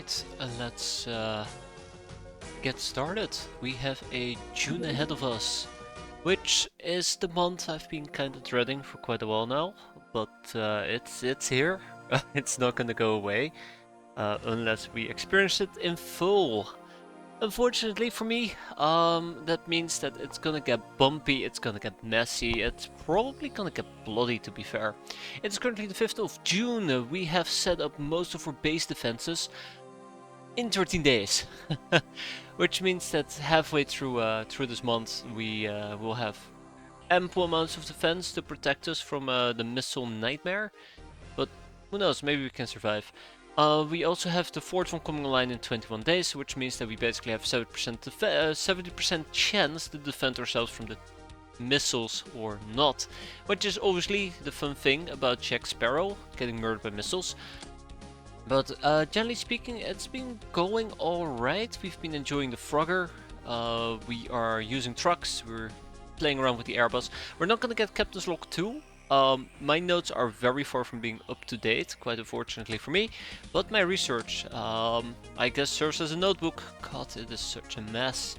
Alright, let's get started. We have a June ahead of us, which is the month I've been kind of dreading for quite a while now, but it's here. It's not gonna go away unless we experience it in full. Unfortunately for me, that means that it's gonna get bumpy, it's gonna get messy, it's probably gonna get bloody to be fair. It's currently the 5th of June, we have set up most of our base defenses in 13 days. Which means that halfway through this month we will have ample amounts of defense to protect us from the missile nightmare. But who knows, maybe we can survive. We also have the fourth one coming online in 21 days, which means that we basically have 70% chance to defend ourselves from the missiles or not. Which is obviously the fun thing about X-piratez getting murdered by missiles. But generally speaking, it's been going alright. We've been enjoying the Frogger. We are using trucks. We're playing around with the Airbus. We're not gonna get Captain's Log 2. My notes are very far from being up to date, quite unfortunately for me. But my research, I guess, serves as a notebook. God, it is such a mess.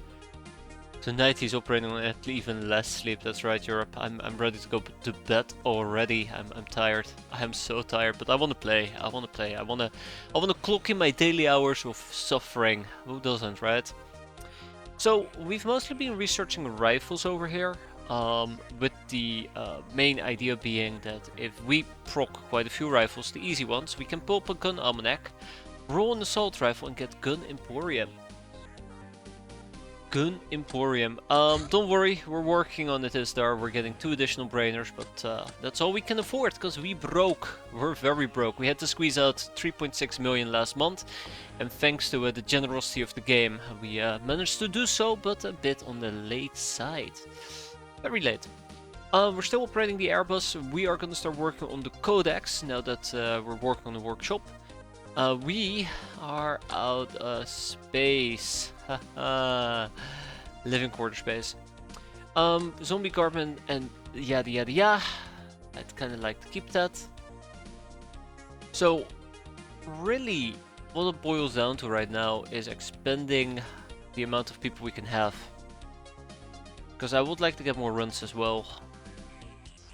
Tonight he's operating on even less sleep. That's right, Europe. I'm ready to go to bed already. I'm tired. I am so tired, but I want to play. I want to play. I want to clock in my daily hours of suffering. Who doesn't, right? So we've mostly been researching rifles over here, with the main idea being that if we proc quite a few rifles, the easy ones, we can pull up a gun almanac, roll an assault rifle, and get gun emporium. Gun Emporium. Don't worry, we're working on it, Isdar. We're getting 2 additional brainers, but that's all we can afford, because we broke. We're very broke. We had to squeeze out 3.6 million last month, and thanks to the generosity of the game, we managed to do so, but a bit on the late side. Very late. We're still operating the Airbus. We are going to start working on the Codex, now that we're working on the workshop. We are out of space. Living quarter space. Zombie garment and yada yada yada. I'd kind of like to keep that. So, really, what it boils down to right now is expanding the amount of people we can have. Because I would like to get more runs as well.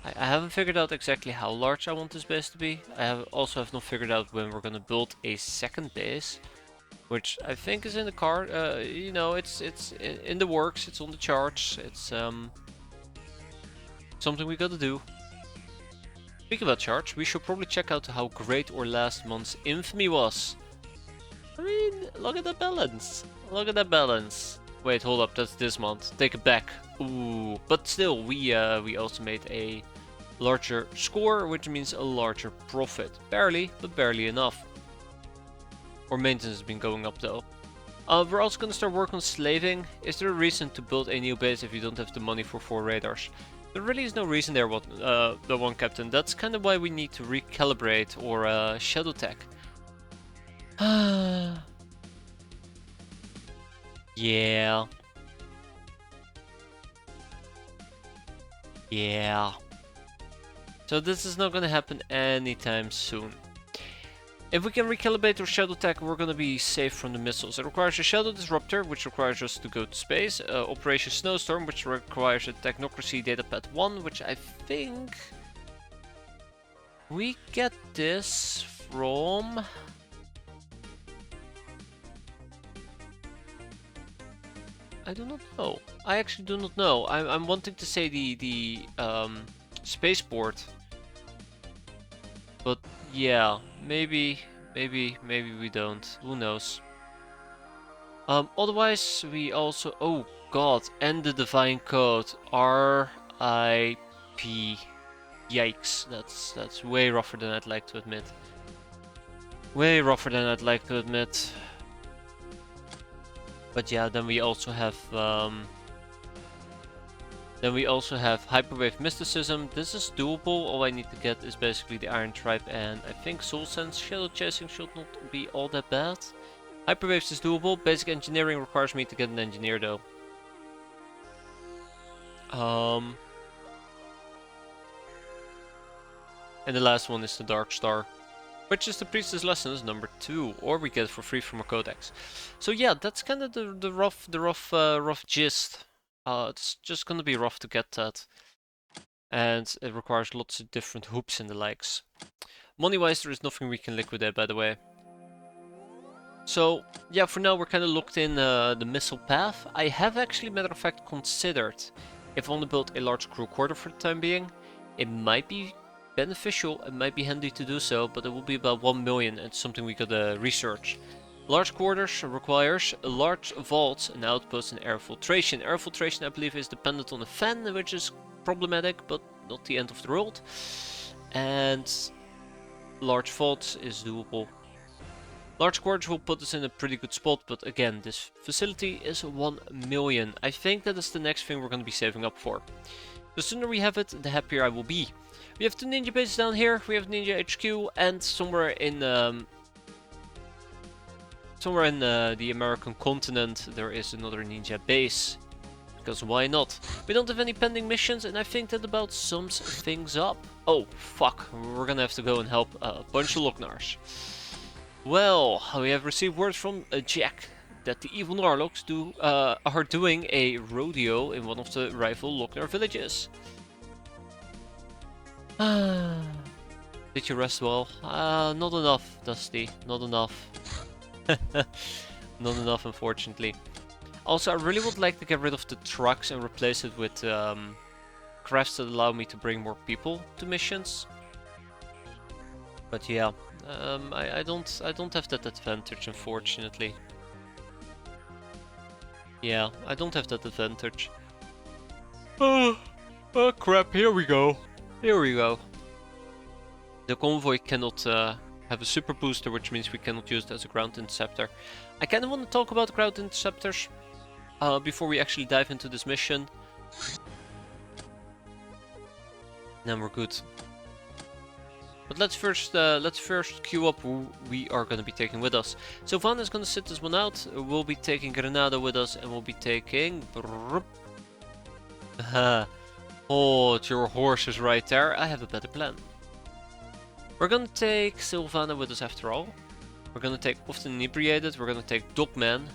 I haven't figured out exactly how large I want this base to be. I also have not figured out when we're gonna build a second base, which I think is in the car. You know, it's in the works. It's on the charts. It's something we gotta do. Speaking about charts, we should probably check out how great our last month's infamy was. I mean, look at that balance. Look at that balance. Wait, hold up. That's this month. Take it back. Ooh, but still, we also made a larger score, which means a larger profit. Barely, but barely enough. Our maintenance has been going up though. We're also going to start working on slaving. Is there a reason to build a new base if you don't have the money for 4 radars? There really is no reason there, the one captain. That's kind of why we need to recalibrate or shadow tech. Yeah. Yeah. So this is not gonna happen anytime soon. If we can recalibrate our shadow tech, we're gonna be safe from the missiles. It requires a shadow disruptor, which requires us to go to space. Operation Snowstorm, which requires a technocracy datapad 1, which I think we get this from. I do not know. I actually do not know. I'm wanting to say the spaceport, but yeah, maybe we don't. Who knows? Otherwise, we also. Oh God! And the divine code. R.I.P. Yikes! That's way rougher than I'd like to admit. Way rougher than I'd like to admit. But yeah, then we also have Hyperwave Mysticism. This is doable. All I need to get is basically the Iron Tribe, and I think Soul Sense. Shadow Chasing should not be all that bad. Hyperwaves is doable. Basic Engineering requires me to get an engineer though. And the last one is the Dark Star, which is the Priestess Lessons number 2, or we get it for free from a codex. So yeah, that's kind of the rough gist. It's just gonna be rough to get that, and it requires lots of different hoops and the likes. Money-wise, there is nothing we can liquidate, by the way. So yeah, for now we're kind of locked in the missile path. I have actually, matter of fact, considered if I want to build a large crew quarter for the time being, it might be beneficial, it might be handy to do so, but it will be about 1 million and something we gotta research. Large quarters requires a large vault, an outpost, and air filtration. Air filtration, I believe, is dependent on a fan, which is problematic, but not the end of the world. And large vaults is doable. Large quarters will put us in a pretty good spot, but again, this facility is 1 million. I think that is the next thing we're going to be saving up for. The sooner we have it, the happier I will be. We have 2 ninja bases down here, we have Ninja HQ, and somewhere in the American continent there is another ninja base. Because why not? We don't have any pending missions, and I think that about sums things up. Oh, fuck, we're gonna have to go and help a bunch of Locknars. Well, we have received word from Jack that the evil Narlocks are doing a rodeo in one of the rival Lochnar villages. Did you rest well? Not enough, Dusty. Not enough. Not enough, unfortunately. Also, I really would like to get rid of the trucks and replace it with crafts that allow me to bring more people to missions. But yeah, I don't have that advantage, unfortunately. Yeah, I don't have that advantage. Oh crap, here we go. Here we go. The convoy cannot have a super booster, which means we cannot use it as a ground interceptor. I kind of want to talk about ground interceptors before we actually dive into this mission. Then we're good. But let's first queue up who we are going to be taking with us. So Van is going to sit this one out. We'll be taking Granada with us, and we'll be taking... Oh, your horse is right there. I have a better plan. We're going to take Sylvana with us after all. We're going to take Often Inebriated. We're going to take Dogman.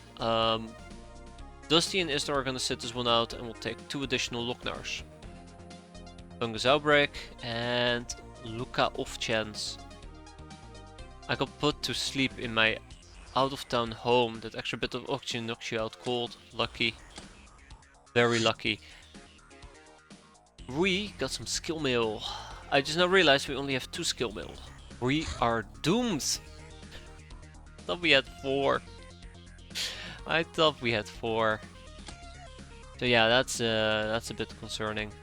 Dusty and Istar are going to sit this one out, and we'll take 2 additional Locknars. Fungus Outbreak and Luca Off Chance. I got put to sleep in my out-of-town home. That extra bit of oxygen knocks you out cold. Lucky. Very lucky. We got some skill mail. I just now realized we only have 2 skill mail. We are doomed. I thought we had 4. I thought we had 4. So yeah, that's a bit concerning.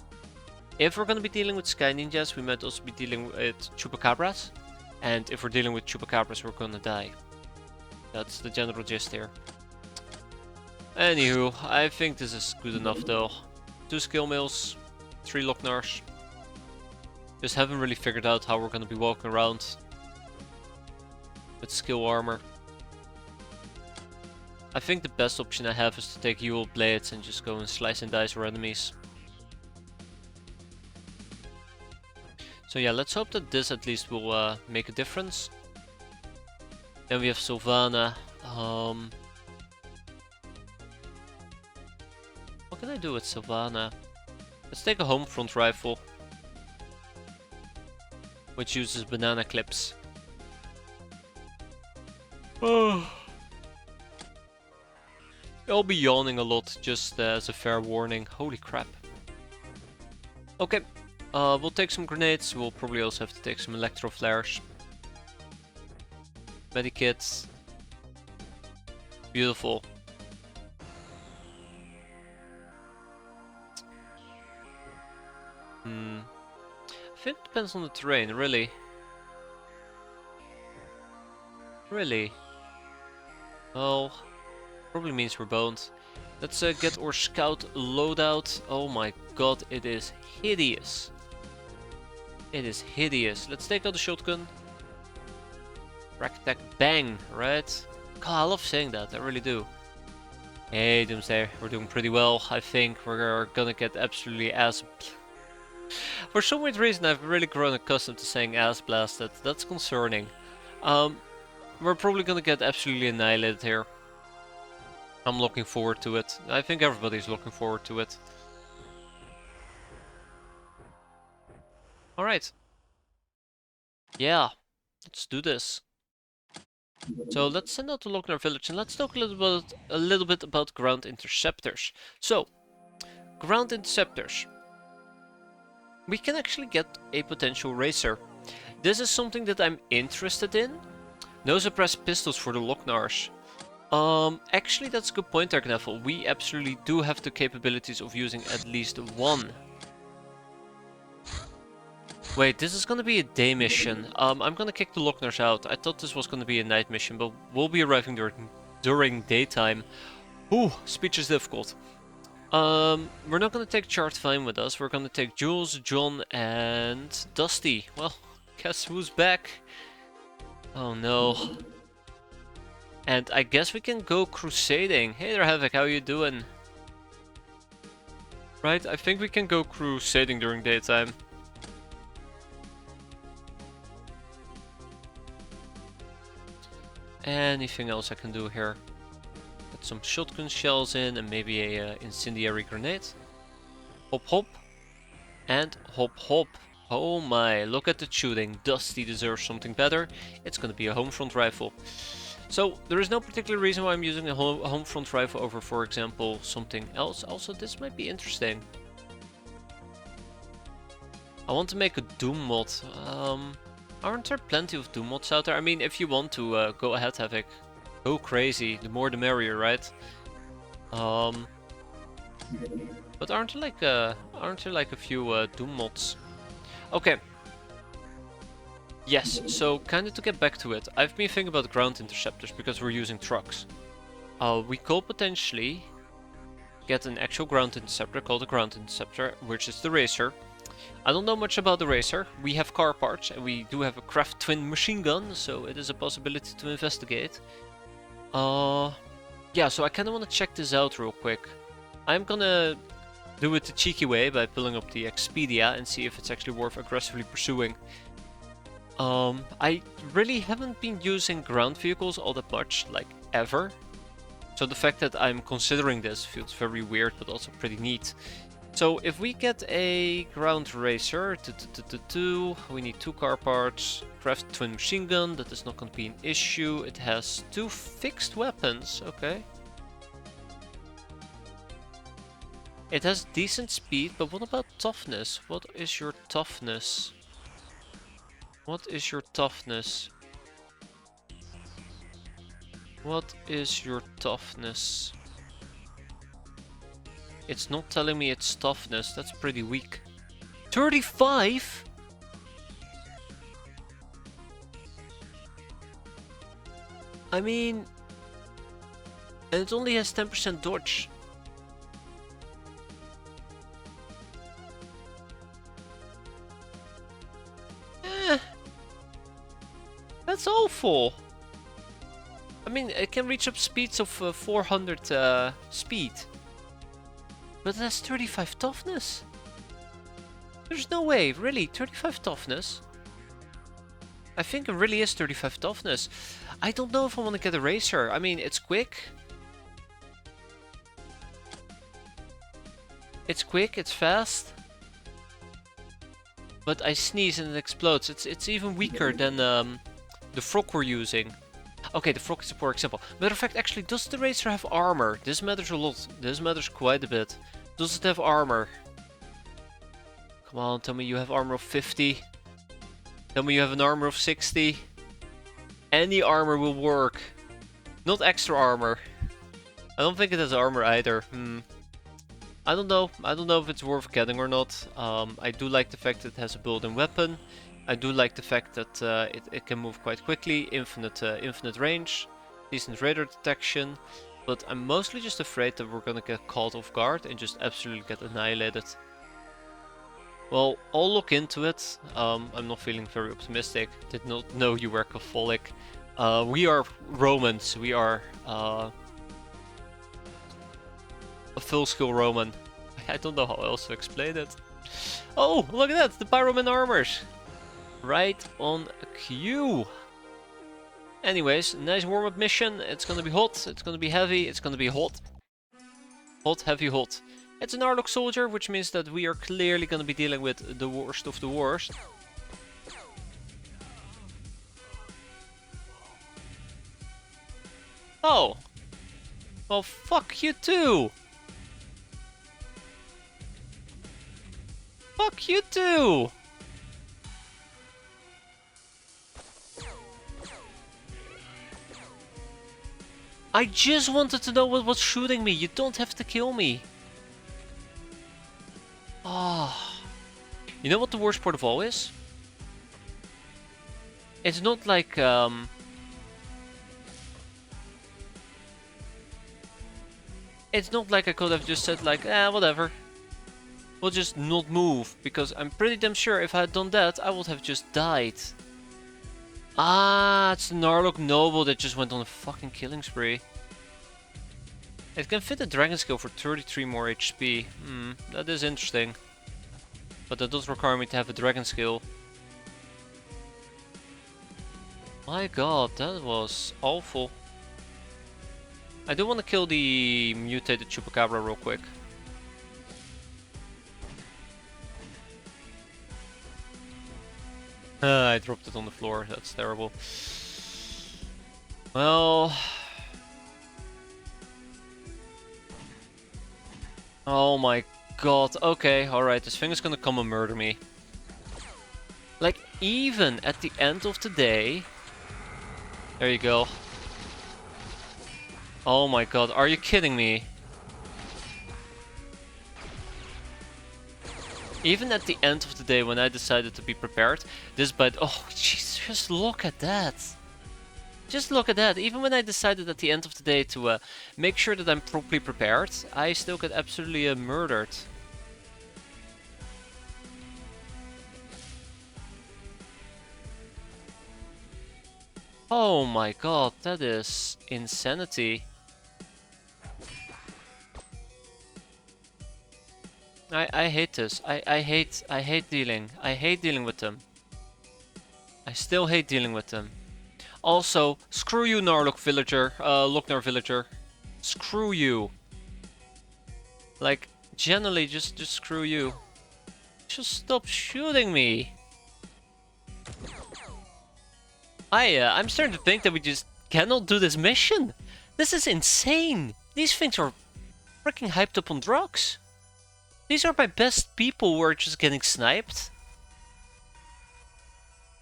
If we're gonna be dealing with Sky Ninjas, we might also be dealing with Chupacabras. And if we're dealing with Chupacabras, we're gonna die. That's the general gist here. Anywho, I think this is good enough though. 2 skill mails, 3 Locknars. Just haven't really figured out how we're gonna be walking around with skill armor. I think the best option I have is to take Ewell Blades and just go and slice and dice our enemies. So yeah, let's hope that this at least will make a difference. Then we have Sylvana. What can I do with Sylvana? Let's take a home front rifle, which uses banana clips. I'll be yawning a lot, just as a fair warning. Holy crap. Okay, we'll take some grenades. We'll probably also have to take some electro flares. Medikits. Beautiful. I think it depends on the terrain, really. Really? Well, probably means we're boned. Let's get our scout loadout. Oh my god, it is hideous. It is hideous. Let's take out the shotgun. Rack attack bang, right? God, I love saying that, I really do. Hey Doomsday, we're doing pretty well. I think we're gonna get absolutely ass... For some weird reason I've really grown accustomed to saying ass blasted. That's concerning. We're probably gonna get absolutely annihilated here. I'm looking forward to it. I think everybody's looking forward to it. Alright. Yeah, let's do this. So let's send out to Lochnar village and let's talk a little bit about ground interceptors. So, ground interceptors. We can actually get a potential racer. This is something that I'm interested in. No suppressed pistols for the Lochnars. Actually that's a good point, Darkneffel. We absolutely do have the capabilities of using at least one. Wait, this is gonna be a day mission. I'm gonna kick the Lochnars out. I thought this was gonna be a night mission, but we'll be arriving during daytime. Ooh, speech is difficult. We're not gonna take Chartvine with us. We're gonna take Jules, John, and Dusty. Well, guess who's back? Oh no. And I guess we can go crusading. Hey there, Havoc, how you doing? Right, I think we can go crusading during daytime. Anything else I can do here? Get some shotgun shells in and maybe a incendiary grenade. Hop hop. And hop hop. Oh my, look at the shooting. Dusty deserves something better. It's gonna be a home front rifle. So there is no particular reason why I'm using a home front rifle over, for example, something else. Also, this might be interesting. I want to make a Doom mod. Aren't there plenty of Doom mods out there? I mean, if you want to, go ahead, Havoc. Go crazy. The more the merrier, right? But aren't there like a few Doom mods? Okay. Yes, so kind of to get back to it, I've been thinking about ground interceptors because we're using trucks. We could potentially get an actual ground interceptor called a ground interceptor, which is the Racer. I don't know much about the Racer. We have car parts and we do have a craft twin machine gun, so it is a possibility to investigate. Yeah, so I kind of want to check this out real quick. I'm gonna do it the cheeky way by pulling up the Expedia and see if it's actually worth aggressively pursuing. I really haven't been using ground vehicles all that much, like ever. So the fact that I'm considering this feels very weird, but also pretty neat. So if we get a ground racer, we need 2 car parts, craft twin machine gun, that is not going to be an issue. It has 2 fixed weapons, okay. It has decent speed, but what about toughness? What is your toughness? What is your toughness? What is your toughness? It's not telling me its toughness. That's pretty weak. 35? I mean... And it only has 10% dodge. That's awful. I mean, it can reach up speeds of 400 speed. But that's 35 toughness. There's no way, really, 35 toughness? I think it really is 35 toughness. I don't know if I want to get a racer. I mean, it's quick. It's quick, it's fast. But I sneeze and it explodes. It's even weaker than the frog we're using. Okay, the frog is a poor example. Matter of fact, actually, does the racer have armor? This matters a lot. This matters quite a bit. Does it have armor? Come on, tell me you have armor of 50. Tell me you have an armor of 60. Any armor will work. Not extra armor. I don't think it has armor either. I don't know. I don't know if it's worth getting or not. I do like the fact that it has a built-in weapon. I do like the fact that it can move quite quickly, infinite range, decent radar detection, but I'm mostly just afraid that we're gonna get caught off guard and just absolutely get annihilated. Well, I'll look into it. I'm not feeling very optimistic. Did not know you were Catholic. We are Romans. We are a full-scale Roman. I don't know how else to explain it. Oh, look at that! The Pyroman armors! Right on cue. Anyways, nice warm-up mission. It's gonna be hot, it's gonna be heavy, it's gonna be hot. Hot, heavy, hot. It's an Arlok soldier, which means that we are clearly gonna be dealing with the worst of the worst. Oh! Well, fuck you too! Fuck you too! I just wanted to know what was shooting me. You don't have to kill me. Ah. You know what the worst part of all is? It's not like it's not like I could have just said like, whatever. We'll just not move, because I'm pretty damn sure if I had done that, I would have just died. Ah, it's the Narlock Noble that just went on a fucking killing spree. It can fit a dragon skill for 33 more HP. That is interesting. But that does require me to have a dragon skill. My god, that was awful. I do want to kill the mutated Chupacabra real quick. I dropped it on the floor, that's terrible. Well... Oh my god, okay, alright, this thing is gonna come and murder me. Like, even at the end of the day... There you go. Oh my god, are you kidding me? Even at the end of the day, when I decided to be prepared, this bite... Oh, jeez, just look at that. Just look at that. Even when I decided at the end of the day to make sure that I'm properly prepared, I still get absolutely murdered. Oh my god, that is insanity. I hate this. I hate dealing. I hate dealing with them. I still hate dealing with them. Also, screw you, Narlock villager, Lochnar villager. Screw you. Like, generally, just screw you. Just stop shooting me. I'm starting to think that we just cannot do this mission. This is insane. These things are freaking hyped up on drugs. These are my best people who are just getting sniped.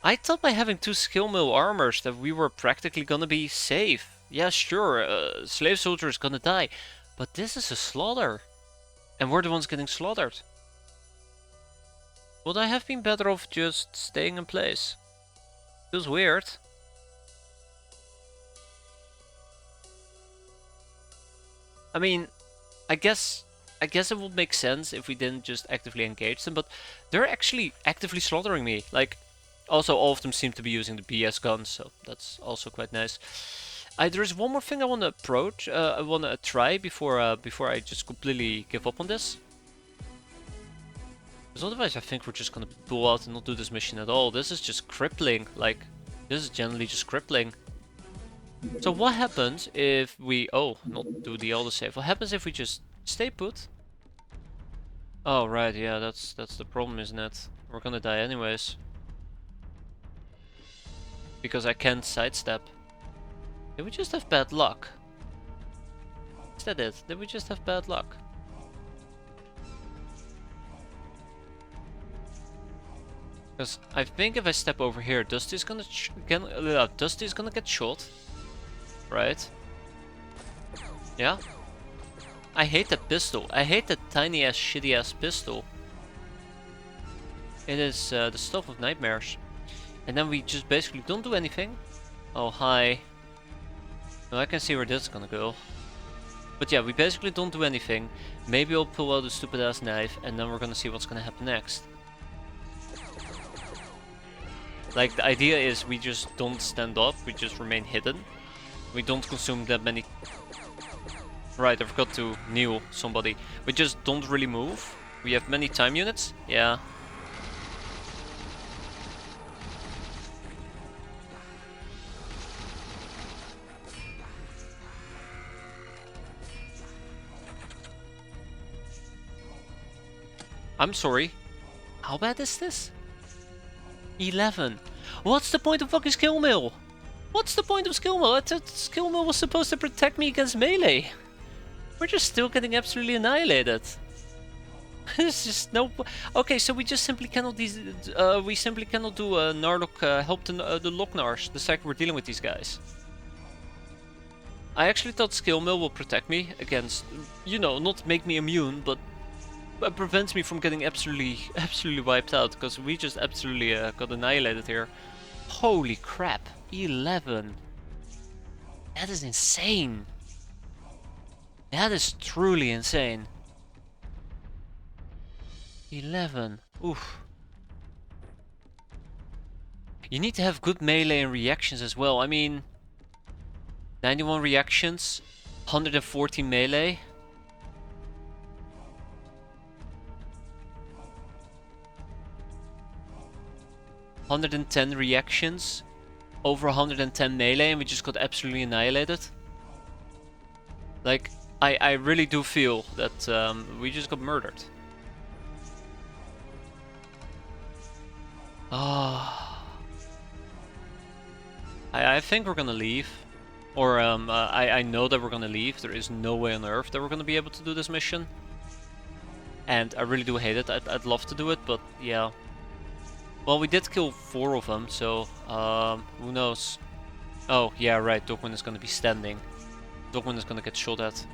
I thought by having 2 skill mill armors that we were practically gonna be safe. Yeah, sure, slave soldier is gonna die. But this is a slaughter. And we're the ones getting slaughtered. Would I have been better off just staying in place? Feels weird. I mean, I guess it would make sense if we didn't just actively engage them, but they're actually actively slaughtering me. Like, also all of them seem to be using the BS guns, so that's also quite nice. There is one more thing I want to approach, I want to try before I just completely give up on this. Because otherwise I think we're just gonna pull out and not do this mission at all. This is just crippling, like, this is generally just crippling. So what happens if we, not do the autosave, what happens if we just stay put? Oh right, yeah, that's the problem, isn't it? We're gonna die anyways. Because I can't sidestep. Did we just have bad luck? Is that it? Did we just have bad luck? Because I think if I step over here, Dusty's gonna get shot. Right? Yeah? I hate that pistol. I hate that tiny ass shitty ass pistol. It is the stuff of nightmares. And then we just basically don't do anything. Oh hi. No, I can see where this is gonna go. But yeah, we basically don't do anything. Maybe I'll pull out a stupid ass knife and then we're gonna see what's gonna happen next. Like, the idea is we just don't stand up, we just remain hidden. We don't consume that many... Right, I forgot to kneel somebody. We just don't really move. We have many time units. Yeah. I'm sorry. How bad is this? 11. What's the point of fucking skill mill? What's the point of skill mill? I thought skill mill was supposed to protect me against melee. We're just still getting absolutely annihilated. There's just no. Okay, so we just simply cannot do Narlock help the Locknars the second we're dealing with these guys. I actually thought skill mill will protect me against, you know, not make me immune, but prevents me from getting absolutely wiped out, because we just absolutely got annihilated here. Holy crap, 11. That is insane. That is truly insane. 11. Oof. You need to have good melee and reactions as well. I mean, 91 reactions, 114 melee. $110 reactions, over 110 melee, and we just got absolutely annihilated. Like, I really do feel that we just got murdered. Ah, I think we're gonna leave, or I know that we're gonna leave. There is no way on earth that we're gonna be able to do this mission, and I really do hate it. I'd love to do it, but yeah. Well, we did kill 4 of them, so who knows? Oh yeah, right. Dogman is gonna be standing. Dogman is gonna get shot at.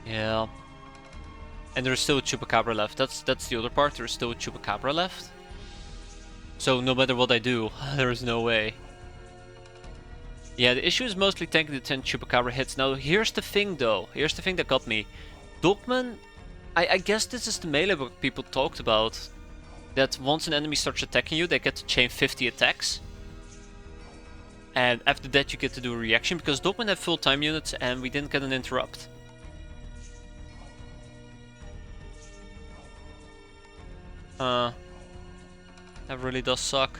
Yeah. And there's still a Chupacabra left. That's the other part. There's still a Chupacabra left. So no matter what I do, there is no way. Yeah, the issue is mostly tanking the 10 Chupacabra hits. Now here's the thing though. Here's the thing that got me. Dogman, I guess this is the melee book people talked about. That once an enemy starts attacking you, they get to chain 50 attacks. And after that you get to do a reaction, because Dogman had full time units and we didn't get an interrupt. That really does suck.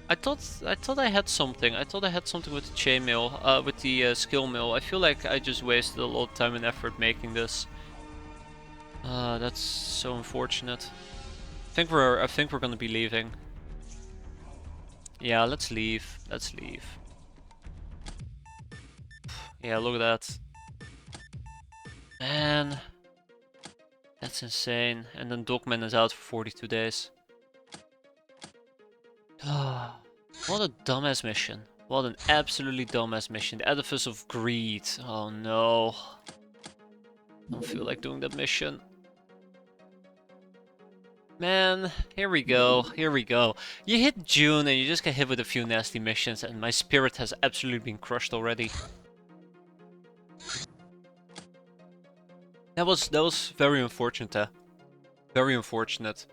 I thought I had something. I thought I had something with the chainmail, with the skill mill. I feel like I just wasted a lot of time and effort making this. That's so unfortunate. I think we're gonna be leaving. Yeah, let's leave. Let's leave. Yeah, look at that. Man, that's insane. And then Dogman is out for 42 days. What a dumbass mission. What an absolutely dumbass mission. The Edifice of Greed. Oh no. I don't feel like doing that mission. Man, here we go. Here we go. You hit June and you just get hit with a few nasty missions, and my spirit has absolutely been crushed already. That was very unfortunate. Very unfortunate.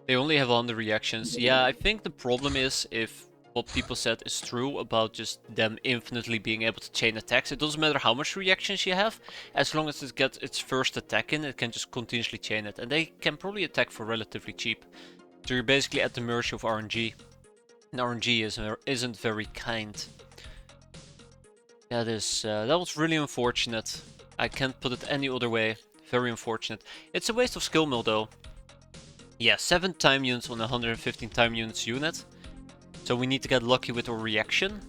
They only have 100 reactions. Yeah, I think the problem is, if what people said is true about just them infinitely being able to chain attacks, it doesn't matter how much reactions you have, as long as it gets its first attack in, it can just continuously chain it. And they can probably attack for relatively cheap. So you're basically at the mercy of RNG. And RNG isn't very kind. That was really unfortunate. I can't put it any other way. Very unfortunate. It's a waste of skill mill though. Yeah, 7 time units on a 115 time units unit. So we need to get lucky with our reaction.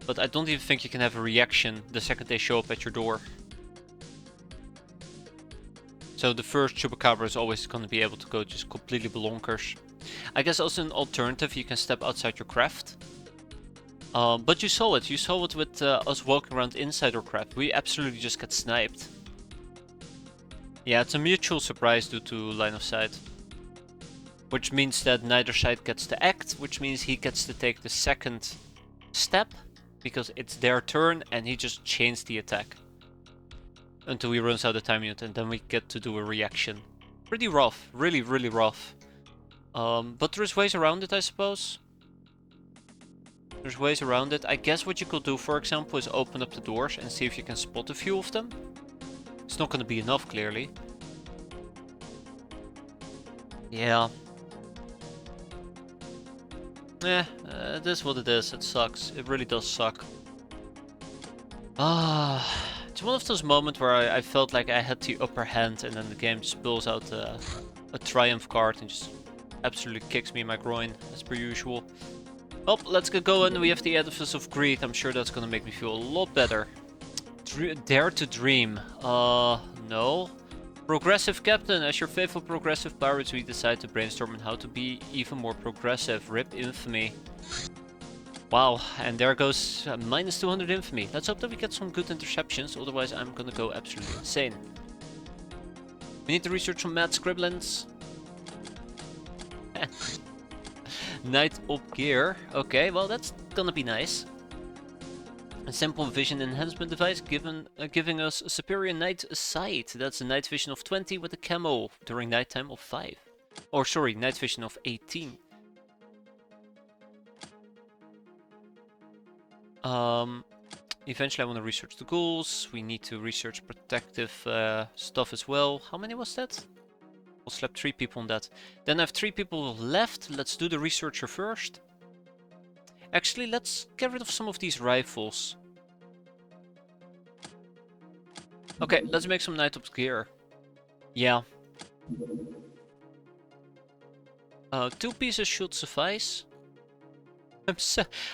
But I don't even think you can have a reaction the second they show up at your door. So the first Chupacabra is always going to be able to go just completely bonkers. I guess also an alternative, you can step outside your craft. But you saw it with us walking around inside our craft. We absolutely just get sniped. Yeah, it's a mutual surprise due to line of sight. Which means that neither side gets to act, which means he gets to take the second step, because it's their turn and he just chains the attack. Until he runs out of time unit, and then we get to do a reaction. Pretty rough, really rough. But there's ways around it, I suppose. There's ways around it. I guess what you could do, for example, is open up the doors and see if you can spot a few of them. It's not gonna be enough, clearly. Yeah. It is what it is. It sucks. It really does suck. It's one of those moments where I felt like I had the upper hand, and then the game just pulls out a triumph card and just absolutely kicks me in my groin, as per usual. Well, let's get going. We have the Edifice of Greed. I'm sure that's gonna make me feel a lot better. Dare to Dream. No. Progressive Captain. As your faithful progressive pirates, we decide to brainstorm on how to be even more progressive. Rip Infamy. Wow, and there goes minus 200 Infamy. Let's hope that we get some good interceptions, otherwise I'm gonna go absolutely insane. We need to research some mad scribblings. Night Up Gear. Okay, well that's gonna be nice. A simple vision enhancement device giving us a superior night sight. That's a night vision of 20 with a camo during nighttime of 5. Or sorry, night vision of 18. Eventually I want to research the ghouls. We need to research protective stuff as well. How many was that? We'll slap 3 people on that. Then I have 3 people left. Let's do the researcher first. Actually, let's get rid of some of these rifles. Okay, let's make some night up gear. Yeah. 2 pieces should suffice.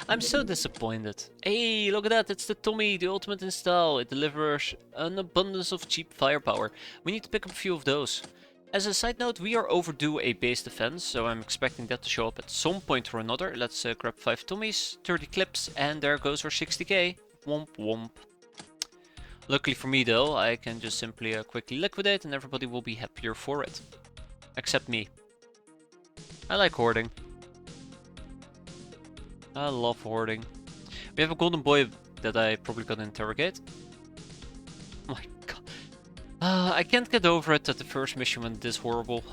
I'm so disappointed. Hey, look at that, it's the Tommy, the ultimate in style. It delivers an abundance of cheap firepower. We need to pick up a few of those. As a side note, we are overdue a base defense, so I'm expecting that to show up at some point or another. Let's grab 5 Tommies, 30 clips, and there goes our 60k. Womp womp. Luckily for me though, I can just simply quickly liquidate and everybody will be happier for it. Except me. I like hoarding. I love hoarding. We have a golden boy that I probably gotta interrogate. Oh my god. I can't get over it that the first mission went this horrible.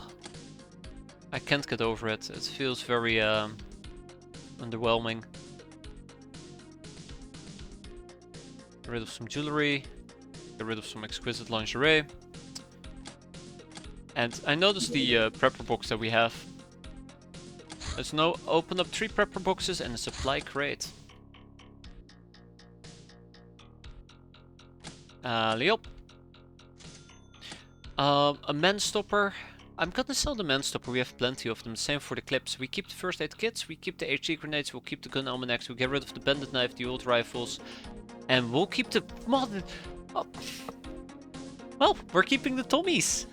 I can't get over it. It feels very underwhelming. Get rid of some jewelry. Get rid of some exquisite lingerie. And I noticed the prepper box that we have. Let's now open up 3 prepper boxes and a supply crate. Yup. A man stopper. I'm gonna sell the man stopper, we have plenty of them. Same for the clips. We keep the first aid kits, we keep the HG grenades, we'll keep the gun almanacs, we'll get rid of the bandit knife, the old rifles. And we'll keep the... Oh. Well, we're keeping the Tommies.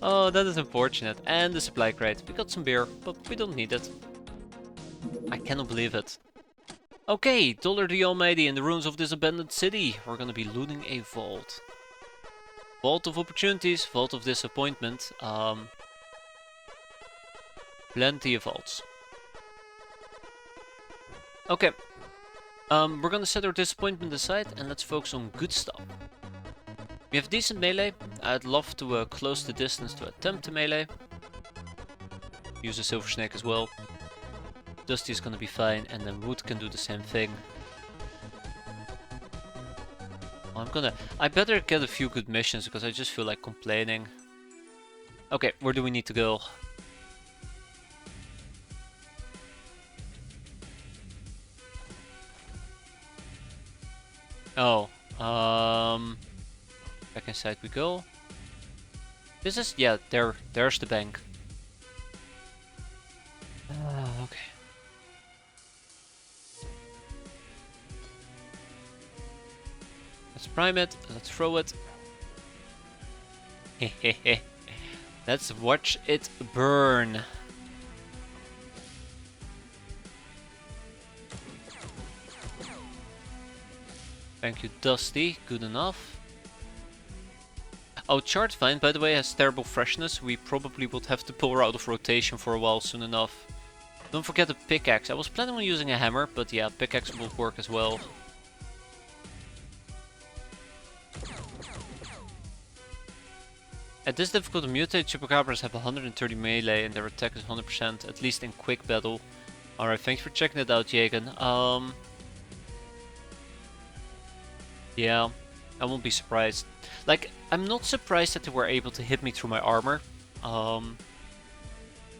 Oh, that is unfortunate. And the supply crate. We got some beer, but we don't need it. I cannot believe it. Okay, Dollar the Almighty in the ruins of this abandoned city. We're gonna be looting a vault. Vault of opportunities, vault of disappointment. Plenty of vaults. Okay. We're gonna set our disappointment aside and let's focus on good stuff. We have decent melee. I'd love to close the distance to attempt to melee. Use a Silver Snake as well. Dusty is gonna be fine, and then Wood can do the same thing. I better get a few good missions because I just feel like complaining. Okay, where do we need to go? Oh, back inside we go. This is, yeah, there's the bank. Okay. Let's prime it, let's throw it. Hehehe. Let's watch it burn. Thank you, Dusty. Good enough. Oh, Chart Vine, by the way, has terrible freshness. We probably would have to pull her out of rotation for a while soon enough. Don't forget the pickaxe. I was planning on using a hammer, but yeah, pickaxe will work as well. At this difficulty, mutated chupacabras have 130 melee and their attack is 100%, at least in quick battle. Alright, thanks for checking it out, Jagan. Yeah, I won't be surprised. Like, I'm not surprised that they were able to hit me through my armor.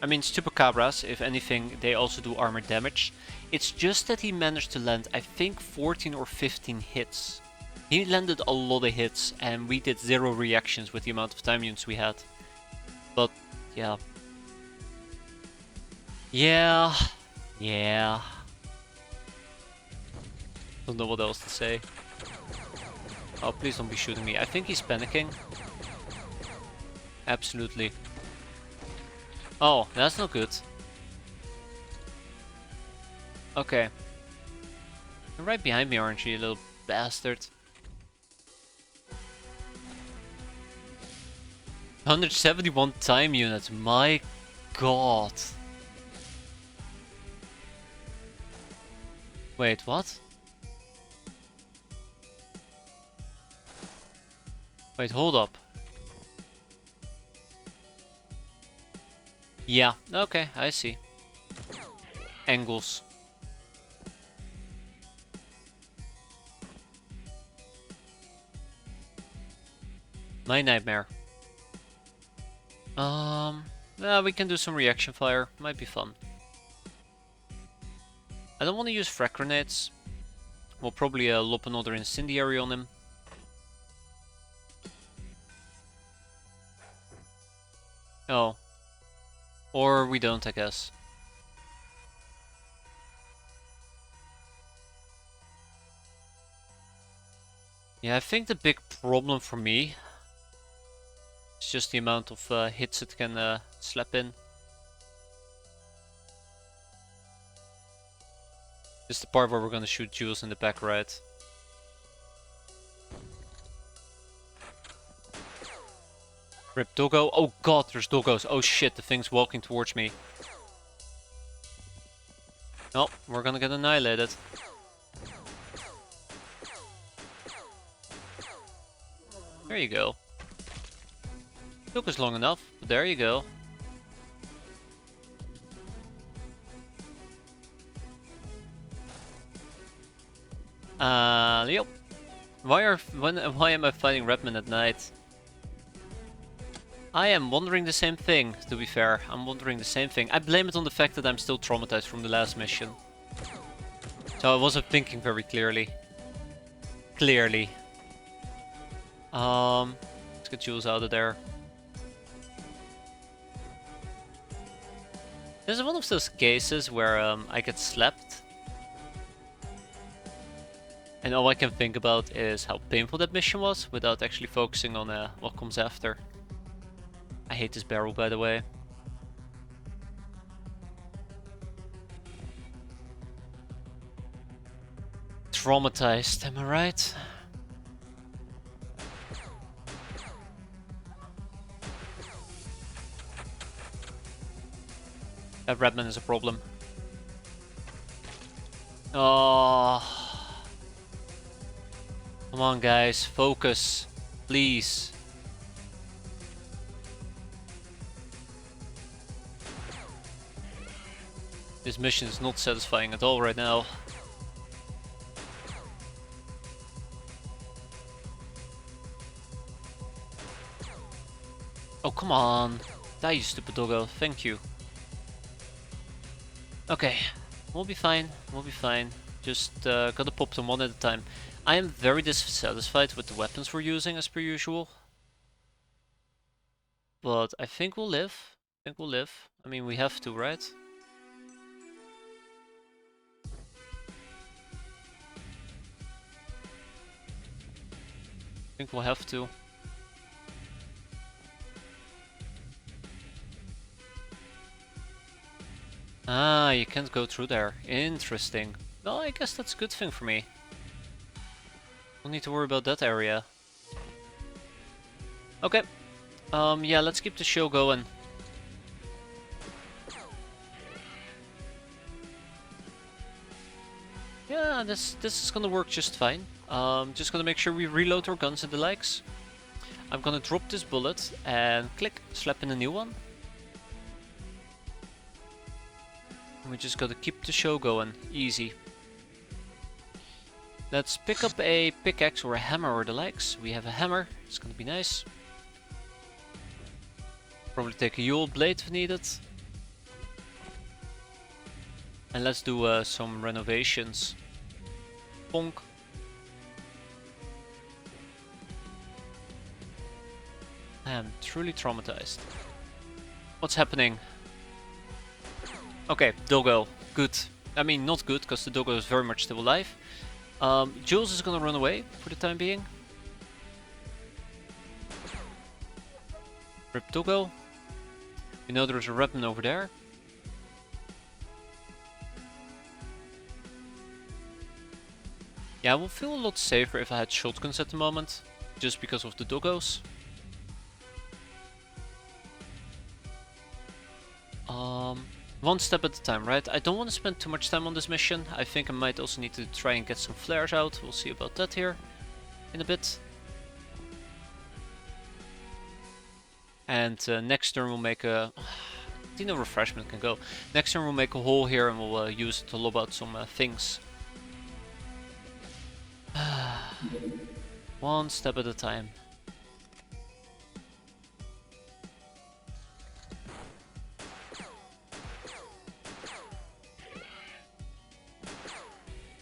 I mean, Chupacabras, if anything, they also do armor damage. It's just that he managed to land, I think, 14 or 15 hits. He landed a lot of hits, and we did 0 reactions with the amount of time units we had. But, yeah. Yeah. Don't know what else to say. Oh, please don't be shooting me. I think he's panicking. Absolutely. Oh, that's not good. Okay. You're right behind me, aren't you, you little bastard? 171 time units, my god. Wait, what? Wait, hold up. Yeah, okay, I see. Angles. My nightmare. Yeah, we can do some reaction fire. Might be fun. I don't want to use frag grenades. We'll probably lob another incendiary on him. Oh. Or we don't, I guess. Yeah, I think the big problem for me is just the amount of hits it can slap in. This is the part where we're gonna shoot Jules in the back, right? Rip doggo. Oh god, there's doggos. Oh shit, the thing's walking towards me. Oh, we're gonna get annihilated. There you go. Took us long enough, but there you go. Yep. Why am I fighting Redman at night? I am wondering the same thing, to be fair. I'm wondering the same thing. I blame it on the fact that I'm still traumatized from the last mission. So I wasn't thinking very clearly. Let's get Jules out of there. This is one of those cases where I get slapped. And all I can think about is how painful that mission was, without actually focusing on what comes after. I hate this barrel, by the way. Traumatized, am I right? That Redman is a problem. Oh. Come on, guys, focus, please. This mission is not satisfying at all right now. Oh, come on. Die, you stupid doggo. Thank you. Okay, we'll be fine. Just gotta pop them one at a time. I am very dissatisfied with the weapons we're using as per usual. But I think we'll live. I mean, we have to, right? I think we'll have to. Ah, you can't go through there. Interesting. Well, I guess that's a good thing for me. Don't need to worry about that area. Okay. Yeah, let's keep the show going. Yeah, this is gonna work just fine. Just gonna make sure we reload our guns and the likes. I'm gonna drop this bullet and click, slap in a new one. We just gotta keep the show going, easy. Let's pick up a pickaxe or a hammer or the likes. We have a hammer, it's gonna be nice. Probably take a Yule blade if needed. And let's do some renovations. Bonk. I am truly traumatized. What's happening? Okay, doggo. Good. I mean, not good, because the doggo is very much still alive. Jules is gonna run away for the time being. Rip doggo. We know there's a Redman over there. Yeah, I will feel a lot safer if I had shotguns at the moment, just because of the doggos. One step at a time, right? I don't want to spend too much time on this mission. I think I might also need to try and get some flares out. We'll see about that here in a bit. And next turn we'll make a... Dino refreshment can go. Next turn we'll make a hole here and we'll use it to lob out some things. One step at a time.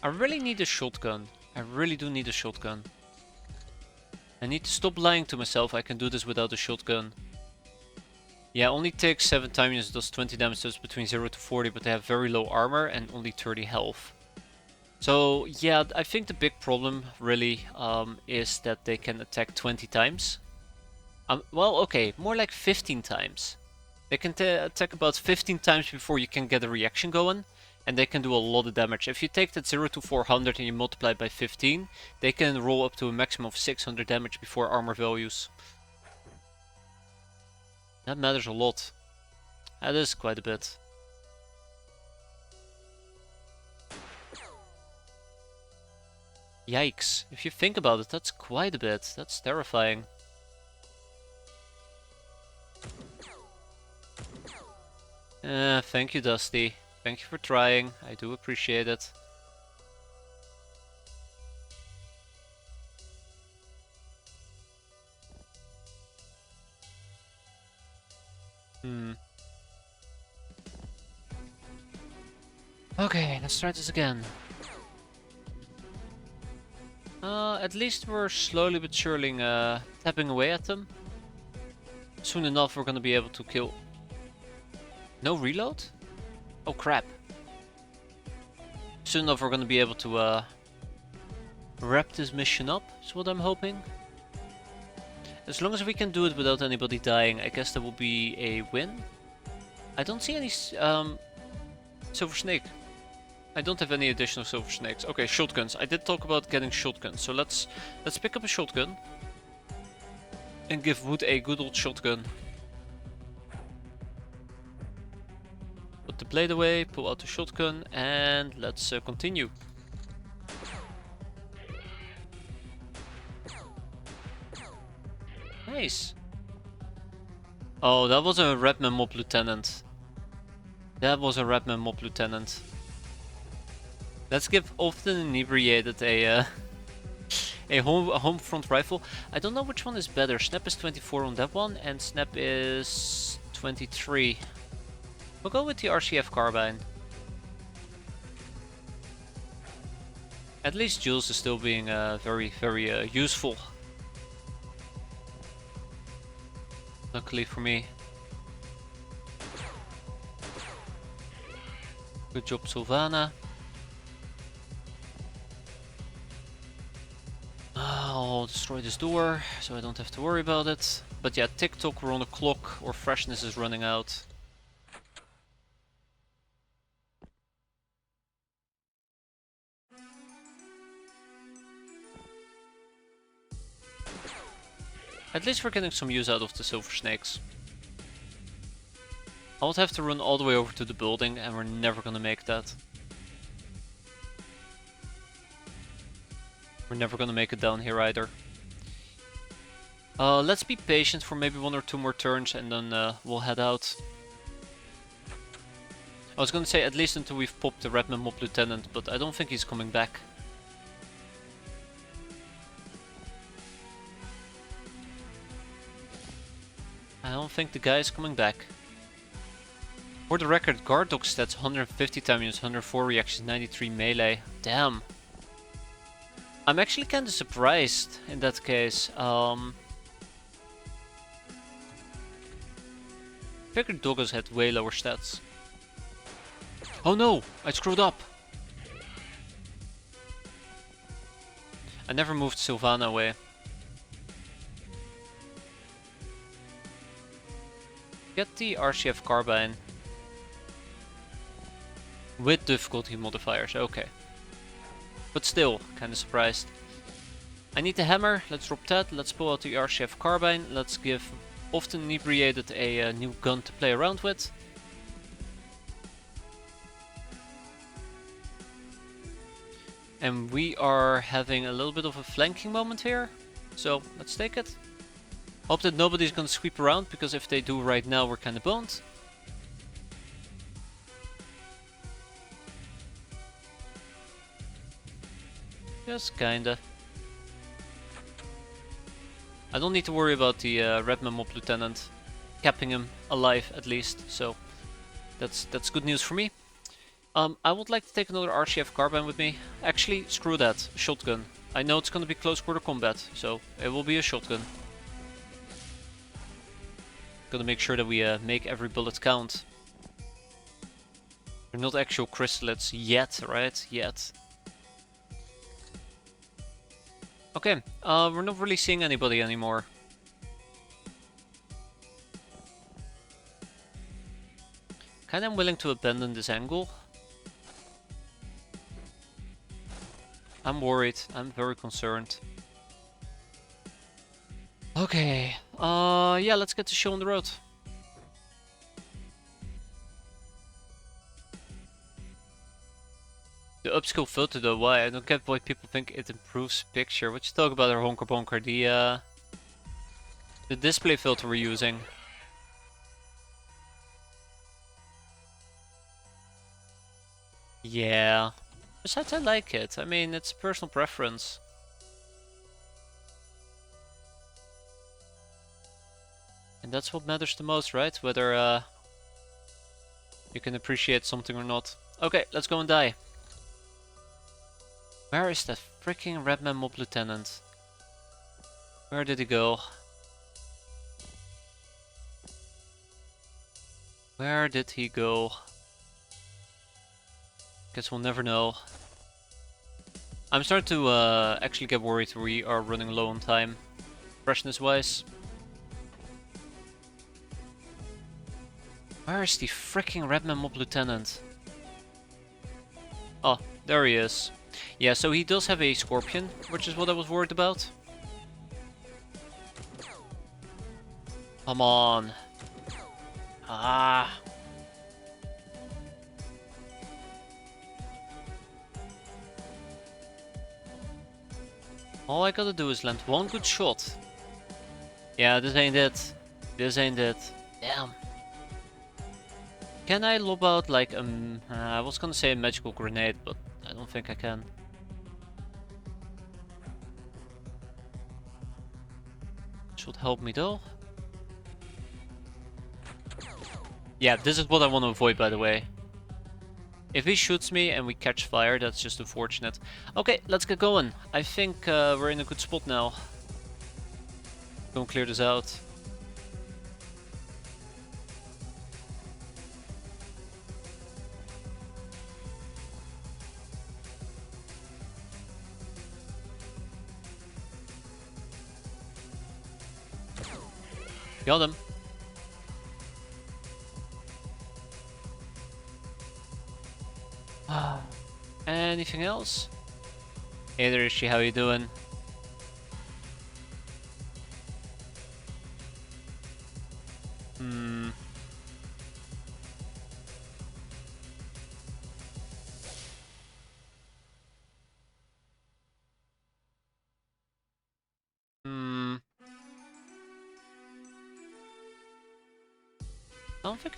I really need a shotgun. I really do need a shotgun. I need to stop lying to myself. I can do this without a shotgun. Yeah, only takes 7 time units, does 20 damage, so it's between 0 to 40, but they have very low armor and only 30 health. So yeah, I think the big problem really is that they can attack 20 times. Well, okay, more like 15 times. They can attack about 15 times before you can get a reaction going. And they can do a lot of damage. If you take that 0 to 400 and you multiply it by 15, they can roll up to a maximum of 600 damage before armor values. That matters a lot. That is quite a bit. Yikes. If you think about it, that's quite a bit. That's terrifying. Thank you, Dusty. Thank you for trying. I do appreciate it. Okay, let's try this again. At least we're slowly but surely tapping away at them. Soon enough we're gonna be able to kill... No reload? Oh crap. Soon enough we're gonna be able to wrap this mission up, is what I'm hoping. As long as we can do it without anybody dying, I guess that will be a win. I don't see any silver snake. I don't have any additional silver snakes. Okay, shotguns. I did talk about getting shotguns, so let's pick up a shotgun and give Wood a good old shotgun. Put the blade away, pull out the shotgun, and let's continue. Nice. Oh, that was a Redman Mob Lieutenant. That was a Redman Mob Lieutenant. Let's give Often Inebriated a home front rifle. I don't know which one is better. Snap is 24 on that one, and Snap is 23. We'll go with the RCF carbine. At least Jules is still being very useful. Luckily for me. Good job, Sylvana. I'll destroy this door, so I don't have to worry about it. But yeah, TikTok, we're on the clock, or freshness is running out. At least we're getting some use out of the silver snakes. I would have to run all the way over to the building, and we're never gonna make that. We're never gonna make it down here either. Let's be patient for maybe 1 or 2 more turns, and then we'll head out. I was gonna say at least until we've popped the Redman Mob Lieutenant, but I don't think he's coming back. I don't think the guy is coming back. For the record, guard dog stats 150 time use, 104 reactions, 93 melee. Damn. I'm actually kinda surprised in that case. Figured doggos had way lower stats. Oh no! I screwed up! I never moved Sylvana away. Get the RCF carbine. With difficulty modifiers, okay. But still, kinda surprised. I need the hammer, let's drop that, let's pull out the RCF carbine, let's give Often Inebriated a new gun to play around with. And we are having a little bit of a flanking moment here, so let's take it. Hope that nobody's gonna sweep around, because if they do right now, we're kinda boned. Just kinda. I don't need to worry about the Redman Mob Lieutenant capping him alive at least, so that's good news for me. I would like to take another RCF carbine with me. Actually, screw that, shotgun. I know it's gonna be close quarter combat, so it will be a shotgun. Gotta make sure that we make every bullet count. They're not actual chrysalids yet, right? Yet. Okay, we're not really seeing anybody anymore. Kinda willing to abandon this angle. I'm worried, I'm very concerned. Okay, yeah, let's get the show on the road. The upscale filter though, why? I don't get why people think it improves picture. What you talk about our honker bonker? The display filter we're using. Yeah. Besides, I like it. I mean, it's personal preference. And that's what matters the most, right? Whether you can appreciate something or not. Okay, let's go and die. Where is that freaking Redman Mob Lieutenant? Where did he go? Where did he go? Guess we'll never know. I'm starting to actually get worried we are running low on time, freshness wise. Where is the freaking Redman Mob Lieutenant? Oh, there he is. Yeah, so he does have a scorpion, which is what I was worried about. Come on. Ah. All I gotta do is land one good shot. Yeah, this ain't it. This ain't it. Damn. Can I lob out like I was gonna say a magical grenade, but I don't think I can. Should help me though. Yeah, this is what I want to avoid, by the way. If he shoots me and we catch fire, that's just unfortunate. Okay, let's get going. I think we're in a good spot now. Go and clear this out. Got him. Anything else? Hey there, Ishi, how you doing?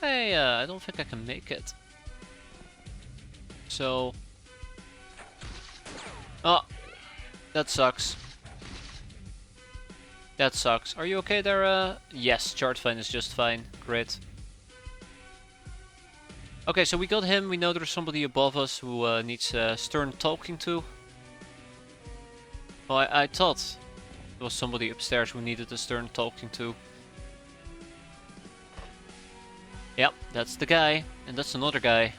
I don't think I can make it. So, oh, that sucks. That sucks. Are you okay there? Yes, Chartfine is just fine. Great. Okay, so we got him. We know there's somebody above us who needs stern talking to. Well, I thought there was somebody upstairs who needed a stern talking to. Yep, that's the guy. And that's another guy.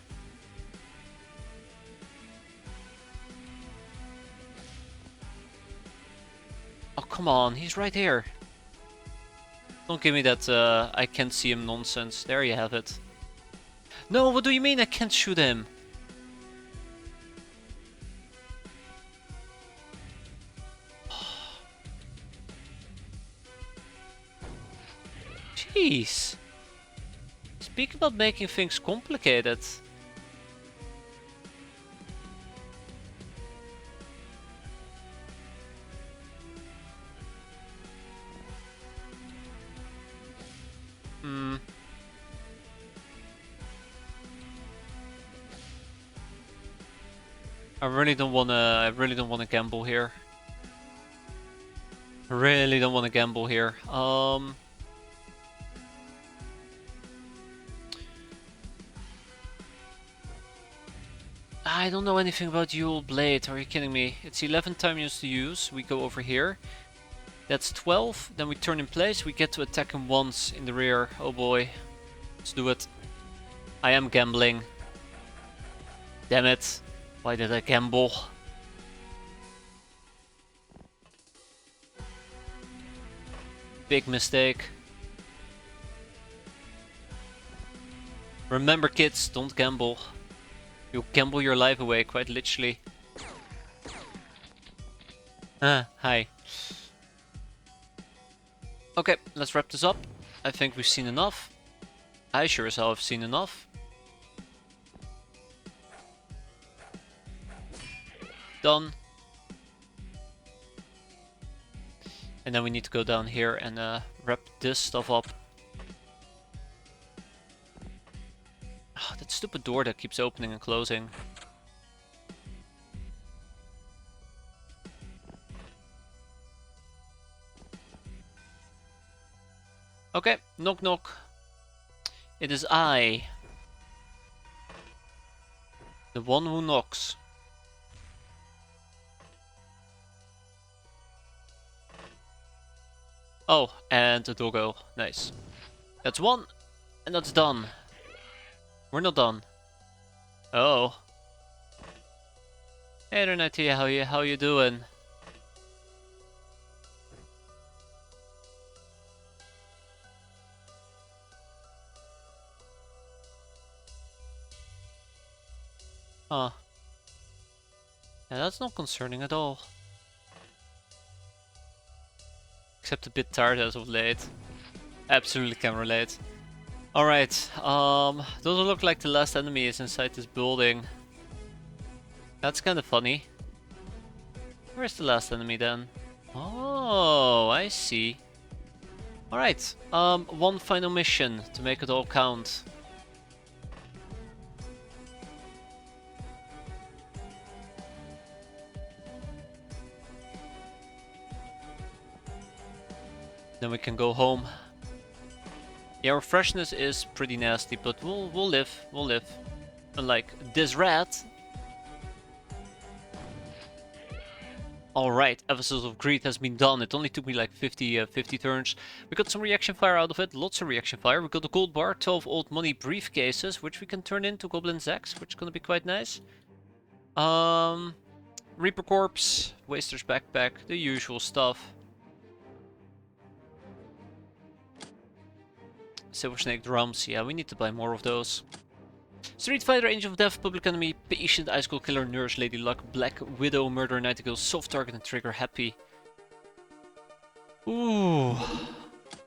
Oh, come on. He's right here. Don't give me that I can't see him nonsense. There you have it. No, what do you mean I can't shoot him? Jeez. Speak about making things complicated. I really don't wanna gamble here. Really don't wanna gamble here. I don't know anything about Yule Blade, are you kidding me? It's 11 times to use, we go over here. That's 12, then we turn in place, we get to attack him once in the rear. Oh boy. Let's do it. I am gambling. Damn it. Why did I gamble? Big mistake. Remember kids, don't gamble. You'll gamble your life away, quite literally. Ah, hi. Okay, let's wrap this up. I think we've seen enough. I sure as hell have seen enough. Done. And then we need to go down here and wrap this stuff up. Oh, that stupid door that keeps opening and closing. Okay, knock knock. It is I. The one who knocks. Oh, and a doggo. Nice. That's one, and that's done. We're not done. Oh. Hey there, Natia, how you doing? Huh. Yeah, that's not concerning at all. Except a bit tired as of late. Absolutely can relate. Alright, doesn't look like the last enemy is inside this building. That's kinda funny. Where's the last enemy then? Oh, I see. Alright, one final mission to make it all count. Then we can go home. Yeah, our freshness is pretty nasty, but we'll live, we'll live. Unlike this rat. Alright, Emphasis of Greed has been done. It only took me like 50 turns. We got some reaction fire out of it, lots of reaction fire. We got a gold bar, 12 old money briefcases, which we can turn into Goblin's Axe, which is gonna be quite nice. Reaper Corpse, Waster's Backpack, the usual stuff. Silver Snake drums, yeah, we need to buy more of those. Street Fighter, Angel of Death, Public Enemy, Patient, Ice Cold Killer, Nurse, Lady Luck, Black Widow, Murder, Nightingale, Soft Target, and Trigger Happy. Ooh.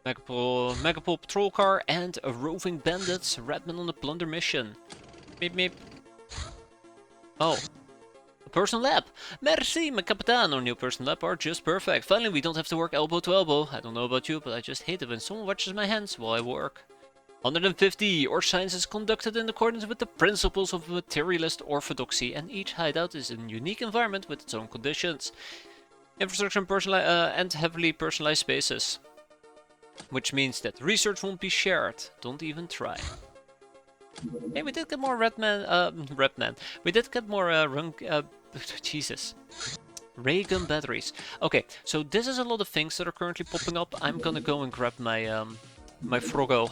Megapole Patrol Car and a Roving Bandits, Redman on the Plunder Mission. Meep meep. Oh. A personal lab. Merci, my Capitan. Our new personal lab are just perfect. Finally, we don't have to work elbow to elbow. I don't know about you, but I just hate it when someone watches my hands while I work. 150. Our science is conducted in accordance with the principles of materialist orthodoxy, and each hideout is a unique environment with its own conditions. Infrastructure and heavily personalized spaces. Which means that research won't be shared. Don't even try. Hey, we did get more red man. We did get more Jesus. Ray gun batteries. Okay, so this is a lot of things that are currently popping up. I'm gonna go and grab my my Froggo,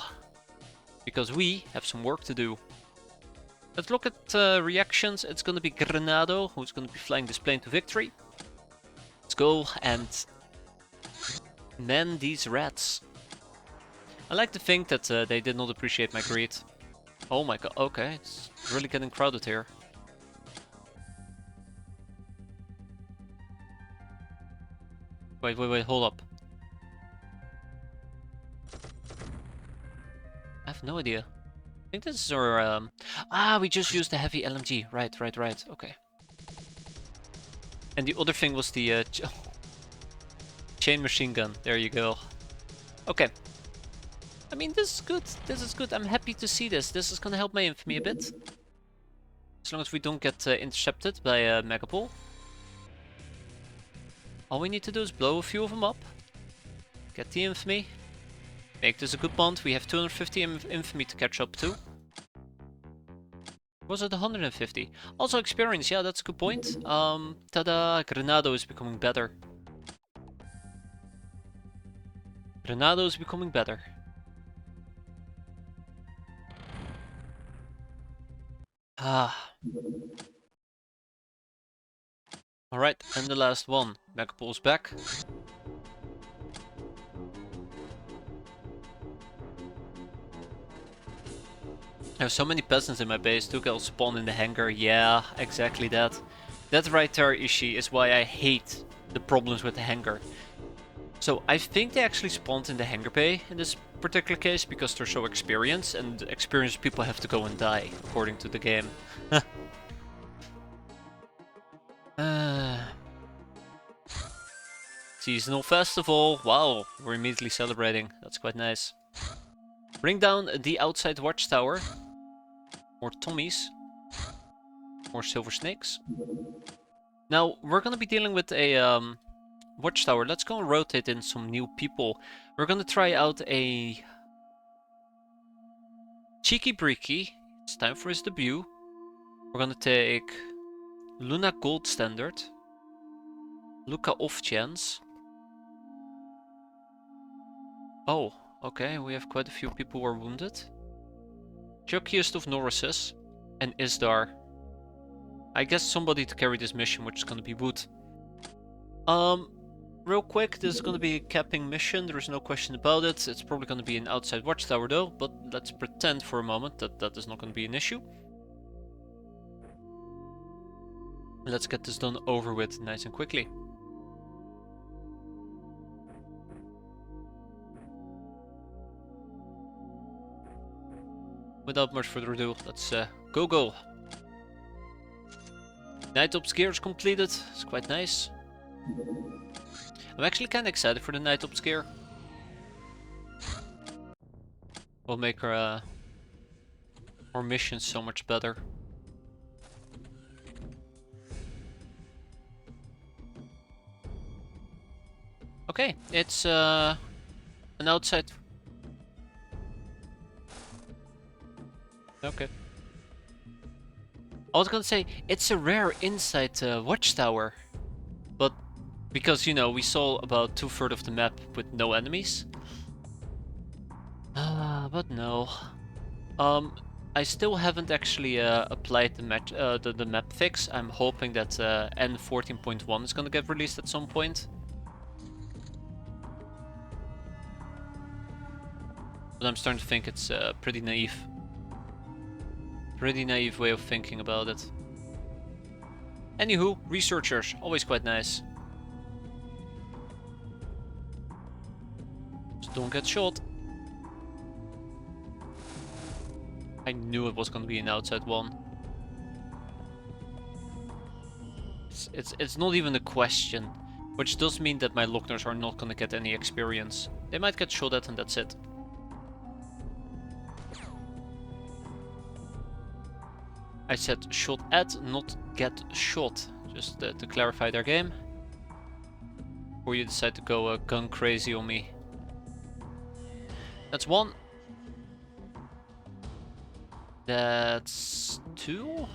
because we have some work to do. Let's look at reactions. It's gonna be Granado, who's gonna be flying this plane to victory. Let's go and man these rats. I like to think that they did not appreciate my greed. Oh my god, okay, it's really getting crowded here. Wait, hold up. I have no idea. I think this is our, we just used the heavy LMG. Right, okay. And the other thing was the, chain machine gun. There you go. Okay. I mean, this is good. I'm happy to see this. This is gonna help my infamy a bit. As long as we don't get intercepted by a Megapole. All we need to do is blow a few of them up. Get the infamy. Make this a good bond. We have 250 infamy to catch up to. Was it 150? Also experience, yeah, that's a good point. Tada! Granado is becoming better. Granado is becoming better. Alright, and the last one. Megapole's back. I have so many peasants in my base. Took I'll spawn in the hangar. Yeah, exactly that. That right there, Ishi, is why I hate the problems with the hangar. So I think they actually spawned in the hangar bay in this particular case because they're so experienced, and experienced people have to go and die, according to the game. Seasonal festival. Wow, we're immediately celebrating. That's quite nice. Bring down the outside watchtower. More Tommies. More silver snakes. Now, we're gonna be dealing with a watchtower. Let's go and rotate in some new people. We're gonna try out a Cheeky Breaky. It's time for his debut. We're gonna take Luna Gold Standard. Luca Off Chance. Oh, okay, we have quite a few people who are wounded. Chuckiest of Norrises and Isdar. I guess somebody to carry this mission, which is gonna be Wood. Real quick, this is gonna be a capping mission, there is no question about it. It's probably gonna be an outside watchtower though, but let's pretend for a moment that that is not gonna be an issue. Let's get this done over with nice and quickly. Without much further ado, let's go. Night Ops gear is completed, it's quite nice. I'm actually kinda excited for the Night Ops gear. Will make our missions so much better. Okay, it's an outside. Okay. I was gonna say, it's a rare inside watchtower. But because, you know, we saw about 2/3 of the map with no enemies. But no. I still haven't actually applied the map fix. I'm hoping that N14.1 is gonna get released at some point. But I'm starting to think it's pretty naive. Pretty naive way of thinking about it. Anywho, researchers, always quite nice. Just don't get shot. I knew it was gonna be an outside one. It's not even a question. Which does mean that my Lockners are not gonna get any experience. They might get shot at and that's it. I said shot at, not get shot. Just to clarify their game. Before you decide to go gun crazy on me. That's one. That's 2?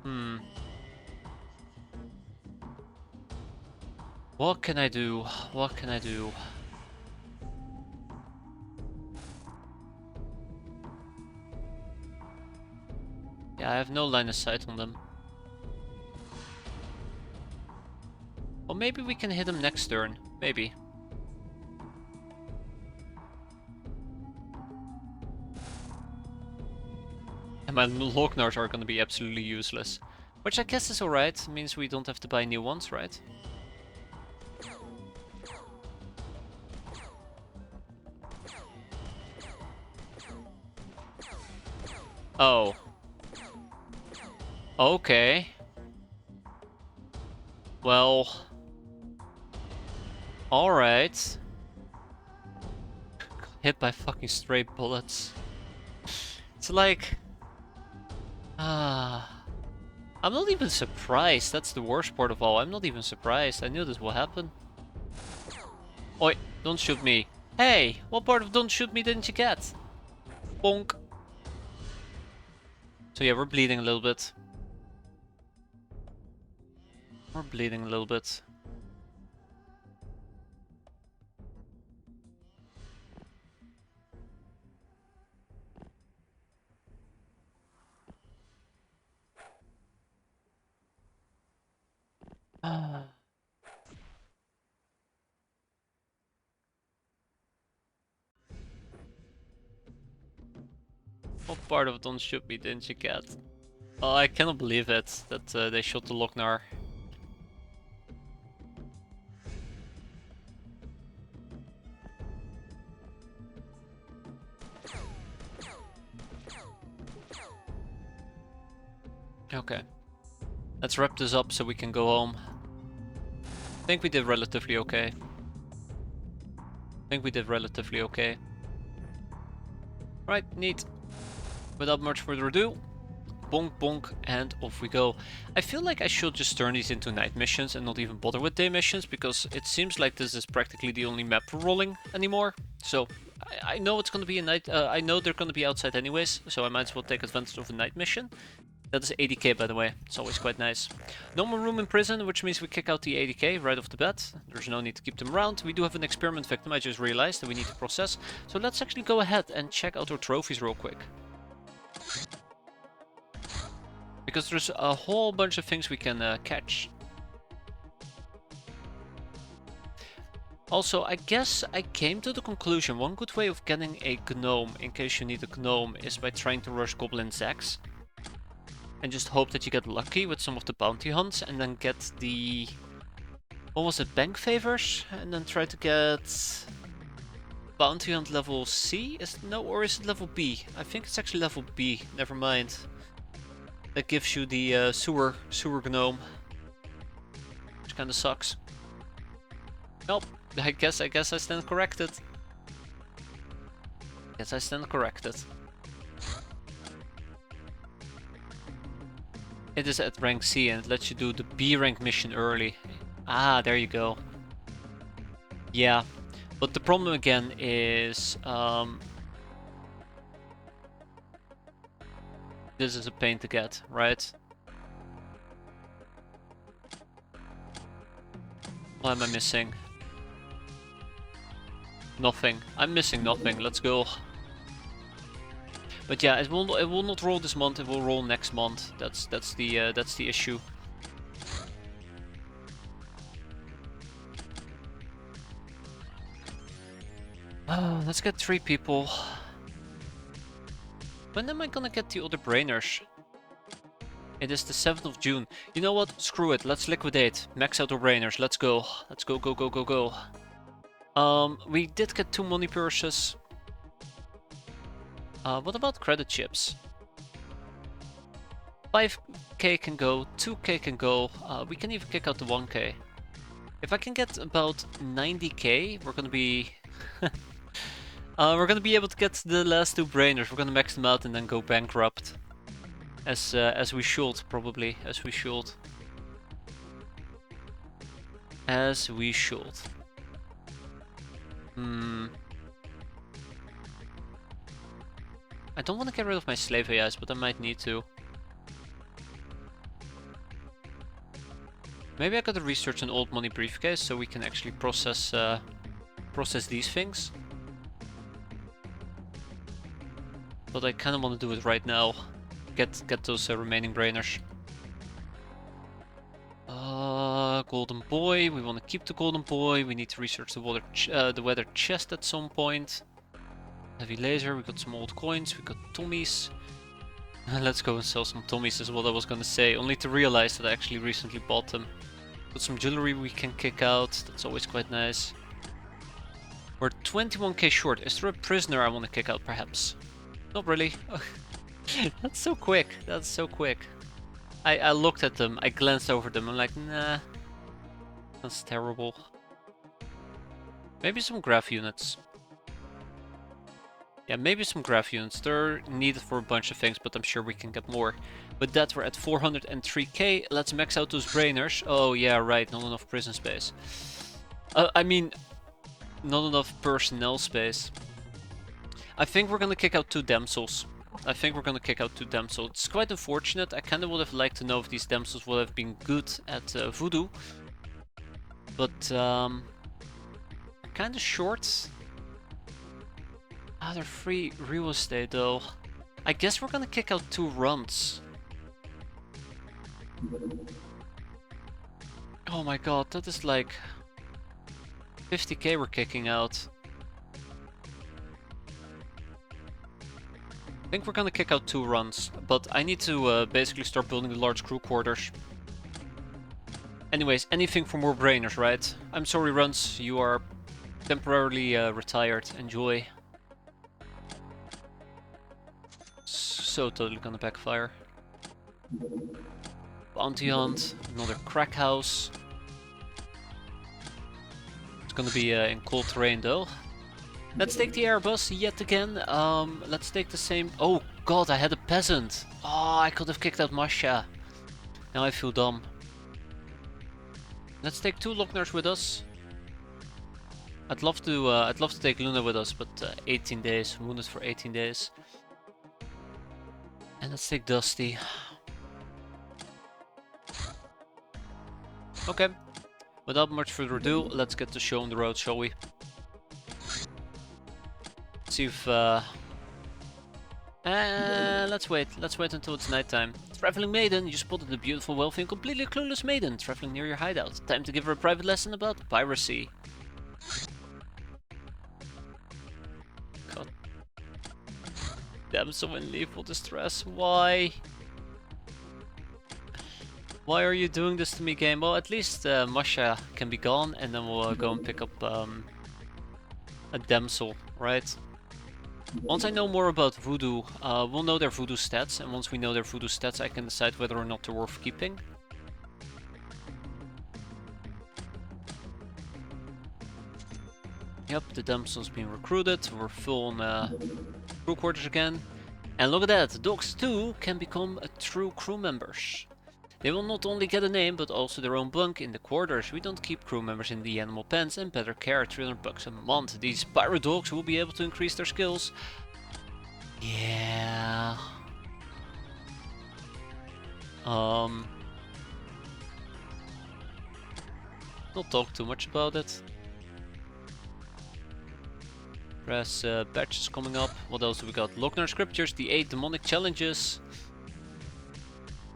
Hmm. What can I do? What can I do? Yeah, I have no line of sight on them. Or maybe we can hit them next turn. Maybe. And my Lognars are gonna be absolutely useless. Which I guess is alright. It means we don't have to buy new ones, right? Oh. Okay. Well. Alright. Hit by fucking stray bullets. It's like... I'm not even surprised. That's the worst part of all. I'm not even surprised. I knew this would happen. Oi, don't shoot me. Hey, what part of don't shoot me didn't you get? Bonk. So yeah, we're bleeding a little bit. We're bleeding a little bit. What part of don't shoot me didn't you get? Oh, I cannot believe it that they shot the Lochnar. Okay. Let's wrap this up so we can go home. I think we did relatively okay. Right, neat. Without much further ado, bonk bonk and off we go. I feel like I should just turn these into night missions and not even bother with day missions, because it seems like this is practically the only map we're rolling anymore. So I know it's gonna be a night, I know they're gonna be outside anyways, so I might as well take advantage of a night mission. That is 80k by the way, it's always quite nice. No more room in prison, which means we kick out the 80k right off the bat. There's no need to keep them around. We do have an experiment victim, I just realized, that we need to process. So let's actually go ahead and check out our trophies real quick. Because there's a whole bunch of things we can catch. Also, I guess I came to the conclusion one good way of getting a gnome, in case you need a gnome, is by trying to rush Goblin Zags. And just hope that you get lucky with some of the bounty hunts and then get the... what was it? Bank favors? And then try to get... bounty hunt level C? Or is it level B? I think it's actually level B, never mind. That gives you the sewer gnome. Which kinda sucks. Nope, I guess I stand corrected. It is at rank C and it lets you do the B rank mission early. Ah, there you go. Yeah, but the problem again is... this is a pain to get, right? What am I missing? Nothing. I'm missing nothing. Let's go. But yeah, it will not roll this month. It will roll next month. That's the issue. Let's get 3 people. When am I gonna get the other brainers? It is the 7th of June. You know what? Screw it. Let's liquidate. Max out our brainers. Let's go. Let's go, go, go, go, go. We did get 2 money purses. What about credit chips? 5k can go, 2k can go. We can even kick out the 1k. If I can get about 90k, we're gonna be... we're gonna be able to get the last 2 brainers. We're gonna max them out and then go bankrupt. As we should, probably. As we should. As we should. I don't want to get rid of my slave AIs, but I might need to. Maybe I gotta research an old money briefcase so we can actually process these things. But I kind of want to do it right now. Get those remaining brainers. Golden boy. We want to keep the golden boy. We need to research the weather chest at some point. Heavy laser. We got some old coins. We got Tommies. Let's go and sell some Tommies is what I was gonna say. Only to realize that I actually recently bought them. Got some jewelry we can kick out. That's always quite nice. We're 21k short. Is there a prisoner I want to kick out perhaps? Not really. That's so quick. That's so quick. I looked at them. I glanced over them. I'm like, nah. That's terrible. Maybe some graph units. Yeah, maybe some graph units. They're needed for a bunch of things, but I'm sure we can get more. With that, we're at 403k. Let's max out those brainers. Oh, yeah, right. Not enough prison space. I mean, not enough personnel space. I think we're gonna kick out 2 damsels. It's quite unfortunate. I kind of would have liked to know if these damsels would have been good at voodoo. But, kind of short. They're free real estate though. I guess we're gonna kick out 2 runs. Oh my god, that is like 50k we're kicking out. I think we're gonna kick out 2 runs, but I need to basically start building the large crew quarters. Anyways, anything for more brainers, right? I'm sorry, runs, you are temporarily retired. Enjoy. So totally gonna backfire. Bounty hunt, another crack house. It's gonna be in cold terrain though. Let's take the Airbus yet again. Let's take the same. Oh god, I had a peasant. Oh, I could have kicked out Masha. Now I feel dumb. Let's take 2 Lockners with us. I'd love to take Luna with us, but 18 days, wounded for 18 days. And let's take Dusty. Okay, without much further ado, let's get the show on the road, shall we? See if let's wait until it's nighttime. Traveling maiden, you spotted a beautiful, wealthy and completely clueless maiden traveling near your hideout. Time to give her a private lesson about piracy. God. Damsel in lethal distress, why? Why are you doing this to me, game? Well, at least Masha can be gone, and then we'll go and pick up a damsel, right? Once I know more about voodoo, we'll know their voodoo stats, and once we know their voodoo stats, I can decide whether or not they're worth keeping. Yep, the damsel's been recruited. We're full on crew quarters again. And look at that, dogs too can become true crew members. They will not only get a name, but also their own bunk in the quarters. We don't keep crew members in the animal pens and better care, 300 bucks a month. These pirate dogs will be able to increase their skills. Yeah. Not talk too much about it. Press batches coming up. What else do we got? Lochner scriptures, the 8 demonic challenges.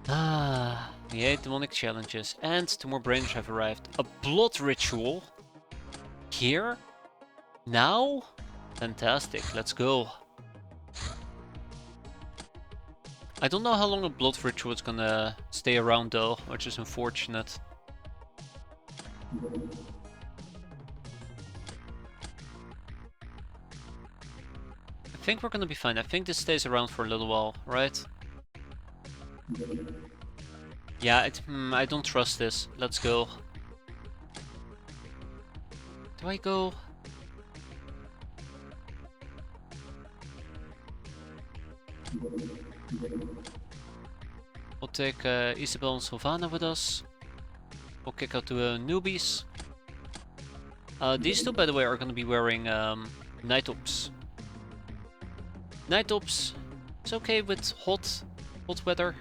The 8 demonic challenges. And 2 more brainers have arrived. A blood ritual? Here? Now? Fantastic, let's go. I don't know how long a blood ritual is gonna stay around though, which is unfortunate. I think we're gonna be fine. I think this stays around for a little while, right? Yeah, I don't trust this. Let's go. Do I go? We'll take Isabel and Sylvana with us. We'll kick out the newbies. These two, by the way, are going to be wearing night ops. Night ops is okay with hot weather.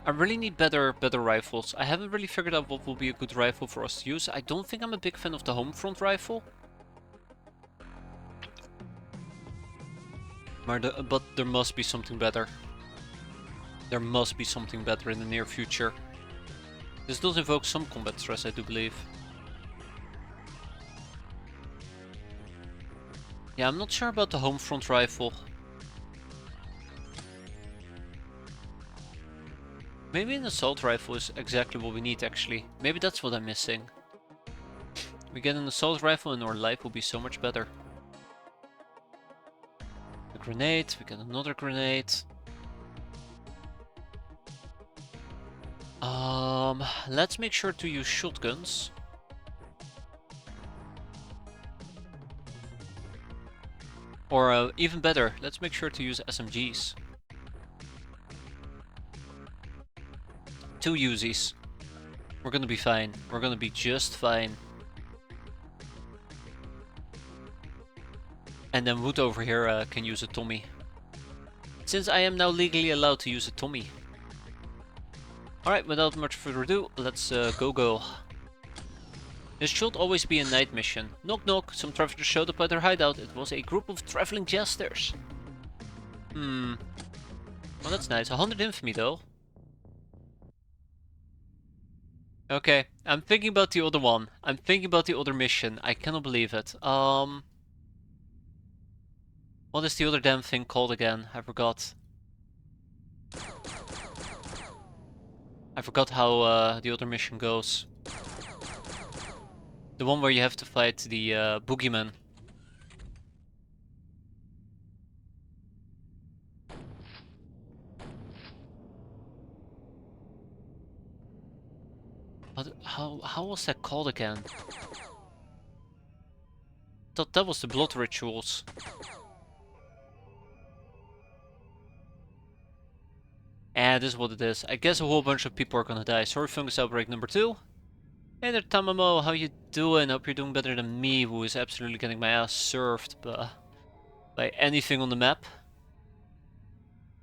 I really need better rifles. I haven't really figured out what will be a good rifle for us to use. I don't think I'm a big fan of the home front rifle. But there must be something better. There must be something better in the near future. This does invoke some combat stress, I do believe. Yeah, I'm not sure about the home front rifle. Maybe an assault rifle is exactly what we need, actually. Maybe that's what I'm missing. We get an assault rifle and our life will be so much better. A grenade, we get another grenade. Let's make sure to use shotguns. Or even better, let's make sure to use SMGs. 2 Uzis. We're gonna be fine. We're gonna be just fine. And then Wood over here can use a Tommy. Since I am now legally allowed to use a Tommy. Alright, without much further ado, let's go. This should always be a night mission. Knock knock, some travelers showed up at their hideout. It was a group of traveling jesters. Well, that's nice. 100 infamy though. Okay, I'm thinking about the other one. I'm thinking about the other mission. I cannot believe it. What is the other damn thing called again? I forgot. I forgot how the other mission goes. The one where you have to fight the boogeyman. How was that called again? I thought that was the blood rituals. This is what it is. I guess a whole bunch of people are gonna die. Sorry, fungus outbreak number 2. Hey there, Tamamo, how you doing? Hope you're doing better than me, who is absolutely getting my ass served by anything on the map.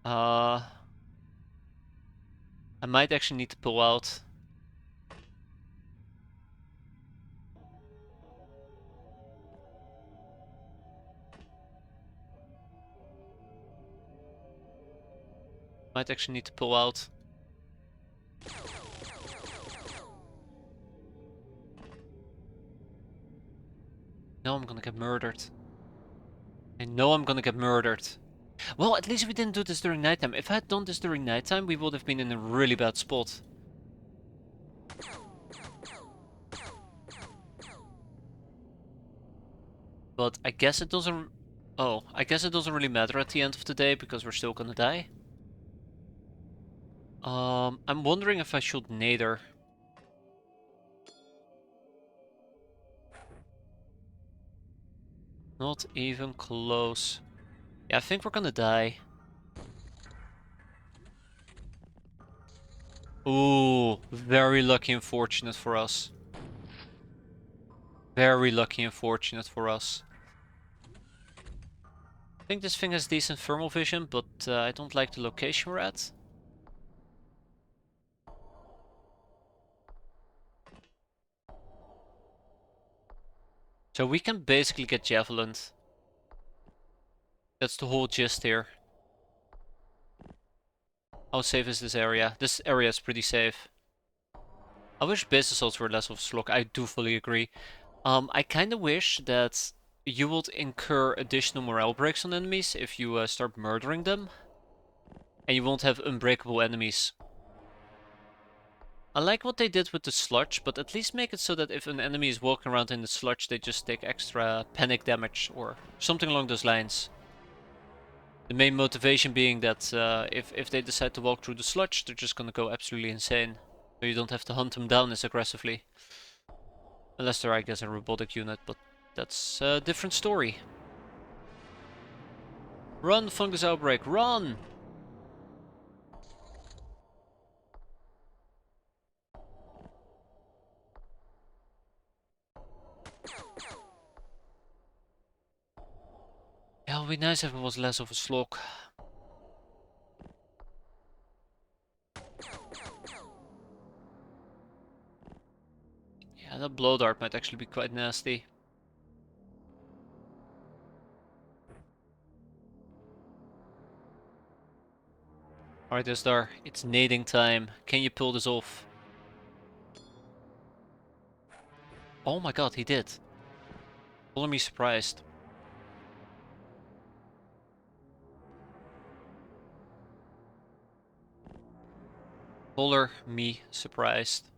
I might actually need to pull out. Might actually need to pull out. No, I'm gonna get murdered. I know I'm gonna get murdered. Well, at least we didn't do this during nighttime. If I had done this during nighttime, we would have been in a really bad spot. But I guess it doesn't... Oh, I guess it doesn't really matter at the end of the day, because we're still gonna die. I'm wondering if I should nader. Not even close. Yeah, I think we're gonna die. Ooh, very lucky and fortunate for us. Very lucky and fortunate for us. I think this thing has decent thermal vision, but I don't like the location we're at. So we can basically get javelined. That's the whole gist here. How safe is this area? This area is pretty safe. I wish base assaults were less of a slog. I do fully agree. I kind of wish that you would incur additional morale breaks on enemies if you start murdering them. And you won't have unbreakable enemies. I like what they did with the sludge, but at least make it so that if an enemy is walking around in the sludge, they just take extra panic damage or something along those lines. The main motivation being that if they decide to walk through the sludge, they're just gonna go absolutely insane. So you don't have to hunt them down as aggressively. Unless they're, I guess, a robotic unit, but that's a different story. Run, fungus outbreak, run! be nice if it was less of a slog. Yeah, that blow dart might actually be quite nasty. Alright, Isdar, it's nading time. Can you pull this off? Oh my god, he did. Color me surprised. Color me surprised.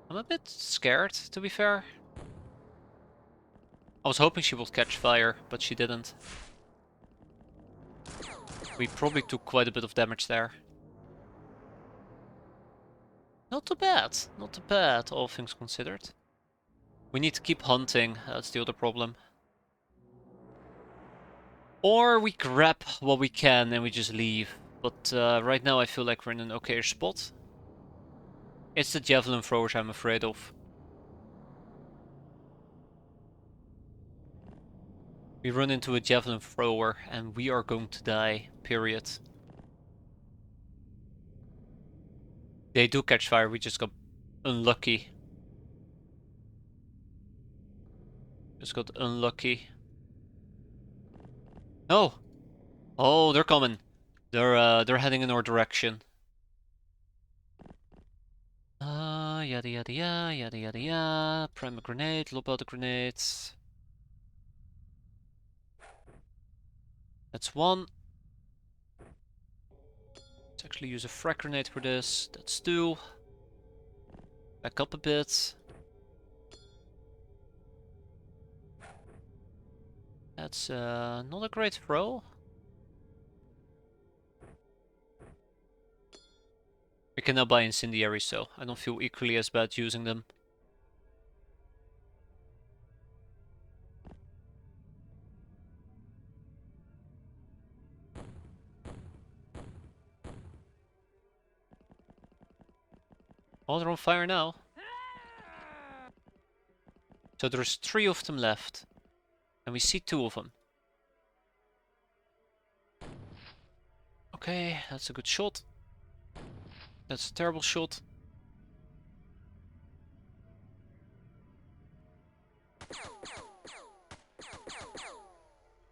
I'm a bit scared, to be fair. I was hoping she would catch fire, but she didn't. We probably took quite a bit of damage there. Not too bad, not too bad, all things considered. We need to keep hunting, that's the other problem. Or we grab what we can and we just leave. But right now I feel like we're in an okay spot. It's the javelin throwers I'm afraid of. We run into a javelin thrower and we are going to die, period. They do catch fire, we just got unlucky. Just got unlucky. No! Oh, they're coming. They're heading in our direction. Yada yada yada yada yada yada. Prime a grenade, lob out the grenades. That's one. Let's actually use a frag grenade for this. That's two. Back up a bit. That's not a great throw. We can now buy incendiaries, so I don't feel equally as bad using them. Oh, they're on fire now. So there's 3 of them left. And we see 2 of them. Okay, that's a good shot. That's a terrible shot.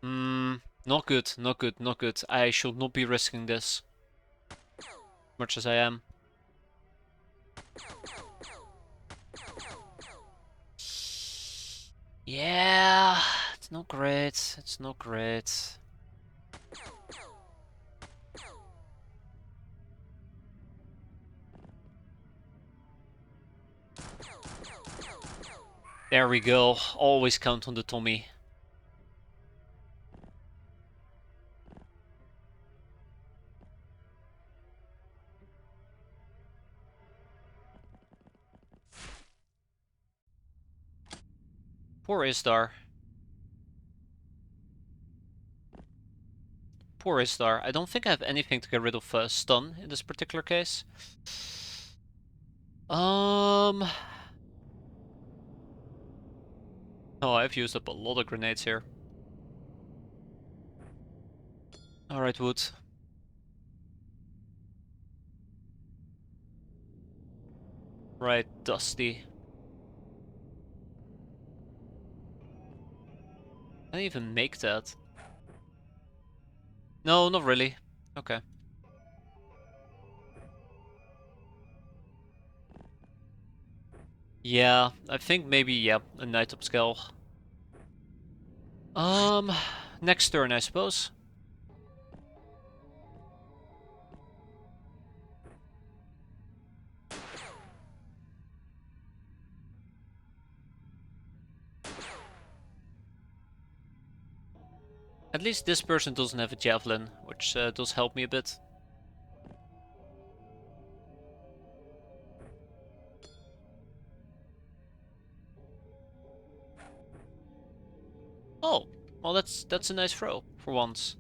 Not good, not good, not good. I should not be risking this. Much as I am. Yeah, it's not great. It's not great. There we go. Always count on the Tommy. Poor Istar. Poor Istar. I don't think I have anything to get rid of stun in this particular case. Oh, I've used up a lot of grenades here. Alright, Wood. Right, Dusty. Can I even make that? No, not really. Okay. Yeah, I think maybe, yeah, a Night Upscale. Next turn, I suppose. At least this person doesn't have a javelin, which does help me a bit. Oh, well that's a nice throw for once.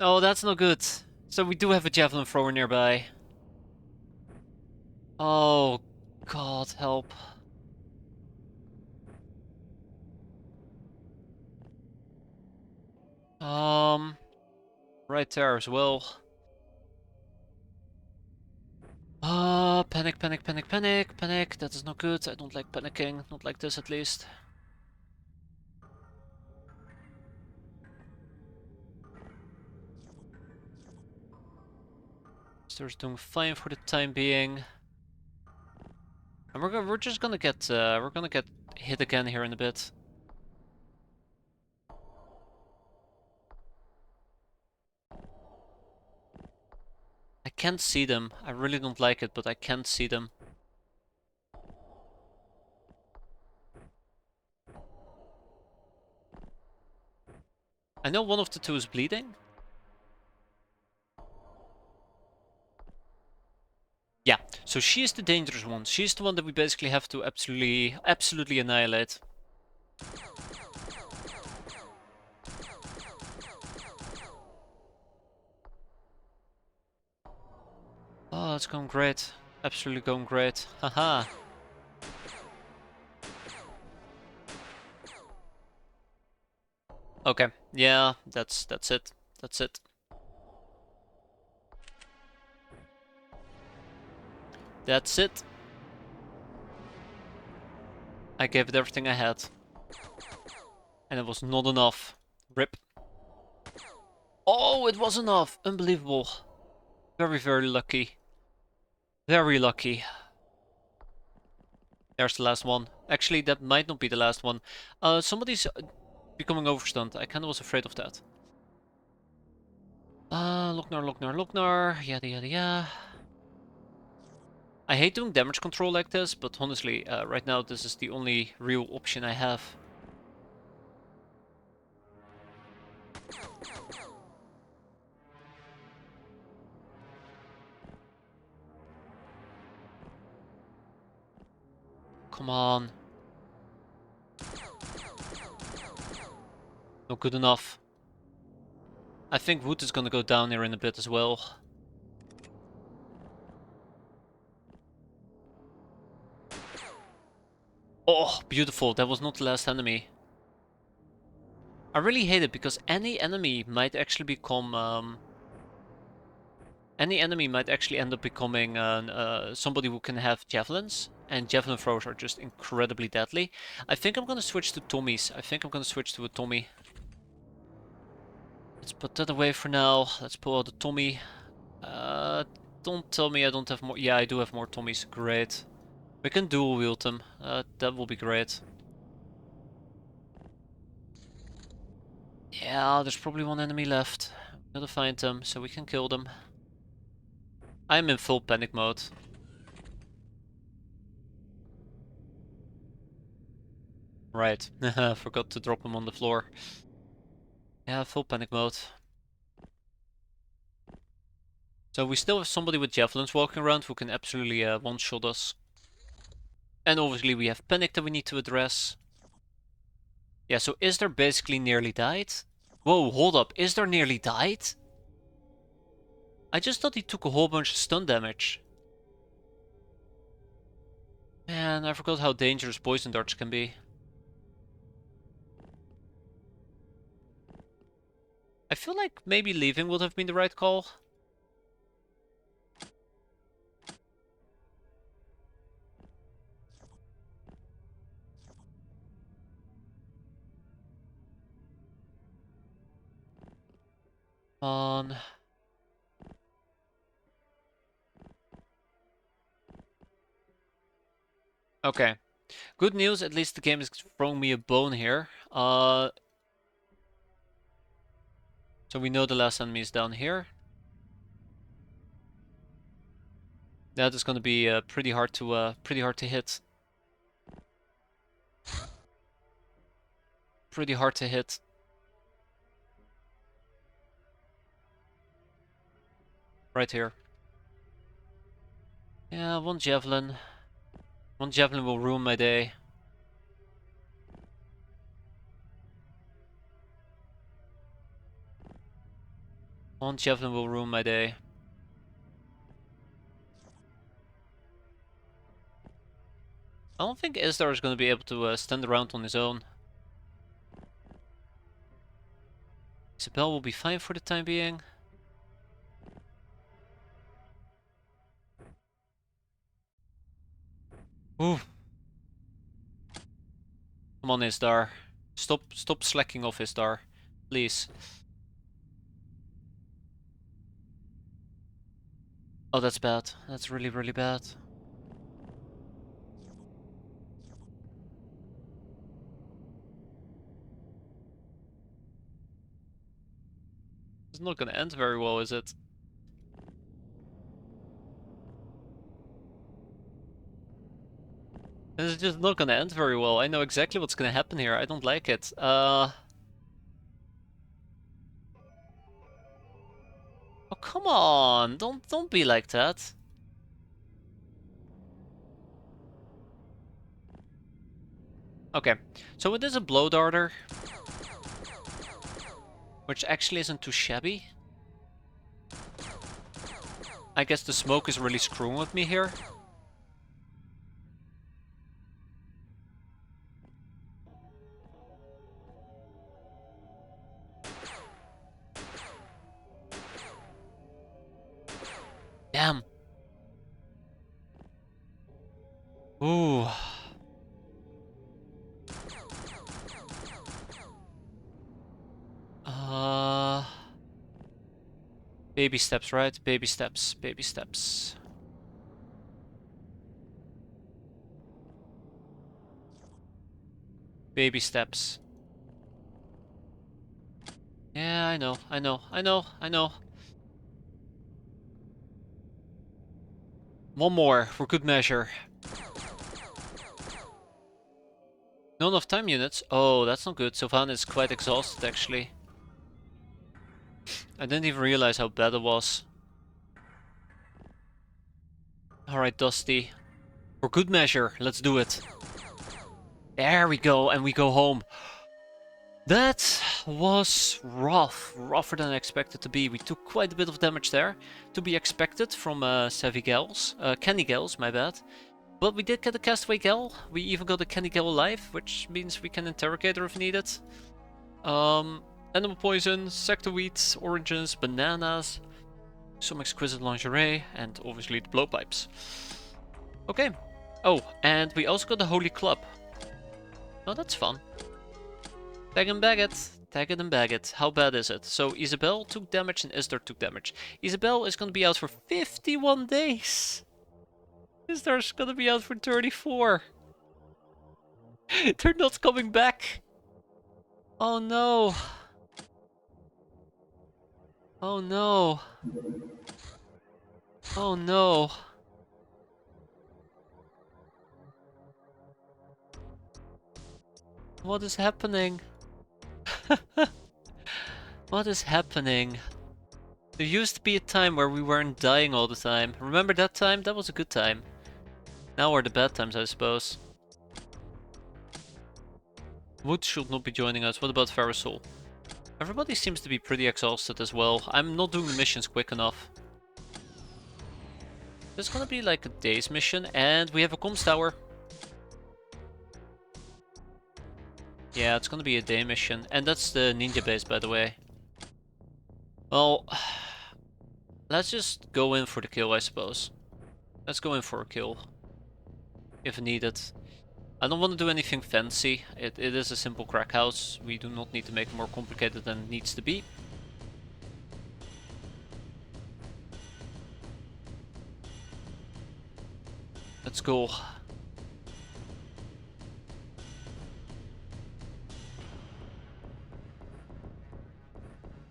Oh, that's no good. So we do have a javelin thrower nearby. Oh, God, help. Right there as well. Panic, panic, panic, panic, panic. That is not good. I don't like panicking. Not like this, at least. Star's doing fine for the time being. And we're just gonna get hit again here in a bit. I can't see them. I really don't like it, but I can't see them. I know one of the two is bleeding. Yeah, so she is the dangerous one. She's the one that we basically have to absolutely annihilate. Oh, it's going great. Absolutely going great. Haha. Okay, yeah, that's it. That's it. That's it. I gave it everything I had. And it was not enough. RIP. Oh, it was enough! Unbelievable. Very, very lucky. Very lucky. There's the last one. Actually, that might not be the last one. Somebody's becoming overstunned. I kinda was afraid of that. Loknar, Loknar, Loknar. Yada, yada, yada. I hate doing damage control like this, but honestly, right now this is the only real option I have. Come on. Not good enough. I think wood is gonna go down here in a bit as well. Oh, beautiful. That was not the last enemy. I really hate it because any enemy might actually become any enemy might actually end up becoming somebody who can have javelins, and javelin throwers are just incredibly deadly. I think I'm gonna switch to Tommy's. I think I'm gonna switch to a Tommy. Let's put that away for now. Let's pull out the Tommy. Don't tell me I don't have more. Yeah, I do have more Tommies. Great. We can dual wield them. That will be great. Yeah, there's probably one enemy left. Gotta find them so we can kill them. I'm in full panic mode. Right. Forgot to drop him on the floor. Yeah, full panic mode. So we still have somebody with javelins walking around who can absolutely one-shot us. And obviously we have panic that we need to address. Yeah, so is there basically nearly died? Whoa, hold up. Is there nearly died? I just thought he took a whole bunch of stun damage. Man, I forgot how dangerous poison darts can be. I feel like maybe leaving would have been the right call. On. Okay. Good news, at least the game is throwing me a bone here. So we know the last enemy is down here. That is going to be pretty hard to hit. Pretty hard to hit. Right here. Yeah, one javelin. One javelin will ruin my day. One javelin will ruin my day. I don't think Isdar is going to be able to stand around on his own. Isabel will be fine for the time being. Ooh. Come on, Isdar. Stop slacking off, Isdar. Please. Oh, that's bad. That's really, really bad. It's not gonna end very well, is it? It's just not gonna end very well. I know exactly what's gonna happen here. I don't like it. Oh, come on! Don't be like that. Okay, so it is a blow darter, which actually isn't too shabby. I guess the smoke is really screwing with me here. Damn. Ooh. Baby steps, right? Baby steps, baby steps. Baby steps. Yeah, I know, I know, I know, I know. One more, for good measure. Not enough time units. Oh, that's not good. Sylvan is quite exhausted, actually. I didn't even realize how bad it was. Alright, Dusty. For good measure, let's do it. There we go, and we go home. That was rough. Rougher than I expected to be. We took quite a bit of damage there. To be expected from Savvy Gals. Canny Gals, my bad. But we did get a Castaway Gal. We even got a Canny Gal alive, which means we can interrogate her if needed. Animal poison, sector wheats, oranges, bananas, some exquisite lingerie, and obviously the blowpipes. Okay. Oh, and we also got the Holy Club. Oh, that's fun. Tag and bag it. Tag it and bag it. How bad is it? So Isabel took damage and Isdar took damage. Isabel is gonna be out for 51 days. Isdar's gonna be out for 34. They're not coming back. Oh no. Oh no. Oh no. What is happening? What is happening? There used to be a time where we weren't dying all the time. Remember that time? That was a good time. Now are the bad times, I suppose. Wood should not be joining us. What about Farasol? Everybody seems to be pretty exhausted as well. I'm not doing the missions quick enough. There's gonna be like a day's mission, and we have a comms tower. Yeah, it's gonna be a day mission, and that's the ninja base, by the way. Well, let's just go in for the kill, I suppose. Let's go in for a kill, if needed. I don't want to do anything fancy. It is a simple crack house. We do not need to make it more complicated than it needs to be. Let's go.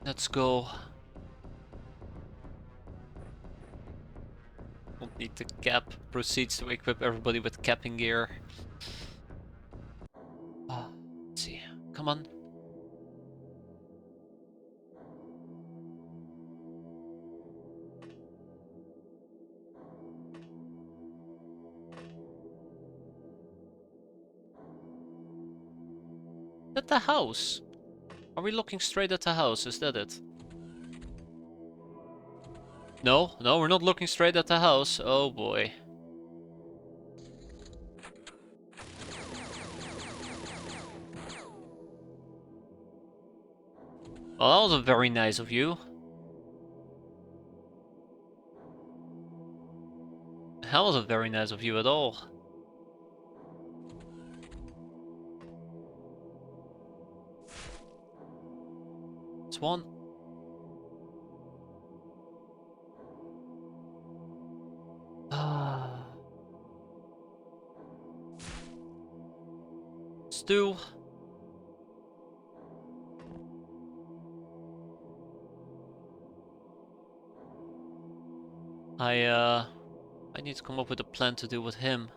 Let's go. Don't need to cap. Proceeds to equip everybody with capping gear. Let's see. Come on. At the house? Are we looking straight at the house? Is that it? No, no, we're not looking straight at the house. Oh boy. Well, that was very nice of you. That wasn't very nice of you at all. It's one. Ah. Stew. I need to come up with a plan to deal with him.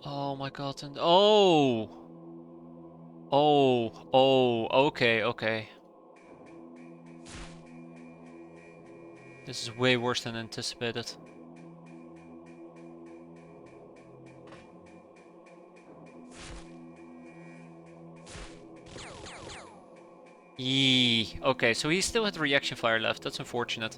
Oh my god, and oh! Okay, okay. This is way worse than anticipated. Yee. Okay, so he still had reaction fire left. That's unfortunate.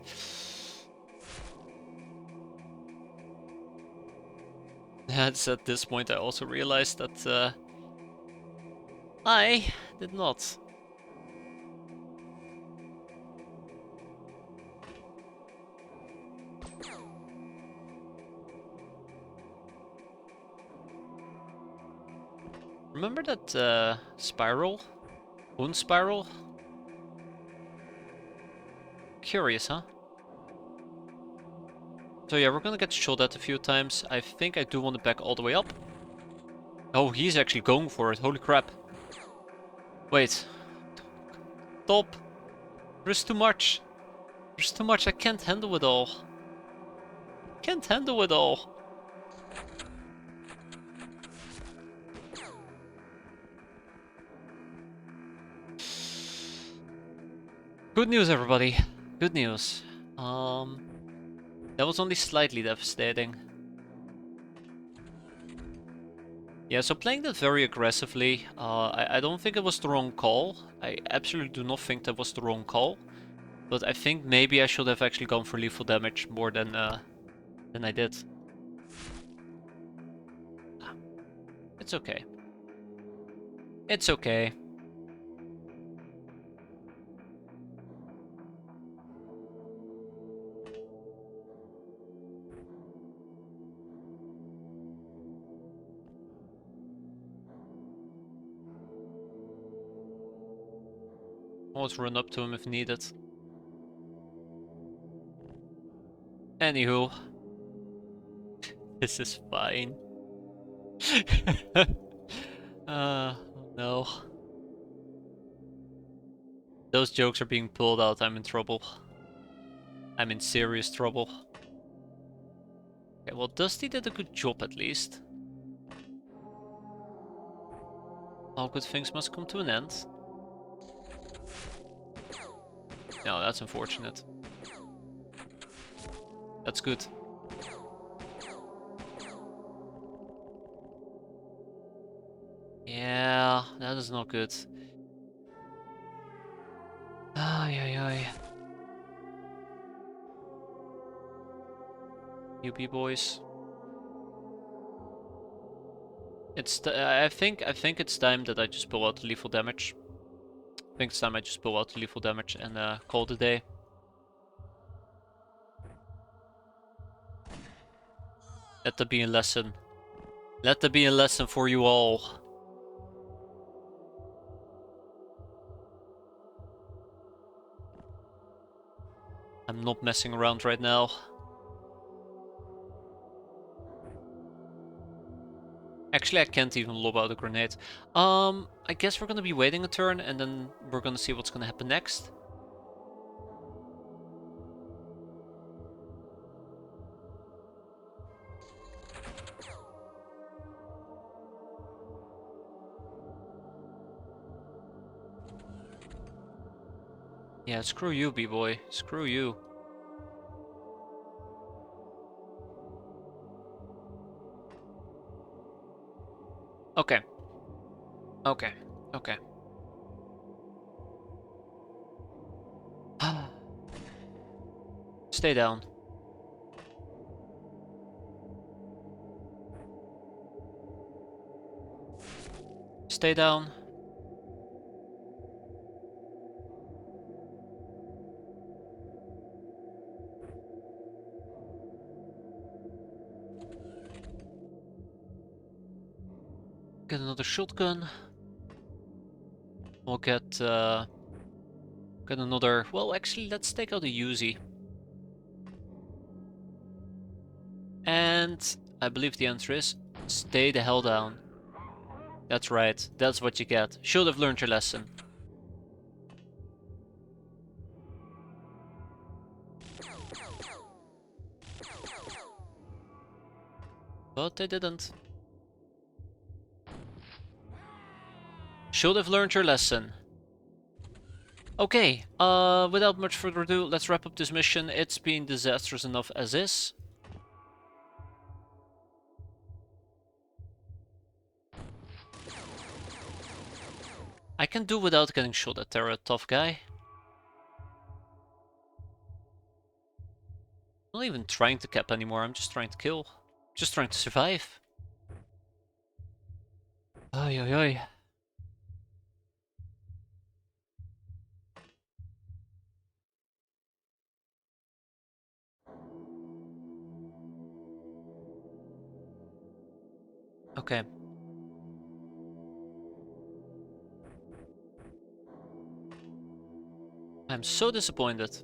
That's at this point I also realized that I did not. Remember that spiral? Wound spiral? Curious, huh? So yeah, we're gonna get shot at a few times. I think I do want to back all the way up. Oh, he's actually going for it. Holy crap. Wait. Stop. There's too much. There's too much. I can't handle it all. Can't handle it all. Good news, everybody. Good news. That was only slightly devastating. Yeah, so playing that very aggressively, I don't think it was the wrong call. I absolutely do not think that was the wrong call. But I think maybe I should have actually gone for lethal damage more than I did. It's okay. It's okay. Always run up to him if needed. Anywho. This is fine. No. Those jokes are being pulled out. I'm in trouble. I'm in serious trouble. Okay, well, Dusty did a good job at least. All good things must come to an end. No, that's unfortunate. That's good. Yeah, that is not good. Ay, ay, ay. UP boys. I think it's time that I just pull out the lethal damage. I think it's time I just pull out the lethal damage and call it a day. Let there be a lesson. Let there be a lesson for you all. I'm not messing around right now. Actually, I can't even lob out a grenade. I guess we're gonna be waiting a turn and then we're gonna see what's gonna happen next. Yeah, screw you, B-boy. Screw you. Okay. Okay, okay. Stay down. Stay down. Get another shotgun. We'll get another. Well, actually, let's take out a Uzi. And I believe the answer is stay the hell down. That's right. That's what you get. Should have learned your lesson. But they didn't. Should have learned your lesson. Okay, without much further ado, let's wrap up this mission. It's been disastrous enough as is. I can do without getting shot at. They're a tough guy. I'm not even trying to cap anymore, I'm just trying to kill. Just trying to survive. Ay, ay, ay. Okay. I'm so disappointed.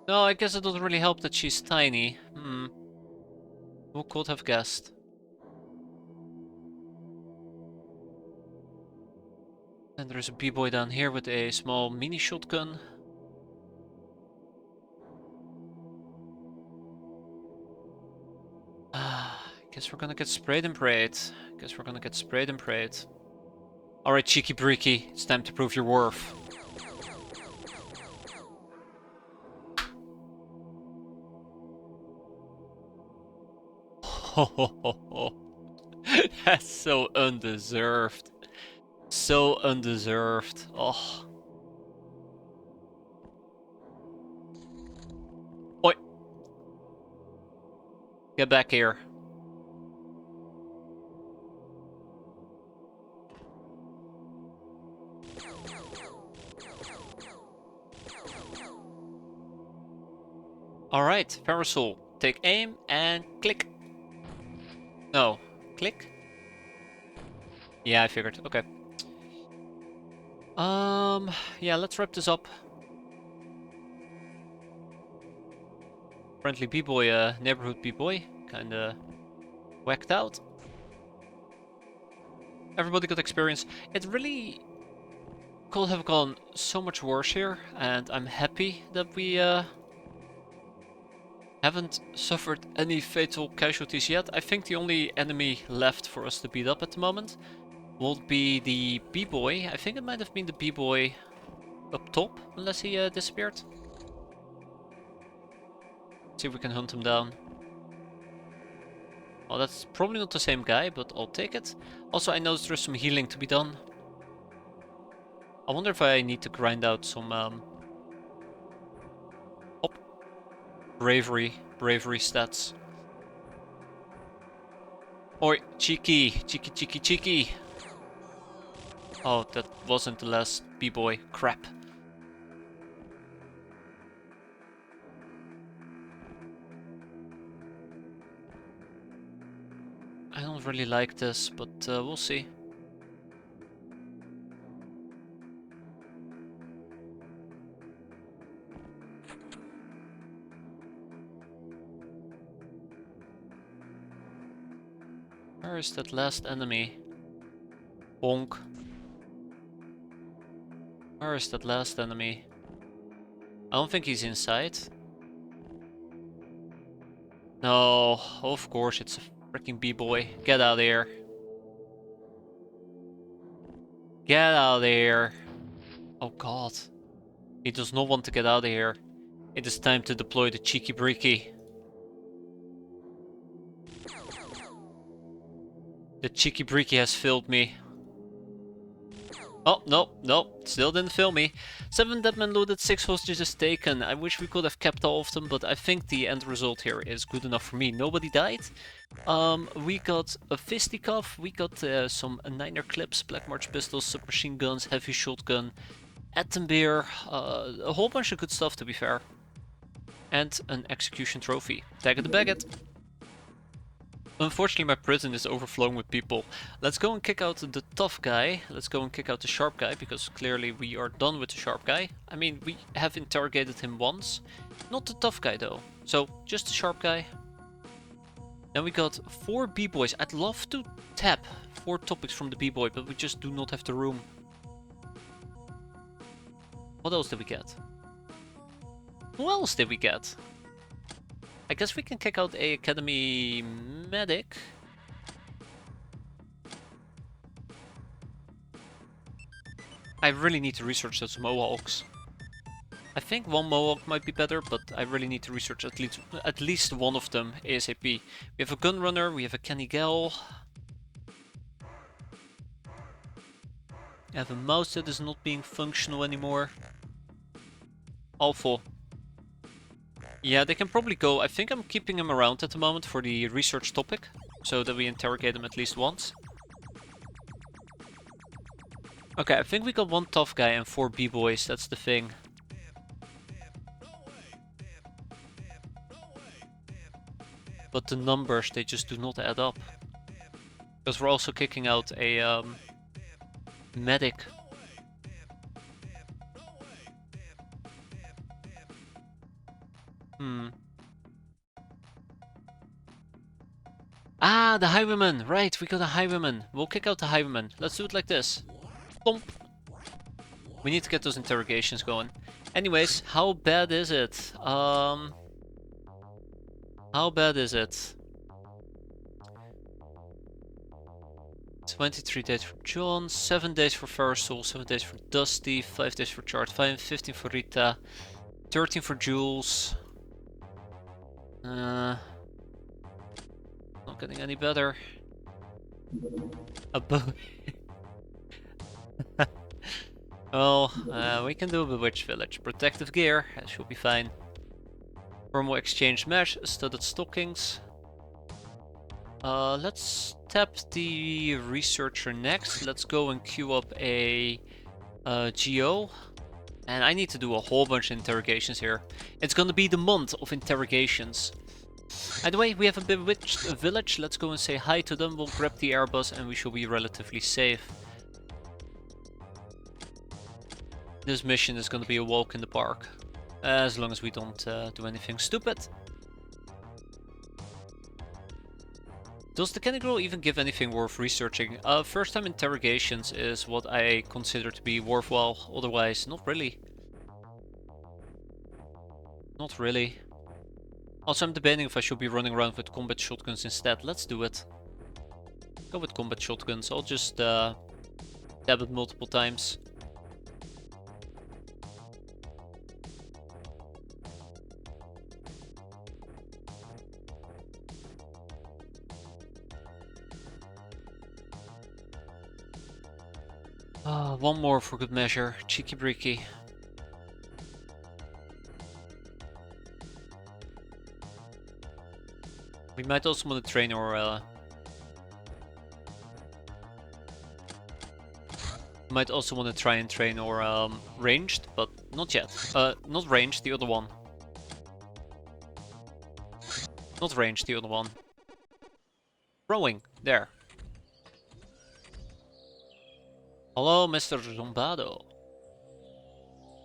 No, I guess it doesn't really help that she's tiny. Who could have guessed? And there's a b-boy down here with a small mini shotgun. Guess we're gonna get sprayed and prayed. Guess we're gonna get sprayed and prayed. Alright, cheeky breeky, it's time to prove your worth. That's so undeserved. So undeserved. Oh. Oi. Get back here. Alright, parasol. Take aim and click. No. Click? Yeah, I figured. Okay. Yeah, let's wrap this up. Friendly b-boy, neighborhood b-boy. Kinda whacked out. Everybody got experience. It really could have gone so much worse here, and I'm happy that we, haven't suffered any fatal casualties yet. I think the only enemy left for us to beat up at the moment would be the b-boy. I think it might have been the b-boy up top, unless he disappeared. See if we can hunt him down. Well, that's probably not the same guy, but I'll take it. Also, I noticed there's some healing to be done. I wonder if I need to grind out some bravery stats. Oi, cheeky, cheeky, cheeky, cheeky. Oh, that wasn't the last b-boy. Crap. I don't really like this, but we'll see. Where is that last enemy? Bonk. Where is that last enemy? I don't think he's inside. No, of course it's a freaking b-boy. Get out of here. Get out of here. Oh god. He does not want to get out of here. It is time to deploy the cheeky breaky. The cheeky breaky has failed me. Oh, no, still didn't fail me. 7 deadmen looted, 6 hostages taken. I wish we could have kept all of them, but I think the end result here is good enough for me. Nobody died. We got a fisticuff, we got some 9er clips, black march pistols, submachine guns, heavy shotgun, atom beer, a whole bunch of good stuff to be fair. And an execution trophy. Tag it and bag it. Unfortunately, my prison is overflowing with people. Let's go and kick out the tough guy. Let's go and kick out the sharp guy, because clearly we are done with the sharp guy. I mean, we have interrogated him once. Not the tough guy though. So, just the sharp guy. Then we got 4 b-boys. I'd love to tap 4 topics from the b-boy, but we just do not have the room. What else did we get? Who else did we get? I guess we can kick out a academy medic. I really need to research those mohawks. I think 1 mohawk might be better, but I really need to research at least one of them ASAP. We have a gun runner, we have a Kenny Gell. I have a mouse that is not being functional anymore. Awful. Yeah, they can probably go. I think I'm keeping him around at the moment for the research topic, so that we interrogate him at least once. Okay, I think we got 1 tough guy and 4 b-boys, that's the thing. But the numbers, they just do not add up. Because we're also kicking out a medic. Ah, the highwayman! Right, we got a highwayman. We'll kick out the highwayman. Let's do it like this. Thump. We need to get those interrogations going. Anyways, how bad is it? How bad is it? 23 days for John, 7 days for Farisol, 7 days for Dusty, 5 days for Chart, 15 for Rita, 13 for Jules. Not getting any better. Well, we can do a Bewitched Village. Protective gear, that should be fine. Thermal exchange mesh, studded stockings. Let's tap the researcher next. Let's go and queue up a GO. And I need to do a whole bunch of interrogations here. It's gonna be the month of interrogations. Either way, we have a Bewitched Village. Let's go and say hi to them. We'll grab the airbus and we shall be relatively safe. This mission is gonna be a walk in the park. As long as we don't do anything stupid. Does the Kenny Girl even give anything worth researching? First time interrogations is what I consider to be worthwhile, otherwise not really. Not really. Also, I'm debating if I should be running around with combat shotguns instead. Let's do it. Go with combat shotguns. I'll just dab it multiple times. One more for good measure. Cheeky breaky. We might also want to train our might also want to try and train our ranged, but not yet. Not ranged, the other one. Not ranged, the other one. Throwing, there. Hello, Mr. Zombado.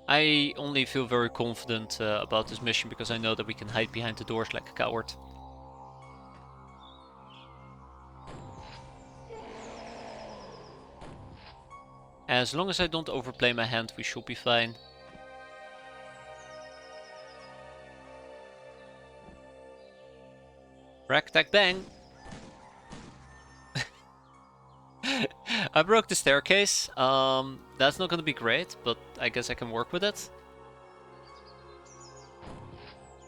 I only feel very confident about this mission because I know that we can hide behind the doors like a coward. As long as I don't overplay my hand, we should be fine. Rack, tack, bang! I broke the staircase. That's not gonna be great, but I guess I can work with it.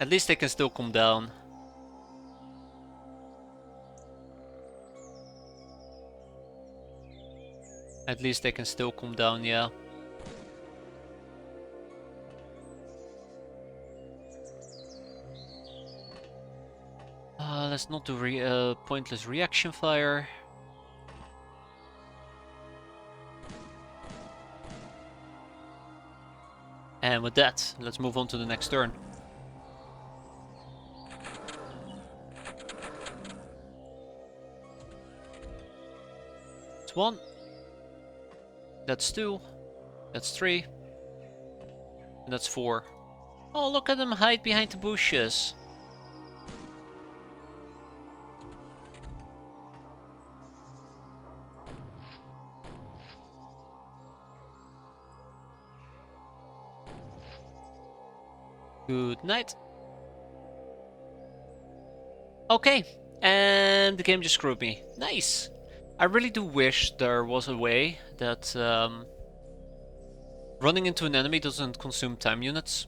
At least they can still come down. At least they can still come down, yeah. Let's not do pointless reaction fire. And with that, let's move on to the next turn. That's 1. That's 2. That's 3. And that's 4. Oh, look at them hide behind the bushes. Good night. Okay, and the game just screwed me. Nice. I really do wish there was a way that running into an enemy doesn't consume time units.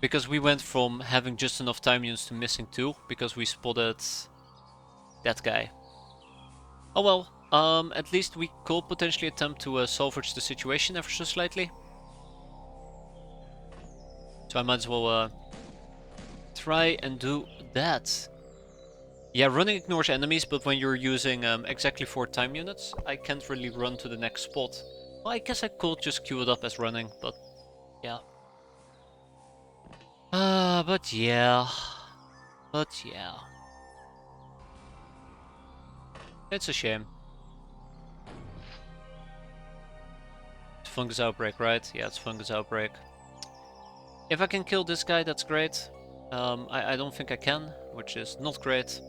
Because we went from having just enough time units to missing 2 because we spotted that guy. Oh well, at least we could potentially attempt to salvage the situation ever so slightly. So I might as well try and do that. Yeah, running ignores enemies, but when you're using exactly 4 time units, I can't really run to the next spot. Well, I guess I could just queue it up as running, but yeah. But yeah. But yeah. It's a shame. It's fungus outbreak, right? Yeah, it's fungus outbreak. If I can kill this guy, that's great. I don't think I can, which is not great.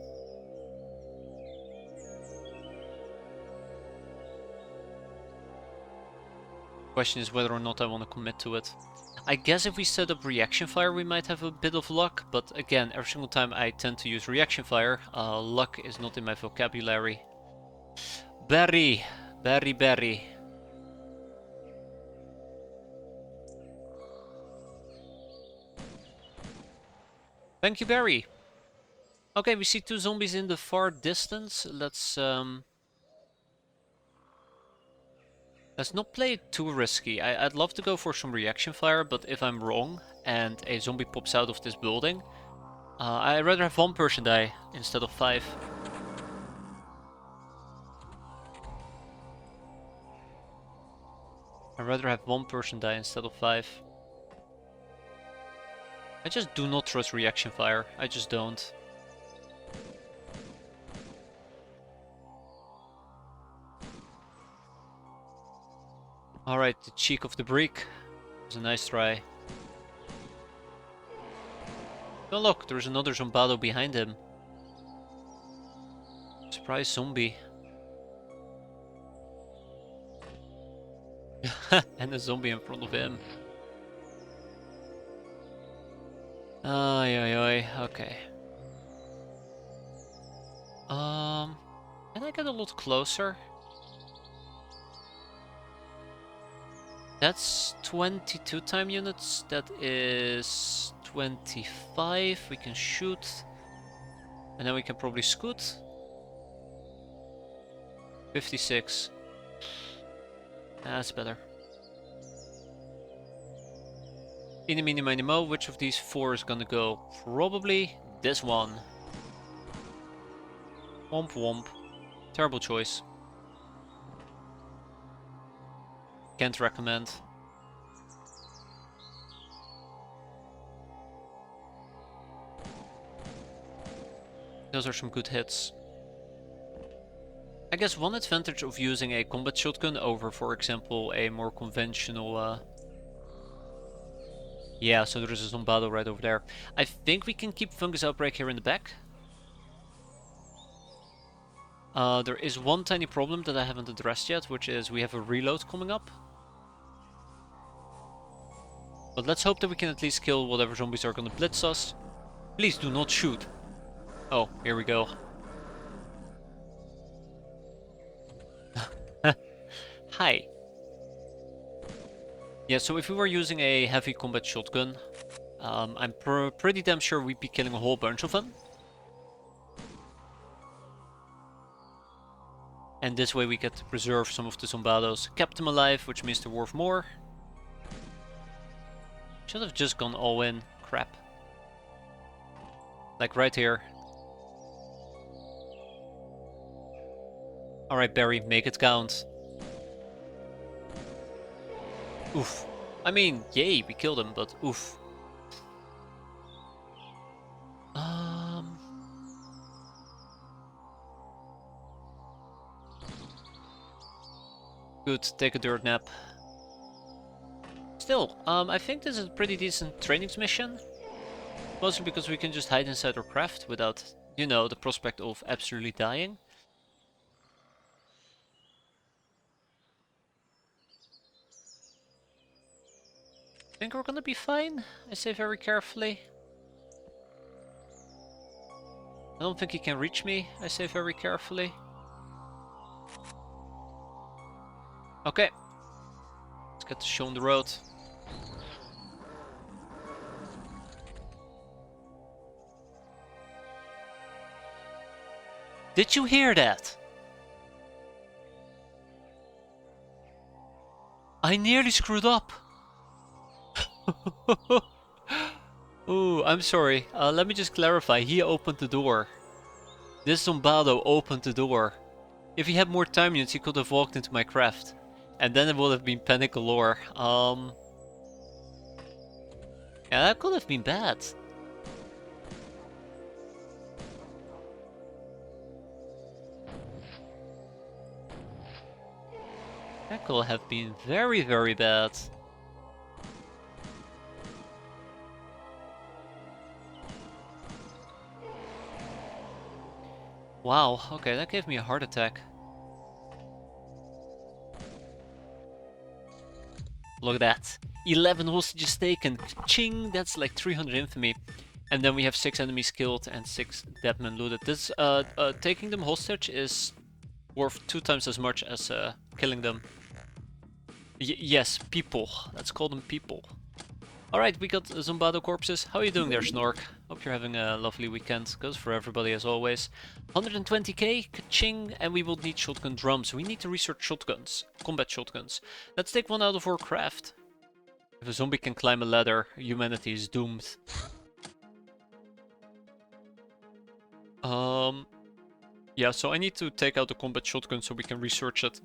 Question is whether or not I want to commit to it. I guess if we set up reaction fire we might have a bit of luck, but again, every single time I tend to use reaction fire, luck is not in my vocabulary. Berry. Thank you, Barry. Okay, we see 2 zombies in the far distance. Let's not play it too risky. I'd love to go for some reaction fire, but if I'm wrong and a zombie pops out of this building, I'd rather have 1 person die instead of 5. I'd rather have 1 person die instead of 5. I just do not trust reaction fire. I just don't. Alright, the cheek of the brick. It was a nice try. Oh look, there's another zombado behind him. Surprise zombie. And a zombie in front of him. Ay, okay. Can I get a lot closer? That's 22 time units. That is 25. We can shoot. And then we can probably scoot. 56. That's better. Eeny, meeny, miny, mo. Which of these 4 is gonna go? Probably this one. Womp womp. Terrible choice. Can't recommend. Those are some good hits. I guess one advantage of using a combat shotgun over, for example, a more conventional... Yeah, so there is a zombado right over there. I think we can keep fungus outbreak here in the back. There is one tiny problem that I haven't addressed yet, which is we have a reload coming up. But let's hope that we can at least kill whatever zombies are gonna blitz us. Please do not shoot. Oh, here we go. Hi. Yeah, so if we were using a heavy combat shotgun, I'm pretty damn sure we'd be killing a whole bunch of them. And this way we get to preserve some of the zombados, kept them alive, which means they're worth more. Should have just gone all in. Crap. Like right here. Alright Barry, make it count. Oof. I mean, yay, we killed him, but oof. Good, take a dirt nap. Still, I think this is a pretty decent training mission. Mostly because we can just hide inside our craft without, you know, the prospect of absolutely dying. I think we're gonna be fine, I say very carefully. I don't think he can reach me, I say very carefully. Okay. Let's get the show on the road. Did you hear that? I nearly screwed up. Ooh, I'm sorry. Let me just clarify. He opened the door. This zombado opened the door. If he had more time units, he could have walked into my craft. And then it would have been panic galore. Yeah, that could have been bad. That could have been very, very bad. Wow, okay, that gave me a heart attack. Look at that. 11 hostages taken. Ching, that's like 300 infamy. And then we have 6 enemies killed and 6 dead men looted. This, taking them hostage is worth 2 times as much as killing them. Yes, people. Let's call them people. Alright, we got Zombado corpses. How are you doing there, Snork? Hope you're having a lovely weekend. Goes for everybody as always. 120k, ka-ching, and we will need shotgun drums. We need to research shotguns, combat shotguns. Let's take one out of our craft. If a zombie can climb a ladder, humanity is doomed. Yeah, so I need to take out the combat shotgun so we can research it.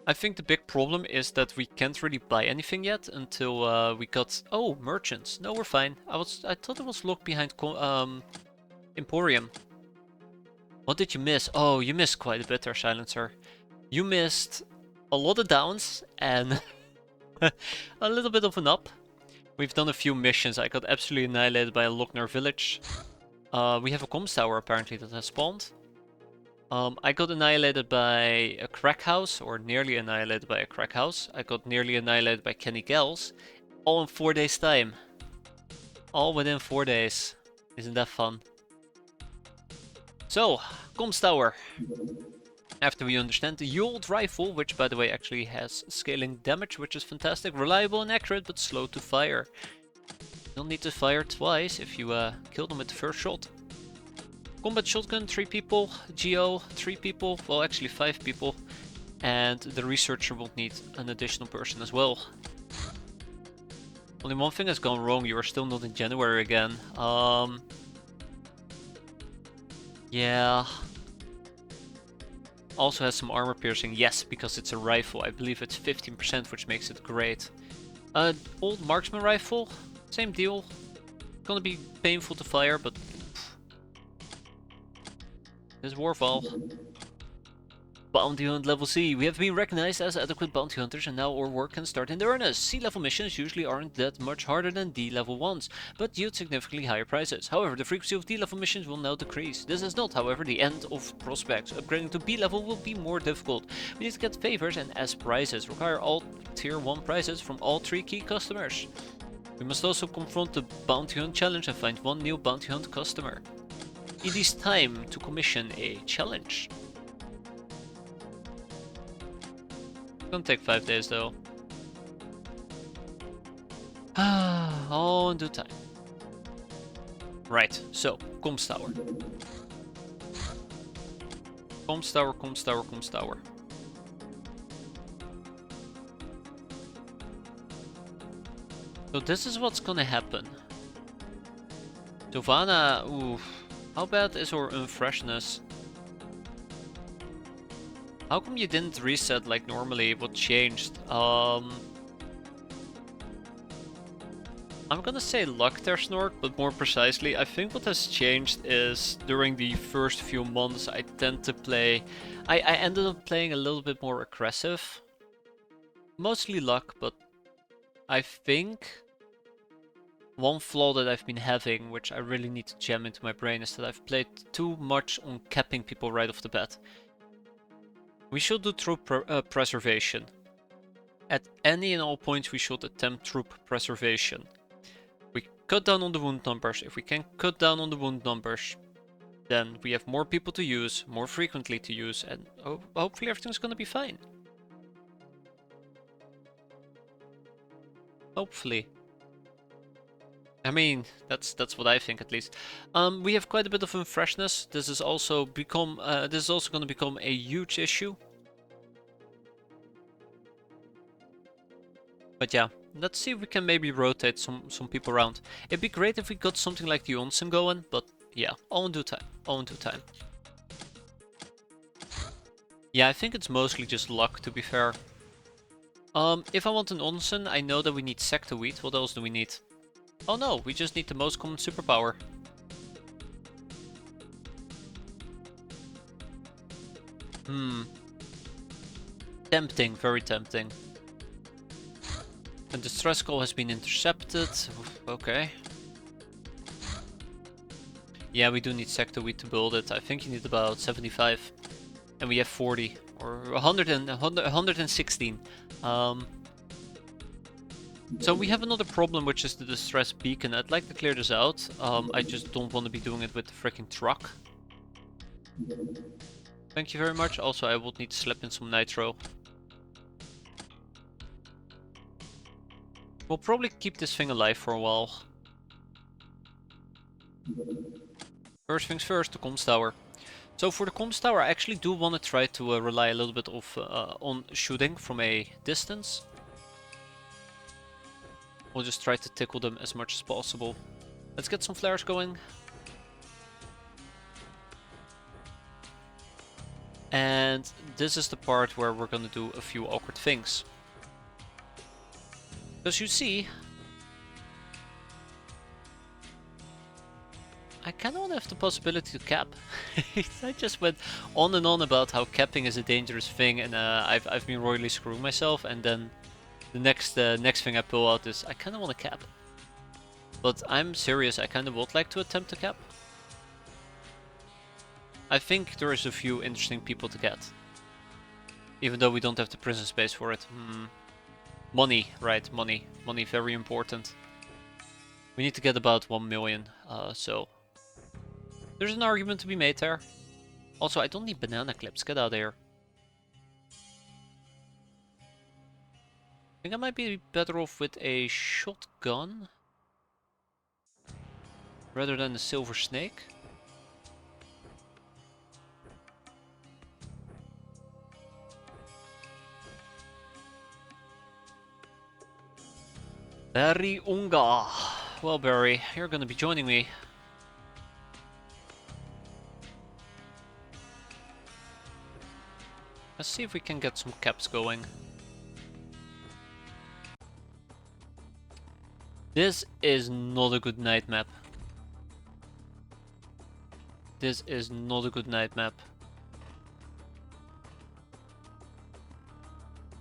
I think the big problem is that we can't really buy anything yet until we got... Oh, merchants. No, we're fine. I thought it was locked behind Emporium. What did you miss? Oh, you missed quite a bit there, Silencer. You missed a lot of downs and a little bit of an up. We've done a few missions. I got absolutely annihilated by a Lochner village. We have a comms tower apparently that has spawned. I got annihilated by a crack house, or nearly annihilated by a crack house. I got nearly annihilated by Kenny Gels. All in 4 days time. All within 4 days. Isn't that fun? So, comms tower. After we understand the old rifle, which by the way actually has scaling damage, which is fantastic. Reliable and accurate, but slow to fire. You'll need to fire twice if you kill them with the first shot. Combat shotgun, 3 people. Geo, 3 people. Well, actually 5 people. And the researcher will need an additional person as well. Only one thing has gone wrong. You are still not in January again. Yeah. Also has some armor piercing. Yes, because it's a rifle. I believe it's 15%, which makes it great. Old marksman rifle. Same deal. Gonna be painful to fire, but... This is Warfall. Bounty Hunt level C. We have been recognized as adequate bounty hunters and now our work can start in earnest. C level missions usually aren't that much harder than D level ones, but yield significantly higher prizes. However, the frequency of D level missions will now decrease. This is not, however, the end of prospects. Upgrading to B level will be more difficult. We need to get favors and S prizes. Require all tier 1 prizes from all 3 key customers. We must also confront the bounty hunt challenge and find 1 new bounty hunt customer. It is time to commission a challenge. It's gonna take 5 days though. All in due time. Right, so, comms tower. Comms tower, comms tower, comms tower. So this is what's gonna happen. Sylvana, oof. How bad is her unfreshness? How come you didn't reset like normally? What changed? I'm gonna say luck there, Snort, but more precisely, I think what has changed is during the first few months I tend to play... I ended up playing a little bit more aggressive. Mostly luck, but I think one flaw that I've been having, which I really need to jam into my brain, is that I've played too much on capping people right off the bat. We should do troop preservation. At any and all points we should attempt troop preservation. We cut down on the wound numbers. If we can cut down on the wound numbers, then we have more people to use, more frequently to use, and hopefully everything's gonna be fine. Hopefully. I mean, that's what I think at least. We have quite a bit of unfreshness. This is also going to become a huge issue. But yeah, let's see if we can maybe rotate some people around. It'd be great if we got something like the onsen going, but yeah, all in due time. All in due time. Yeah, I think it's mostly just luck, to be fair. If I want an onsen, I know that we need sector wheat. What else do we need? Oh no, we just need the most common superpower. Tempting, very tempting. And the stress call has been intercepted. Okay. Yeah, we do need sector wheat to build it. I think you need about 75. And we have 40. Or 116. So we have another problem, which is the distress beacon. I'd like to clear this out. I just don't want to be doing it with the freaking truck. Thank you very much. Also, I would need to slap in some nitro. We'll probably keep this thing alive for a while. First things first, the comms tower. So for the comms tower, I actually do want to try to rely a little bit on shooting from a distance. We'll just try to tickle them as much as possible. Let's get some flares going. And this is the part where we're gonna do a few awkward things. As you see, I kind of want to have the possibility to cap. I just went on and on about how capping is a dangerous thing, and I've been royally screwing myself, and then the next thing I pull out is I kind of want to cap. But I'm serious, I kind of would like to attempt to cap. I think there is a few interesting people to get. Even though we don't have the prison space for it. Money, right, money. Money, very important. We need to get about 1 million, so... There's an argument to be made there. Also, I don't need banana clips, get out of here. I think I might be better off with a shotgun. Rather than the silver snake. Barry Unga. Well, Barry, you're gonna be joining me. Let's see if we can get some caps going. This is not a good night map. This is not a good night map.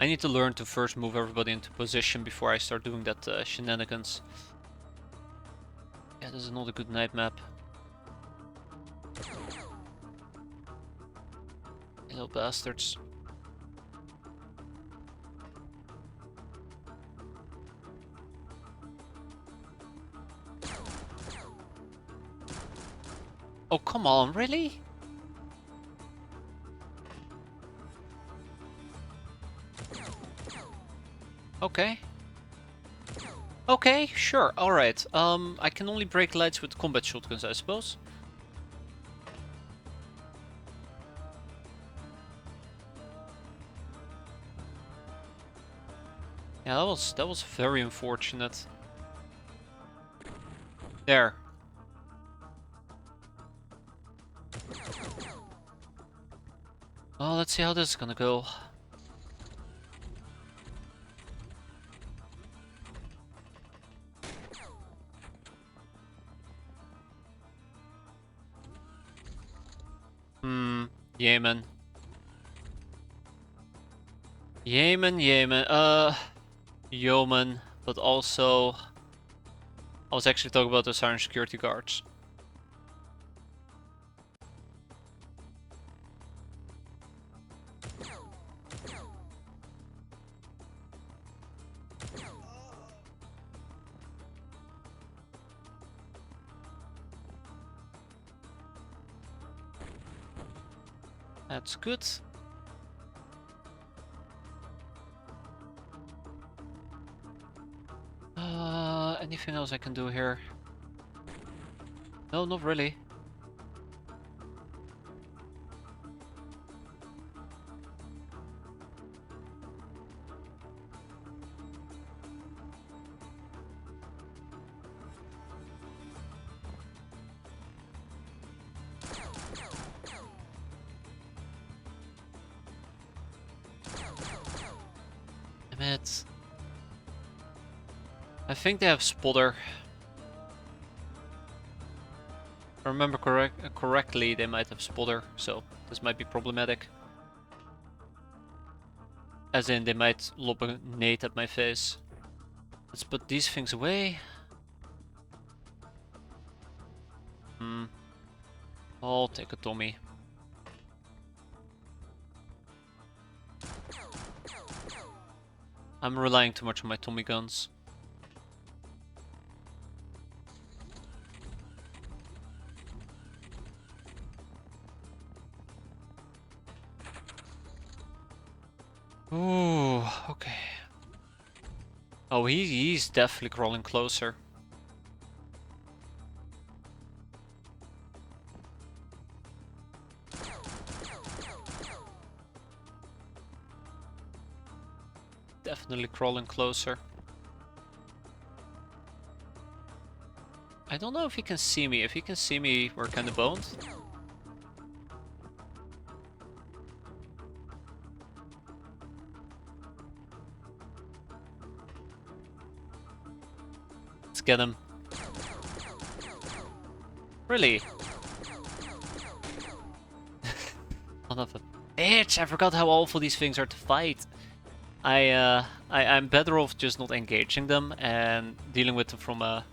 I need to learn to first move everybody into position before I start doing that shenanigans. Yeah, this is not a good night map. Little bastards. Oh, come on, really? Okay. Okay, sure, alright. I can only break lights with combat shotguns, I suppose. Yeah, that was very unfortunate. There. Well, let's see how this is gonna go. Yemen. Yemen. Yeoman, but also I was actually talking about the siren security guards. That's good. Anything else I can do here? No, not really. Damn it. I think they have spotter. If I remember correctly, they might have spotter, so this might be problematic. As in, they might lob a nade at my face. Let's put these things away. I'll take a Tommy. I'm relying too much on my Tommy guns. Ooh, okay. Oh, he's definitely crawling closer. Definitely crawling closer. I don't know if he can see me. If he can see me, we're kind of boned. Let's get him. Really? Son of a bitch! I forgot how awful these things are to fight. I'm better off just not engaging them and dealing with them from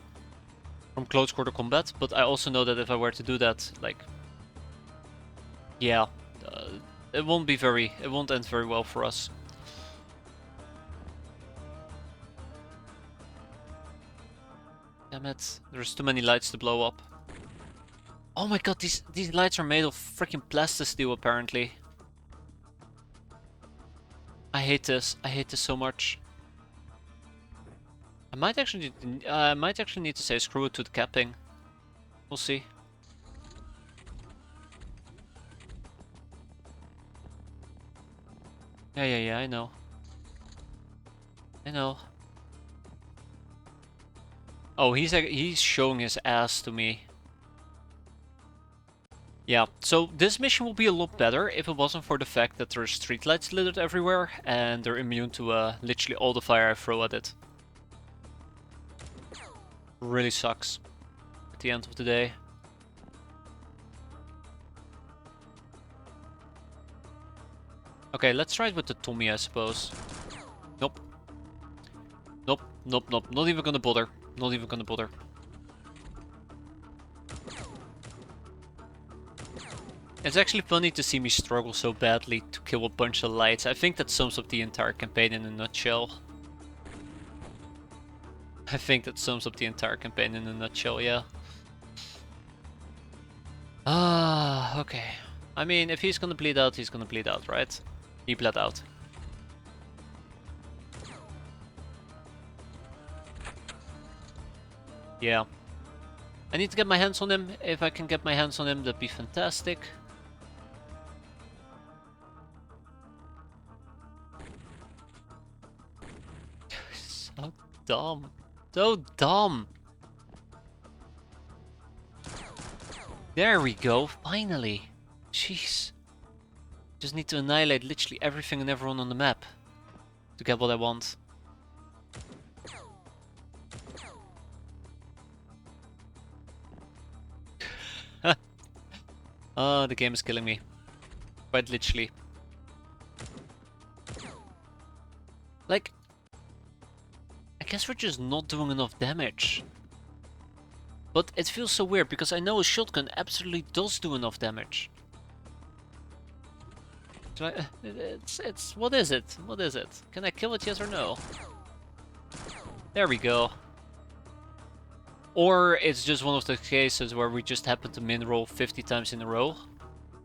close quarter combat. But I also know that if I were to do that, like, yeah, it won't end very well for us. Damn it! There's too many lights to blow up. Oh my god, these lights are made of freaking plastisteel apparently. I hate this. I hate this so much. I might actually need to say screw it to the capping. We'll see. Yeah, I know. I know. Oh, he's showing his ass to me. Yeah, so this mission will be a lot better if it wasn't for the fact that there's streetlights littered everywhere and they're immune to literally all the fire I throw at it. Really sucks at the end of the day. Okay, let's try it with the Tommy, I suppose. Nope. Nope. Not even gonna bother. Not even gonna bother. It's actually funny to see me struggle so badly to kill a bunch of lights. I think that sums up the entire campaign in a nutshell. I think that sums up the entire campaign in a nutshell, yeah. Ah, okay. I mean, if he's gonna bleed out, he's gonna bleed out, right? He bled out. Yeah. I need to get my hands on him. If I can get my hands on him, that'd be fantastic. So dumb. So dumb. There we go, finally. Jeez. Just need to annihilate literally everything and everyone on the map to get what I want. Oh, the game is killing me. Quite literally. Like, I guess we're just not doing enough damage. But it feels so weird because I know a shotgun absolutely does do enough damage. So it's what is it? What is it? Can I kill it, yes or no? There we go. Or it's just one of the cases where we just happen to min roll 50 times in a row.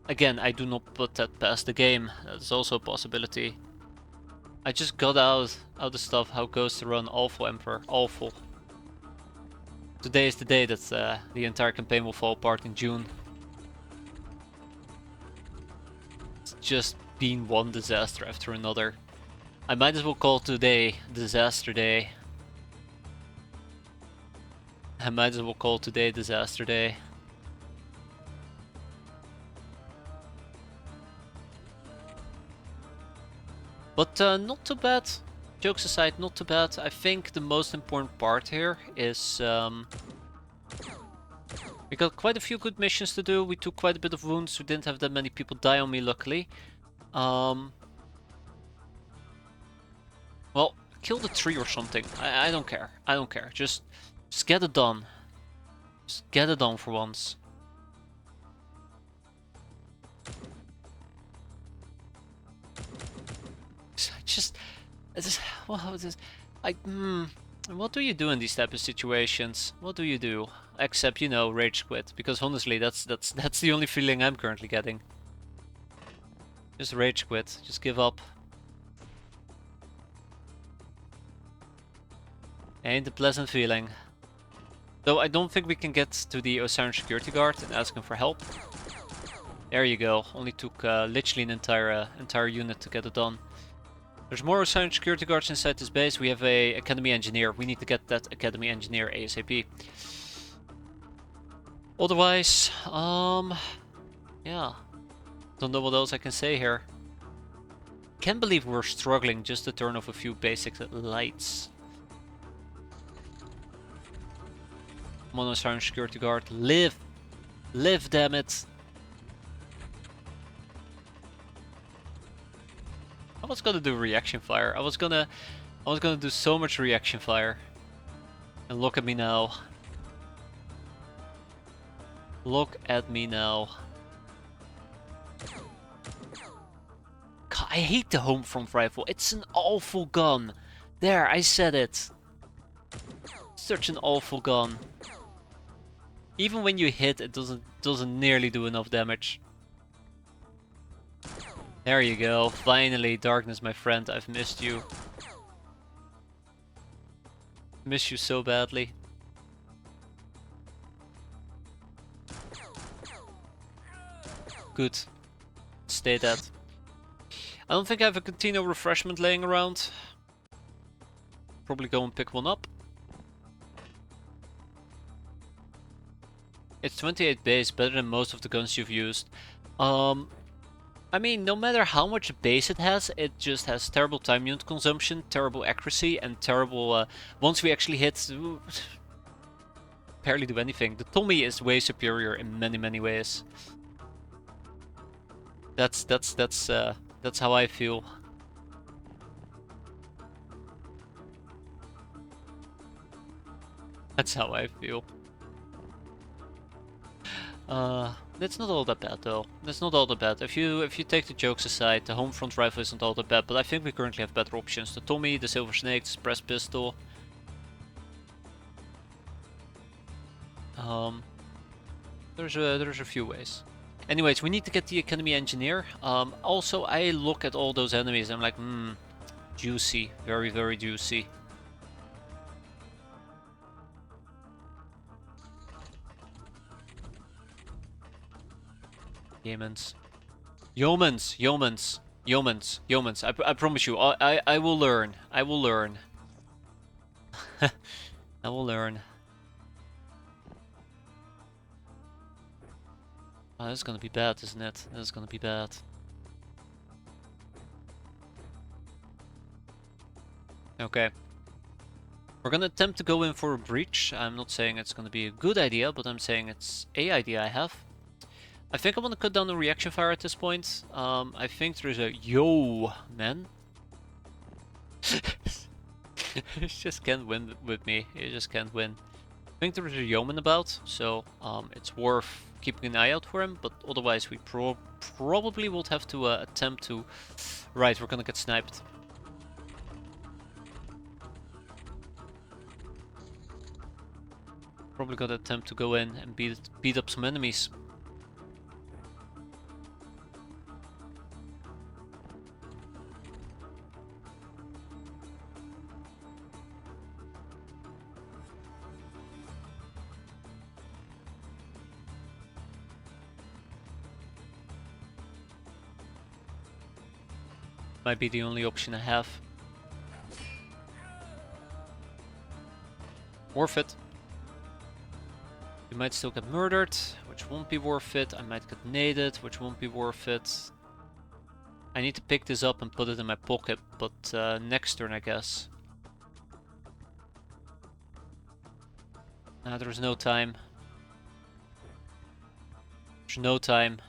Again, I do not put that past the game. That's also a possibility. I just got out the stuff how it goes to run Awful Emperor. Awful. Today is the day that the entire campaign will fall apart in June. It's just been one disaster after another. I might as well call today Disaster Day. I might as well call today Disaster Day. But not too bad. Jokes aside, not too bad. I think the most important part here is we got quite a few good missions to do. We took quite a bit of wounds. We didn't have that many people die on me, luckily. Well, kill the tree or something. I don't care. I don't care. Just get it done. Just get it done for once. What do you do in these type of situations? What do you do? Except, you know, rage quit. Because honestly, that's the only feeling I'm currently getting. Just rage quit. Just give up. Ain't a pleasant feeling. Though I don't think we can get to the Osiris security guard and ask him for help. There you go. Only took literally an entire unit to get it done. There's more Osiris security guards inside this base. We have a academy engineer. We need to get that academy engineer ASAP. Otherwise, yeah. Don't know what else I can say here. Can't believe we're struggling just to turn off a few basic lights. Come on, Osiris security guard. Live! Live, damn it! I was gonna do reaction fire. I was gonna do so much reaction fire. And look at me now. Look at me now. God, I hate the home front rifle. It's an awful gun. There, I said it. Such an awful gun. Even when you hit, it doesn't nearly do enough damage. There you go. Finally, Darkness, my friend. I've missed you. Miss you so badly. Good. Stay dead. I don't think I have a Contino refreshment laying around. Probably go and pick one up. It's 28 base, better than most of the guns you've used. I mean, no matter how much base it has just has terrible time unit consumption, terrible accuracy, and terrible... once we actually hit... barely do anything. The Tommy is way superior in many ways. That's how I feel. That's how I feel. It's not all that bad though. It's not all that bad. If you take the jokes aside, the home front rifle isn't all that bad, but I think we currently have better options. The Tommy, the Silver Snake, the Suppressed Pistol. There's a few ways. Anyways, we need to get the Academy Engineer. Also, I look at all those enemies and I'm like, juicy. Very juicy. Yeomans. Yeomans! Yeomans! Yeomans! Yeomans! I promise you, I will learn. I will learn. I will learn. Oh, this is gonna be bad, isn't it? This is gonna be bad. Okay. We're gonna attempt to go in for a breach. I'm not saying it's gonna be a good idea, but I'm saying it's a idea I have. I think I want to cut down the reaction fire at this point. I think there's a... Yo, man. You just can't win with me. You just can't win. I think there's a yeoman about, so it's worth keeping an eye out for him, but otherwise we probably would have to attempt to... Right, we're gonna get sniped. Probably gotta attempt to go in and beat up some enemies. Might be the only option I have. Worth it. You might still get murdered, which won't be worth it. I might get naded, which won't be worth it. I need to pick this up and put it in my pocket, but next turn I guess. There's no time. There's no time.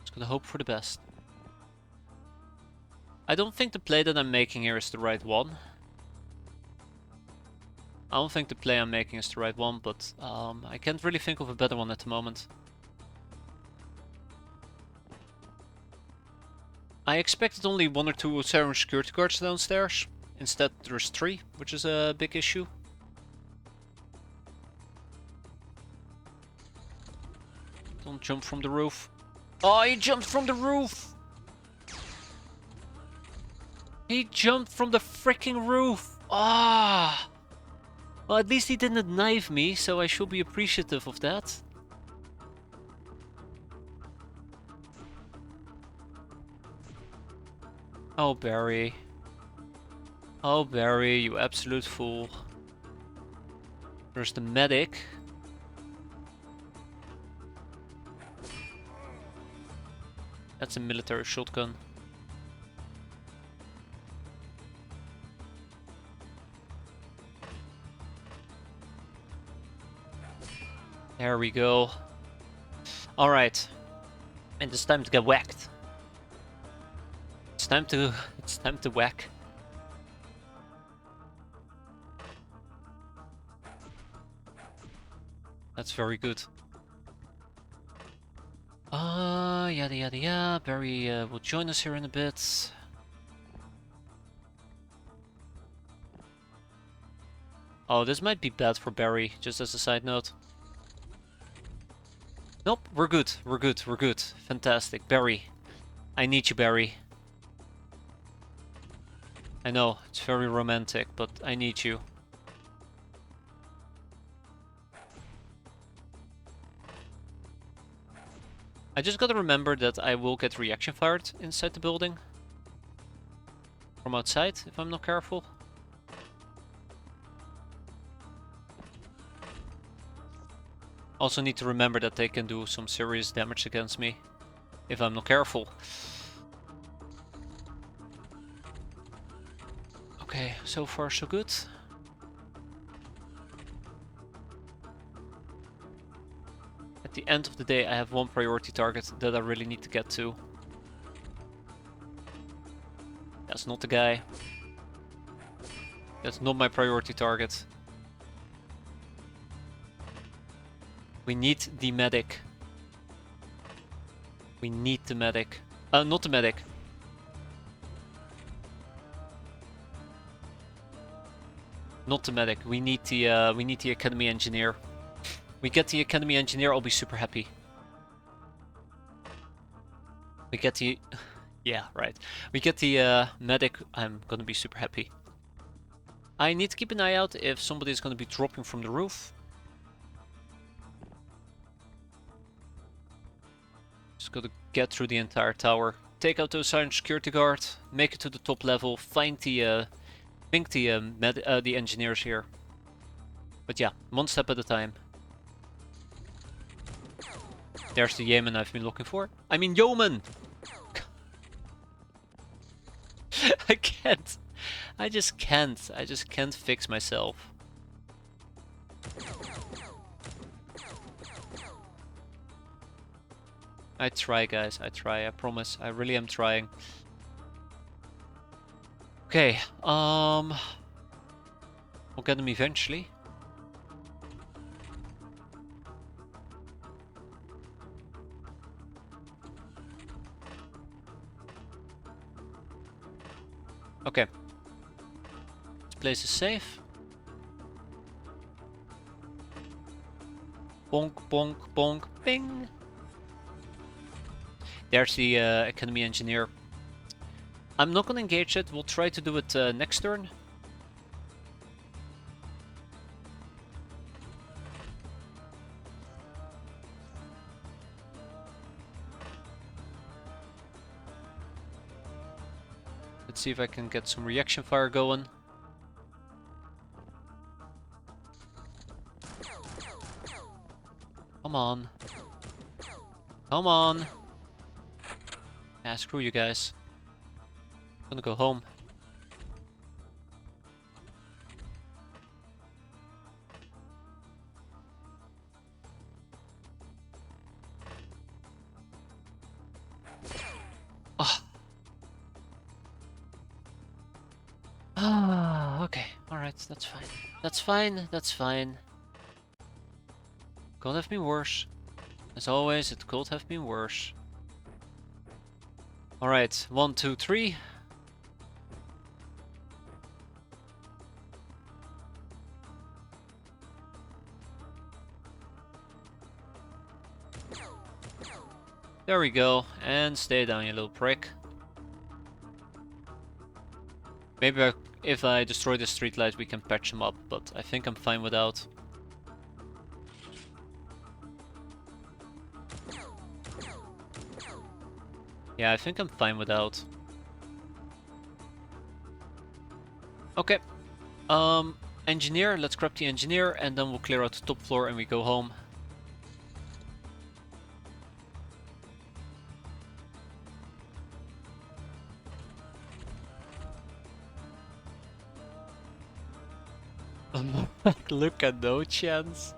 Just gonna hope for the best. I don't think the play that I'm making here is the right one. I don't think the play I'm making is the right one, but I can't really think of a better one at the moment. I expected only 1 or 2 Siren security guards downstairs. Instead there's 3, which is a big issue. Don't jump from the roof. Oh, he jumped from the roof! He jumped from the freaking roof! Ah! Well, at least he didn't knife me, so I should be appreciative of that. Oh, Barry. Oh, Barry, you absolute fool. There's the medic. That's a military shotgun. There we go. Alright. And it's time to get whacked. It's time to whack. That's very good. Yada yada yada. Barry will join us here in a bit. Oh, this might be bad for Barry, just as a side note. Nope, we're good, we're good, we're good. Fantastic. Barry. I need you, Barry. I know, it's very romantic, but I need you. I just gotta remember that I will get reaction fired inside the building. From outside, if I'm not careful. Also need to remember that they can do some serious damage against me if I'm not careful. Okay, so far so good. At the end of the day, I have one priority target that I really need to get to. That's not the guy. That's not my priority target. We need the medic. We need the medic. Not the medic. Not the medic. We need the academy engineer. We get the academy engineer, I'll be super happy. We get the... yeah, right. We get the medic, I'm gonna be super happy. I need to keep an eye out if somebody is gonna be dropping from the roof. Just gotta get through the entire tower. Take out those silent security guard. Make it to the top level. Find the the engineers here. But yeah, one step at a time. There's the yeoman I've been looking for. I mean yeoman! I can't. I just can't. I just can't fix myself. I try, guys. I try. I promise. I really am trying. Okay. We'll get them eventually. Okay. This place is safe. Bonk, bonk, bonk, bing. There's the Academy Engineer. I'm not gonna engage it. We'll try to do it next turn. Let's see if I can get some reaction fire going. Come on. Come on. Ah, screw you guys. I'm gonna go home. Oh. Ah, okay. Alright, that's fine. That's fine, that's fine. Could have been worse. As always, it could have been worse. Alright, 1, 2, 3. There we go, and stay down, you little prick. Maybe if I destroy the streetlight we can patch them up, but I think I'm fine without. Yeah, I think I'm fine without. Okay. Engineer, let's grab the engineer and then we'll clear out the top floor and we go home. Look at no chance.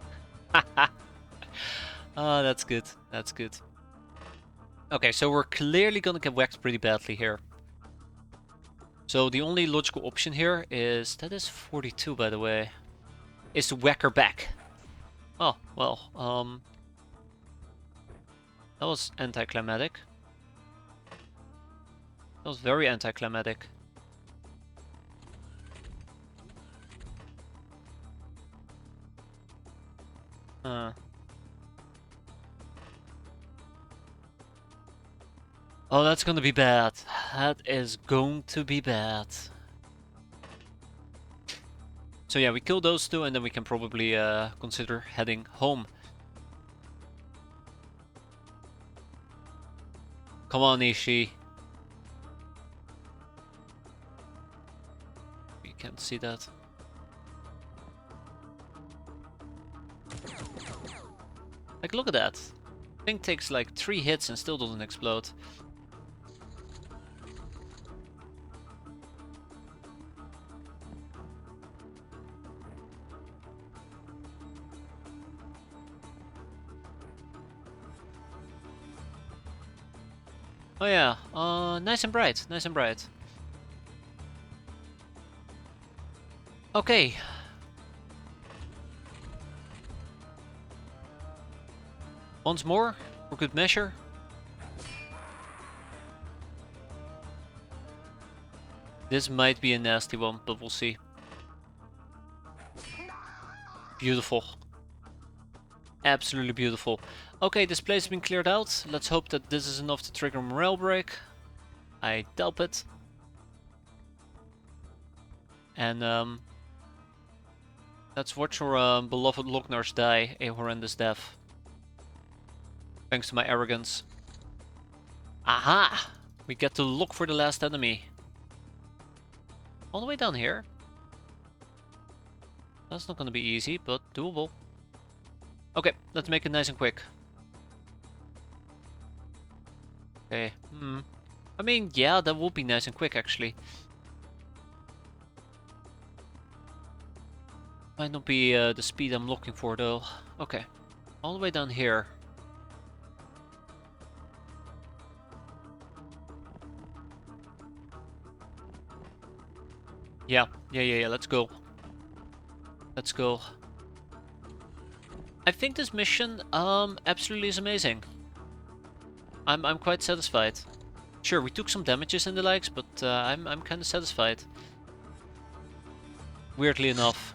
Oh, that's good. That's good. Okay, so we're clearly gonna get whacked pretty badly here. So the only logical option here is... That is 42, by the way. Is to whack her back. Oh, well, that was anticlimactic. That was very anticlimactic. Oh, that's gonna be bad. That is going to be bad. So yeah, we kill those two and then we can probably consider heading home. Come on, Ishii. You can't see that. Like, look at that. Thing takes like 3 hits and still doesn't explode. Oh yeah, nice and bright, nice and bright. Okay. Once more, for good measure. This might be a nasty one, but we'll see. Beautiful. Absolutely beautiful. Okay, this place has been cleared out. Let's hope that this is enough to trigger a morale break. I doubt it. And let's watch our beloved Lognars die a horrendous death. Thanks to my arrogance. Aha! We get to look for the last enemy. All the way down here. That's not gonna be easy, but doable. Okay, let's make it nice and quick. Okay, I mean, yeah, that would be nice and quick, actually. Might not be the speed I'm looking for, though. Okay, all the way down here. Yeah, let's go. Let's go. I think this mission, absolutely is amazing. I'm quite satisfied. Sure, we took some damages and the likes, but I'm kind of satisfied. Weirdly enough.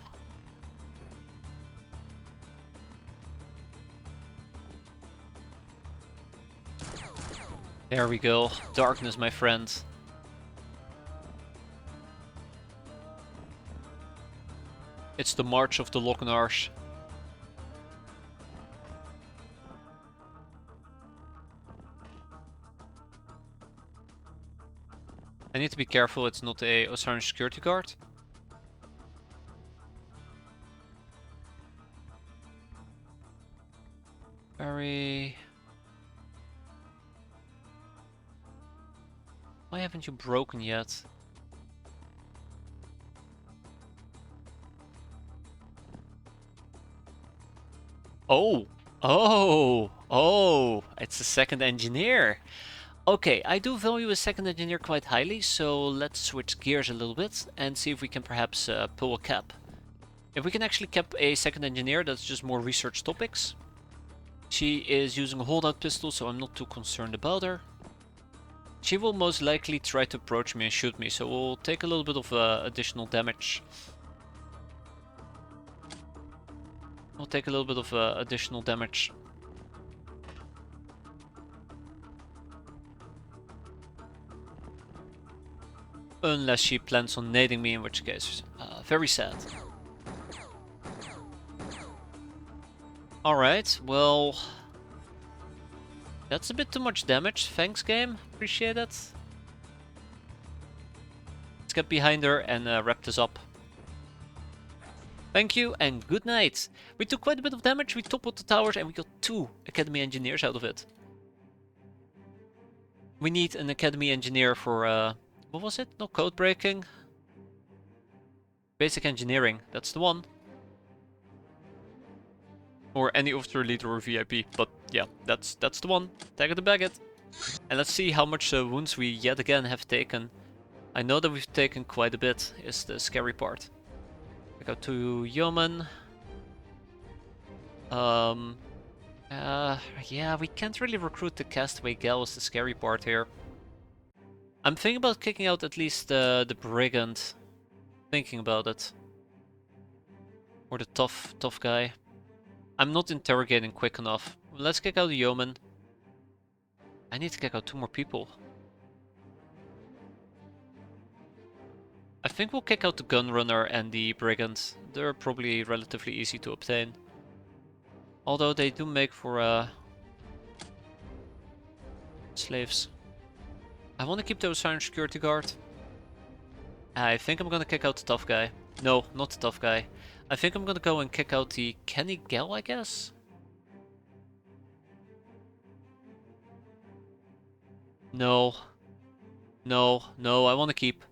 There we go. Darkness, my friend. It's the March of the Loch-Ness. I need to be careful it's not a Osarian security guard. Very... Why haven't you broken yet? Oh! Oh! Oh! It's a second engineer! Okay, I do value a second engineer quite highly, so let's switch gears a little bit and see if we can perhaps pull a cap. If we can actually cap a second engineer, that's just more research topics. She is using a holdout pistol, so I'm not too concerned about her. She will most likely try to approach me and shoot me, so we'll take a little bit of additional damage. We'll take a little bit of additional damage. Unless she plans on nading me, in which case, very sad. Alright, well... That's a bit too much damage, thanks game, appreciate it. Let's get behind her and wrap this up. Thank you and good night. We took quite a bit of damage, we toppled the towers and we got 2 Academy Engineers out of it. We need an Academy Engineer for, what was it? No, code breaking. Basic Engineering, that's the one. Or any officer, leader or VIP, but yeah, that's the one. Tag it and bag it. And let's see how much wounds we yet again have taken. I know that we've taken quite a bit, is the scary part. I go to Yeoman. Yeah, we can't really recruit the Castaway Gal, is the scary part here. I'm thinking about kicking out at least the Brigand. Thinking about it. Or the tough guy. I'm not interrogating quick enough. Let's kick out the Yeoman. I need to kick out 2 more people. I think we'll kick out the Gunrunner and the Brigand. They're probably relatively easy to obtain. Although they do make for slaves. I want to keep the Osarian security guard. I think I'm gonna kick out the tough guy. No, not the tough guy. I think I'm gonna go and kick out the Kenny Gell, I guess? No. No, I want to keep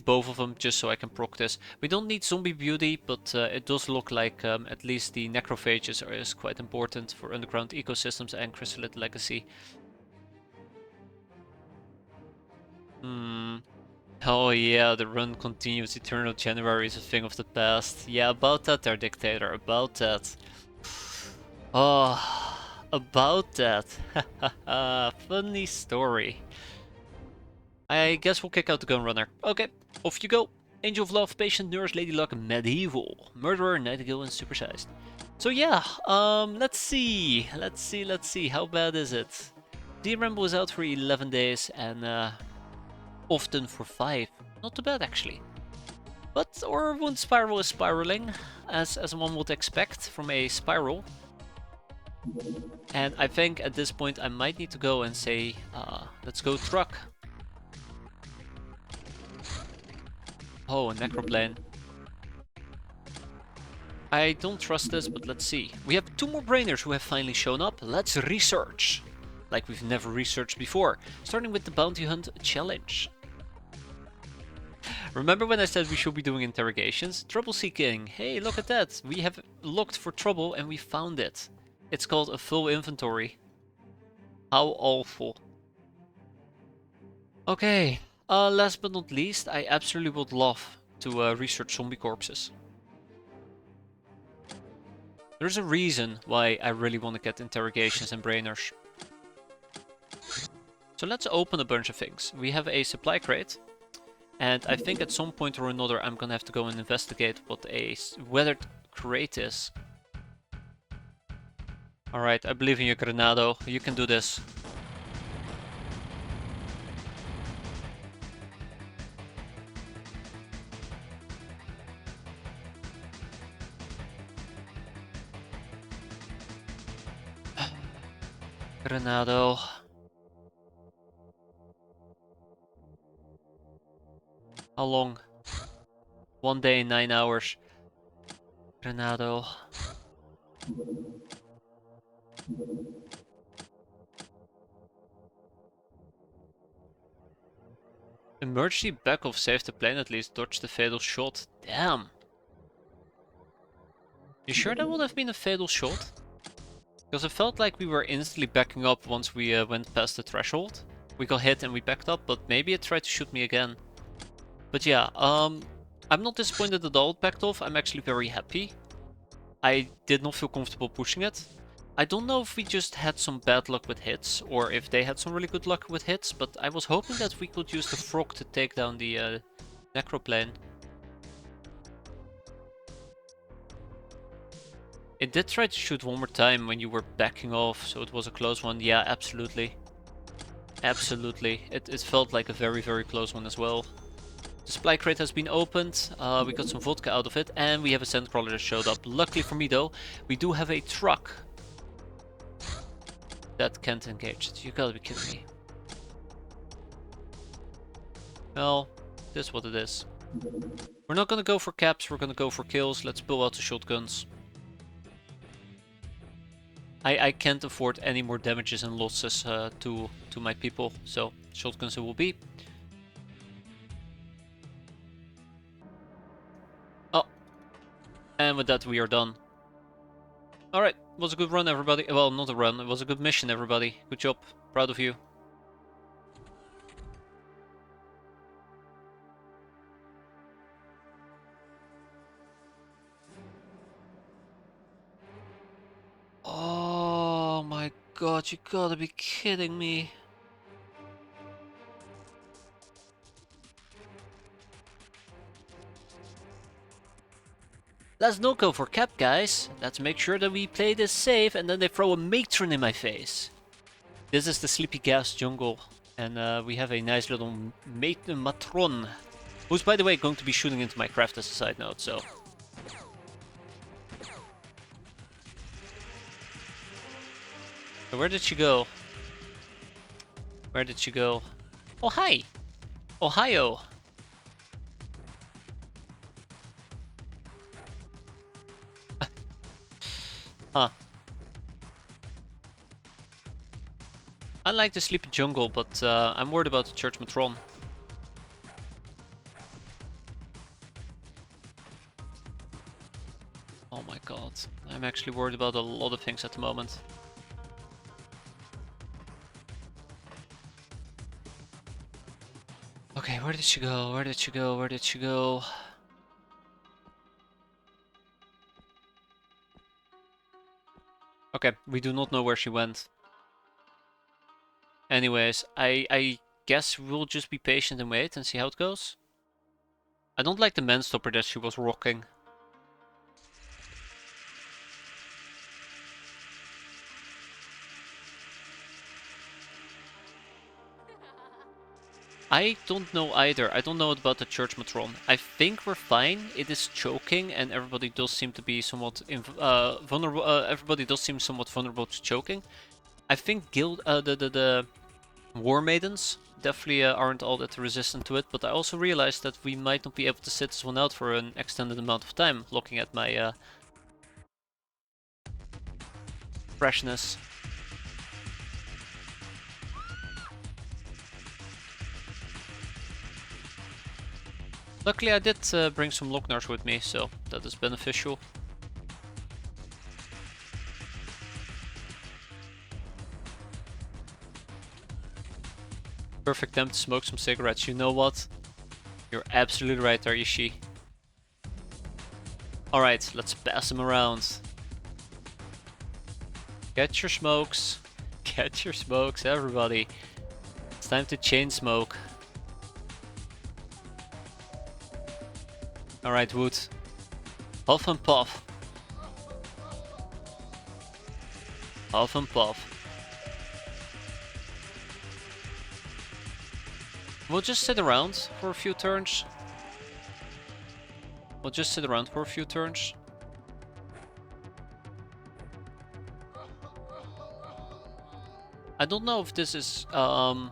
both of them just so I can proc this. We don't need Zombie Beauty, but it does look like at least the Necrophages is quite important for underground ecosystems and Chrysalid Legacy. Oh yeah, the run continues. Eternal January is a thing of the past. Yeah, about that there, Dictator, about that. Oh, about that. Funny story. I guess we'll kick out the Gunrunner. Okay, off you go. Angel of Love, Patient, Nurse, Lady Luck, Medieval, Murderer, Nightingale, and Supersized. So yeah, let's see, how bad is it? D-Ramble is out for 11 days and often for 5. Not too bad actually. But our wound spiral is spiraling, as one would expect from a spiral. And I think at this point I might need to go and say, let's go truck. Oh, a necroplane. I don't trust this, but let's see. We have 2 more brainers who have finally shown up. Let's research. Like we've never researched before. Starting with the bounty hunt challenge. Remember when I said we should be doing interrogations? Trouble seeking. Hey, look at that. We have looked for trouble and we found it. It's called a full inventory. How awful. Okay, last but not least, I absolutely would love to research zombie corpses. There's a reason why I really want to get interrogations and brainers. So let's open a bunch of things. We have a supply crate. And I think at some point or another I'm gonna have to go and investigate what a weathered crate is. Alright, I believe in you, Granado. You can do this. Granado. How long? 1 day and 9 hours. Granado. Emergency backup saved the plane, at least dodged the fatal shot. Damn. You sure that would have been a fatal shot? Because it felt like we were instantly backing up once we went past the threshold. We got hit and we backed up, but maybe it tried to shoot me again. But yeah, I'm not disappointed at all it backed off. I'm actually very happy. I did not feel comfortable pushing it. I don't know if we just had some bad luck with hits, or if they had some really good luck with hits, but I was hoping that we could use the frog to take down the necroplane. It did try to shoot one more time when you were backing off, so it was a close one. Yeah, absolutely. Absolutely. It felt like a very, very close one as well. The supply crate has been opened, we got some vodka out of it, and we have a sandcrawler that showed up. Luckily for me though, we do have a truck that can't engage it. You gotta be kidding me. Well, this is what it is. We're not gonna go for caps, we're gonna go for kills. Let's pull out the shotguns. I can't afford any more damages and losses to my people, so shotguns it will be. Oh, and with that we are done. Alright, it was a good run everybody. Well, not a run, it was a good mission everybody. Good job, proud of you. Oh my god, you gotta be kidding me. Let's not go for cap, guys. Let's make sure that we play this safe, and then they throw a matron in my face. This is the Sleepy Gas jungle, and we have a nice little matron, who's by the way going to be shooting into my craft as a side note, so. So where did she go? Where did she go? Oh, hi! Ohio! Huh. I like the Sleepy Jungle, but I'm worried about the Church Matron. Oh my god. I'm actually worried about a lot of things at the moment. Okay, where did she go? Where did she go? Where did she go? Okay, we do not know where she went. Anyways, I guess we'll just be patient and wait and see how it goes. I don't like the man stopper that she was rocking. I don't know either. I don't know about the Church Matron. I think we're fine. It is choking, and everybody does seem to be somewhat vulnerable. Everybody does seem somewhat vulnerable to choking. I think the War Maidens definitely aren't all that resistant to it, but I also realized that we might not be able to sit this one out for an extended amount of time, looking at my freshness. Luckily I did bring some Locknars with me, so that is beneficial. Perfect time to smoke some cigarettes. You know what? You're absolutely right, Arishi. Alright, let's pass them around. Get your smokes. Get your smokes, everybody. It's time to chain smoke. Alright, Wood. Huff and puff. Huff and puff. We'll just sit around for a few turns. We'll just sit around for a few turns. I don't know if this is gonna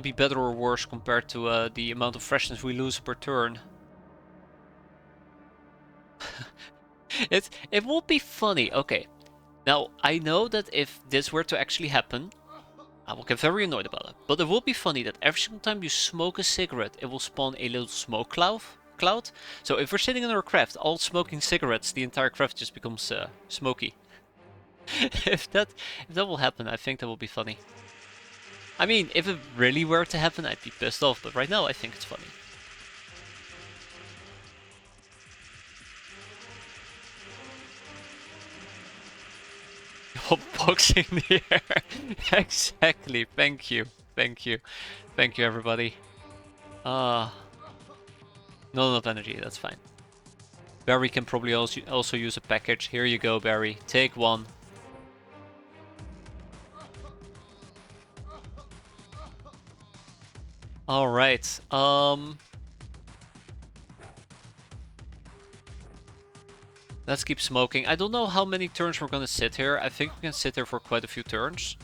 be better or worse compared to the amount of freshness we lose per turn. It will be funny. Okay, now I know that if this were to actually happen, I will get very annoyed about it. But it will be funny that every single time you smoke a cigarette, it will spawn a little smoke cloud. So if we're sitting in our craft, all smoking cigarettes, the entire craft just becomes smoky. if that will happen, I think that will be funny. I mean, if it really were to happen, I'd be pissed off. But right now, I think it's funny. Boxing the air. Exactly. Thank you. Thank you. Thank you, everybody. Not enough energy. That's fine. Barry can probably also use a package. Here you go, Barry. Take one. Alright. Let's keep smoking. I don't know how many turns we're gonna sit here. I think we can sit here for quite a few turns.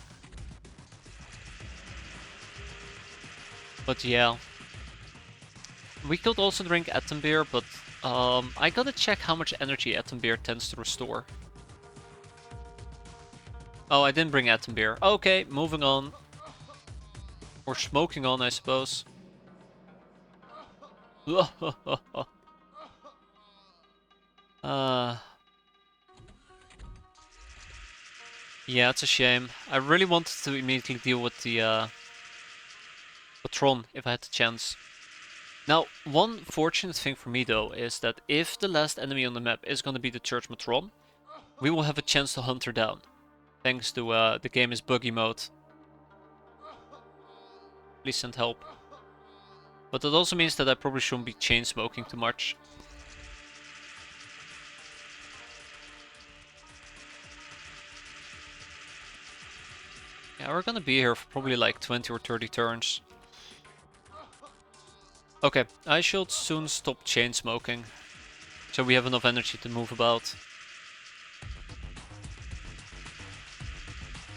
But yeah. We could also drink Beer, but I gotta check how much energy Beer tends to restore. Oh, I didn't bring Beer. Okay, moving on. Or smoking on, I suppose. Yeah, it's a shame. I really wanted to immediately deal with the Patron if I had the chance. Now, one fortunate thing for me though is that if the last enemy on the map is gonna be the Church Matron, we will have a chance to hunt her down. Thanks to the game is buggy mode. Please send help. But that also means that I probably shouldn't be chain smoking too much. Yeah, we're gonna be here for probably like 20 or 30 turns. Okay, I should soon stop chain smoking. So we have enough energy to move about.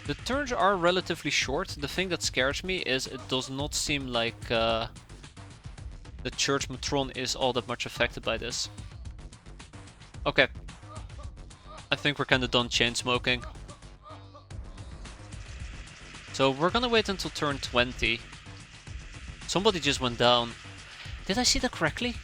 The turns are relatively short. The thing that scares me is it does not seem like the Church Matron is all that much affected by this. Okay. I think we're kinda done chain smoking. So we're gonna wait until turn 20. Somebody just went down. Did I see that correctly?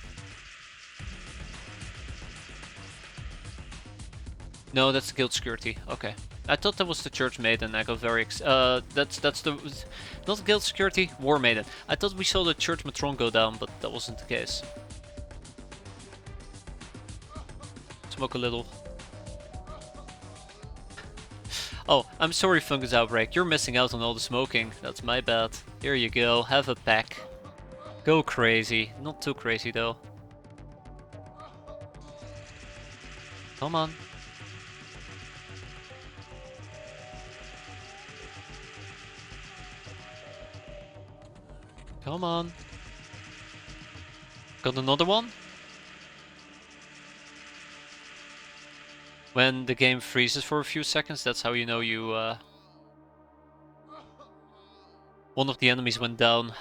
No, that's the guild security. Okay. I thought that was the church maiden. I got very that's the not guild security, war maiden. I thought we saw the church matron go down, but that wasn't the case. Smoke a little. Oh, I'm sorry, Fungus Outbreak. You're missing out on all the smoking. That's my bad. Here you go. Have a pack. Go crazy. Not too crazy though. Come on. Come on. Got another one? When the game freezes for a few seconds, that's how you know you... one of the enemies went down.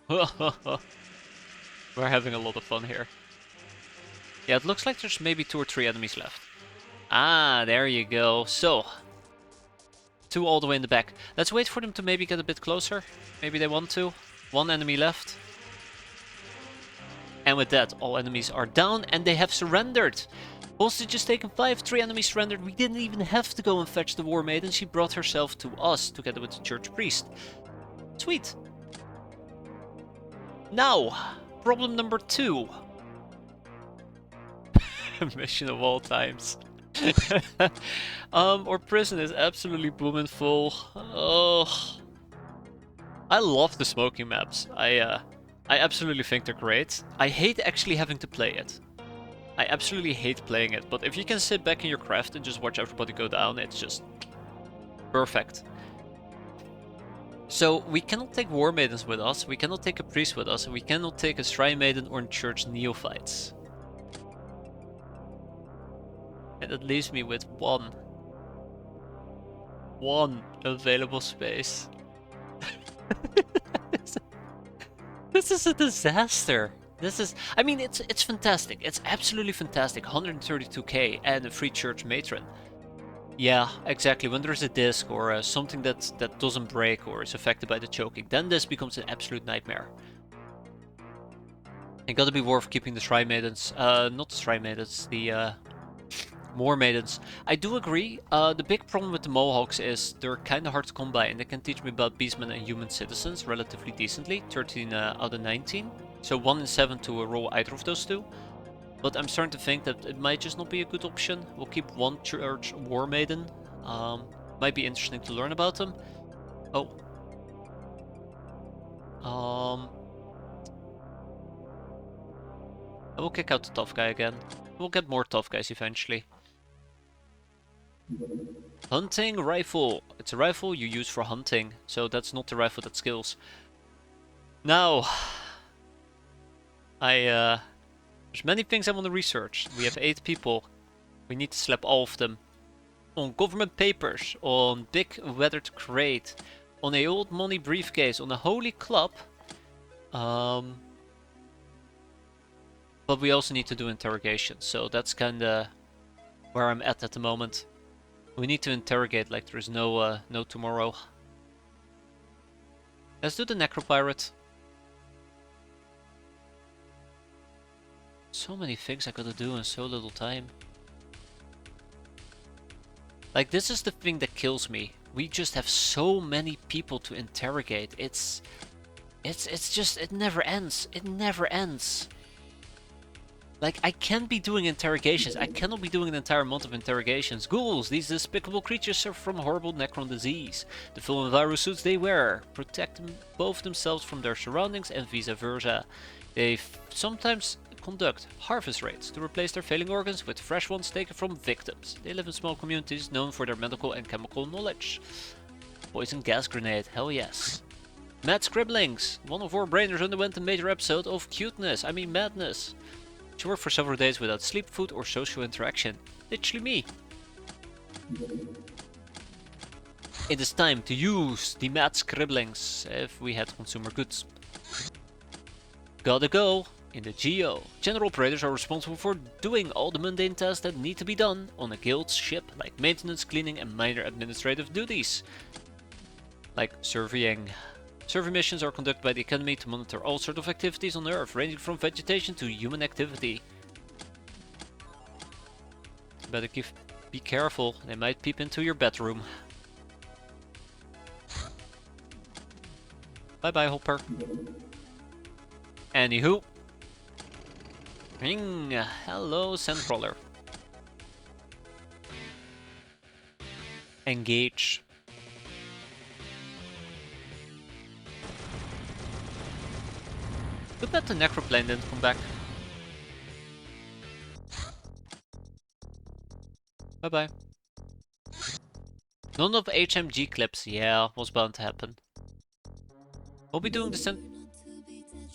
We're having a lot of fun here. Yeah, it looks like there's maybe 2 or 3 enemies left. Ah, there you go. So, 2 all the way in the back. Let's wait for them to maybe get a bit closer. Maybe they want to. 1 enemy left. And with that, all enemies are down and they have surrendered. Hostage is taken 5, 3 enemies surrendered. We didn't even have to go and fetch the War Maiden. She brought herself to us together with the Church Priest. Sweet. Now, problem number 2. Mission of all times. Our prison is absolutely booming full. Oh, I love the smoking maps. I absolutely think they're great. I hate actually having to play it. I absolutely hate playing it, but if you can sit back in your craft and just watch everybody go down, it's just perfect. So we cannot take War Maidens with us, we cannot take a priest with us, and we cannot take a Shrine Maiden or Church Neophytes. And that leaves me with one available space. This is a disaster. This is, I mean, it's fantastic. It's absolutely fantastic. 132k and a free church matron. Yeah, exactly. When there's a disc or something that doesn't break or is affected by the choking, then this becomes an absolute nightmare. It gotta be worth keeping the Shrine Maidens. Not the Shrine Maidens, the War Maidens. I do agree. The big problem with the Mohawks is they're kind of hard to come by, and they can teach me about beastmen and human citizens relatively decently. 13 out of 19. So 1 in 7 to roll either of those 2. But I'm starting to think that it might just not be a good option. We'll keep 1 Church War Maiden. Might be interesting to learn about them. Oh. I will kick out the tough guy again. We'll get more tough guys eventually. Hunting rifle. It's a rifle you use for hunting, so that's not the rifle that skills. Now, there's many things I want to research. We have 8 people. We need to slap all of them. On government papers, on big weathered crate, on a old money briefcase, on a holy club. But we also need to do interrogations, so that's kinda where I'm at the moment. We need to interrogate like there is no tomorrow. Let's do the Necropirate. So many things I gotta do in so little time. Like, this is the thing that kills me. We just have so many people to interrogate. It's just, it never ends. It never ends. Like, I can't be doing interrogations. I cannot be doing an entire month of interrogations. Ghouls, these despicable creatures suffer from horrible necron disease. The full virus suits they wear protect them, both themselves from their surroundings and vice versa. They sometimes conduct harvest raids to replace their failing organs with fresh ones taken from victims. They live in small communities known for their medical and chemical knowledge. Poison gas grenade, hell yes. Mad Scribblings. One of our brainers underwent a major episode of madness. She worked for several days without sleep, food or social interaction. Literally me. It is time to use the Mad Scribblings if we had consumer goods. Gotta go. In the GO, general operators are responsible for doing all the mundane tasks that need to be done on a guild's ship, like maintenance, cleaning and minor administrative duties. Like surveying. Survey missions are conducted by the Academy to monitor all sorts of activities on Earth, ranging from vegetation to human activity. Better be careful, they might peep into your bedroom. Bye bye, Hopper. Anywho. Ring. Hello, Sandcrawler. Engage. Too bad the Necroplane didn't come back. Bye bye. None of HMG clips. Yeah, was bound to happen. We'll be doing the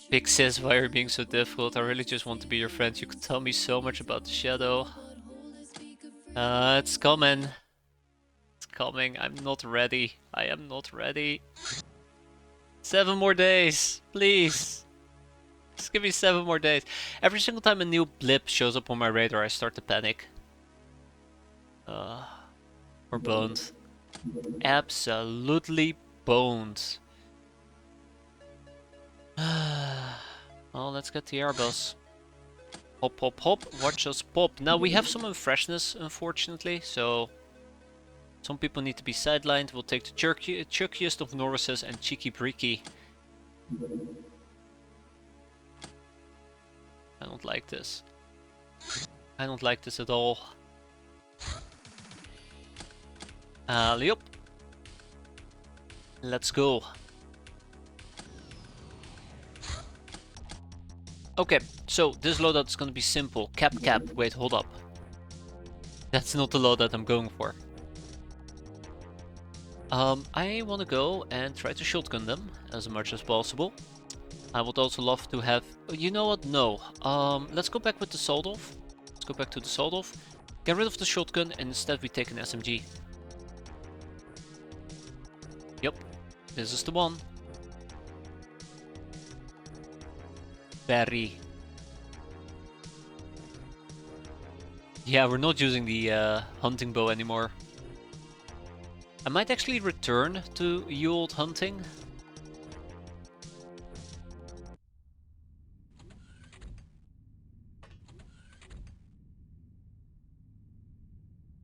Big sis, why are you being so difficult? I really just want to be your friend. You could tell me so much about the shadow. It's coming. It's coming. I'm not ready. I am not ready. 7 more days, please. Just give me 7 more days. Every single time a new blip shows up on my radar, I start to panic. We're boned. Absolutely boned. Well, let's get the airbus. Hop, hop, hop. Watch us pop. Now, we have some freshness, unfortunately, so some people need to be sidelined. We'll take the churkiest of Norrises and Cheeky Breeky. I don't like this. I don't like this at all. Yup. Let's go. Okay, so this loadout is gonna be simple. Cap, cap. Wait, hold up. That's not the loadout I'm going for. I want to go and try to shotgun them as much as possible. I would also love to have... You know what? No. Let's go back with the sawed-off. Let's go back to the sawed-off. Get rid of the shotgun and instead we take an SMG. Yep. This is the one. Berry. Yeah, we're not using the hunting bow anymore. I might actually return to ye old hunting.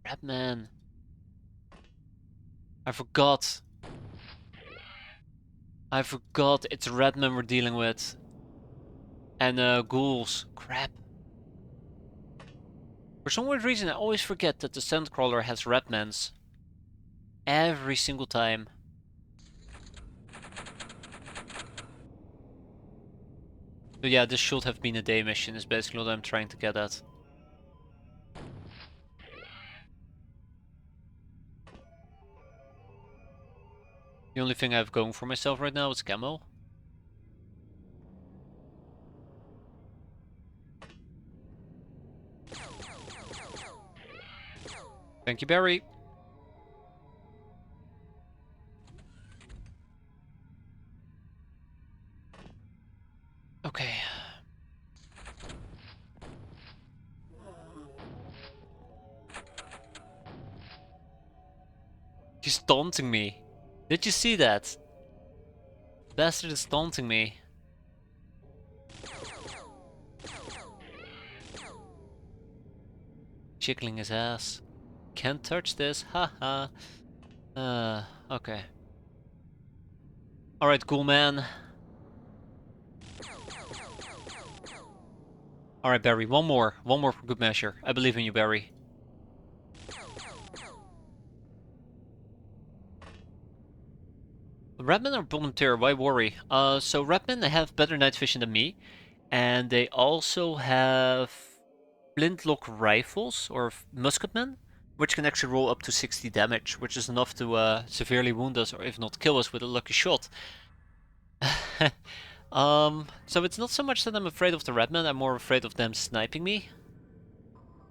Ratman. I forgot. It's Ratman we're dealing with. And ghouls. Crap. For some weird reason I always forget that the Sandcrawler has Ratmans. Every single time. So yeah, this should have been a day mission, is basically what I'm trying to get at. The only thing I have going for myself right now is camo. Thank you, Barry. Okay. He's taunting me. Did you see that? Bastard is taunting me. Jiggling his ass. Can't touch this, haha. Okay. Alright, cool man. Alright, Barry, one more. One more for good measure. I believe in you, Barry. Ratmen are volunteer, why worry? So Ratmen have better night vision than me. And they also have flintlock rifles, or musketmen, which can actually roll up to 60 damage, which is enough to severely wound us, or if not kill us with a lucky shot. So it's not so much that I'm afraid of the Redmen, I'm more afraid of them sniping me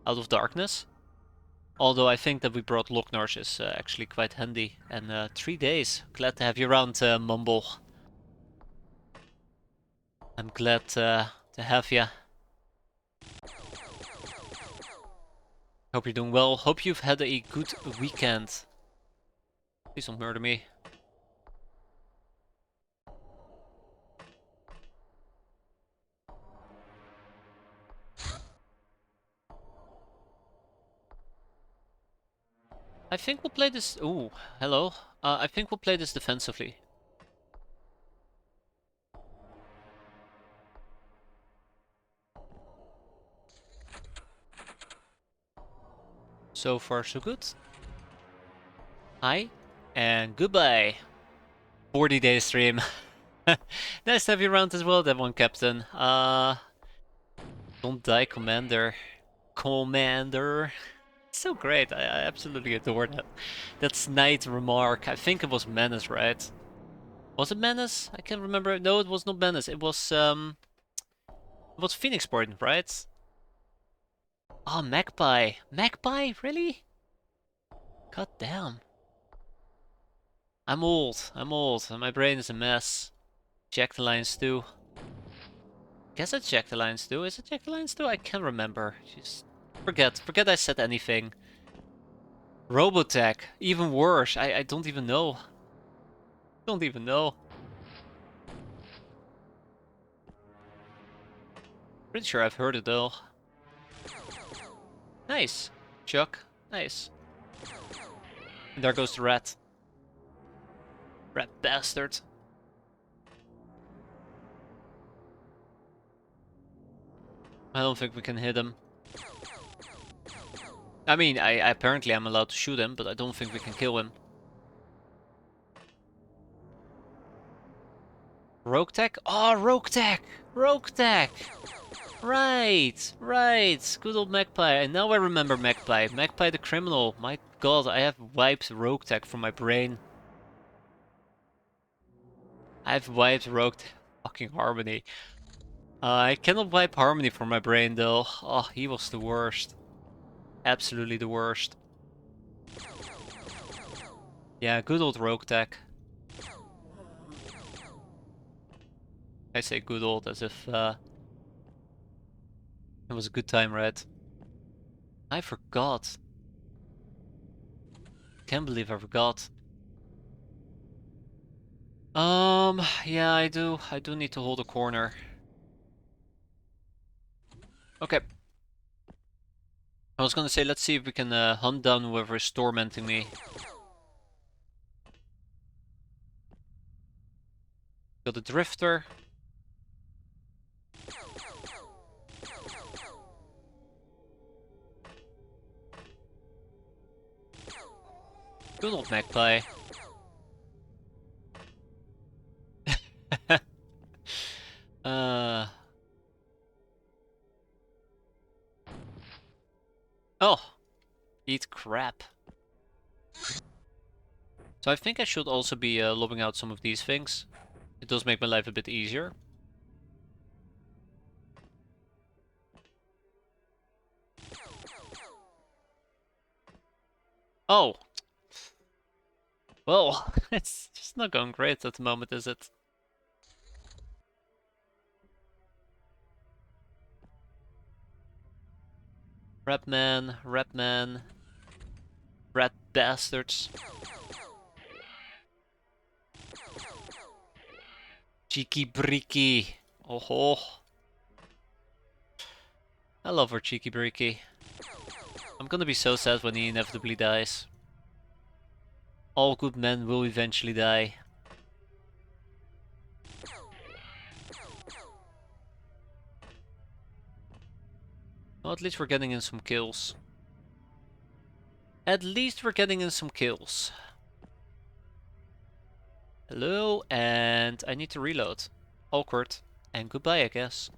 out of darkness. Although I think that we brought Locknarsh is actually quite handy. And 3 days. Glad to have you around, Mumble. I'm glad to have you. Hope you're doing well. Hope you've had a good weekend. Please don't murder me. I think we'll play this... Ooh, hello. I think we'll play this defensively. So far, so good. Hi, and goodbye. 40-day stream. Nice to have you around as well, that one, Captain. Don't die, Commander. Commander. So great. I absolutely adore that. That snide remark. I think it was Menace, right? Was it Menace? I can't remember. No, it was not Menace. It was Phoenix Point, right? Oh, Magpie. Magpie? Really? God damn. I'm old. I'm old. And my brain is a mess. Jack the Lion Stew. Guess it's Jack the Lion Stew. Is it Jack the Lion Stew? I can't remember. Just forget. Forget I said anything. Robotech. Even worse. I don't even know. Don't even know. Pretty sure I've heard it though. Nice. Chuck. Nice. And there goes the rat. Rat bastard. I don't think we can hit him. I mean, I apparently am allowed to shoot him, but I don't think we can kill him. Rogue Tech? Oh, Rogue Tech! Rogue Tech! Right, right. Good old Magpie. And now I remember Magpie. Magpie the criminal. My god, I have wiped Rogue Tech from my brain. I've wiped Rogue Tech. Fucking Harmony. I cannot wipe Harmony from my brain though. Oh, he was the worst. Absolutely the worst. Yeah, good old Rogue Tech. I say good old as if it was a good time, right? I forgot. Can't believe I forgot. Yeah, I do. I do need to hold a corner. Okay. I was gonna say, let's see if we can hunt down whoever is tormenting me. Got a drifter. Good old Magpie. uh. Oh, eat crap. So I think I should also be lobbing out some of these things. It does make my life a bit easier. Oh. Well, it's just not going great at the moment, is it? Rapman, Rapman. Rat bastards. Cheeky Breaky. Oh ho. I love her Cheeky Breaky. I'm gonna be so sad when he inevitably dies. All good men will eventually die. Well, at least we're getting in some kills. At least we're getting in some kills. Hello, and I need to reload. Awkward. And goodbye, I guess.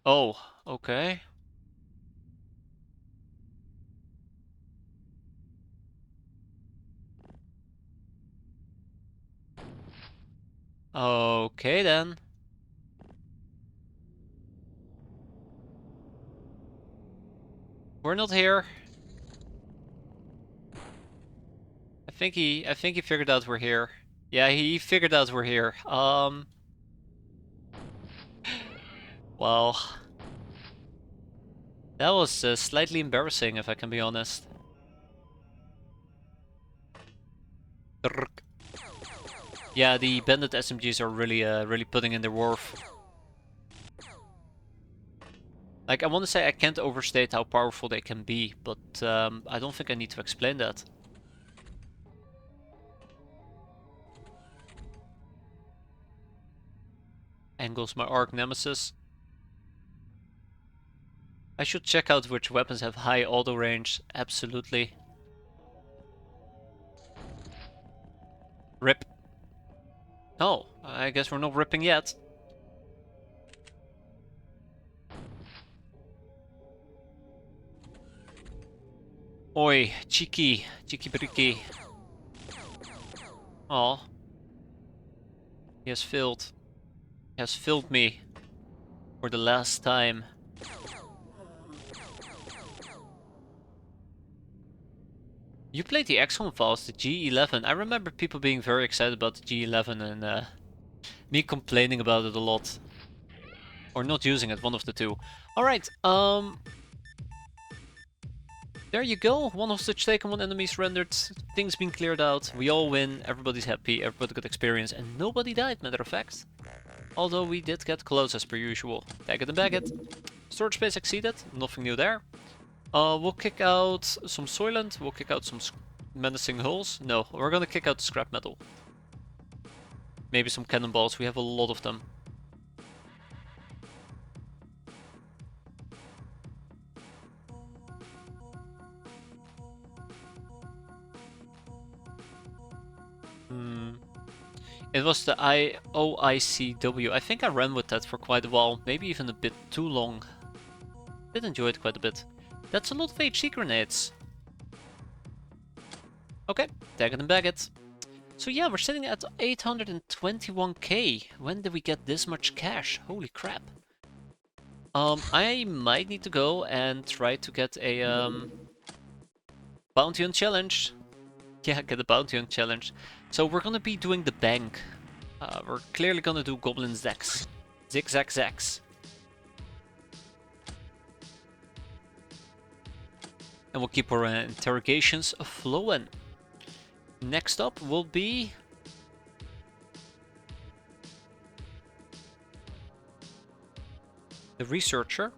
Oh, okay. Okay then. We're not here. I think he figured out we're here. Yeah, he figured out we're here. Well, that was slightly embarrassing, if I can be honest. Drrk. Yeah, the bandit SMGs are really putting in their worth. Like, I want to say I can't overstate how powerful they can be, but I don't think I need to explain that. Angle's my arch nemesis. I should check out which weapons have high auto range. Absolutely. Rip. Oh, I guess we're not ripping yet. Oi, cheeky, cheeky bricky. Aw. He has failed. He has failed me. For the last time. You played the XCOM files, the G11. I remember people being very excited about the G11 and me complaining about it a lot. Or not using it, one of the two. Alright, there you go. One hostage taken, one enemy surrendered. Things being cleared out. We all win. Everybody's happy. Everybody got experience. And nobody died, matter of fact. Although we did get close as per usual. Tag it and bag it. Storage space exceeded. Nothing new there. We'll kick out some Soylent. We'll kick out some menacing hulls. No, we're gonna kick out the scrap metal. Maybe some cannonballs. We have a lot of them. It was the OICW. I think I ran with that for quite a while, maybe even a bit too long. Did enjoy it quite a bit. That's a lot of HC grenades. Okay, tag it and bag it. So yeah, we're sitting at 821k. When did we get this much cash? Holy crap. I might need to go and try to get a bounty on challenge. Yeah, get a bounty on challenge. So we're gonna be doing the bank. We're clearly gonna do Goblin Zax. Zigzag Zax. And we'll keep our interrogations flowing. Next up will be... the researcher.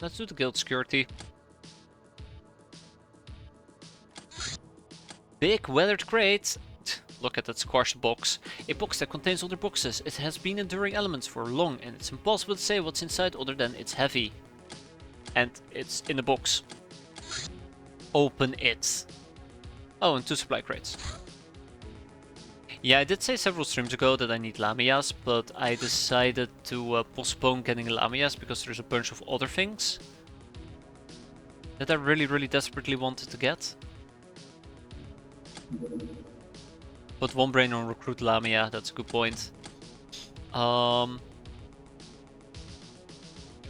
Let's do the guild security. Big weathered crate. Look at that squash box. A box that contains other boxes. It has been enduring elements for long and it's impossible to say what's inside other than it's heavy. And it's in a box. Open it. Oh, and 2 supply crates. Yeah, I did say several streams ago that I need Lamias, but I decided to postpone getting Lamias because there's a bunch of other things that I really desperately wanted to get. Put one brain on recruit Lamia, that's a good point. We're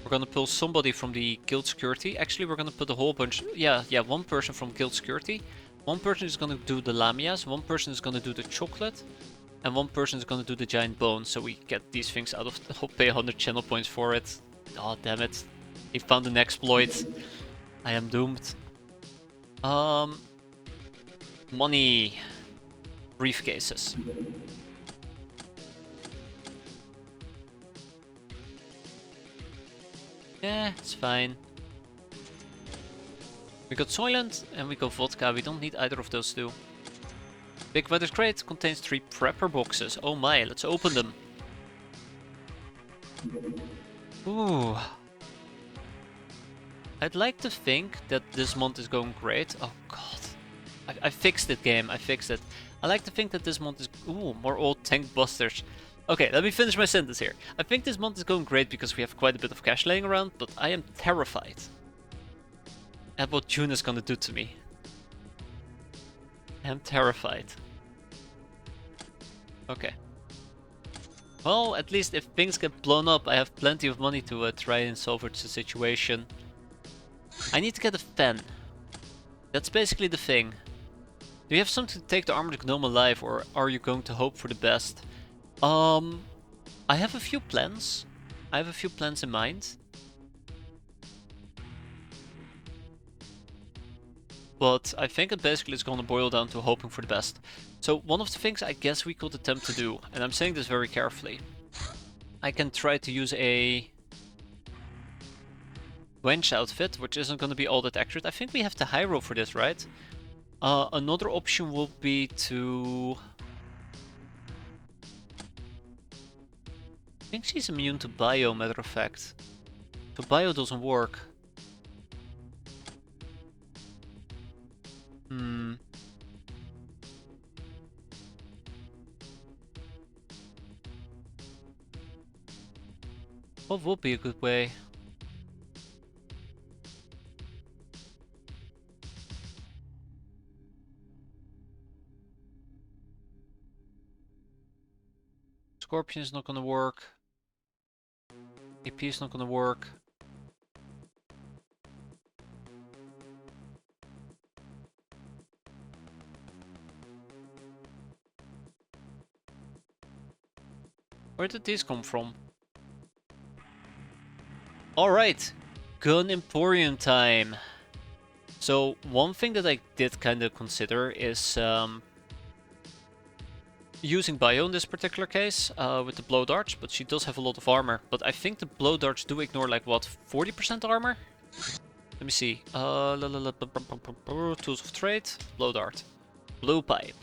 gonna pull somebody from the guild security. Actually, we're gonna put a whole bunch. Yeah, one person from guild security. One person is gonna do the Lamias. One person is gonna do the chocolate. And one person is gonna do the giant bone. So we get these things out of. I'll pay 100 channel points for it. Oh damn it! He found an exploit. I am doomed. Money. Briefcases. Yeah, it's fine. We got Soylent and we got vodka. We don't need either of those two. Big weathered crate contains 3 prepper boxes. Oh my, let's open them. Ooh. I'd like to think that this month is going great. Oh god. I fixed it, game. I fixed it. I like to think that this month is... Ooh, more old tank busters. Okay, let me finish my sentence here. I think this month is going great because we have quite a bit of cash laying around, but I am terrified at what June is gonna do to me. I am terrified. Okay. Well, at least if things get blown up, I have plenty of money to try and salvage the situation. I need to get a fan. That's basically the thing. Do you have something to take the armored gnome alive, or are you going to hope for the best? I have a few plans. I have a few plans in mind. But I think it basically is gonna boil down to hoping for the best. So one of the things I guess we could attempt to do, and I'm saying this very carefully, I can try to use a wench outfit, which isn't gonna be all that accurate. I think we have the high roll for this, right? Another option will be to... I think she's immune to bio, matter of fact. So bio doesn't work. What would be a good way? Scorpion is not gonna work. AP is not gonna work. Where did these come from? Alright, Gun Emporium time. So one thing that I did kind of consider is using Bio in this particular case with the blow darts, but she does have a lot of armor. But I think the blow darts do ignore like what, 40% armor? Let me see. Tools of trade, blow dart, blue pipe.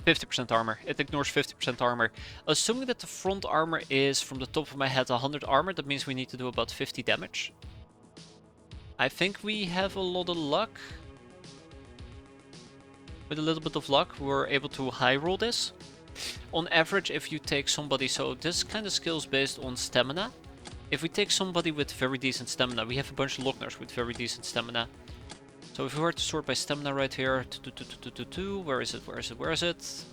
50% armor. It ignores 50% armor. Assuming that the front armor is, from the top of my head, 100 armor, that means we need to do about 50 damage. I think we have a lot of luck. With a little bit of luck, we're able to high roll this. On average, if you take somebody, so this kind of skill is based on stamina. If we take somebody with very decent stamina, we have a bunch of Lockners with very decent stamina. So if we were to sort by stamina right here, where is it, where is it, where is it?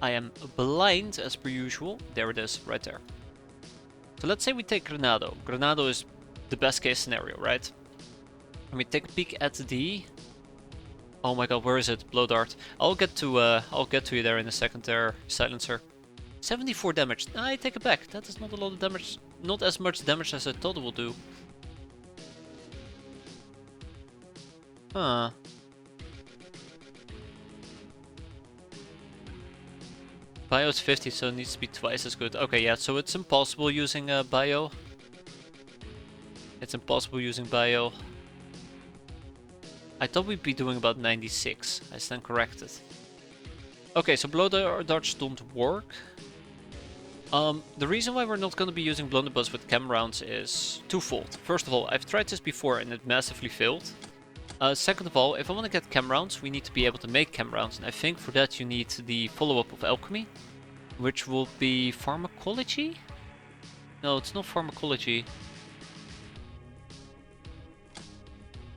I am blind as per usual. There it is, right there. So let's say we take Granado. Granado is the best case scenario, right? And we take a peek at the... Oh my god, where is it? Blow dart. I'll get to you there in a second there, Silencer. 74 damage. Nah, I take it back. That is not a lot of damage. Not as much damage as I thought it would do. Huh. Bio is 50, so it needs to be twice as good. Okay, yeah, so it's impossible using Bio. It's impossible using Bio. I thought we'd be doing about 96. I stand corrected. Okay, so blow darts don't work. The reason why we're not going to be using blunderbuss with chem rounds is twofold. First of all, I've tried this before and it massively failed. Second of all, if I want to get chem rounds, we need to be able to make chem rounds. And I think for that you need the follow-up of alchemy, which will be pharmacology? No, it's not pharmacology.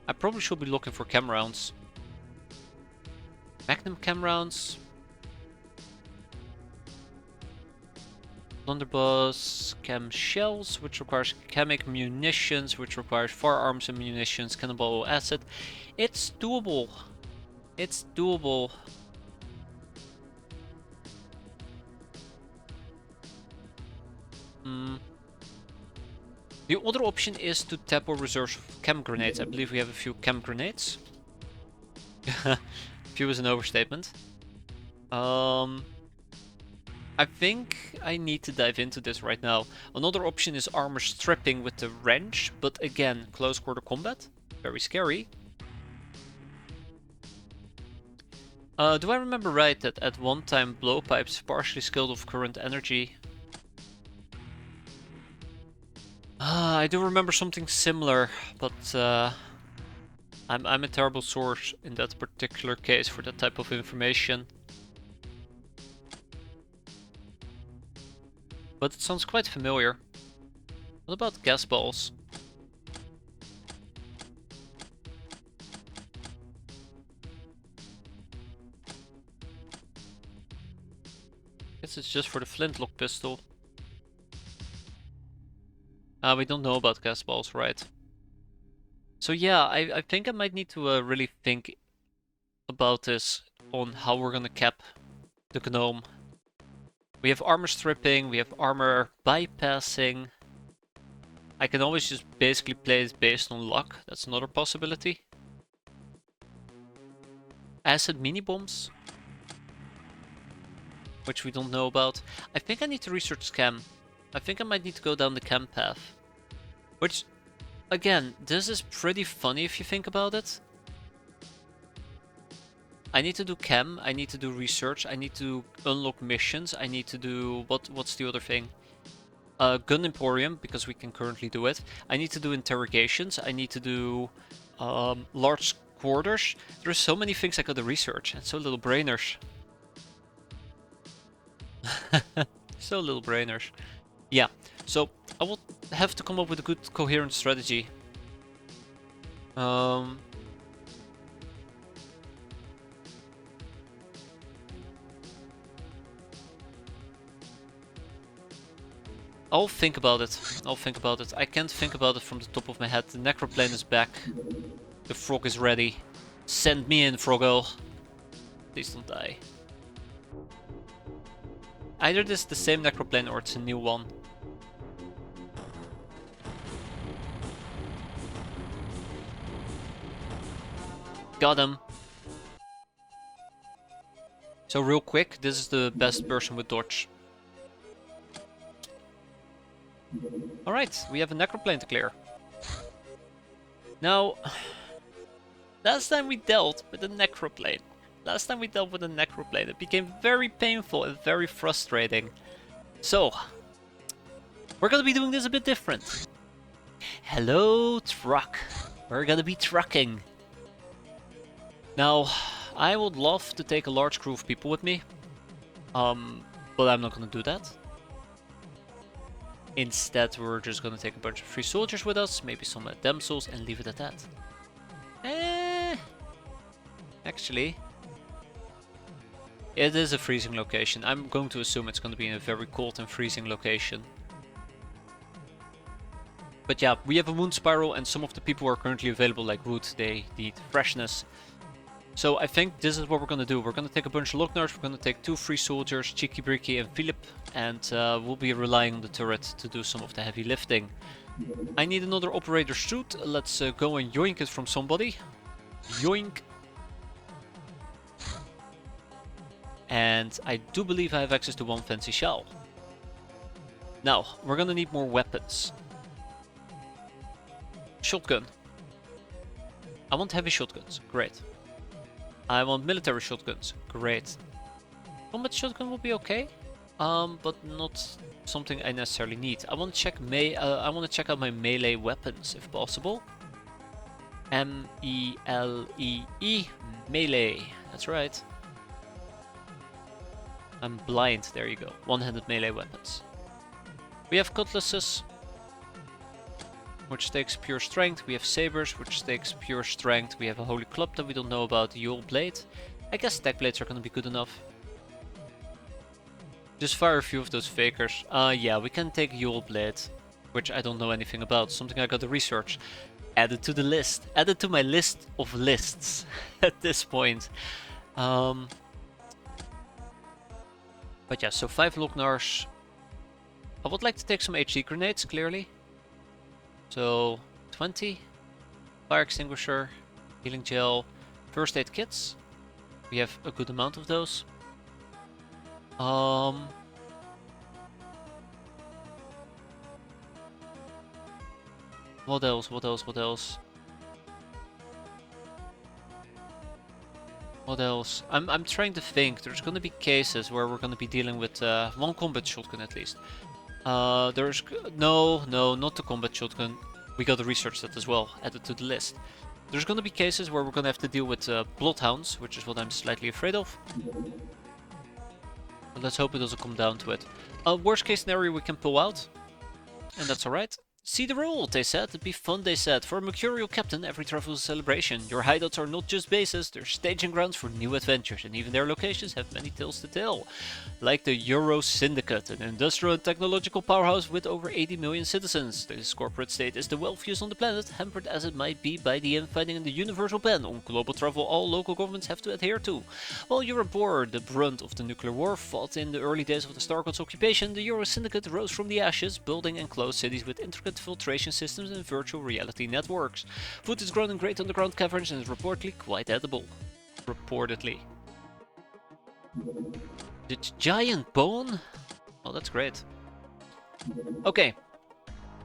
I probably should be looking for chem rounds. Magnum chem rounds. Blunderbuss, chem shells, which requires chemic munitions, which requires firearms and munitions, cannonball acid. It's doable. It's doable. The other option is to tap our reserves of chem grenades. I believe we have a few chem grenades. Few is an overstatement. I think I need to dive into this right now. Another option is armor stripping with the wrench, but again, close quarter combat. Very scary. Do I remember right that at one time blowpipes partially skilled of current energy? I do remember something similar, but I'm a terrible source in that particular case for that type of information. But it sounds quite familiar. What about gas balls? Guess it's just for the flintlock pistol. We don't know about gas balls, right? So yeah, I think I might need to really think about this on how we're gonna cap the gnome. We have armor stripping, we have armor bypassing. I can always just basically play it based on luck. That's another possibility. Acid mini bombs, which we don't know about. I think I need to research chem. I think I might need to go down the chem path. Which, again, this is pretty funny if you think about it. I need to do chem, I need to do research, I need to unlock missions, I need to do... what's the other thing? Gun Emporium, because we can currently do it. I need to do interrogations, I need to do large quarters. There's so many things I gotta research, and so little brainers. So little brainers. Yeah, so I will have to come up with a good coherent strategy. I'll think about it. I'll think about it. I can't think about it from the top of my head. The Necroplane is back. The frog is ready. Send me in, Froggo. Please don't die. Either this is the same Necroplane or it's a new one. Got him. So real quick, this is the best person with dodge. Alright, we have a Necroplane to clear. Now, last time we dealt with a Necroplane. It became very painful and very frustrating. So, we're gonna be doing this a bit different. Hello, truck. We're gonna be trucking. Now, I would love to take a large crew of people with me. But I'm not gonna do that. Instead, we're just gonna take a bunch of free soldiers with us, maybe some damsels, and leave it at that. Actually, it is a freezing location. I'm going to assume it's gonna be in a very cold and freezing location. But yeah, we have a wound spiral, and some of the people who are currently available, like wood, they need freshness. So I think this is what we're gonna do. We're gonna take a bunch of Lognars, we're gonna take 2 free soldiers, Cheeky Bricky and Philip, and we'll be relying on the turret to do some of the heavy lifting. I need another operator suit. Let's go and yoink it from somebody. Yoink. And I do believe I have access to 1 fancy shell. Now, we're gonna need more weapons. Shotgun. I want heavy shotguns. Great. I want military shotguns. Great. Combat shotgun will be okay, but not something I necessarily need. I want to check I want to check out my melee weapons if possible. M-E-L-E-E, melee. That's right. I'm blind. There you go. One-handed melee weapons. We have cutlasses, which takes pure strength. We have sabers, which takes pure strength. We have a holy club that we don't know about. The Yule blade. I guess stack blades are gonna be good enough. Just fire a few of those fakers. Yeah, we can take Yule blade, which I don't know anything about. Something I gotta research. Add it to the list. Add it to my list of lists at this point. But yeah, so 5 Lognars. I would like to take some HE grenades, clearly. So 20, fire extinguisher, healing gel, first aid kits. We have a good amount of those. What else? What else? What else? What else? I'm trying to think. There's gonna be cases where we're gonna be dealing with 1 combat shotgun at least. There's no, not the combat shotgun. We gotta research that as well. Add it to the list. There's gonna be cases where we're gonna have to deal with bloodhounds, which is what I'm slightly afraid of. But let's hope it doesn't come down to it. Worst case scenario we can pull out, and that's alright. See the road, they said. It'd be fun, they said. For a mercurial captain, every travel is a celebration. Your hideouts are not just bases, they're staging grounds for new adventures, and even their locations have many tales to tell. Like the Euro Syndicate, an industrial and technological powerhouse with over 80 million citizens. This corporate state is the wealthiest on the planet, hampered as it might be by the infighting and the universal ban on global travel all local governments have to adhere to. While Europe bore the brunt of the nuclear war fought in the early days of the Star God's occupation, the Euro Syndicate rose from the ashes, building enclosed cities with intricate filtration systems and virtual reality networks. Food is grown in great underground caverns and is reportedly quite edible. Reportedly. The giant bone? Oh, that's great. Okay.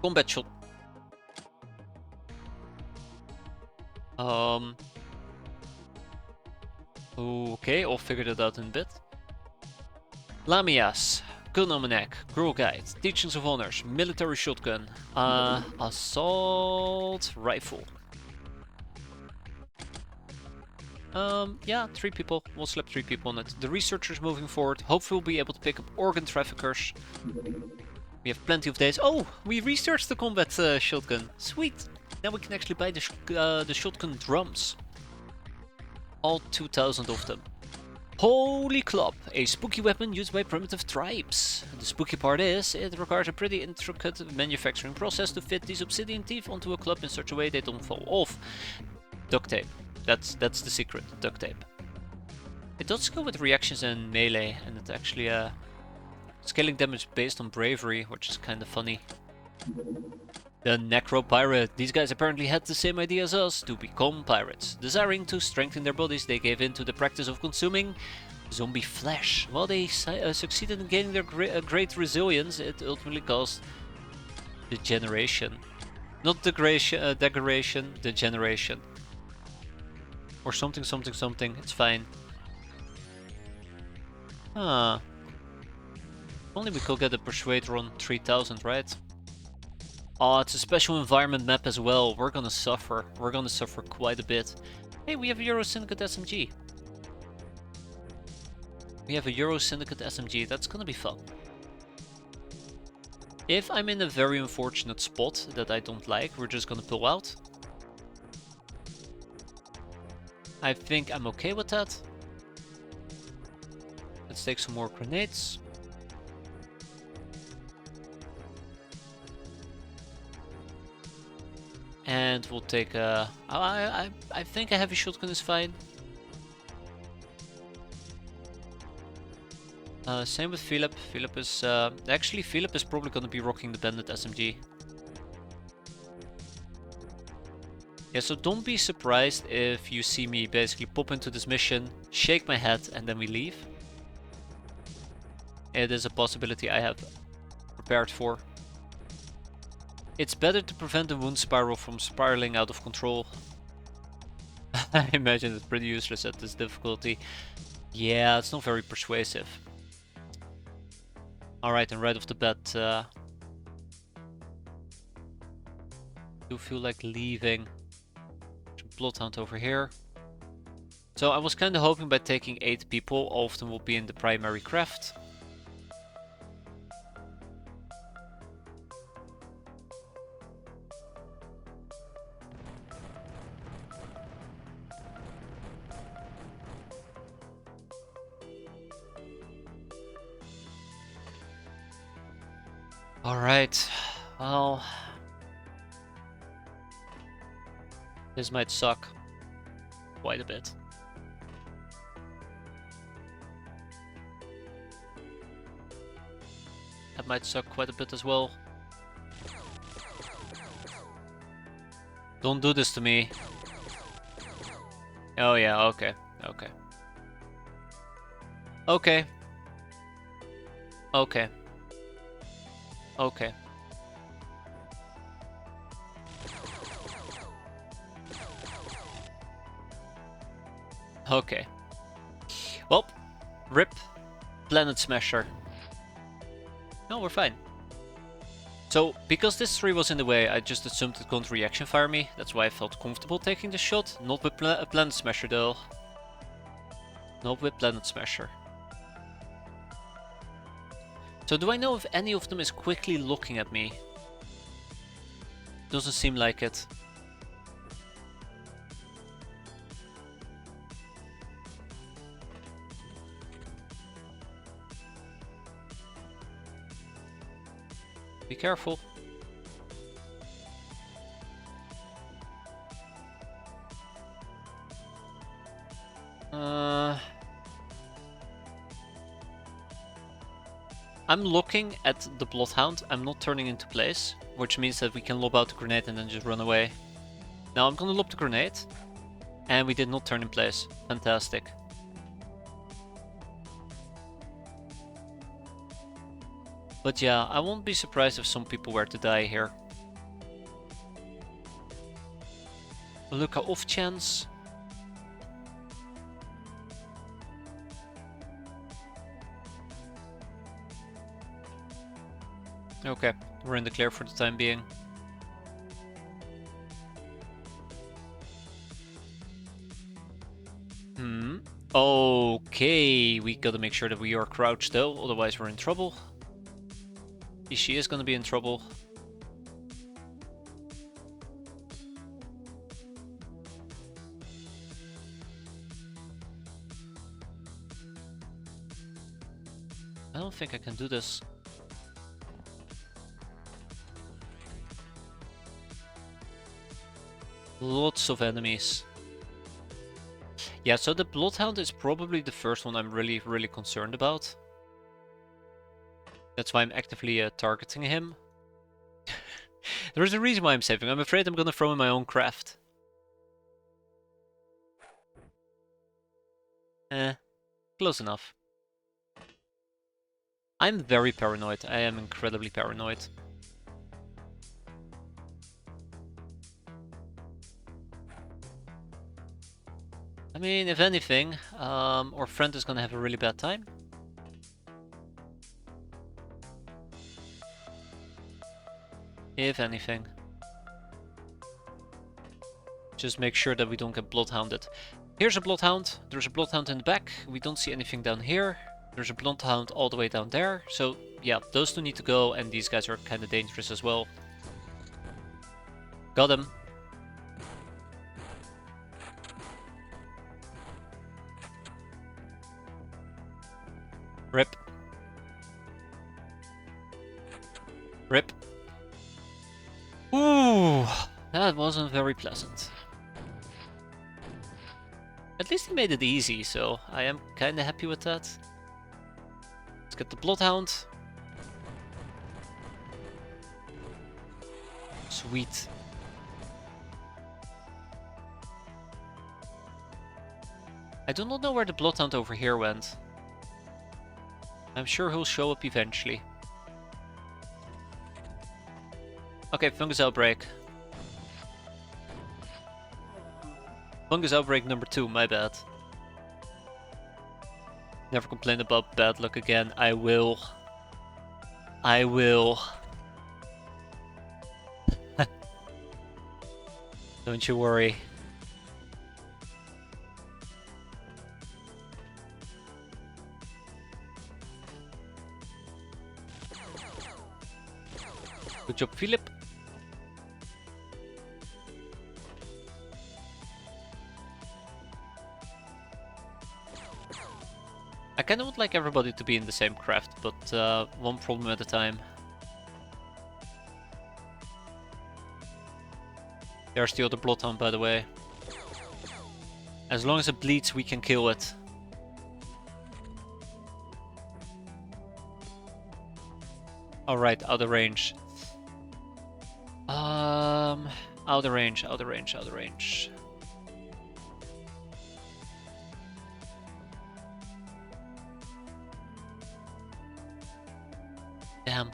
Combat shot. Okay, I'll figure that out in a bit. Lamias. Gun Almanac, Girl Guide, Teachings of Honors, Military Shotgun, Assault Rifle. Yeah, 3 people. We'll slap 3 people on it. The researchers moving forward. Hopefully we'll be able to pick up organ traffickers. We have plenty of days. Oh, we researched the combat shotgun. Sweet. Now we can actually buy the shotgun drums. All 2,000 of them. Holy club, a spooky weapon used by primitive tribes. The spooky part is, it requires a pretty intricate manufacturing process to fit these obsidian teeth onto a club in such a way they don't fall off. Duct tape. That's the secret, duct tape. It does go with reactions and melee, and it's actually scaling damage based on bravery, which is kind of funny. The Necro Pirate. These guys apparently had the same idea as us, to become pirates. Desiring to strengthen their bodies, they gave in to the practice of consuming zombie flesh. While they succeeded in gaining their great resilience, it ultimately caused degeneration. Not degradation, degeneration. Or something, something, something. It's fine. Huh. Only we could get a Persuader on 3000, right? Oh, it's a special environment map as well. We're gonna suffer. We're gonna suffer quite a bit. Hey, we have a Euro Syndicate SMG. We have a Euro Syndicate SMG. That's gonna be fun. If I'm in a very unfortunate spot that I don't like, we're just gonna pull out. I think I'm okay with that. Let's take some more grenades. And we'll take a... I think a heavy shotgun is fine. Same with Philip. Philip is... actually, Philip is probably going to be rocking the Bandit SMG. Yeah, so don't be surprised if you see me basically pop into this mission, shake my head, and then we leave. It is a possibility I have prepared for. It's better to prevent the wound spiral from spiraling out of control. I imagine it's pretty useless at this difficulty. Yeah, it's not very persuasive. Alright, and right off the bat, do feel like leaving. Bloodhound over here. So I was kind of hoping by taking 8 people, all of them will be in the primary craft. Alright, well... this might suck quite a bit. That might suck quite a bit as well. Don't do this to me. Oh yeah, okay, okay. Okay. Okay. Okay. Okay. Well, rip Planet Smasher. No, we're fine. So, because this tree was in the way, I just assumed it couldn't reaction fire me. That's why I felt comfortable taking the shot. Not with Planet Smasher though. Not with Planet Smasher. So do I know if any of them is quickly looking at me? Doesn't seem like it. Be careful. I'm looking at the Bloodhound. I'm not turning into place, which means that we can lob out the grenade and then just run away. Now I'm gonna lob the grenade, and we did not turn in place. Fantastic. But yeah, I won't be surprised if some people were to die here. Look, a off chance. Okay, we're in the clear for the time being. Okay, we gotta make sure that we are crouched though, otherwise we're in trouble. She is gonna be in trouble. I don't think I can do this. Lots of enemies. Yeah, so the Bloodhound is probably the first one I'm really concerned about. That's why I'm actively targeting him. There's a reason why I'm saving. I'm afraid I'm gonna throw in my own craft. Close enough. I'm very paranoid. I am incredibly paranoid. I mean, if anything, our friend is gonna have a really bad time. If anything. Just make sure that we don't get bloodhounded. Here's a bloodhound. There's a bloodhound in the back. We don't see anything down here. There's a bloodhound all the way down there. So yeah, those two need to go, and these guys are kind of dangerous as well. Got him. Rip. Rip. Ooh, that wasn't very pleasant. At least he made it easy, so I am kinda happy with that. Let's get the Bloodhound. Sweet. I do not know where the Bloodhound over here went. I'm sure he'll show up eventually. Okay, Fungus Outbreak. Fungus Outbreak number 2, my bad. Never complain about bad luck again. I will. I will. Don't you worry. Good job, Philip. I kinda would like everybody to be in the same craft, but one problem at a time. There's the other Bloodhound, by the way. As long as it bleeds, we can kill it. Alright, out of range. Out of range, out of range, out of range. Damn.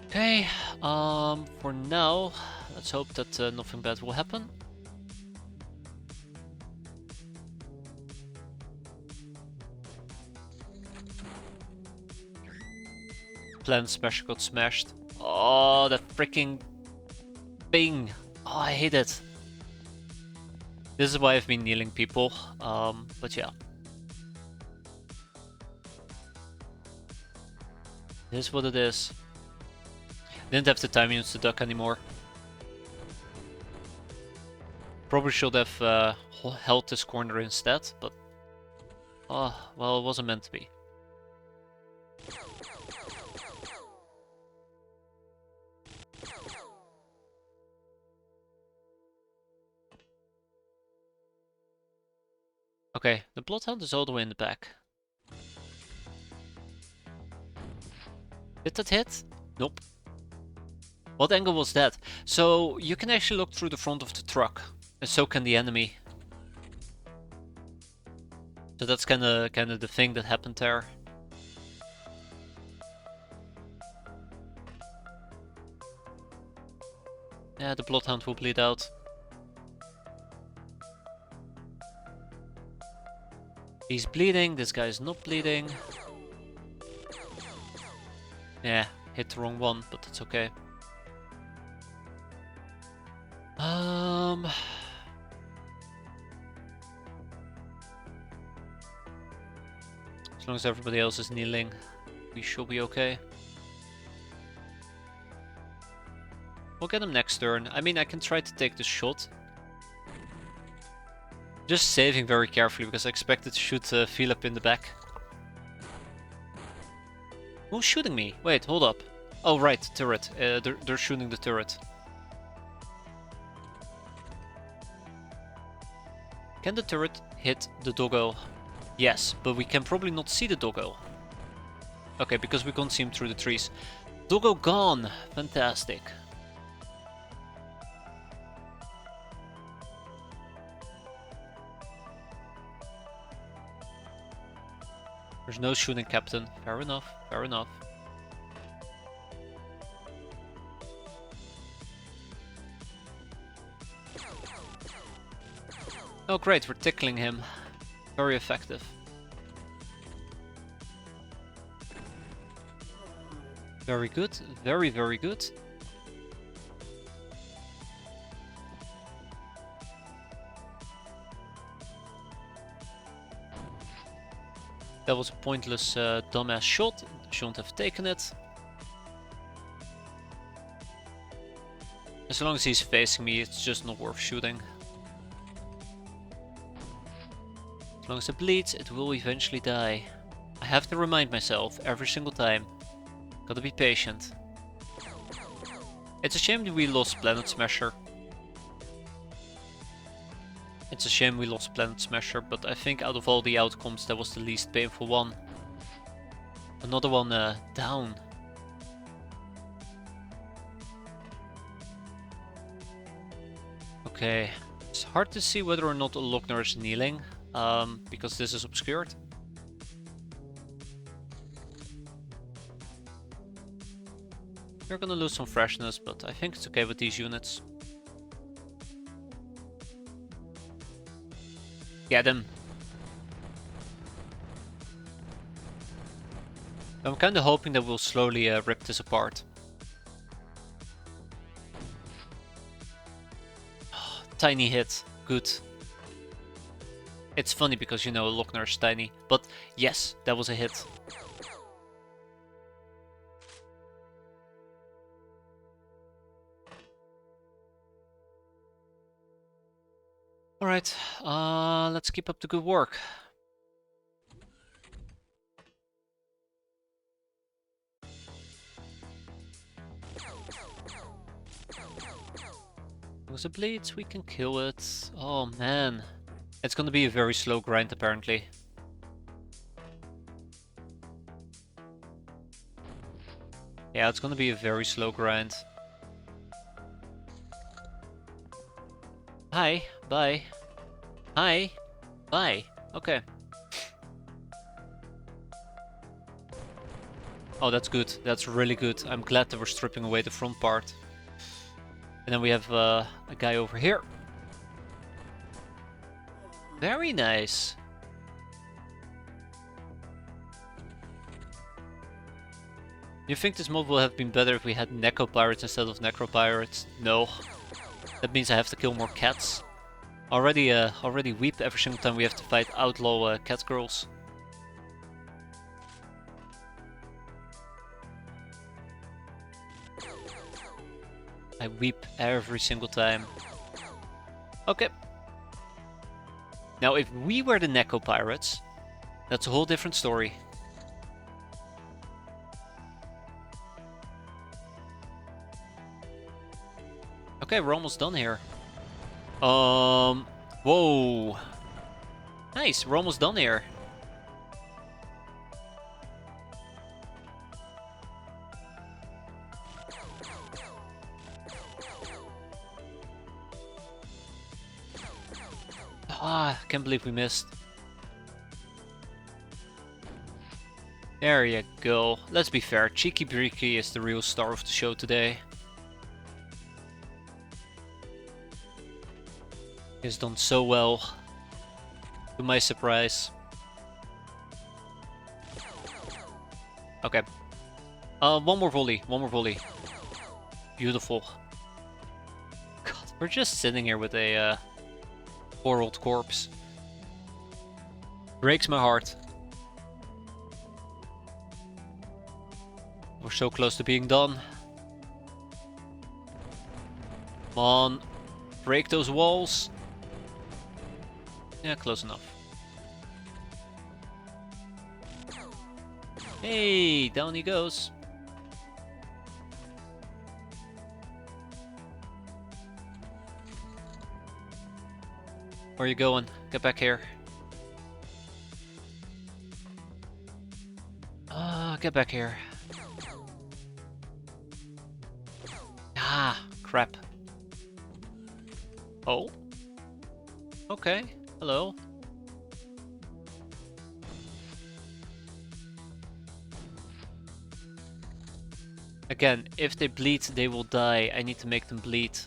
Okay, for now, let's hope that nothing bad will happen. Plan Smasher got smashed. Oh, that freaking thing. Oh, I hate it. This is why I've been kneeling people, but yeah. This is what it is. Didn't have the time units to duck anymore. Probably should have held this corner instead, but... oh, well, it wasn't meant to be. Okay, the Bloodhound is all the way in the back. Did that hit? Nope. What angle was that? So you can actually look through the front of the truck, and so can the enemy. So that's kind of the thing that happened there. Yeah, the Bloodhound will bleed out. He's bleeding, this guy is not bleeding. Yeah, hit the wrong one, but that's okay. Um... As long as everybody else is kneeling, we should be okay. We'll get him next turn. I mean, I can try to take the shot. Just saving very carefully because I expect it to shoot Philip in the back. Who's shooting me? Wait, hold up. Oh right, turret. They're shooting the turret. Can the turret hit the doggo? Yes, but we can probably not see the doggo. Okay, because we can't see him through the trees. Doggo gone! Fantastic. There's no shooting, Captain. Fair enough, fair enough. Oh great, we're tickling him. Very effective. Very good, very, very good. That was a pointless dumbass shot. Shouldn't have taken it. As long as he's facing me, it's just not worth shooting. As long as it bleeds, it will eventually die. I have to remind myself every single time. Gotta be patient. It's a shame that we lost Planet Smasher. It's a shame we lost Planet Smasher, but I think out of all the outcomes that was the least painful one. Another one down. Okay, it's hard to see whether or not Lochner is kneeling, because this is obscured. We're gonna lose some freshness, but I think it's okay with these units. Get him! I'm kinda hoping that we'll slowly rip this apart. Tiny hit, good. It's funny because, you know, Lochner's tiny, but yes, that was a hit. Alright, let's keep up the good work. As it bleeds, we can kill it. Oh man. It's gonna be a very slow grind apparently. Yeah, it's gonna be a very slow grind. Hi, bye. Hi, bye. Okay. Oh, that's good. That's really good. I'm glad that we're stripping away the front part. And then we have a guy over here. Very nice. You think this mod will have been better if we had Necropirates instead of Necropirates? No. That means I have to kill more cats. Already weep every single time we have to fight outlaw cat girls. I weep every single time. Okay. Now if we were the Necropirates, that's a whole different story. Okay, we're almost done here. Whoa. Nice, we're almost done here. Ah, can't believe we missed. There you go. Let's be fair, Cheeky Breeky is the real star of the show today. He's done so well, to my surprise. Okay. One more volley, one more volley. Beautiful. God. We're just sitting here with a poor old corpse. Breaks my heart. We're so close to being done. Come on. Break those walls. Yeah, close enough. Hey, down he goes. Where are you going? Get back here. Get back here. Ah, crap. Oh. Okay. Hello. Again, if they bleed, they will die. I need to make them bleed.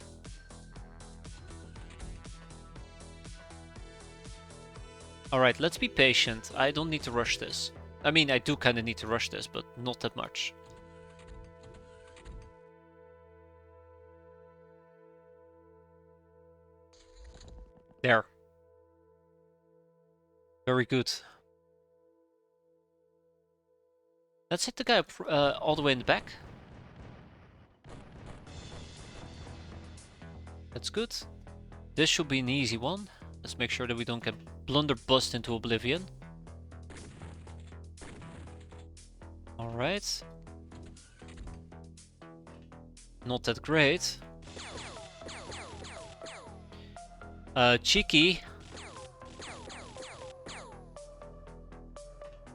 Alright, let's be patient. I don't need to rush this. I mean, I do kind of need to rush this, but not that much. There. Very good. Let's hit the guy all the way in the back. That's good. This should be an easy one. Let's make sure that we don't get blunderbussed into oblivion. Alright. Not that great. Cheeky.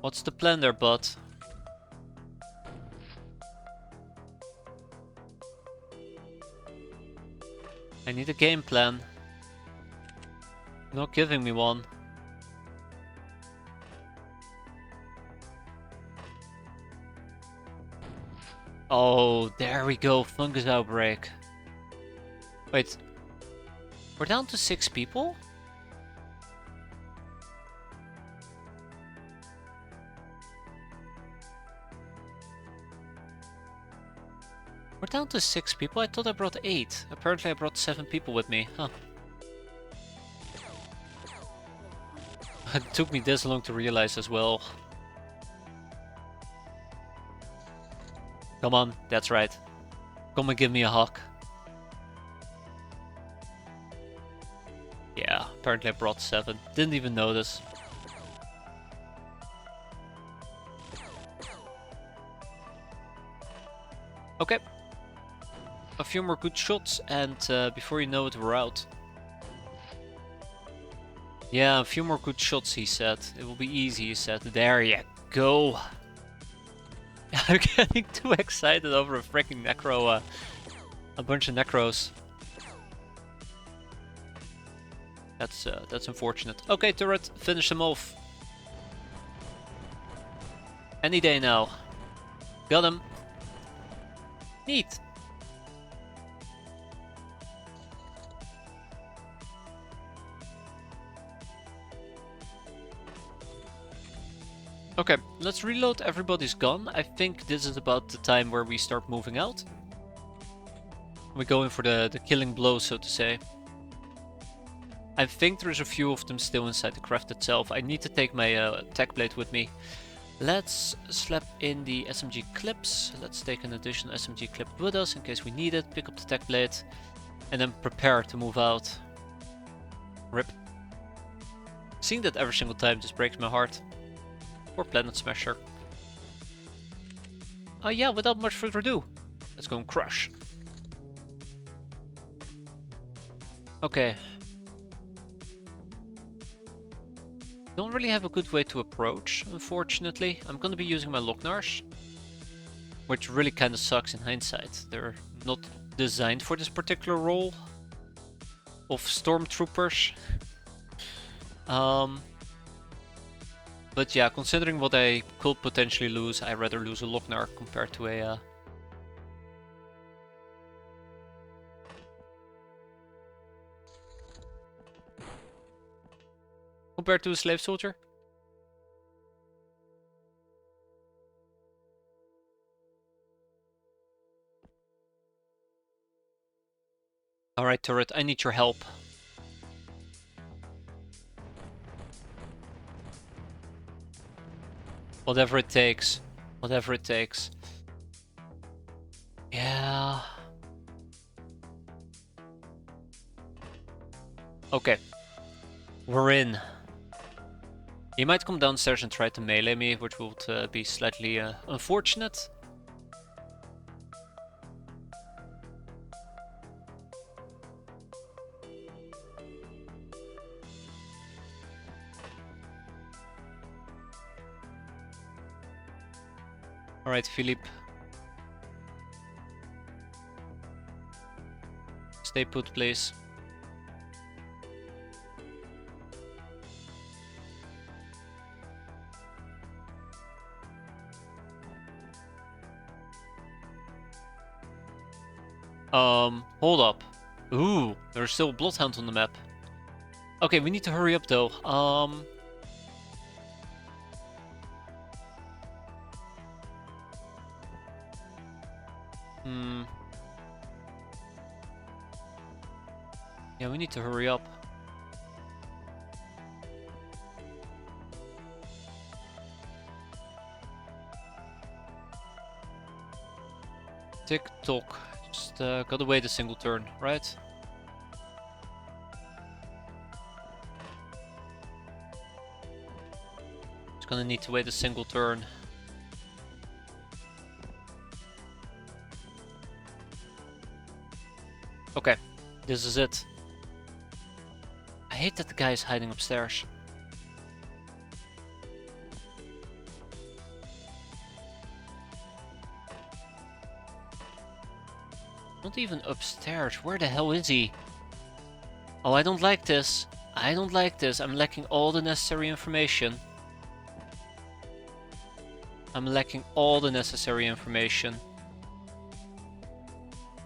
What's the plan there, bud? I need a game plan. Not giving me one. Oh, there we go. Fungus outbreak. Wait. We're down to 6 people? We're down to 6 people? I thought I brought 8. Apparently I brought 7 people with me. Huh. It took me this long to realize as well. Come on, that's right. Come and give me a hug. Yeah, apparently I brought 7. Didn't even notice. Okay. A few more good shots and before you know it, we're out. Yeah, a few more good shots, he said. It will be easy, he said. There you go. I'm getting too excited over a freaking necro, a bunch of necros. That's unfortunate. Okay, turret, finish him off. Any day now. Got him. Neat. Okay, let's reload. Everybody's gone. I think this is about the time where we start moving out. We're going for the killing blow, so to say. I think there's a few of them still inside the craft itself. I need to take my tech blade with me. Let's slap in the SMG clips. Let's take an additional SMG clip with us in case we need it. Pick up the tech blade. And then prepare to move out. RIP. Seeing that every single time just breaks my heart. Or Planet Smasher. Oh yeah, without much further ado, let's go and crush. Okay. Don't really have a good way to approach, unfortunately. I'm gonna be using my Locknars, which really kind of sucks in hindsight. They're not designed for this particular role of stormtroopers. But yeah, considering what I could potentially lose, I'd rather lose a Lochnar compared to a... compared to a slave soldier. Alright, turret, I need your help. Whatever it takes. Whatever it takes. Yeah. Okay. We're in. He might come downstairs and try to melee me, which would be slightly unfortunate. Alright, Philippe. Stay put, please. Hold up. Ooh, there's still a Bloodhound on the map. Okay, we need to hurry up though. Yeah, we need to hurry up. Tick tock. Just gotta wait a single turn, right? Just gonna need to wait a single turn. Okay, this is it. I hate that the guy is hiding upstairs. Not even upstairs. Where the hell is he? Oh, I don't like this. I don't like this. I'm lacking all the necessary information. I'm lacking all the necessary information.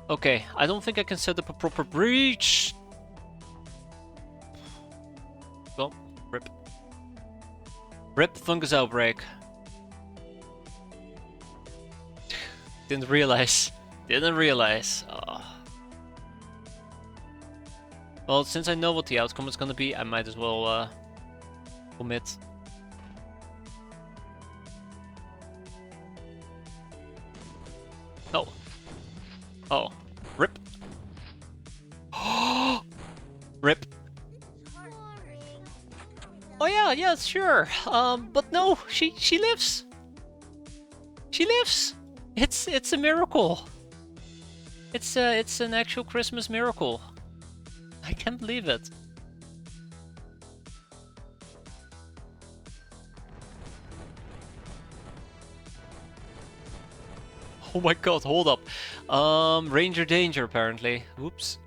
Okay, I don't think I can set up a proper breach. Well, rip. Rip fungus outbreak. Didn't realize. Didn't realize. Oh. Well, since I know what the outcome is gonna be, I might as well commit. Oh. Oh. Rip. Rip. Oh yeah, sure. But no, she lives. She lives. It's a miracle. It's an actual Christmas miracle. I can't believe it. Oh my god, hold up. Ranger danger apparently. Oops.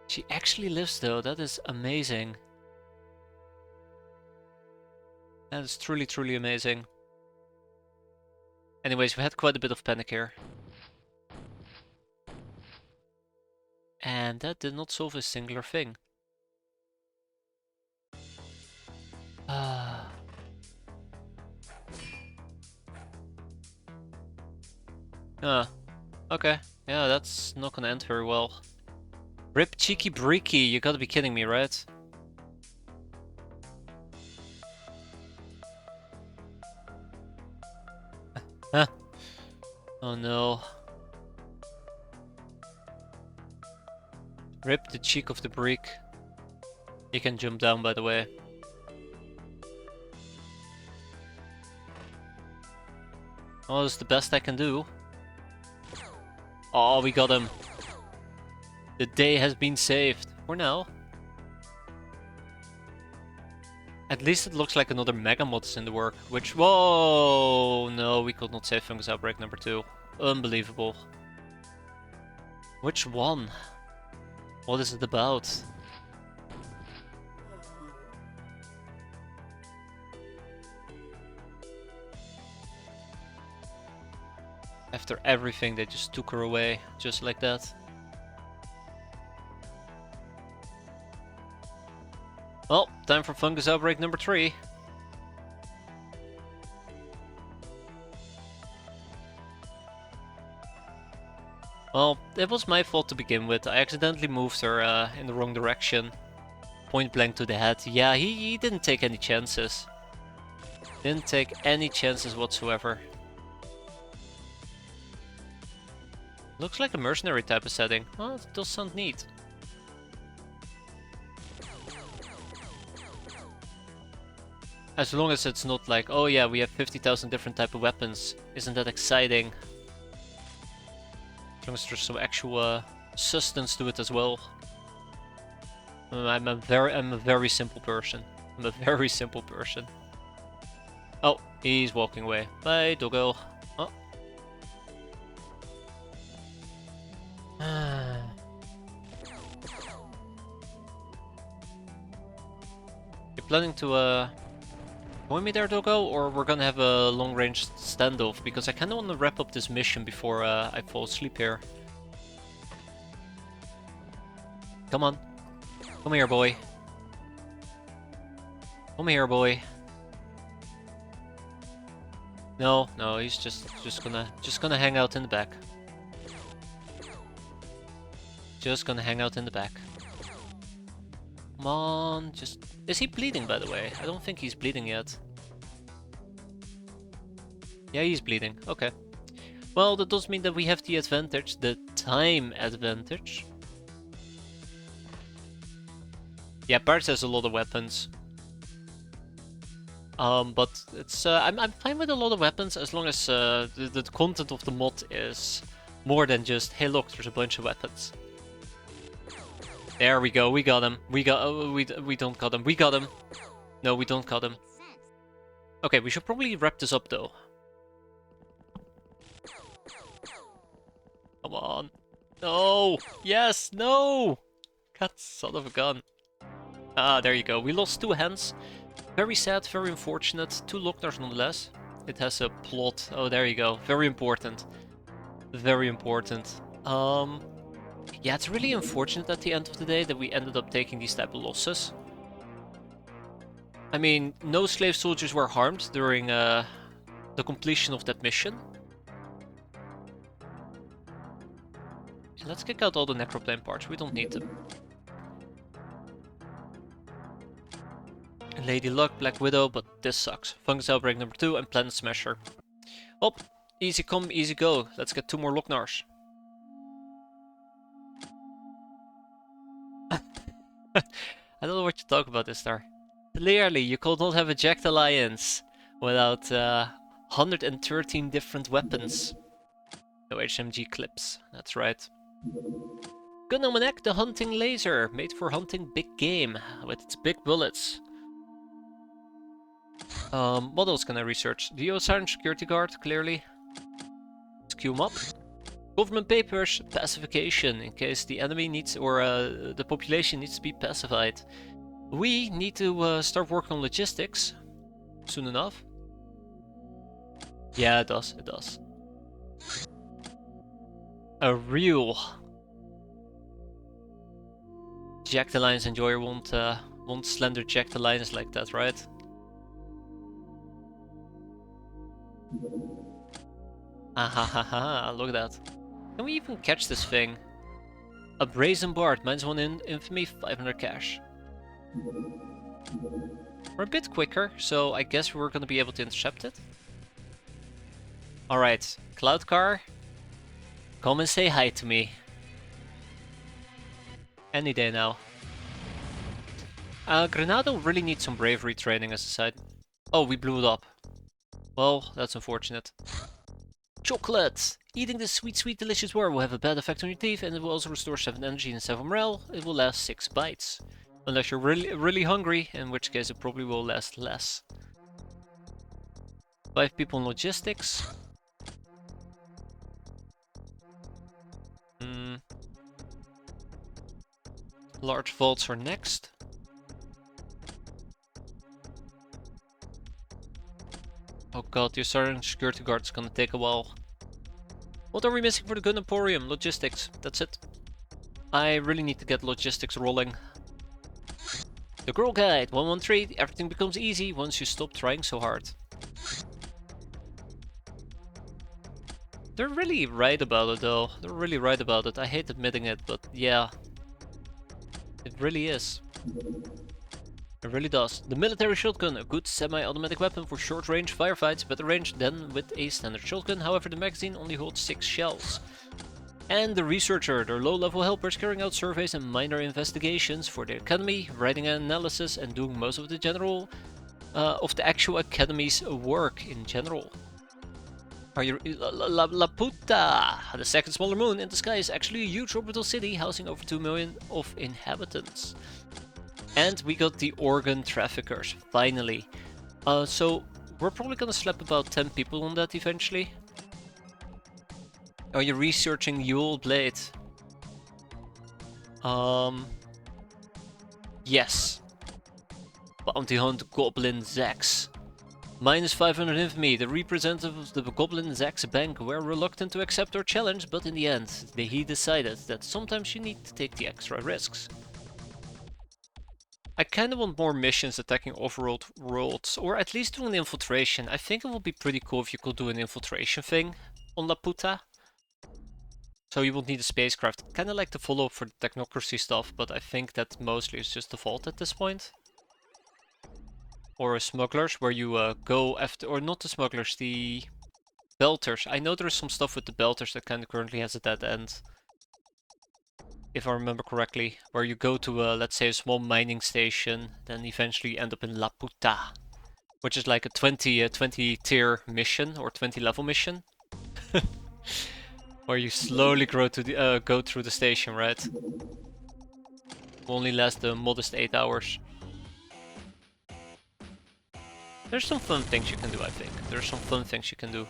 She actually lives though, that is amazing. That is truly, truly amazing. Anyways, we had quite a bit of panic here. And that did not solve a singular thing. Okay. Yeah, that's not gonna end very well. Rip cheeky breaky, you gotta be kidding me, right? Huh. Oh no. Rip the cheek of the break. He can jump down, by the way. Oh, that's the best I can do. Oh, we got him. The day has been saved. For now. At least it looks like another Mega Mod is in the work. Which... Whoa! No, we could not save Fungus Outbreak number 2. Unbelievable. Which one? What is it about? After everything, they just took her away, just like that. Well, time for Fungus Outbreak number 3. Well, it was my fault to begin with. I accidentally moved her in the wrong direction. Point blank to the head. Yeah, he didn't take any chances. Didn't take any chances whatsoever. Looks like a mercenary type of setting. Oh, it does sound neat. As long as it's not like, oh yeah, we have 50,000 different type of weapons. Isn't that exciting? As long as there's some actual substance to it as well. I'm a very simple person. I'm a very simple person. Oh, he's walking away. Bye, doggo. Oh. You're planning to join me there, doggo, or we're gonna have a long-range standoff? Because I kinda wanna wrap up this mission before I fall asleep here. Come on. Come here, boy. Come here, boy. No, he's just gonna hang out in the back. Just gonna hang out in the back. Come on, just... Is he bleeding, by the way? I don't think he's bleeding yet. Yeah, he's bleeding. Okay. Well, that does mean that we have the advantage, the time advantage. Yeah, Bartz has a lot of weapons. But it's I'm fine with a lot of weapons as long as the content of the mod is more than just, hey look, there's a bunch of weapons. There we go, we got him. We don't got him. We got him. No, we don't got him. Okay, we should probably wrap this up though. Come on. No! Yes! No! God, son of a gun. Ah, there you go. We lost 2 hands. Very sad, very unfortunate. 2 Locknars nonetheless. It has a plot. Oh, there you go. Very important. Very important. Yeah, it's really unfortunate at the end of the day that we ended up taking these type of losses. I mean, no slave soldiers were harmed during the completion of that mission. Let's kick out all the necroplane parts. We don't need them. Lady Luck, Black Widow, but this sucks. Fungus Outbreak number 2 and Planet Smasher. Oh, easy come, easy go. Let's get 2 more Locknars. I don't know what you talk about this star. Clearly, you could not have a Jacked Alliance without 113 different weapons. No HMG clips, that's right. Gun Almanac, the hunting laser, made for hunting big game with its big bullets. What else can I research? The Osiren security guard, clearly. Let's queue him up. Government papers, pacification, in case the enemy needs, or the population needs to be pacified. We need to start working on logistics soon enough. Yeah, it does, it does. A real Jacked Alliance enjoyer won't slender Jacked Alliance like that, right? Ah ha ha ha, look at that. Can we even catch this thing? A brazen bard, -1 in infamy, 500 cash. We're a bit quicker, so I guess we're gonna be able to intercept it. Alright, Cloud Car, come and say hi to me. Any day now. Granado really needs some bravery training as a side. Oh, we blew it up. Well, that's unfortunate. Chocolate! Eating this sweet, sweet, delicious worm will have a bad effect on your teeth, and it will also restore 7 energy and 7 morale. It will last 6 bites. Unless you're really hungry, in which case it probably will last less. 5 people in logistics. Large vaults are next. Oh god, the Osiren security guard is gonna take a while. What are we missing for the Gun Emporium? Logistics, that's it. I really need to get logistics rolling. The Girl Guide 113, everything becomes easy once you stop trying so hard. They're really right about it though. They're really right about it. I hate admitting it, but yeah. It really is. It really does. The military shotgun, a good semi-automatic weapon for short-range firefights, better range than with a standard shotgun. However, the magazine only holds 6 shells. And the researcher, their low-level helpers carrying out surveys and minor investigations for the academy, writing an analysis and doing most of the general of the actual academy's work in general. Are you La Puta? The second smaller moon in the sky is actually a huge orbital city housing over 2 million of inhabitants. And we got the organ traffickers, finally. So we're probably gonna slap about 10 people on that eventually. Are you researching Yule Blade? Yes. Bounty Hunt Goblin Zax. Minus 500 infamy. The representatives of the Goblin Zax Bank were reluctant to accept our challenge, but in the end, he decided that sometimes you need to take the extra risks. I kinda want more missions attacking overworld worlds, or at least doing an infiltration. I think it would be pretty cool if you could do an infiltration thing on La Puta. So you would need a spacecraft. Kinda like the follow-up for the technocracy stuff, but I think that mostly is just default at this point. Or smugglers, where you go after, or not the smugglers, the belters. I know there's some stuff with the belters that kinda currently has a dead end. If I remember correctly, where you go to, let's say, a small mining station, then eventually end up in La Puta, which is like a 20 tier mission, or 20 level mission, where you slowly grow to the, go through the station, right? Only lasts a modest 8 hours. There's some fun things you can do, I think. There's some fun things you can do.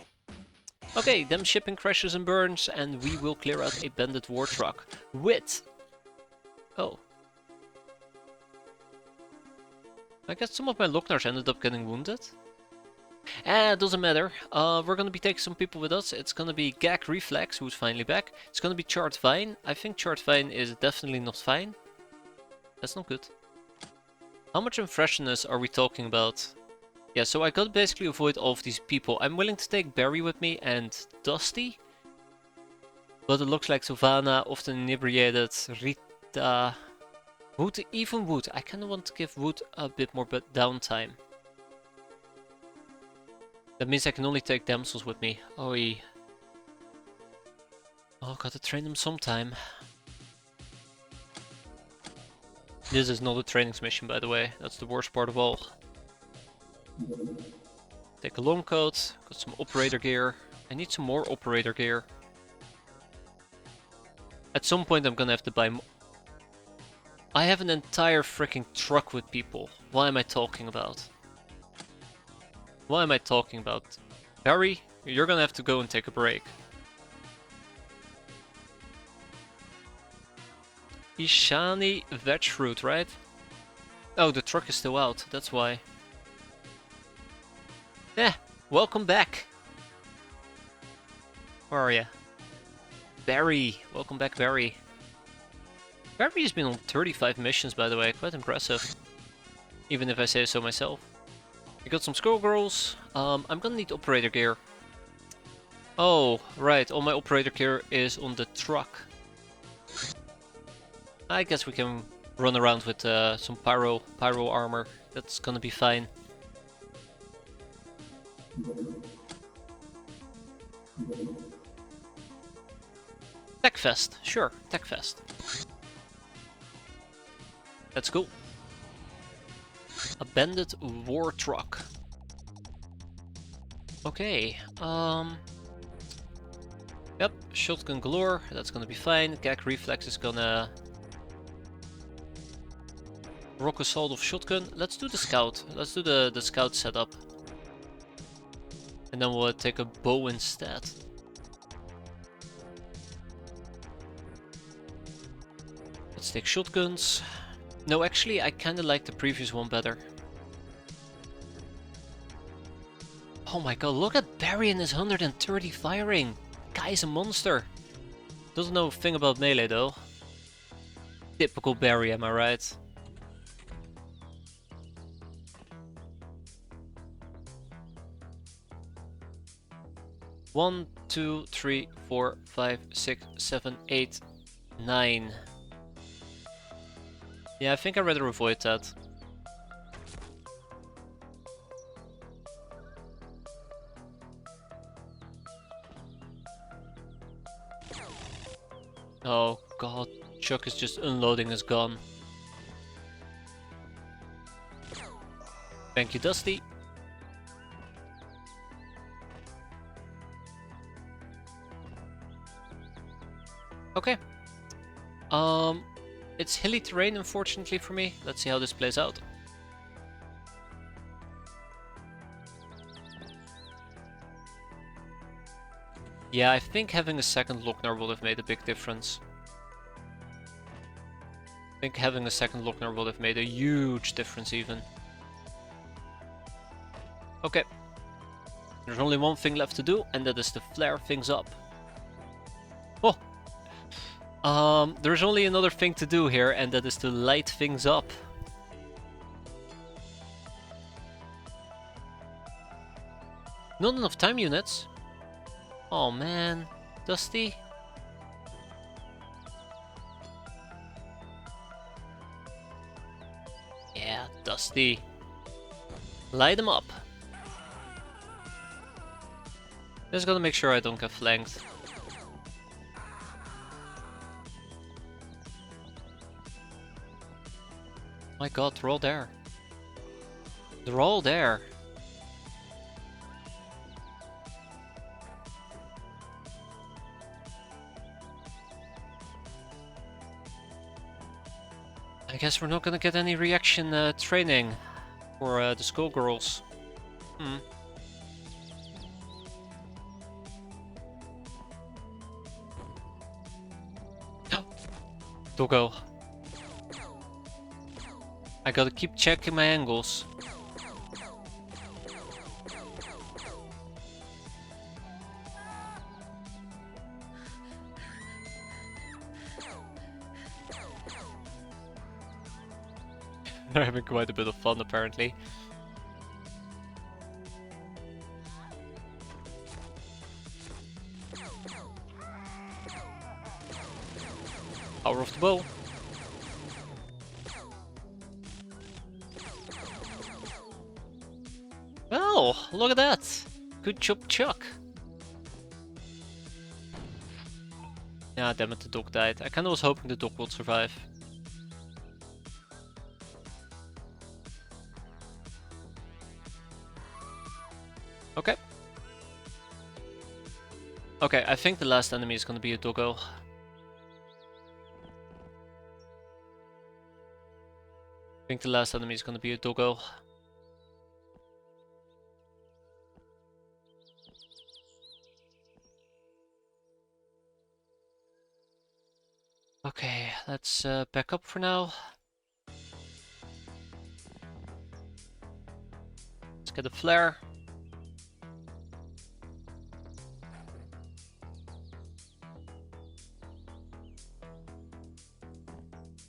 Okay, them shipping crashes and burns, and we will clear out a bandit war truck with... Oh. I guess some of my Locknars ended up getting wounded. It doesn't matter. We're gonna be taking some people with us. It's gonna be Gag Reflex, who's finally back. It's gonna be Chart Vine. I think Chart Vine is definitely not fine. That's not good. How much freshness are we talking about? Yeah, so I gotta basically avoid all of these people. I'm willing to take Barry with me and Dusty. But it looks like Savannah, often inebriated, Rita... Wood, even Wood. I kinda want to give Wood a bit more downtime. That means I can only take damsels with me. Oh, gotta train them sometime. This is not a training mission, by the way. That's the worst part of all. Take a long coat, got some operator gear. I need some more operator gear. At some point I'm gonna have to buy I have an entire freaking truck with people. What am I talking about? What am I talking about? Barry, you're gonna have to go and take a break. Ishani veg fruit, right? Oh, the truck is still out, that's why. Yeah, welcome back. Where are you? Barry, welcome back, Barry. Barry's been on 35 missions, by the way, quite impressive. Even if I say so myself. I got some Skull Girls. I'm gonna need operator gear. Oh, right, all my operator gear is on the truck. I guess we can run around with some pyro armor. That's gonna be fine. Techfest, sure, Techfest. Let's go. A bandit war truck. Okay, yep, shotgun galore, that's gonna be fine. Gag reflex is gonna rock assault of shotgun. Let's do the scout. Let's do the scout setup. And then we'll take a bow instead. Let's take shotguns. No, actually, I kinda like the previous one better. Oh my god, look at Barry and his 130 firing. Guy's a monster. Doesn't know a thing about melee though. Typical Barry, am I right? 1, 2, 3, 4, 5, 6, 7, 8, 9. Yeah, I think I'd rather avoid that. Oh god, Chuck is just unloading his gun. Thank you, Dusty. Okay. It's hilly terrain, unfortunately for me. Let's see how this plays out. Yeah, I think having a second Lochner would have made a big difference. I think having a second Lochner would have made a huge difference even. Okay. There's only one thing left to do, and that is to flare things up. Oh! There's only another thing to do here, and that is to light things up. Not enough time units. Oh man, Dusty. Yeah, Dusty. Light them up. Just gotta make sure I don't get flanked. My god, they're all there. They're all there. I guess we're not gonna get any reaction training for the schoolgirls. Doggo. I gotta keep checking my angles. They're having quite a bit of fun apparently. Power of the bow. Oh, look at that! Good job, Chuck. Yeah, damn it, the dog died. I kinda was hoping the dog would survive. Okay. Okay, I think the last enemy is gonna be a doggo. I think the last enemy is gonna be a doggo. Okay, let's back up for now. Let's get a flare.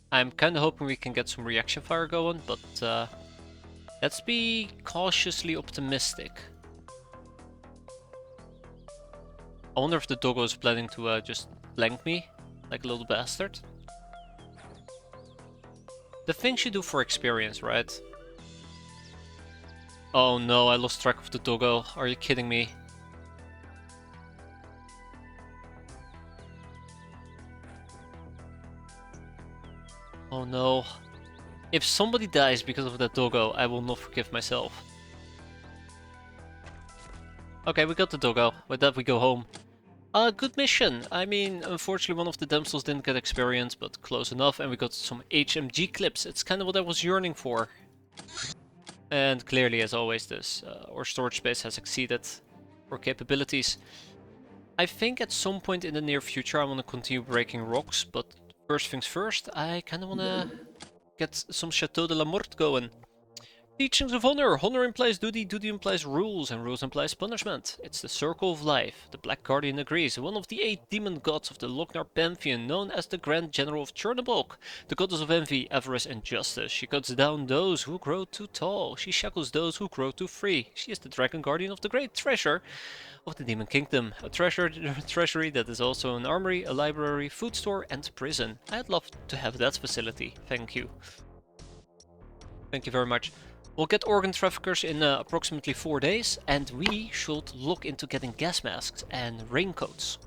I'm kinda hoping we can get some reaction fire going, but let's be cautiously optimistic. I wonder if the doggo is planning to just flank me like a little bastard. The things you do for experience, right? Oh no, I lost track of the doggo. Are you kidding me? Oh no. If somebody dies because of that doggo, I will not forgive myself. Okay, we got the doggo. With that we go home. Good mission. I mean, unfortunately one of the damsels didn't get experience, but close enough, and we got some HMG clips. It's kind of what I was yearning for. And clearly, as always, this our storage space has exceeded our capabilities. I think at some point in the near future I want to continue breaking rocks, but first things first, I kind of want to get some Chateau de la Morte going. Teachings of honor. Honor implies duty, duty implies rules, and rules implies punishment. It's the circle of life. The Black Guardian agrees. One of the 8 demon gods of the Lochnar pantheon, known as the Grand General of Chernobog. The goddess of envy, avarice, and justice. She cuts down those who grow too tall. She shackles those who grow too free. She is the Dragon Guardian of the Great Treasure of the Demon Kingdom. A treasury that is also an armory, a library, food store, and prison. I'd love to have that facility. Thank you. Thank you very much. We'll get organ traffickers in approximately 4 days, and we should look into getting gas masks and raincoats.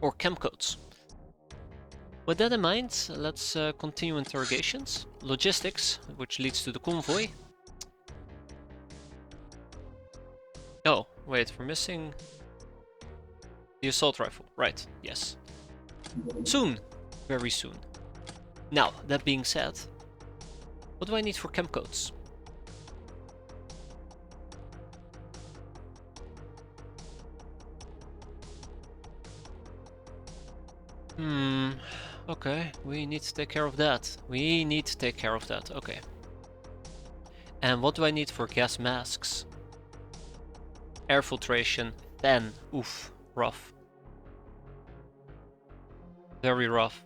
Or chem coats. With that in mind, let's continue interrogations. Logistics, which leads to the convoy. Oh, wait, we're missing the assault rifle. Right, yes. Soon. Very soon. Now, that being said, what do I need for chem coats? Okay, we need to take care of that. Okay. And what do I need for gas masks? Air filtration, 10. Oof, rough. Very rough.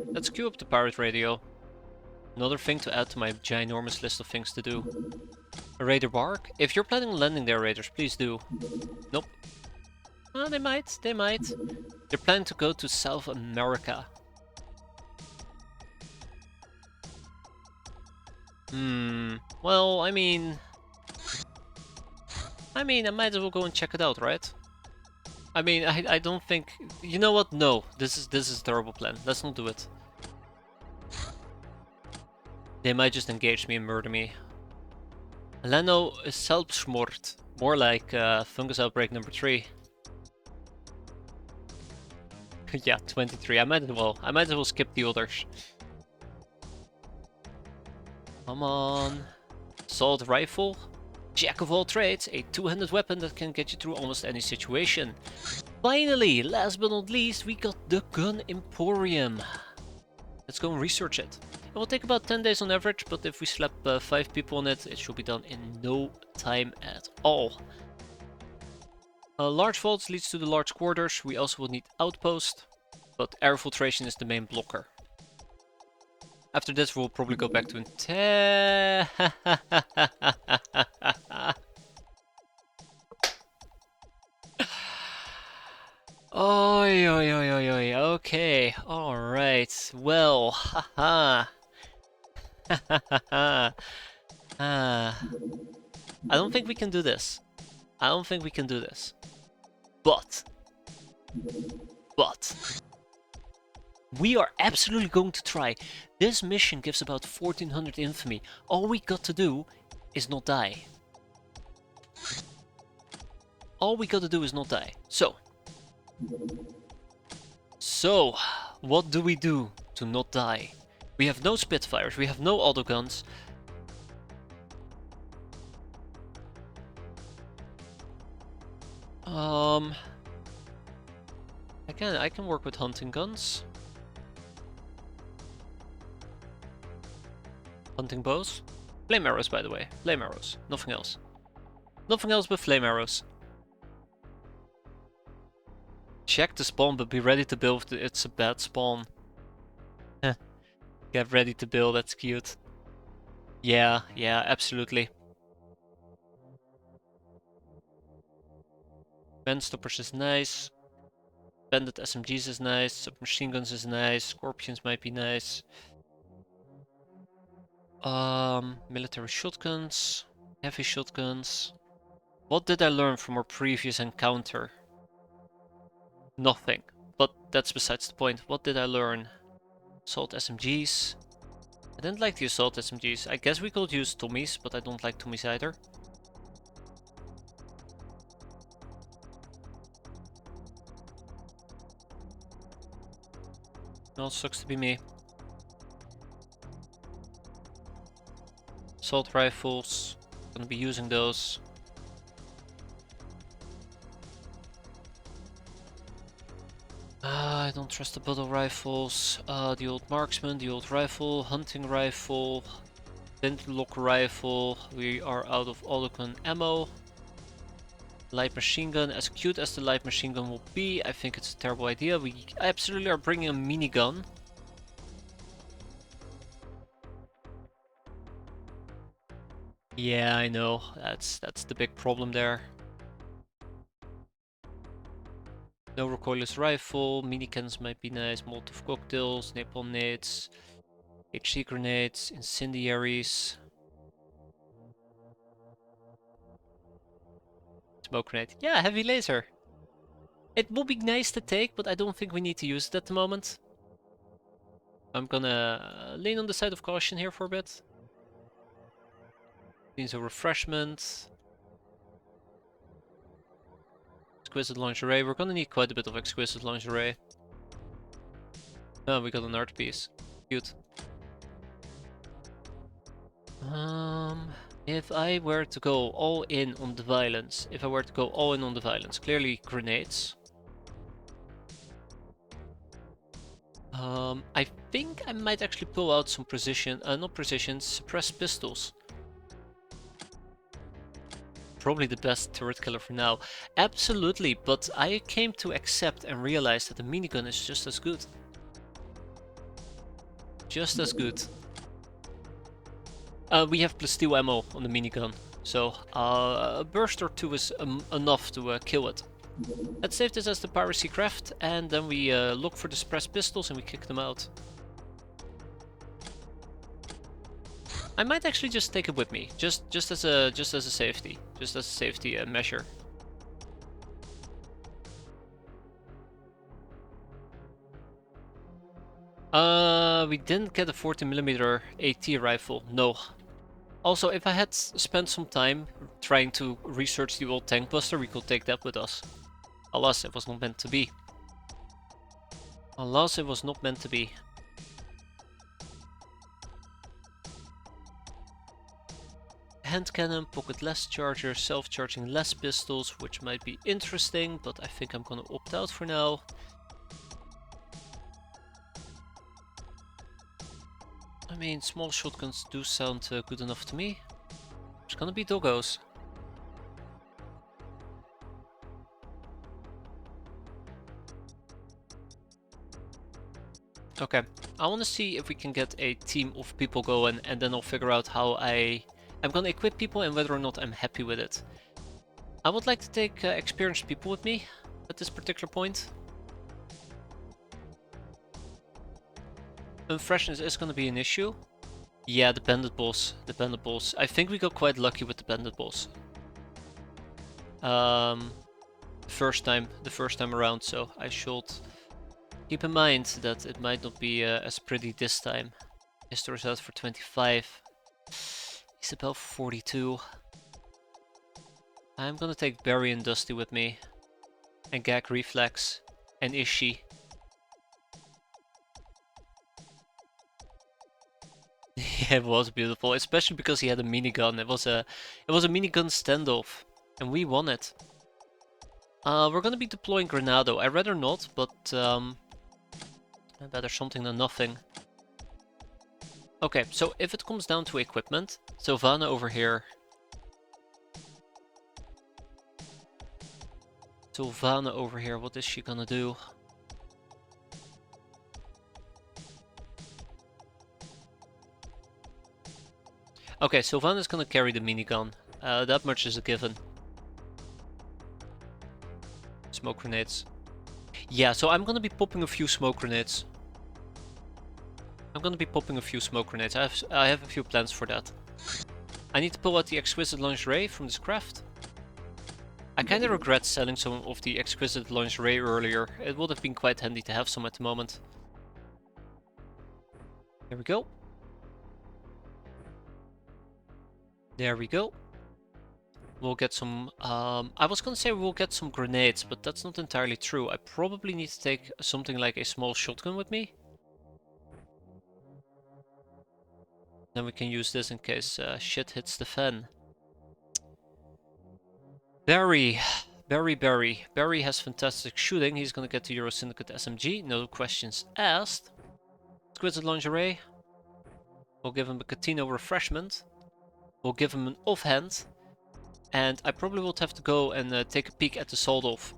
Let's queue up the pirate radio. Another thing to add to my ginormous list of things to do. A raider bark? If you're planning on landing there, raiders, please do. Nope. Oh, they might. They're planning to go to South America. Well, I mean, I might as well go and check it out, right? I mean, I don't think... You know what? No. This is a terrible plan. Let's not do it. They might just engage me and murder me. Leno is Selbstmord. More like fungus outbreak number 3. Yeah, 23. I might as well skip the others. Come on. Assault rifle. Jack of all trades. A two-handed weapon that can get you through almost any situation. Finally, last but not least, we got the Gun Emporium. Let's go and research it. It will take about 10 days on average, but if we slap 5 people on it, it should be done in no time at all. Large vaults leads to the large quarters. We also will need outpost, but air filtration is the main blocker. After this, we'll probably go back to Oi, oi, oi, oi, oi. Okay, alright. Well, haha. I don't think we can do this. But we are absolutely going to try. This mission gives about 1400 infamy. All we got to do is not die. So, what do we do to not die? We have no Spitfires, we have no autoguns. I can work with hunting guns. Hunting bows. Flame arrows, by the way. Flame arrows. Nothing else. Nothing else but flame arrows. Check the spawn, but be ready to build if it's a bad spawn. Get ready to build, that's cute. Yeah, absolutely. Band stoppers is nice. Bandit SMGs is nice. Submachine guns is nice. Scorpions might be nice. Military shotguns. Heavy shotguns. What did I learn from our previous encounter? Nothing. But that's besides the point. What did I learn? Assault SMGs. I didn't like the assault SMGs. I guess we could use Tommies, but I don't like Tommies either. No, it sucks to be me. Assault rifles. Gonna be using those. I don't trust the bottle rifles. The old marksman, the old rifle, hunting rifle, flintlock rifle. We are out of autogun ammo. Light machine gun, as cute as the light machine gun will be, I think it's a terrible idea. We absolutely are bringing a minigun. Yeah, I know. That's the big problem there. No recoilless rifle, minicans might be nice, Molotov cocktails, napalm nades, HC grenades, incendiaries. Smoke grenade. Yeah, heavy laser. It will be nice to take, but I don't think we need to use it at the moment. I'm gonna lean on the side of caution here for a bit. Needs a refreshment. Exquisite lingerie. We're gonna need quite a bit of exquisite lingerie. Oh, we got an art piece. Cute. If I were to go all in on the violence, clearly grenades. I think I might actually pull out some suppressed pistols. Probably the best turret killer for now. Absolutely, but I came to accept and realize that the minigun is just as good. Just as good. We have +2 ammo on the minigun, so a burst or two is enough to kill it. Let's save this as the piracy craft, and then we look for the suppressed pistols and we kick them out. I might actually just take it with me, just as a safety measure. We didn't get a 40mm AT rifle, no. Also, if I had spent some time trying to research the old tank buster, we could take that with us. Alas, it was not meant to be. Alas, it was not meant to be. Hand cannon, pocket-less charger, self-charging less pistols, which might be interesting, but I think I'm gonna opt out for now. I mean, small shotguns do sound good enough to me. There's gonna be doggos. Okay, I want to see if we can get a team of people going, and then I'll figure out how I'm gonna equip people and whether or not I'm happy with it. I would like to take experienced people with me at this particular point. Freshness is gonna be an issue. Yeah, the bandit balls. I think we got quite lucky with the bandit balls. The first time around, so I should keep in mind that it might not be as pretty this time. History's out for 25. Isabel 42. I'm gonna take Barry and Dusty with me. And Gag Reflex. And Ishi. Yeah, it was beautiful, especially because he had a minigun. It was a minigun standoff, and we won it. We're gonna be deploying Granado. I'd rather not, but better something than nothing. Okay, so if it comes down to equipment, Sylvana over here. What is she gonna do? Okay, Sylvana's gonna carry the minigun. That much is a given. Smoke grenades. Yeah, so I'm gonna be popping a few smoke grenades. I have a few plans for that. I need to pull out the exquisite lingerie from this craft. I kinda regret selling some of the exquisite lingerie earlier. It would have been quite handy to have some at the moment. There we go. There we go. We'll get some, I was gonna say we'll get some grenades, but that's not entirely true. I probably need to take something like a small shotgun with me. Then we can use this in case shit hits the fan. Barry Barry. Barry has fantastic shooting. He's gonna get the Euro Syndicate SMG, no questions asked. Exquisite lingerie. We'll give him a Catino refreshment. We'll give him an offhand. And I probably would have to go and take a peek at the sold-off.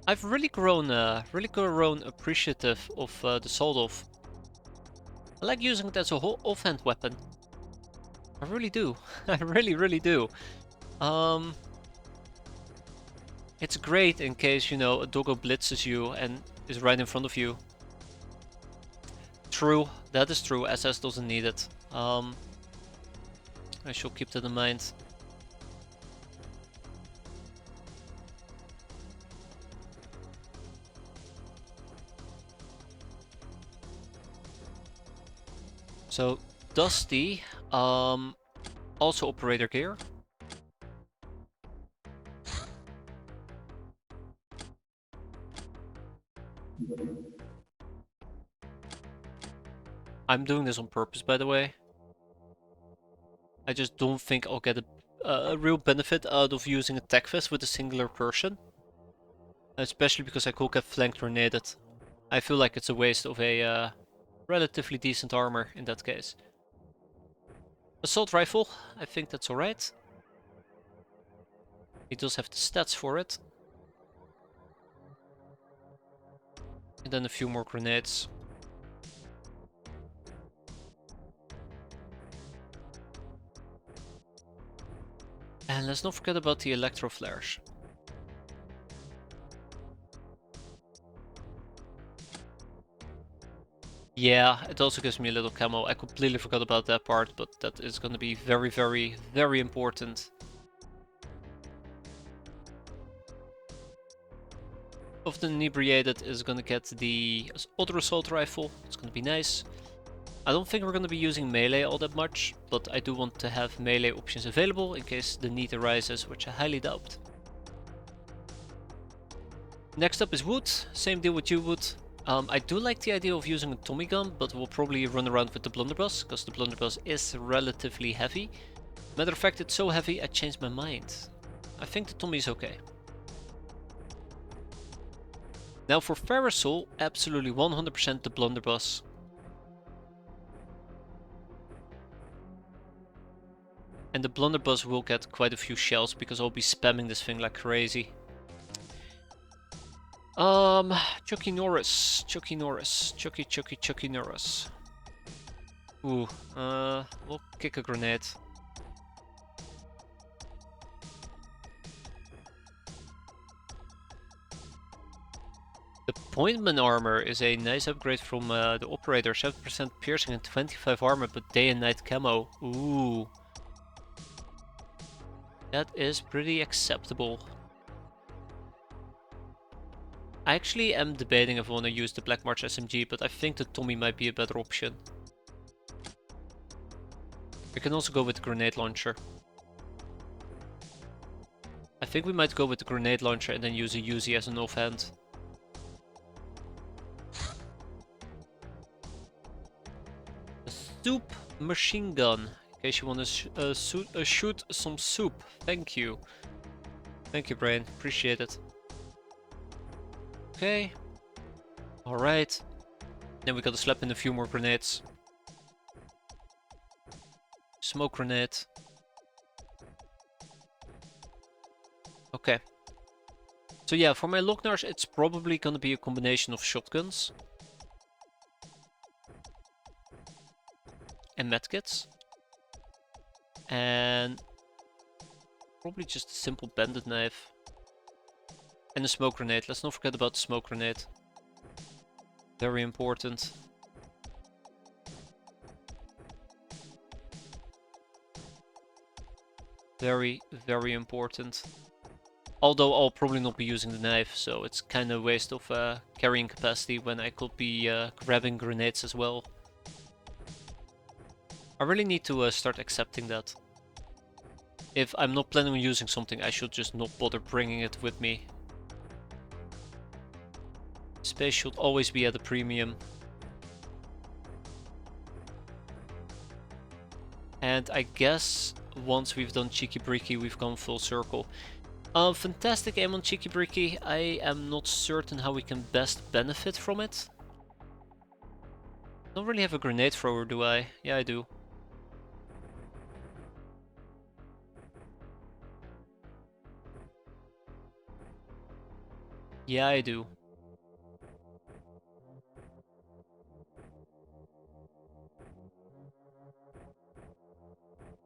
I've really grown appreciative of the sold-off. I like using it as a whole offhand weapon. I really do. I really do. It's great in case, you know, a doggo blitzes you and is right in front of you. True, that is true. SS doesn't need it. I shall keep that in mind. So, Dusty, also operator gear. I'm doing this on purpose, by the way. I just don't think I'll get a real benefit out of using a tech vest with a singular person. Especially because I could get flanked grenaded. I feel like it's a waste of a relatively decent armor in that case. Assault rifle, I think that's alright. He does have the stats for it. And then a few more grenades. And let's not forget about the electro flares. Yeah, it also gives me a little camo. I completely forgot about that part, but that is going to be very important. Of the inebriated is going to get the other assault rifle. It's going to be nice. I don't think we're going to be using melee all that much, but I do want to have melee options available in case the need arises, which I highly doubt. Next up is Wood. Same deal with you, Wood. I do like the idea of using a Tommy gun, but we'll probably run around with the blunderbuss, because the blunderbuss is relatively heavy. Matter of fact, it's so heavy I changed my mind. I think the Tommy is okay. Now for Ferrosol, absolutely 100% the blunderbuss. And the blunderbuss will get quite a few shells because I'll be spamming this thing like crazy. Chucky Norris. Chucky Norris. Ooh, we'll kick a grenade. The Pointman armor is a nice upgrade from the operator. 7% piercing and 25 armor, but day and night camo. Ooh. That is pretty acceptable. I actually am debating if I want to use the Black March SMG, but I think the Tommy might be a better option. We can also go with the grenade launcher. I think we might go with the grenade launcher and then use a Uzi as an offhand. A soup machine gun, in case you want to shoot some soup. Thank you. Thank you, Brain. Appreciate it. Okay. Alright. Then we gotta slap in a few more grenades. Smoke grenade. Okay. So yeah, for my Lognars it's probably gonna be a combination of shotguns. And medkits. And probably just a simple bandit knife. And a smoke grenade. Let's not forget about the smoke grenade. Very important. Very important. Although I'll probably not be using the knife, so it's kind of a waste of carrying capacity when I could be grabbing grenades as well. I really need to start accepting that. If I'm not planning on using something, I should just not bother bringing it with me. Space should always be at a premium. And I guess once we've done Cheeky Breeky, we've gone full circle. Fantastic aim on Cheeky Breeky. I am not certain how we can best benefit from it. Don't really have a grenade thrower, do I? Yeah, I do. Yeah, I do.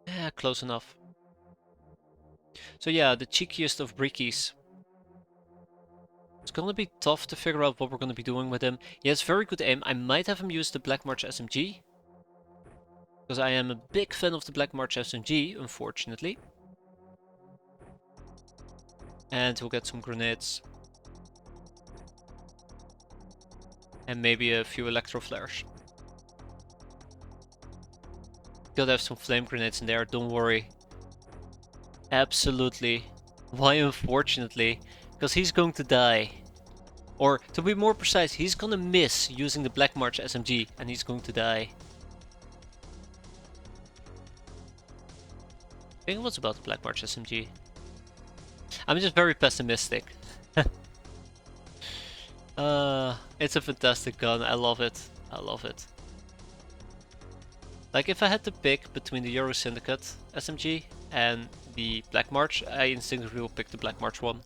Yeah, close enough. So yeah, the cheekiest of Breekies. It's gonna be tough to figure out what we're gonna be doing with him. He has very good aim. I might have him use the Black March SMG. Because I am a big fan of the Black March SMG, unfortunately. And he'll get some grenades. And maybe a few electro flares. Gotta have some flame grenades in there, don't worry. Absolutely. Why unfortunately? Because he's going to die. Or, to be more precise, he's gonna miss using the Black March SMG and he's going to die. I think it was about the Black March SMG. I'm just very pessimistic. It's a fantastic gun, I love it. I love it. Like, if I had to pick between the Euro Syndicate SMG and the Black March, I instinctively will pick the Black March one.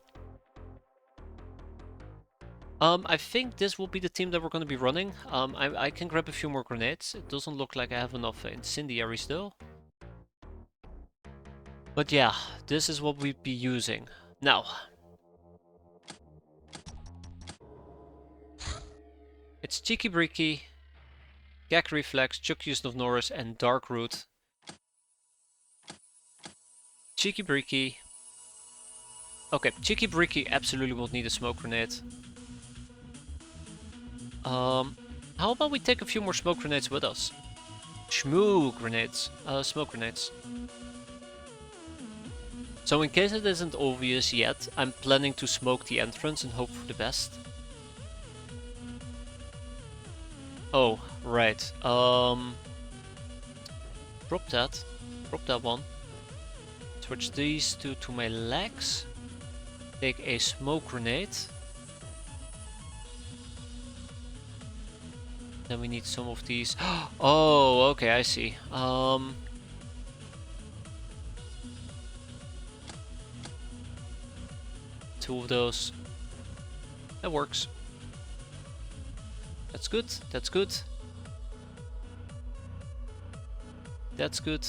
I think this will be the team that we're going to be running. I can grab a few more grenades. It doesn't look like I have enough incendiaries though. But yeah, this is what we'd be using. Now, it's Cheeky Breeky, Gag Reflex, Chuck Use of Norris, and Dark Root. Cheeky Breeky. Okay, Cheeky Breeky absolutely won't need a smoke grenade. How about we take a few more smoke grenades with us? Smoke grenades. Smoke grenades. So in case it isn't obvious yet, I'm planning to smoke the entrance and hope for the best. Oh, right. Drop that. Drop that one. Switch these two to my legs. Take a smoke grenade. Then we need some of these. Oh, okay, I see. Two of those. That works. That's good. That's good. That's good.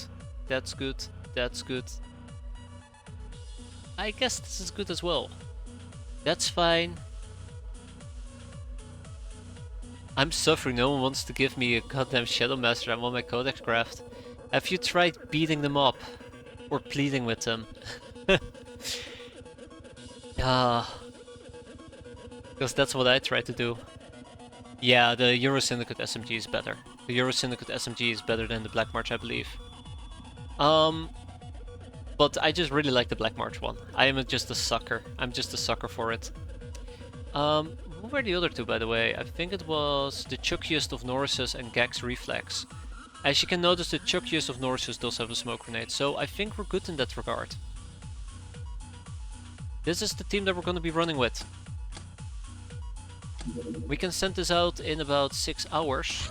That's good. That's good. I guess this is good as well. That's fine. I'm suffering. No one wants to give me a goddamn Shadow Master. I'm on my Codex craft. Have you tried beating them up? Or pleading with them? Because that's what I try to do. Yeah, the Euro Syndicate SMG is better. The Euro Syndicate SMG is better than the Black March, I believe. But I just really like the Black March one. I am just a sucker. I'm just a sucker for it. Who were the other two, by the way? I think it was the Chuckiest of Norris's and Gag's Reflex. As you can notice, the Chuckiest of Norris's does have a smoke grenade, so I think we're good in that regard. This is the team that we're going to be running with. We can send this out in about 6 hours.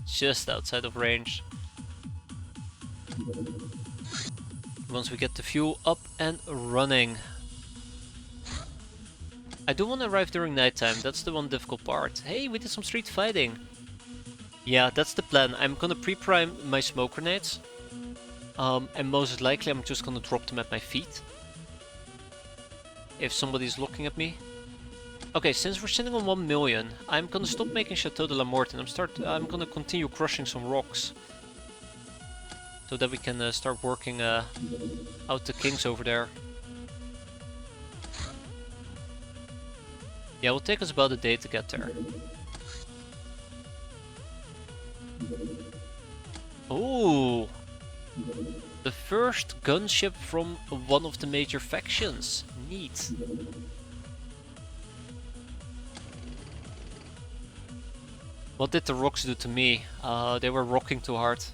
Just outside of range. Once we get the fuel up and running. I do want to arrive during nighttime, that's the one difficult part. Hey, we did some street fighting. Yeah, that's the plan. I'm gonna pre-prime my smoke grenades. And most likely I'm just gonna drop them at my feet. If somebody's looking at me. Okay, since we're sitting on 1 million, I'm gonna stop making Chateau de la Morte and I'm gonna continue crushing some rocks. So that we can start working out the kings over there. Yeah, it will take us about a day to get there. Oh, the first gunship from one of the major factions. Neat. What did the rocks do to me? They were rocking too hard.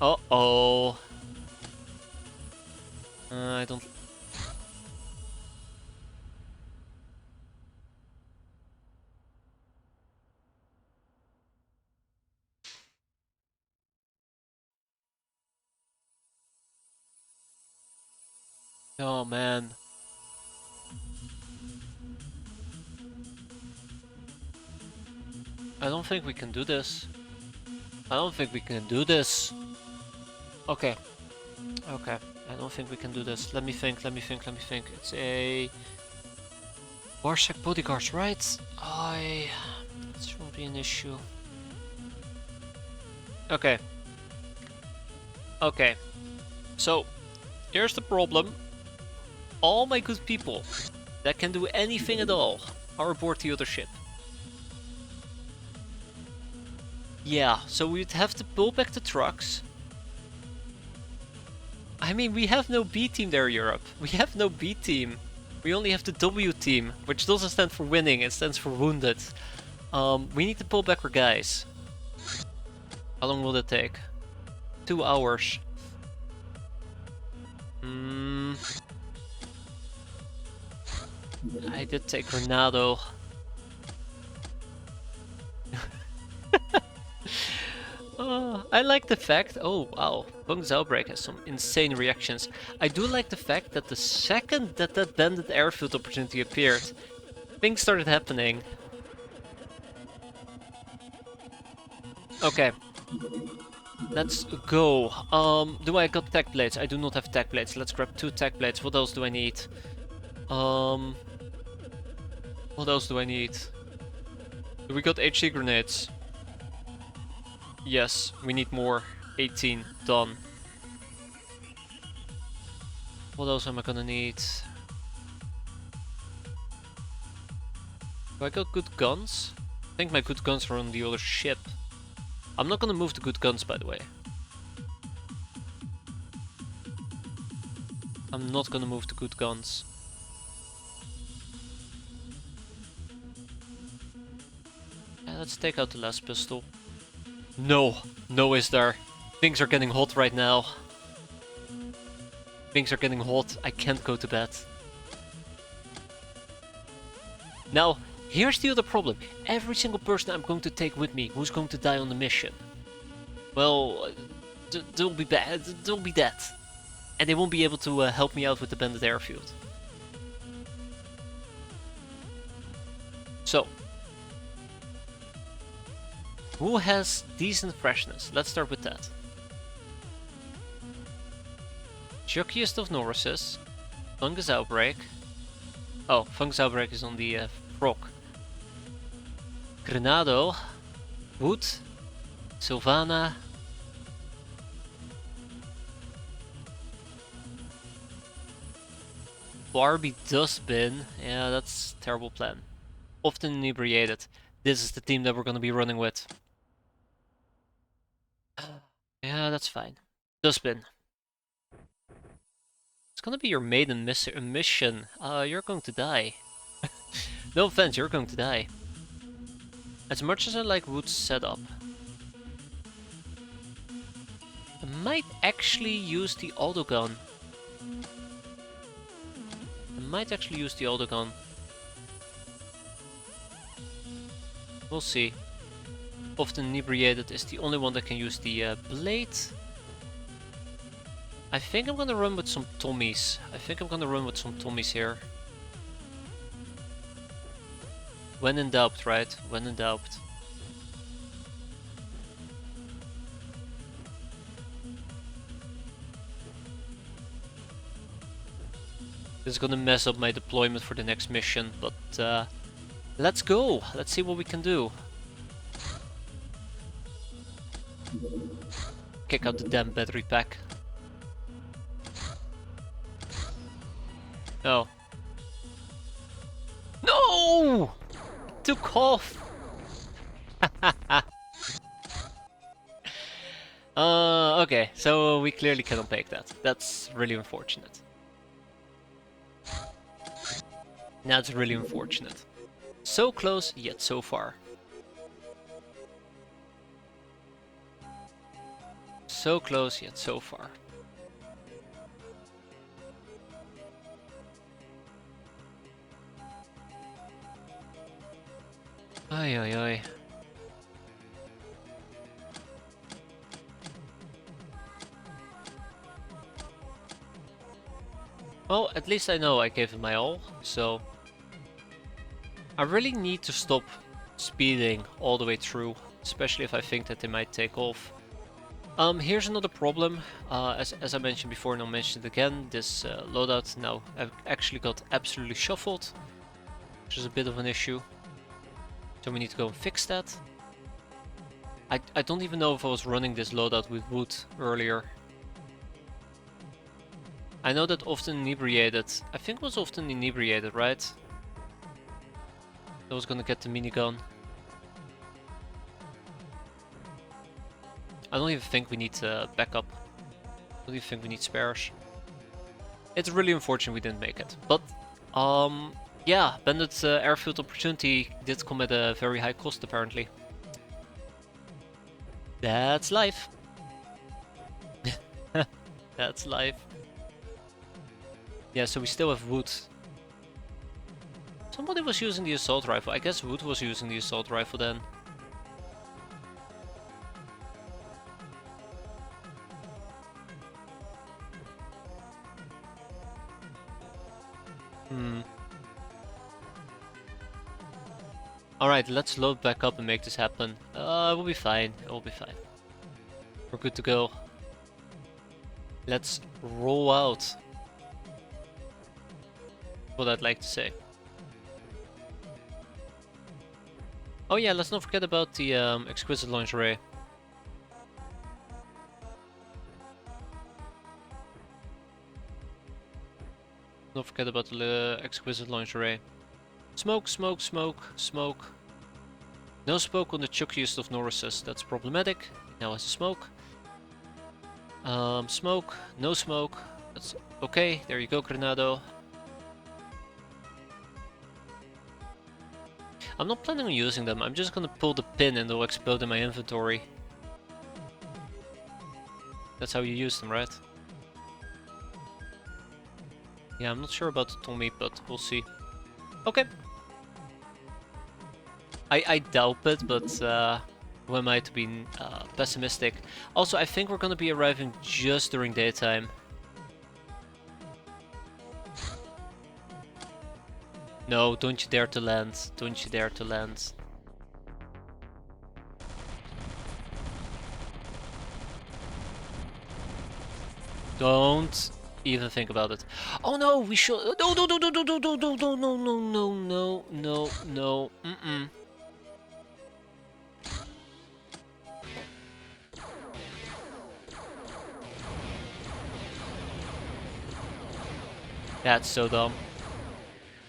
Uh-oh. I don't... Oh, man. I don't think we can do this. I don't think we can do this. Okay. Okay. I don't think we can do this. Let me think. It's a... Warsack bodyguards, right? This won't be an issue. Okay. Okay. So, here's the problem. All my good people that can do anything at all are aboard the other ship. Yeah, so we'd have to pull back the trucks. I mean, we have no B team there, Europe. We have no B team. We only have the W team, which doesn't stand for winning, it stands for wounded. We need to pull back our guys. How long will that take? 2 hours. I did take Granado. I like the fact... Oh, wow. Boyz Outbreak has some insane reactions. I do like the fact that the second that bandit airfield opportunity appeared, things started happening. Okay. Let's go. Do I got tech blades? I do not have tech blades. Let's grab 2 tech blades. What else do I need? What else do I need? We got HC grenades. Yes, we need more. 18, done. What else am I gonna need? Do I got good guns? I think my good guns are on the other ship. I'm not gonna move the good guns, by the way. I'm not gonna move the good guns. Yeah, let's take out the last pistol. No, no is there. Things are getting hot right now. Things are getting hot. I can't go to bed. Now, here's the other problem. Every single person I'm going to take with me who's going to die on the mission, well, they'll be bad. They'll be dead. And they won't be able to help me out with the bandit airfield. So, who has decent freshness? Let's start with that. Jockiest of Norrises. Fungus Outbreak. Oh, Fungus Outbreak is on the frog. Granado. Wood. Sylvana. Barbie Dustbin. Yeah, that's a terrible plan. Often inebriated. This is the team that we're gonna be running with. Yeah, that's fine. Dustbin. It's gonna be your maiden mission. You're going to die. No offense, you're going to die. As much as I like Wood's setup, I might actually use the autogun. We'll see. Often inebriated is the only one that can use the blade. I think I'm gonna run with some Tommies. Here. When in doubt, right? When in doubt. This is gonna mess up my deployment for the next mission, but let's go! Let's see what we can do. Kick out the damn battery pack. Oh. No! Took off! Okay, so we clearly cannot take that. That's really unfortunate. That's really unfortunate. So close, yet so far. So close yet so far. Ay ay ay. Well, at least I know I gave it my all, so I really need to stop speeding all the way through, especially if I think that they might take off. Here's another problem. As I mentioned before, and I'll mention it again, this loadout now actually got absolutely shuffled, which is a bit of an issue. So we need to go and fix that. I don't even know if I was running this loadout with wood earlier. I know that often inebriated. I think it was often inebriated, right? I was gonna get the minigun. I don't even think we need backup. I don't even think we need spares. It's really unfortunate we didn't make it. But, yeah, Bandit's airfield opportunity did come at a very high cost apparently. That's life. That's life. Yeah, so we still have wood. Somebody was using the assault rifle. I guess Wood was using the assault rifle then. Alright, let's load back up and make this happen. It will be fine. It will be fine. We're good to go. Let's roll out. What I'd like to say. Oh yeah, let's not forget about the exquisite lingerie. Don't forget about the exquisite lingerie. Smoke, smoke, smoke, smoke. No smoke on the chuckiest of Norrises. That's problematic. Now has a smoke. Smoke. No smoke. That's okay. There you go, Granado. I'm not planning on using them. I'm just gonna pull the pin and they'll explode in my inventory. That's how you use them, right? Yeah, I'm not sure about the Tommy, but we'll see. Okay. I doubt it, but who am I to be pessimistic? Also, I think we're gonna be arriving just during daytime. No, don't you dare to land. Don't you dare to land. Don't even think about it. Oh no, we should. No, no, no, no, no, no, no, no, no, no, no, no, no, no. Mm-mm. That's so dumb.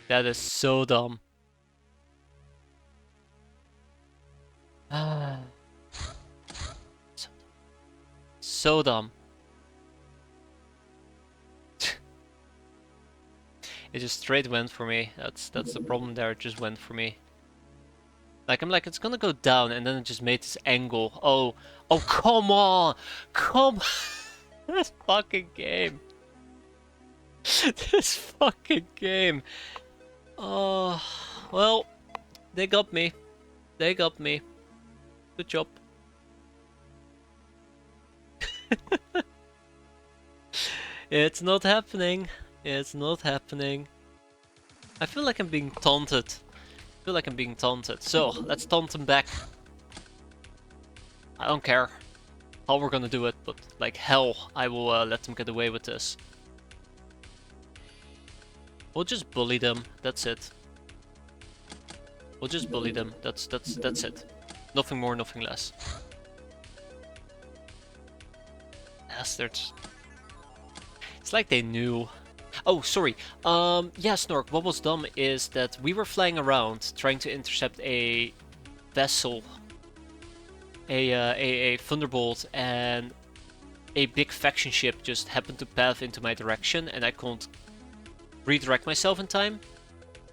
That is so dumb. So dumb. It just straight went for me. That's the problem there. It just went for me. Like I'm like it's gonna go down, and then it just made this angle. Oh, oh, come on, come. This fucking game. This fucking game. Oh, well, they got me. They got me. Good job. It's not happening. It's not happening. I feel like I'm being taunted. I feel like I'm being taunted. So, let's taunt him back. I don't care how we're gonna do it, but like hell, I will let them get away with this. We'll just bully them. That's it. We'll just bully them. That's it. Nothing more, nothing less. Bastards. It's like they knew. Oh, sorry. Yeah, Snork, what was dumb is that we were flying around trying to intercept a vessel, a Thunderbolt, and a big faction ship just happened to path into my direction, and I couldn't redirect myself in time.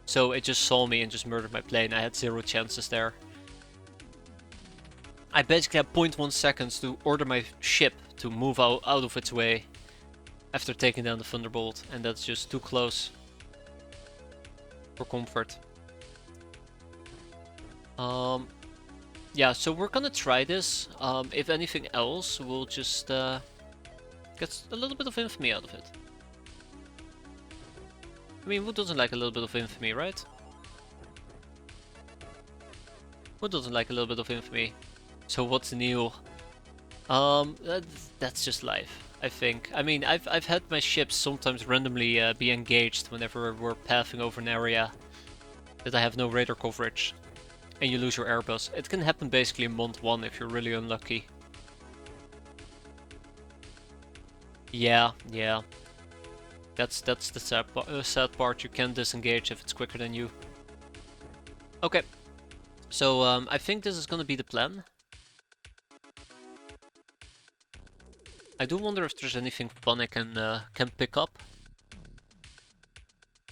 So it just saw me and just murdered my plane. I had zero chances there. I basically have 0.1 seconds to order my ship to move out of its way after taking down the Thunderbolt, and that's just too close for comfort. Yeah, so we're gonna try this. If anything else, we'll just get a little bit of infamy out of it. I mean, who doesn't like a little bit of infamy, right? Who doesn't like a little bit of infamy? So what's new? That's just life, I think. I mean, I've had my ships sometimes randomly be engaged whenever we're pathing over an area that I have no radar coverage, and you lose your airbus. It can happen basically in month 1 if you're really unlucky. Yeah. That's the sad part. You can disengage if it's quicker than you. Okay, so I think this is gonna be the plan. I do wonder if there's anything fun I can pick up.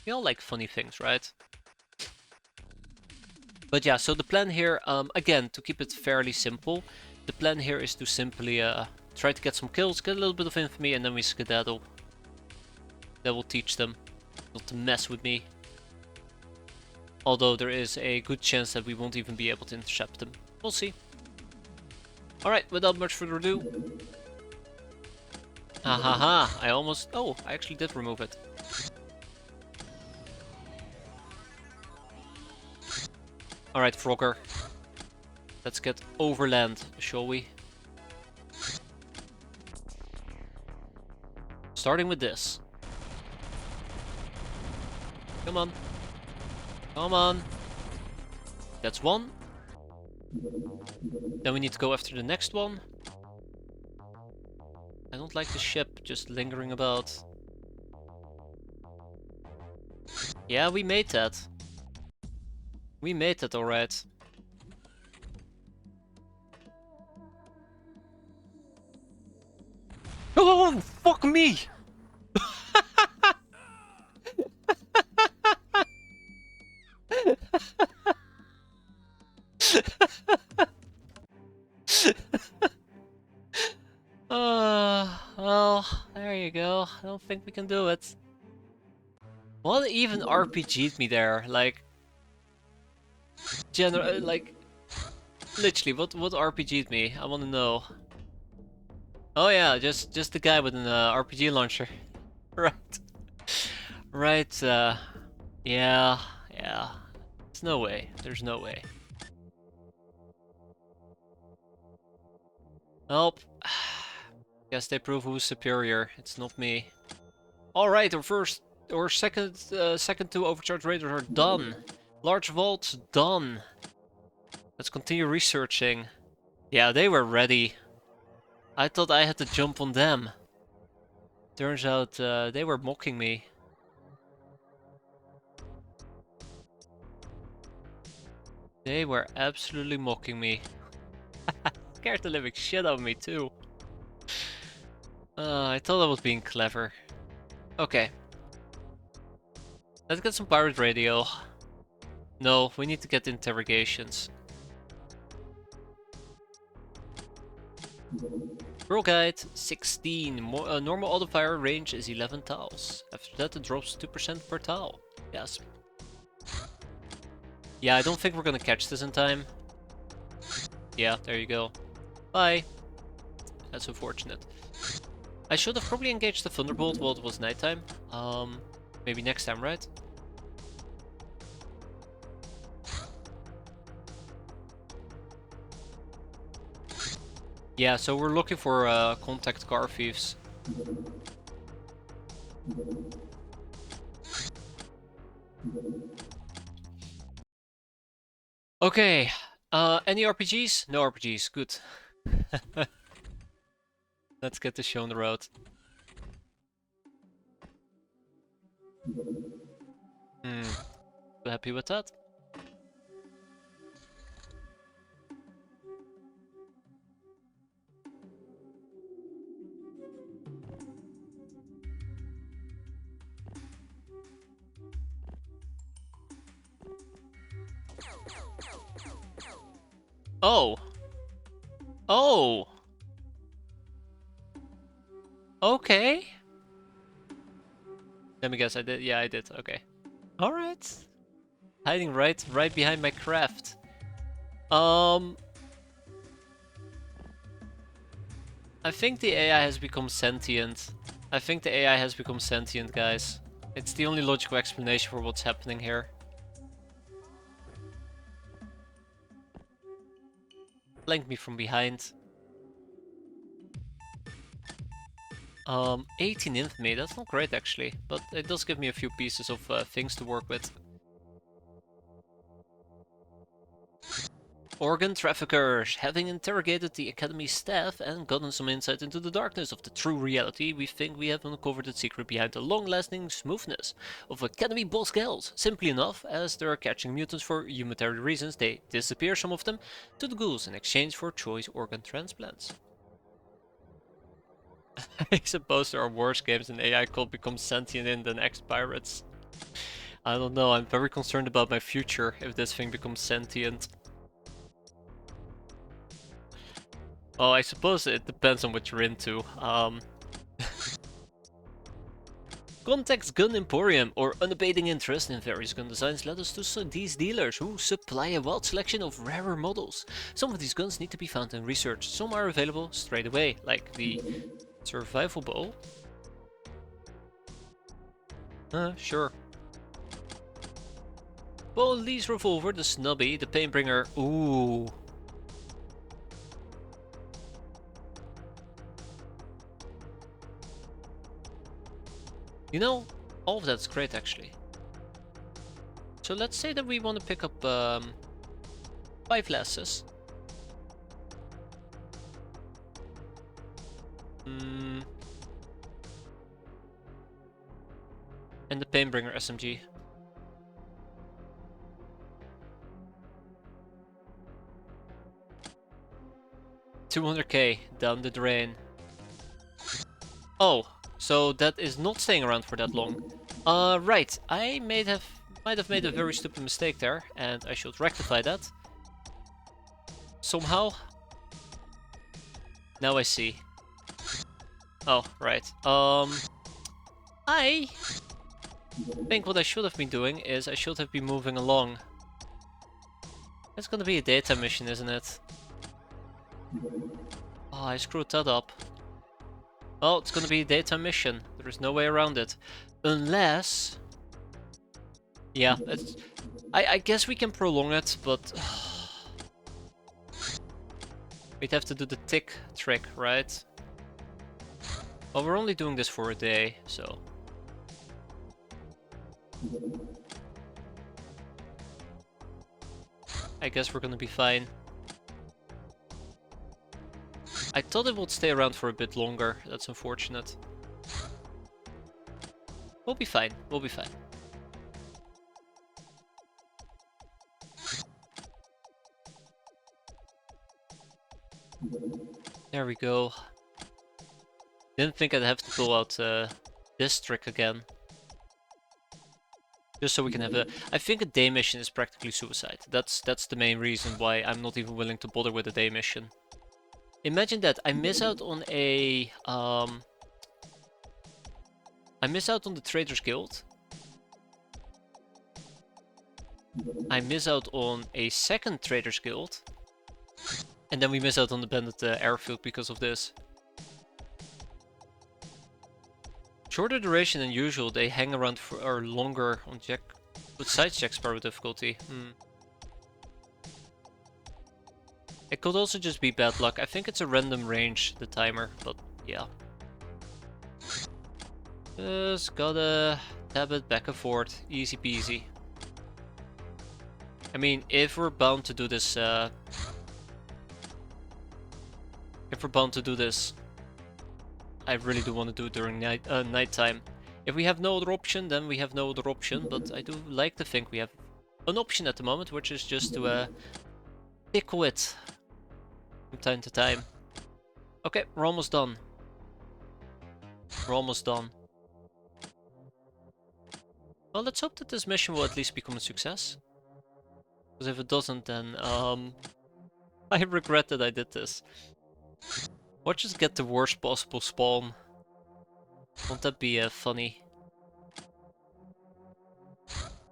We all like funny things, right? But yeah, so the plan here, again, to keep it fairly simple, the plan here is to simply try to get some kills, get a little bit of infamy, and then we skedaddle. That will teach them not to mess with me. Although there is a good chance that we won't even be able to intercept them. We'll see. Alright, without much further ado. Ahaha, I almost... Oh, I actually did remove it. Alright, Frogger. Let's get overland, shall we? Starting with this. Come on. Come on. That's one. Then we need to go after the next one. I don't like the ship just lingering about. Yeah, we made that. We made that alright. Oh, fuck me! Well, there you go. I don't think we can do it. What even RPG'd me there? Like, like, literally, what RPG'd me? I want to know. Oh yeah, just the guy with an RPG launcher, right? Right. Yeah. There's no way. There's no way. Nope. Guess they prove who's superior. It's not me. Alright, our second two overcharged raiders are done. Large vaults done. Let's continue researching. Yeah, they were ready. I thought I had to jump on them. Turns out they were mocking me. They were absolutely mocking me. Scared the living shit out of me too. I thought I was being clever. Okay. Let's get some pirate radio. No, we need to get interrogations. Rule guide 16. Normal auto-fire range is 11 tiles. After that it drops 2% per tile. Yes. Yeah, I don't think we're gonna catch this in time. Yeah, there you go. Bye. That's unfortunate. I should have probably engaged the Thunderbolt while it was nighttime. Maybe next time, right? Yeah, so we're looking for contact car thieves. Okay, any RPGs? No RPGs, good. Let's get this show on the road. So happy with that? Oh! Oh! Okay. Let me guess, I did. Yeah, I did. Okay. Alright. Hiding right behind my craft. I think the AI has become sentient. I think the AI has become sentient, guys. It's the only logical explanation for what's happening here. Flanked me from behind. 18 infamy, that's not great actually, but it does give me a few pieces of things to work with. Organ traffickers. Having interrogated the Academy staff and gotten some insight into the darkness of the true reality, we think we have uncovered the secret behind the long-lasting smoothness of Academy boss girls. Simply enough, as they are catching mutants for humanitarian reasons, they disappear, some of them, to the ghouls in exchange for choice organ transplants. I suppose there are worse games than AI called become sentient in than X-piratez. I don't know, I'm very concerned about my future if this thing becomes sentient. Oh, I suppose it depends on what you're into. Context Gun Emporium, or unabating interest in various gun designs, led us to these dealers who supply a wide selection of rarer models. Some of these guns need to be found and researched, some are available straight away, like the survival bow. Sure. Police revolver, the snubby, the painbringer. Ooh. You know, all of that's great actually. So let's say that we want to pick up 5 lasses. And the painbringer SMG. $200k down the drain. Oh, so that is not staying around for that long. Right. I might have made a very stupid mistake there, and I should rectify that. Somehow. Now I see. Oh, right. I think what I should have been doing is I should have been moving along. It's gonna be a daytime mission, isn't it? Oh, I screwed that up. Well, it's gonna be a daytime mission. There is no way around it. Unless... Yeah, I guess we can prolong it, but... We'd have to do the tick trick, right? Well, we're only doing this for a day, so... I guess we're gonna be fine. I thought it would stay around for a bit longer. That's unfortunate. We'll be fine. We'll be fine. There we go. Didn't think I'd have to pull out this trick again. Just so we can have a... I think a day mission is practically suicide. That's the main reason why I'm not even willing to bother with a day mission. Imagine that I miss out on a... I miss out on the Traders Guild. I miss out on a second Traders Guild. And then we miss out on the Bandit Airfield because of this. Shorter duration than usual, they hang around for or longer on Jack with side Jack Sparrow difficulty. It could also just be bad luck. I think it's a random range, the timer, but yeah. Just gotta tab it back and forth, easy peasy. I mean, if we're bound to do this, I really do want to do it during nighttime. If we have no other option, then we have no other option, but I do like to think we have an option at the moment, which is just to tickle it from time to time. Okay, we're almost done. We're almost done. Well, let's hope that this mission will at least become a success. Because if it doesn't, then I regret that I did this. Or just get the worst possible spawn. Won't that be funny?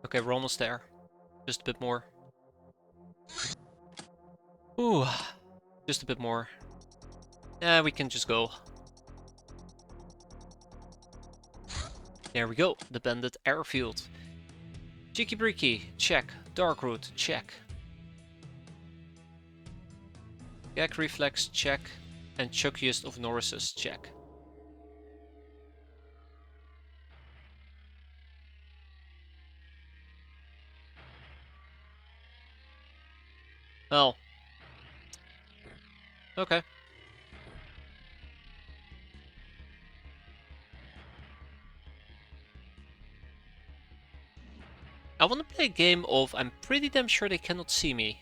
Okay, we're almost there. Just a bit more. Ooh, just a bit more. Yeah, we can just go. There we go, the bandit airfield. Cheeky Breaky, check. Dark Root, check. Gag Reflex, check. And Chuckiest of Norrises, check. Oh. Okay. I want to play a game of I'm pretty damn sure they cannot see me.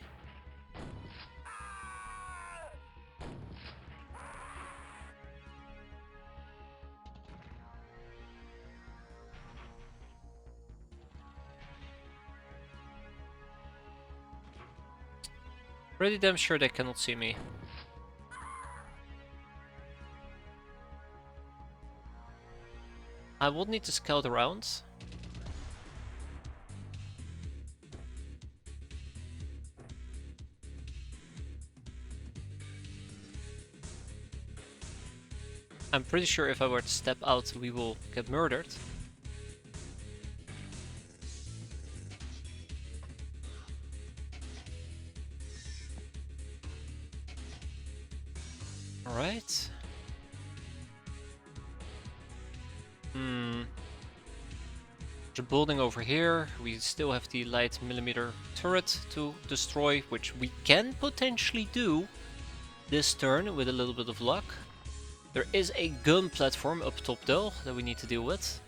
Pretty damn sure they cannot see me. I would need to scout around. I'm pretty sure if I were to step out, we will get murdered. Alright. The building over here, we still have the light millimeter turret to destroy, which we can potentially do this turn with a little bit of luck. There is a gun platform up top though that we need to deal with.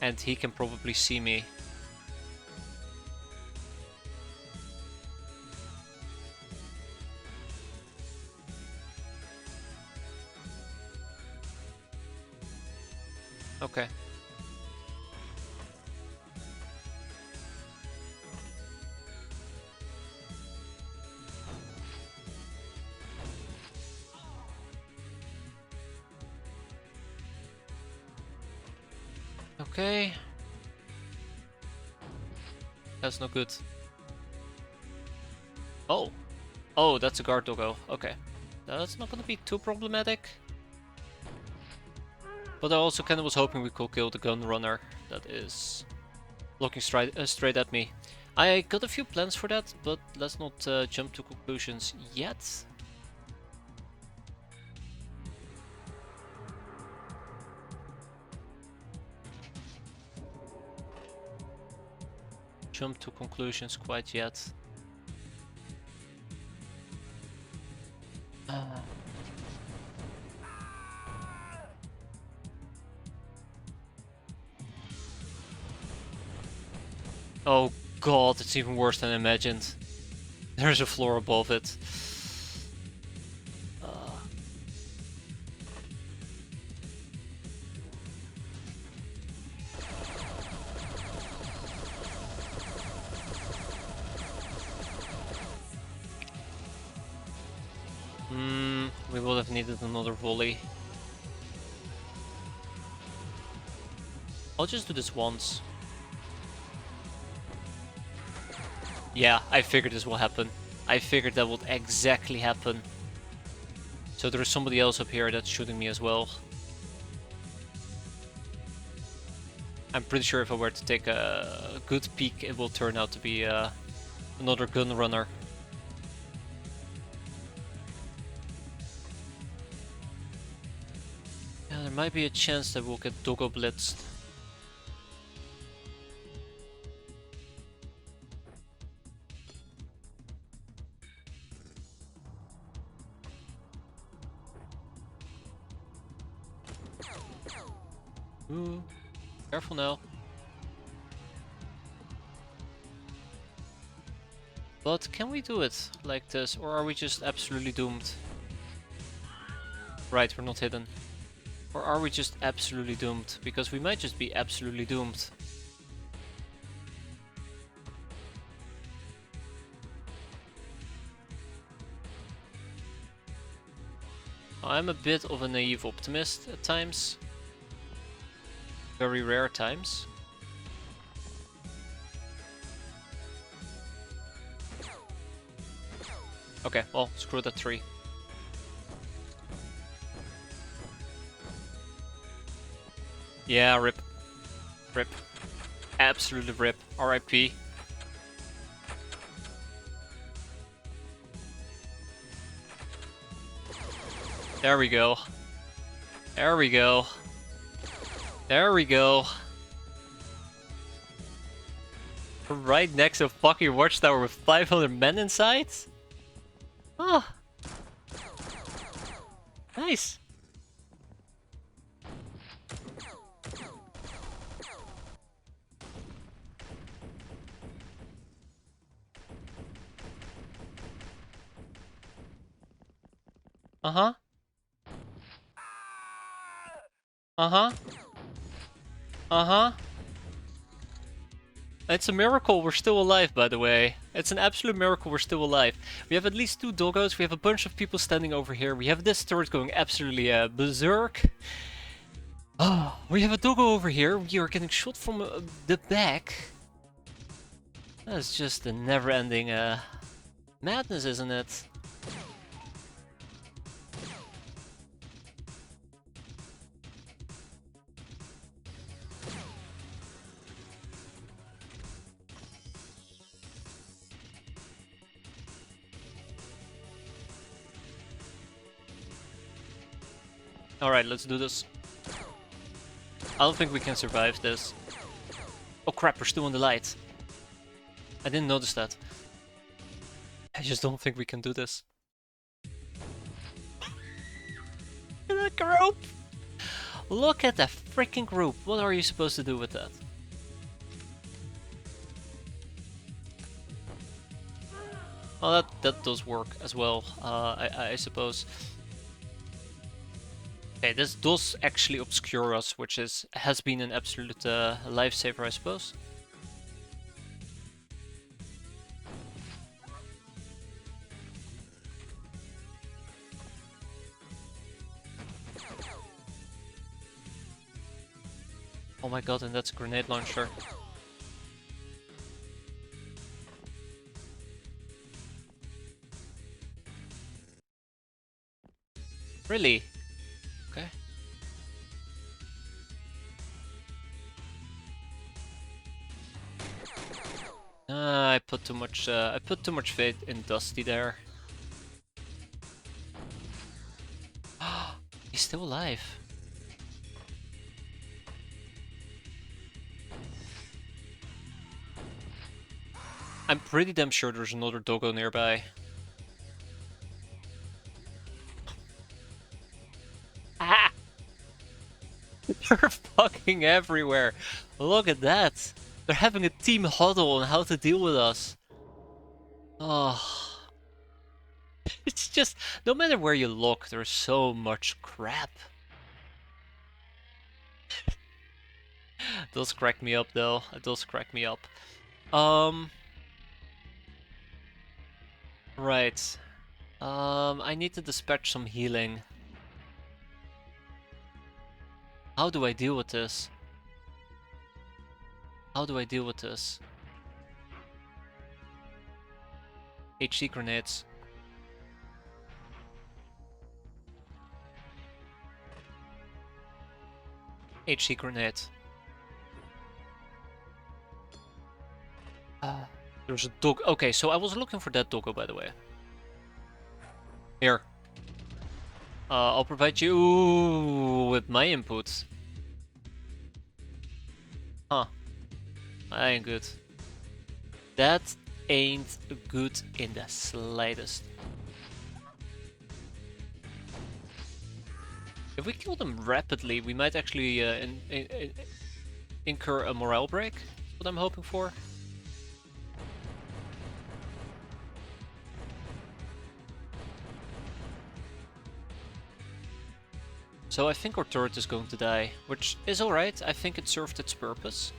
And he can probably see me. Okay. Okay. That's not good. Oh. Oh, that's a guard doggo. Okay. That's not gonna be too problematic. But I also kind of was hoping we could kill the gun runner that is looking straight at me. I got a few plans for that, but let's not jump to conclusions yet. Jump to conclusions quite yet. Oh god, it's even worse than I imagined. There's a floor above it. We would have needed another volley. I'll just do this once. Yeah, I figured this will happen. I figured that would exactly happen. So there is somebody else up here that's shooting me as well. I'm pretty sure if I were to take a good peek, it will turn out to be another gun runner. Yeah, there might be a chance that we'll get doggo blitzed. Ooh, careful now. But can we do it like this, or are we just absolutely doomed? Right, we're not hidden. Or are we just absolutely doomed? Because we might just be absolutely doomed. I'm a bit of a naive optimist at times. Very rare times. Okay, well, screw that tree. Yeah, rip. Rip. Absolutely rip. RIP. There we go. There we go. There we go. Right next to a fucking watchtower with 500 men inside? Oh. Nice. Uh-huh. Uh-huh. Uh-huh. It's a miracle we're still alive, by the way. It's an absolute miracle we're still alive. We have at least 2 doggos, we have a bunch of people standing over here, we have this turret going absolutely berserk. Oh, we have a doggo over here, we are getting shot from the back. That's just a never-ending madness, isn't it? Alright, let's do this. I don't think we can survive this. Oh crap, we're still in the light. I didn't notice that. I just don't think we can do this. Look at that group! Look at that freaking group! What are you supposed to do with that? Well, that does work as well, I suppose. Okay, this does actually obscure us, which has been an absolute lifesaver, I suppose. Oh my god, and that's a grenade launcher. Really? Okay. I put too much faith in Dusty there. He's still alive. I'm pretty damn sure there's another doggo nearby. Ah! They're fucking everywhere. Look at that. They're having a team huddle on how to deal with us. Oh. It's just, no matter where you look, there's so much crap. It does crack me up though. It does crack me up. Right. I need to dispatch some healing. How do I deal with this? How do I deal with this? HC grenades. HC grenade. There's a dog. Okay, so I was looking for that doggo, by the way. Here. I'll provide you with my inputs. Huh. That ain't good. That ain't good in the slightest. If we kill them rapidly, we might actually incur a morale break. That's what I'm hoping for. So I think our turret is going to die, which is alright. I think it served its purpose.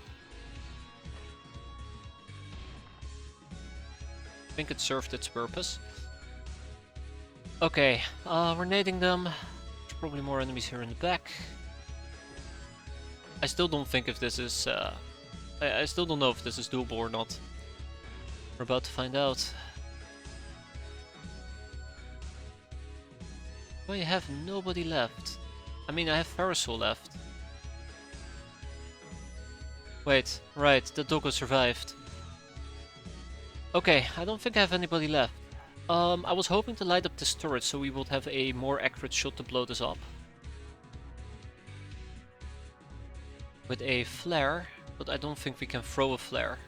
I think it served its purpose. Okay, we're nading them. probably more enemies here in the back. I still don't think if this is... I still don't know if this is doable or not. We're about to find out. Well, you have nobody left. I mean, I have Parasol left. Wait, right, the doggo survived. Okay, I don't think I have anybody left. I was hoping to light up this turret so we would have a more accurate shot to blow this up. With a flare, but I don't think we can throw a flare.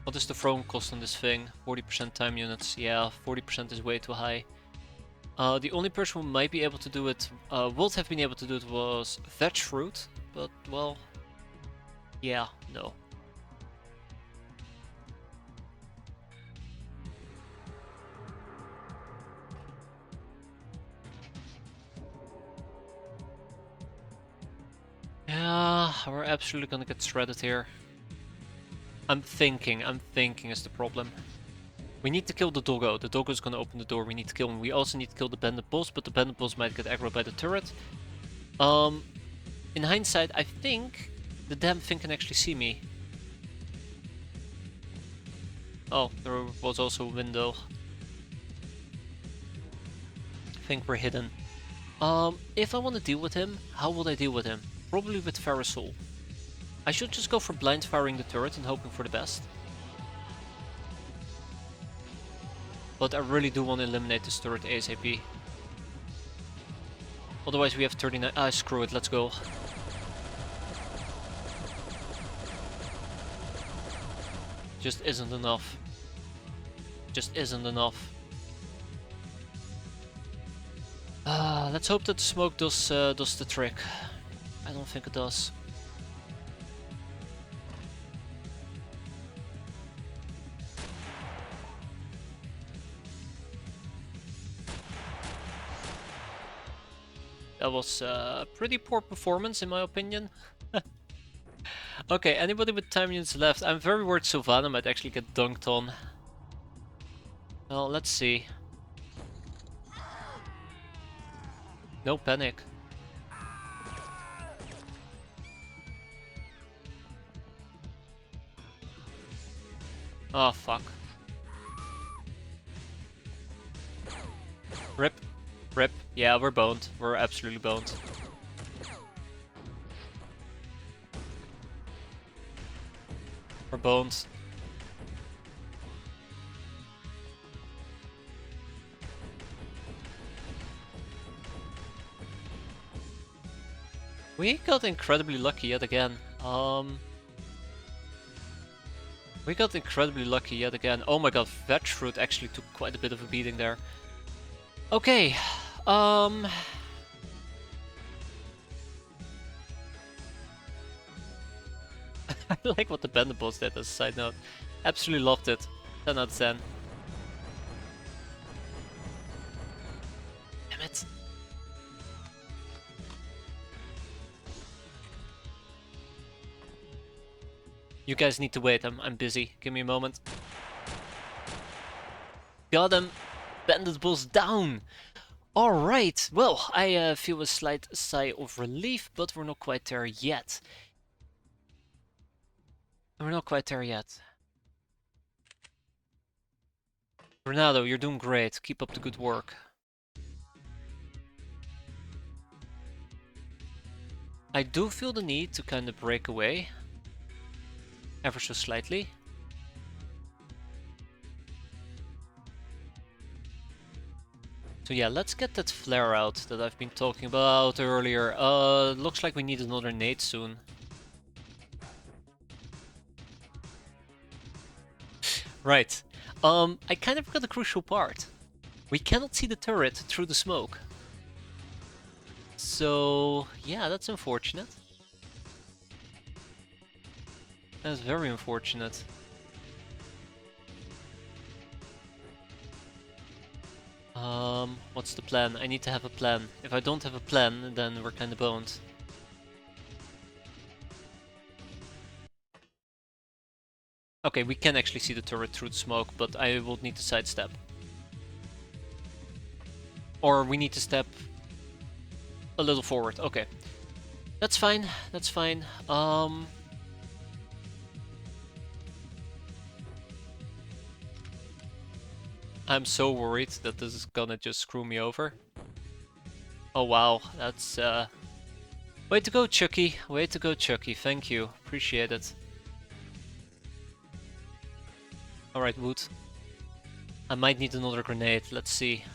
What is the throwing cost on this thing? 40% time units. Yeah, 40% is way too high. The only person who might be able to do it, would have been able to do it, was Veg Fruit, but well, yeah, no. Yeah, we're absolutely gonna get shredded here. I'm thinking is the problem. We need to kill the doggo. The doggo is gonna open the door. We need to kill him. We also need to kill the bandit boss, but the bandit boss might get aggroed by the turret. In hindsight, I think the damn thing can actually see me. Oh, there was also a window. I think we're hidden. If I want to deal with him, how would I deal with him? Probably with Parasol. I should just go for blind firing the turret and hoping for the best. But I really do want to eliminate this turret ASAP. Otherwise we have 39... Ah, screw it, let's go. Just isn't enough. Just isn't enough. Let's hope that the smoke does the trick. I don't think it does. That was a pretty poor performance in my opinion. Okay, anybody with time units left? I'm very worried Sylvana might actually get dunked on. Well, let's see. No panic. Oh fuck. Rip. Rip. Yeah, we're boned. We're absolutely boned. We're boned. We got incredibly lucky yet again. We got incredibly lucky yet again. Oh my god, Veg Fruit actually took quite a bit of a beating there. Okay, I like what the bandit boss did as a side note. Absolutely loved it. 10 out of 10. Damn it. You guys need to wait, I'm busy. Give me a moment. Got him! Bandit boss down! Alright, well, I feel a slight sigh of relief, but we're not quite there yet. We're not quite there yet. Renato, you're doing great. Keep up the good work. I do feel the need to kind of break away. Ever so slightly. So yeah, let's get that flare out that I've been talking about earlier. Looks like we need another nade soon. Right. I kind of forgot a crucial part. We cannot see the turret through the smoke. So yeah, that's unfortunate. That's very unfortunate. What's the plan? I need to have a plan. If I don't have a plan, then we're kinda boned. Okay, we can actually see the turret through the smoke, but I will need to sidestep. Or we need to step a little forward. Okay. That's fine. That's fine. I'm so worried that this is gonna just screw me over. Oh wow, that's way to go, Chucky. Way to go, Chucky. Thank you. Appreciate it. Alright, Wood. I might need another grenade. Let's see.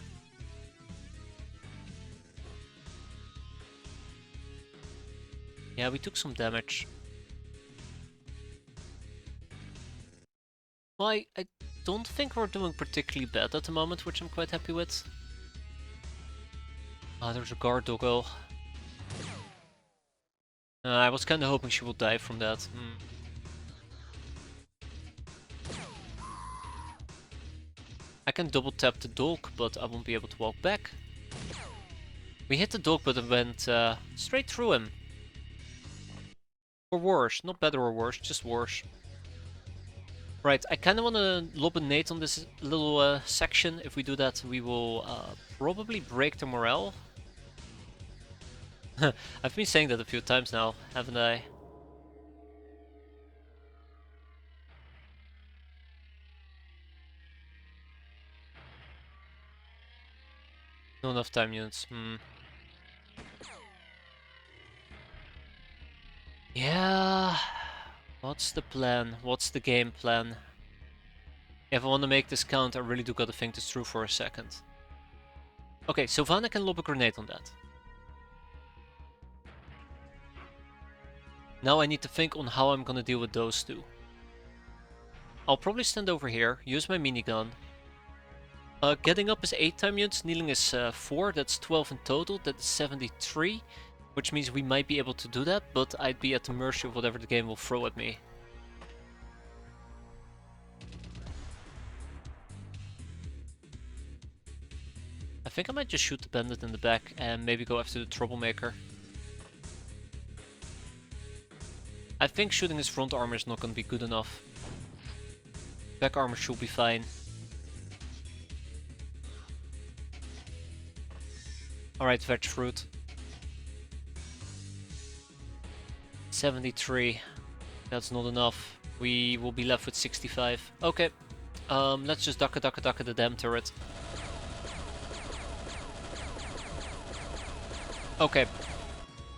Yeah, we took some damage. Well, I don't think we're doing particularly bad at the moment, which I'm quite happy with. Ah, there's a guard doggo. I was kinda hoping she would die from that. I can double tap the dog, but I won't be able to walk back. We hit the dog, but it went straight through him. Or worse. Not better or worse, just worse. Right, I kinda wanna lob a nade on this little section. If we do that, we will probably break the morale. I've been saying that a few times now, haven't I? Not enough time units. Yeah. What's the plan? What's the game plan? If I want to make this count, I really do gotta think this through for a second. Okay, Sylvana can lob a grenade on that. Now I need to think on how I'm gonna deal with those two. I'll probably stand over here, use my minigun. Getting up is 8 time units, kneeling is 4, that's 12 in total, that's 73. Which means we might be able to do that, but I'd be at the mercy of whatever the game will throw at me. I think I might just shoot the bandit in the back and maybe go after the troublemaker. I think shooting his front armor is not going to be good enough. Back armor should be fine. Alright, veg fruit. 73. That's not enough. We will be left with 65. Okay. Let's just duck the damn turret. Okay.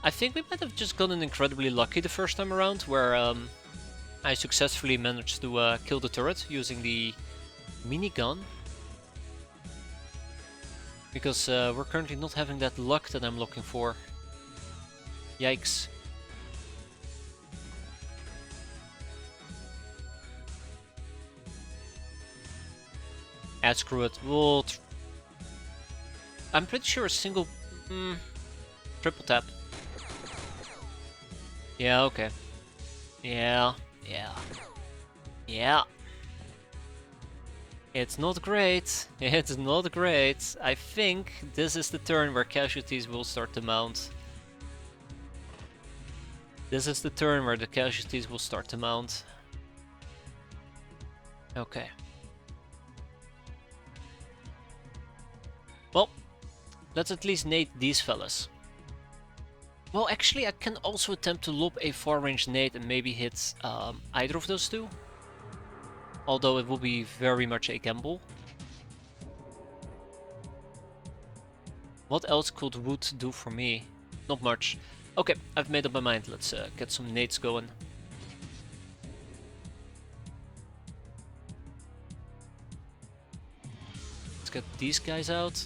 I think we might have just gotten incredibly lucky the first time around, where I successfully managed to kill the turret using the minigun. Because we're currently not having that luck that I'm looking for. Yikes. Screw it. I'm pretty sure a single... triple tap. Yeah, okay. Yeah. It's not great. It's not great. I think this is the turn where casualties will start to mount. This is the turn where the casualties will start to mount. Okay. Well, let's at least nade these fellas. Well, actually, I can also attempt to lob a far-range nade and maybe hit either of those two. Although it will be very much a gamble. What else could Wood do for me? Not much. Okay, I've made up my mind. Let's get some nades going. Let's get these guys out.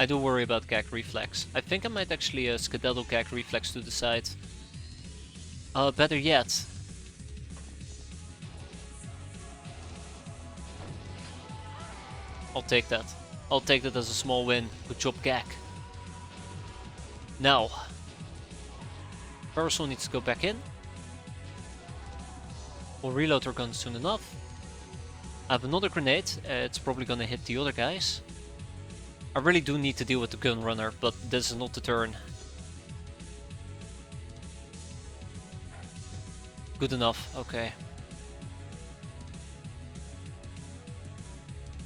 I do worry about gag reflex. I think I might actually skedaddle gag reflex to the side. Better yet. I'll take that. I'll take that as a small win. Good job, gag. Now, Parasol needs to go back in. We'll reload our guns soon enough. I have another grenade. It's probably gonna hit the other guys. I really do need to deal with the gun runner, but this is not the turn. Good enough, okay.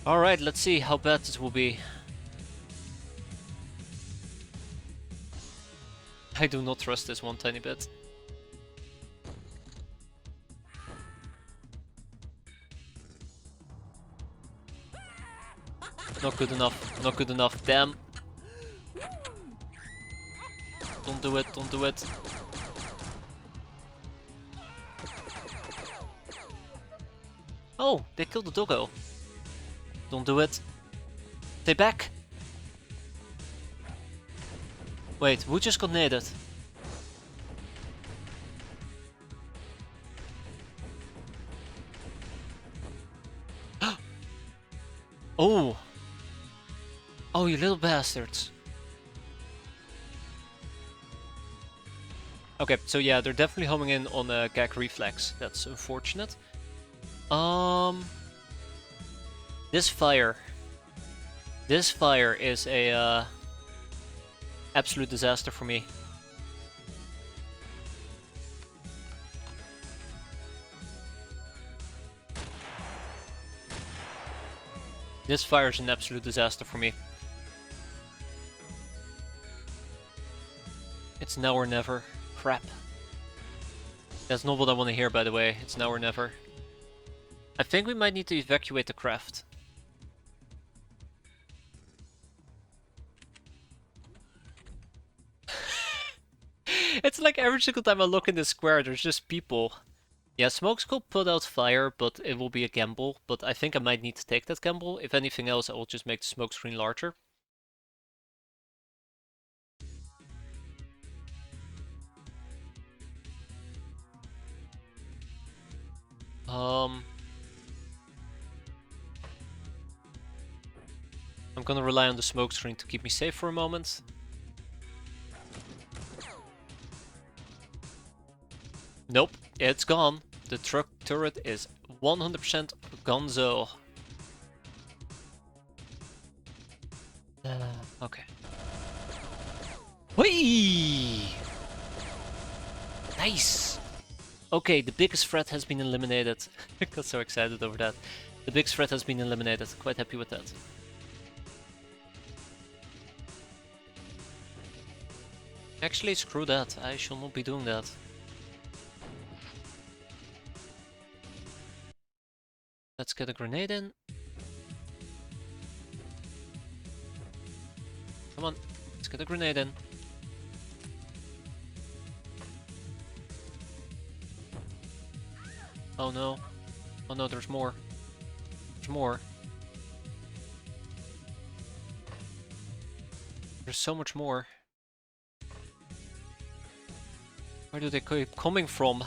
Alright, let's see how bad this will be. I do not trust this one tiny bit. Not good enough, not good enough, damn. Don't do it, don't do it. Oh, they killed the doggo. Don't do it. Stay back. Wait, who just got naded? Oh! Oh, you little bastards. Okay, so yeah, they're definitely homing in on a gag reflex. That's unfortunate. This fire. This fire is a absolute disaster for me. This fire is an absolute disaster for me. It's now or never. Crap. That's not what I want to hear, by the way. It's now or never. I think we might need to evacuate the craft. It's like every single time I look in the square, there's just people. Yeah, Smokescope put out fire, but it will be a gamble. But I think I might need to take that gamble. If anything else, I will just make the smoke screen larger. I'm gonna rely on the smoke screen to keep me safe for a moment. Nope, it's gone. The truck turret is 100% gonzo. Okay. Whee! Nice! Okay, the biggest threat has been eliminated. I got so excited over that. The biggest threat has been eliminated. Quite happy with that. Actually, screw that. I shall not be doing that. Let's get a grenade in. Come on, let's get a grenade in. Oh no. Oh no, there's more. There's more. There's so much more. Where do they keep coming from?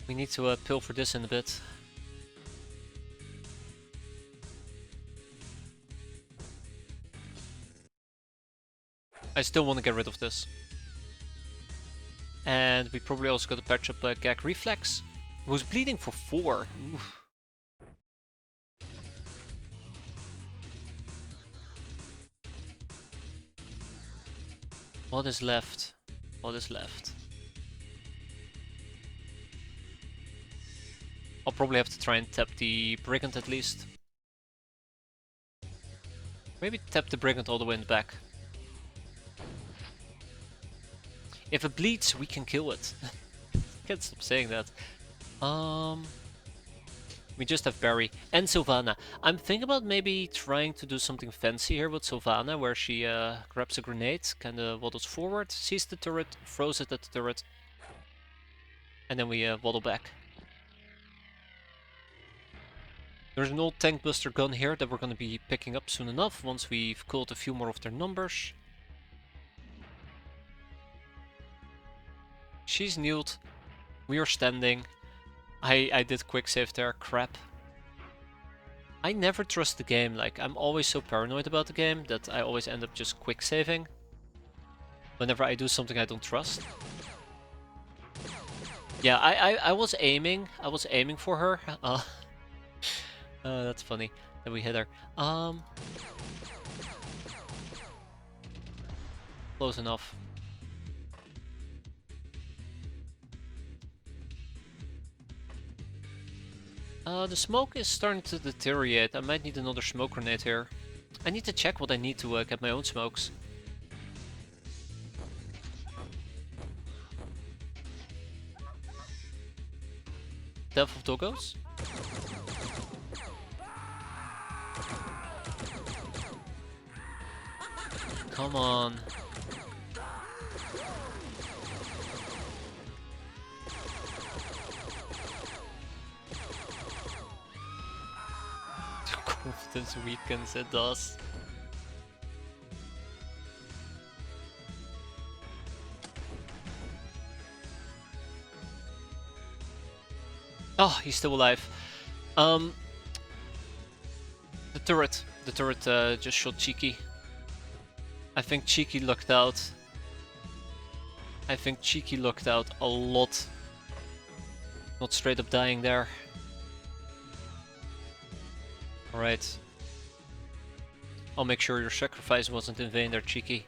We need to pilfer this in a bit. I still want to get rid of this. And we probably also got to patch up Gag Reflex. Who's bleeding for 4. Oof. What is left? What is left? I'll probably have to try and tap the Brigand at least. Maybe tap the Brigand all the way in the back. If it bleeds, we can kill it. Can't stop saying that. We just have Barry and Sylvana. I'm thinking about maybe trying to do something fancy here with Sylvana, where she grabs a grenade, kind of waddles forward, sees the turret, throws it at the turret, and then we waddle back. There's an old tank buster gun here that we're going to be picking up soon enough, once we've killed a few more of their numbers. She's kneeled. We are standing. I did quick save there, crap. I never trust the game, like I'm always so paranoid about the game that I always end up just quick saving whenever I do something I don't trust. Yeah, I was aiming for her. That's funny that we hit her. Close enough. The smoke is starting to deteriorate. I might need another smoke grenade here. I need to check what I need to get my own smokes. Death of doggos? Come on. Confidence weakens, it does. Oh, he's still alive. The turret. The turret just shot Cheeky. I think Cheeky lucked out. I think Cheeky lucked out a lot. Not straight up dying there. Alright. I'll make sure your sacrifice wasn't in vain there, Cheeky.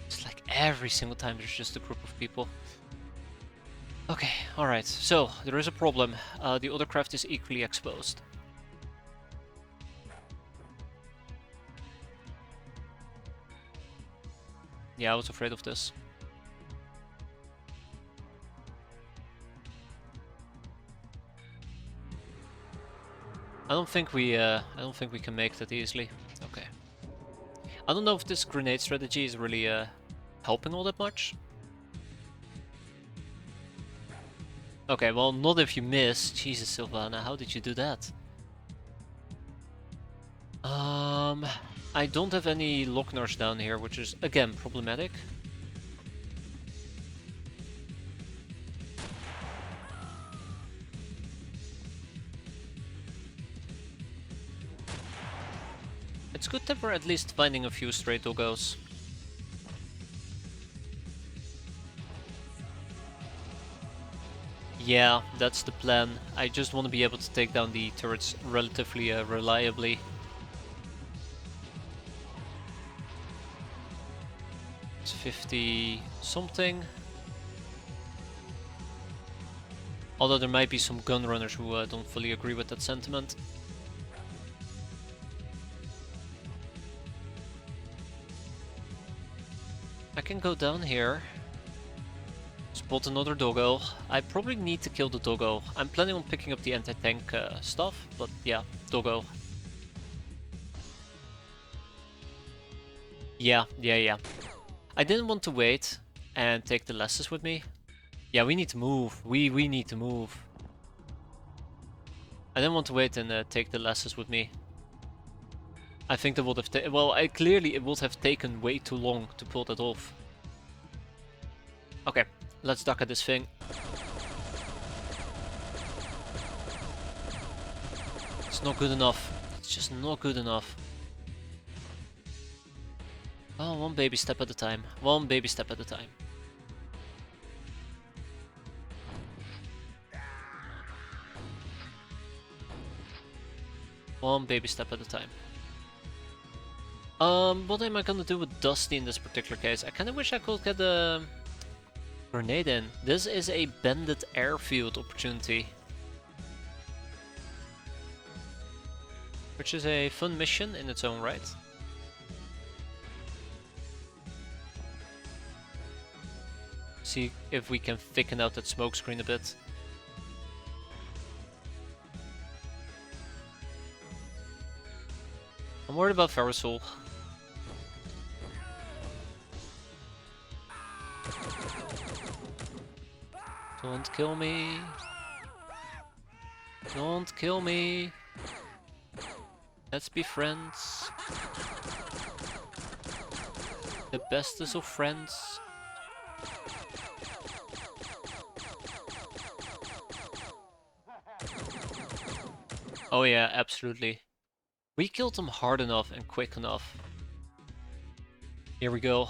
It's like every single time there's just a group of people. Okay, alright. So, there is a problem. The other craft is equally exposed. Yeah, I was afraid of this. I don't think we can make that easily. Okay. I don't know if this grenade strategy is really helping all that much. Okay, well, not if you miss. Jesus, Sylvana, how did you do that? I don't have any Locknars down here, which is again problematic. It's good that we're at least finding a few stray doggos. Yeah, that's the plan. I just want to be able to take down the turrets relatively reliably. It's 50 something. Although there might be some gun runners who don't fully agree with that sentiment. I can go down here. Spot another doggo. I probably need to kill the doggo. I'm planning on picking up the anti-tank stuff, but yeah, doggo. Yeah. I didn't want to wait and take the lasses with me. Yeah, we need to move. We need to move. I didn't want to wait and take the lasses with me. I think that would have well, clearly it would have taken way too long to pull that off. Okay, let's duck at this thing. It's not good enough. It's just not good enough. Oh, one baby step at a time. One baby step at a time. One baby step at a time. What am I gonna do with Dusty in this particular case? I kinda wish I could get a grenade in. This is a bandit airfield opportunity. Which is a fun mission in its own right. See if we can thicken out that smoke screen a bit. I'm worried about Ferrosul. Don't kill me. Don't kill me. Let's be friends. The bestest of friends. Oh yeah, absolutely. We killed them hard enough and quick enough. Here we go.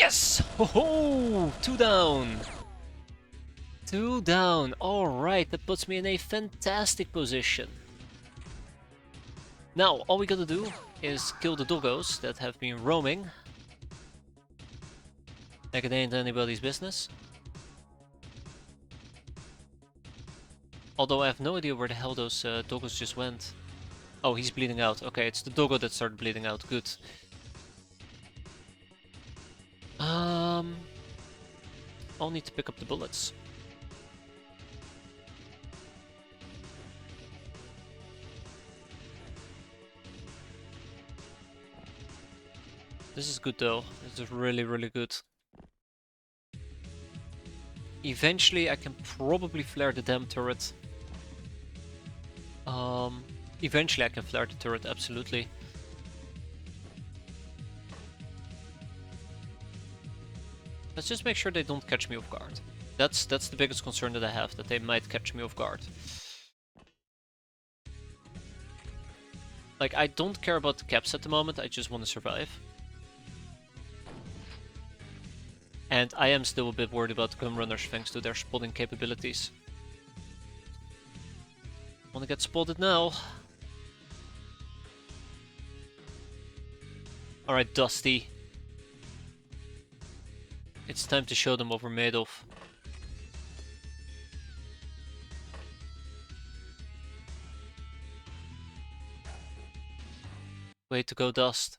Yes! Ho ho! 2 down! 2 down. Alright, that puts me in a fantastic position. Now, all we gotta do is kill the doggos that have been roaming. Like it ain't anybody's business. Although I have no idea where the hell those doggos just went. Oh, he's bleeding out. Okay, it's the doggo that started bleeding out. Good. I'll need to pick up the bullets. This is good though. This is really, really good. Eventually I can probably flare the damn turret. Eventually I can flare the turret, absolutely. Let's just make sure they don't catch me off guard. That's the biggest concern that I have, that they might catch me off guard. Like, I don't care about the caps at the moment, I just want to survive. And I am still a bit worried about the gun runners thanks to their spotting capabilities. Wanna get spotted now. Alright, Dusty. It's time to show them what we're made of. Way to go, Dust.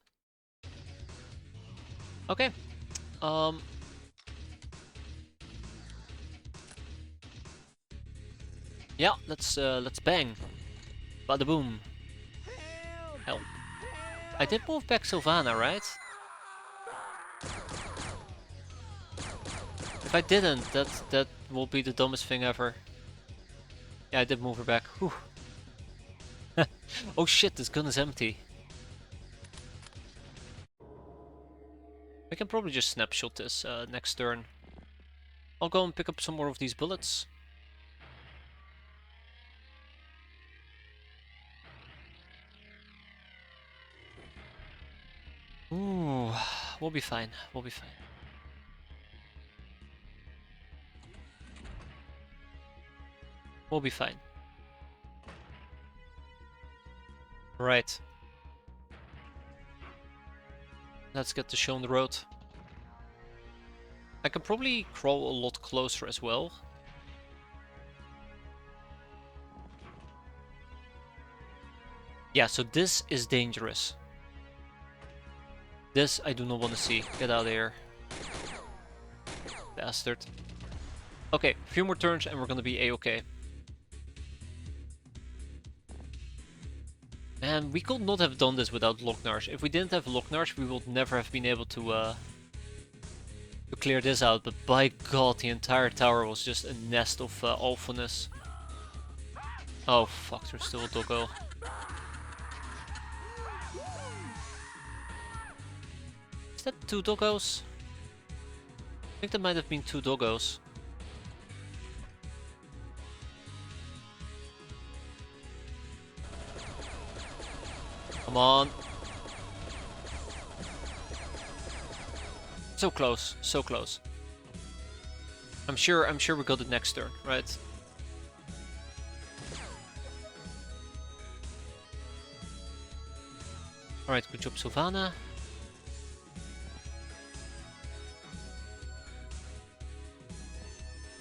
Okay. Yeah, let's bang. Bada boom. Help. I did move back Sylvana, right? If I didn't, that will be the dumbest thing ever. Yeah, I did move her back. Whew. Oh shit, this gun is empty. I can probably just snapshot this next turn. I'll go and pick up some more of these bullets. Ooh, we'll be fine. We'll be fine. We'll be fine. Right. Let's get the show on the road. I can probably crawl a lot closer as well. Yeah, so this is dangerous. This I do not want to see. Get out of here. Bastard. Okay, a few more turns and we're gonna be a-okay. Man, we could not have done this without Locknarsh. If we didn't have Locknarsh, we would never have been able to clear this out. But by god, the entire tower was just a nest of awfulness. Oh fuck, there's still a doggo. Is that 2 doggos? I think that might have been 2 doggos. Come on. So close, so close. I'm sure we got it next turn, right? Alright, good job, Sylvana.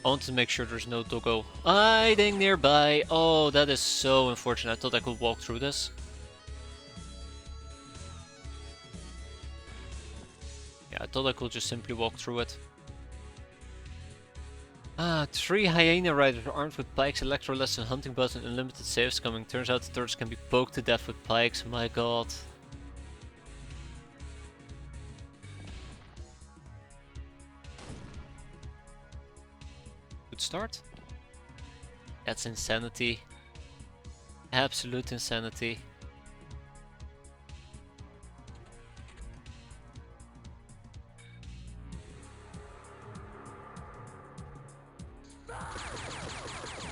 I want to make sure there's no doggo hiding nearby. Oh, that is so unfortunate. I thought I could walk through this. Yeah, I thought I could just simply walk through it. 3 hyena riders armed with pikes, electroless and hunting bows and unlimited saves coming. Turns out the turrets can be poked to death with pikes. My god. Good start. That's insanity. Absolute insanity.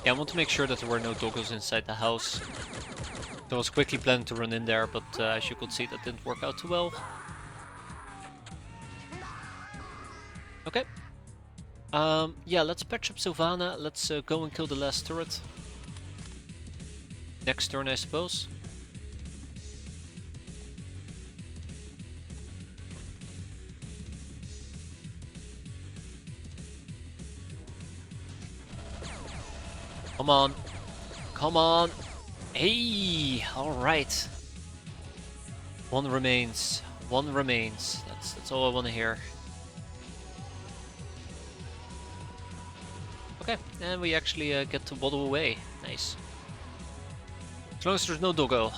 Yeah, I want to make sure that there were no doggos inside the house. I was quickly planning to run in there, but as you could see, that didn't work out too well. Okay. Yeah, let's patch up Sylvana. Let's go and kill the last turret. Next turn, I suppose. Come on. Come on. Hey, alright. One remains. One remains. That's all I want to hear. Okay, and we actually get to waddle away. Nice. As long as there's no doggo.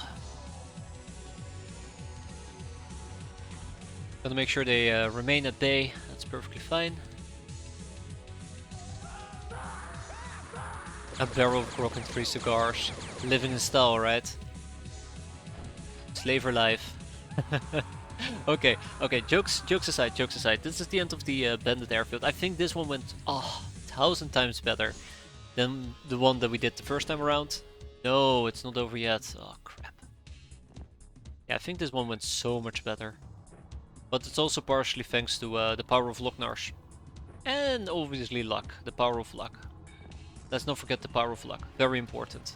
Gotta make sure they remain at bay. That's perfectly fine. A barrel of grog and 3 cigars. Living in style, right? Slaver life. Okay, jokes aside, This is the end of the bandit airfield. I think this one went 1,000 times better than the one that we did the first time around. No, it's not over yet. Oh, crap. Yeah, I think this one went so much better. But it's also partially thanks to the power of Locknars. And obviously luck, the power of luck. Let's not forget the power of luck, very important.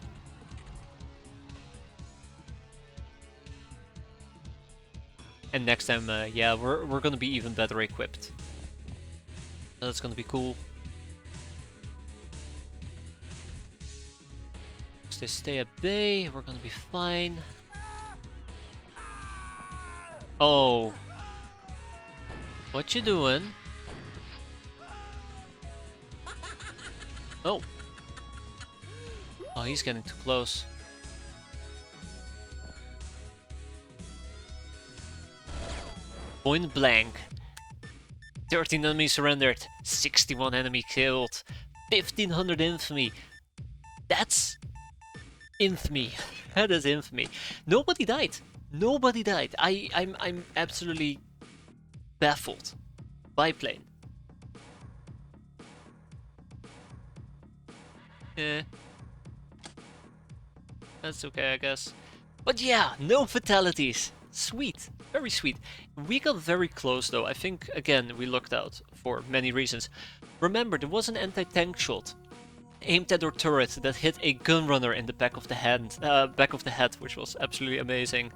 And next time, yeah, we're gonna be even better equipped. That's gonna be cool. They stay at bay, we're gonna be fine. Oh. What you doing? Oh. Oh, he's getting too close. Point blank. 13 enemies surrendered. 61 enemy killed. 1500 infamy. That's infamy. That is infamy. Nobody died. Nobody died. I'm absolutely baffled. Biplane. Eh. That's okay, I guess. But yeah, no fatalities. Sweet. Very sweet. We got very close though. I think, again, we lucked out for many reasons. Remember, there was an anti-tank shot aimed at our turret that hit a gunrunner in the back of the head, which was absolutely amazing.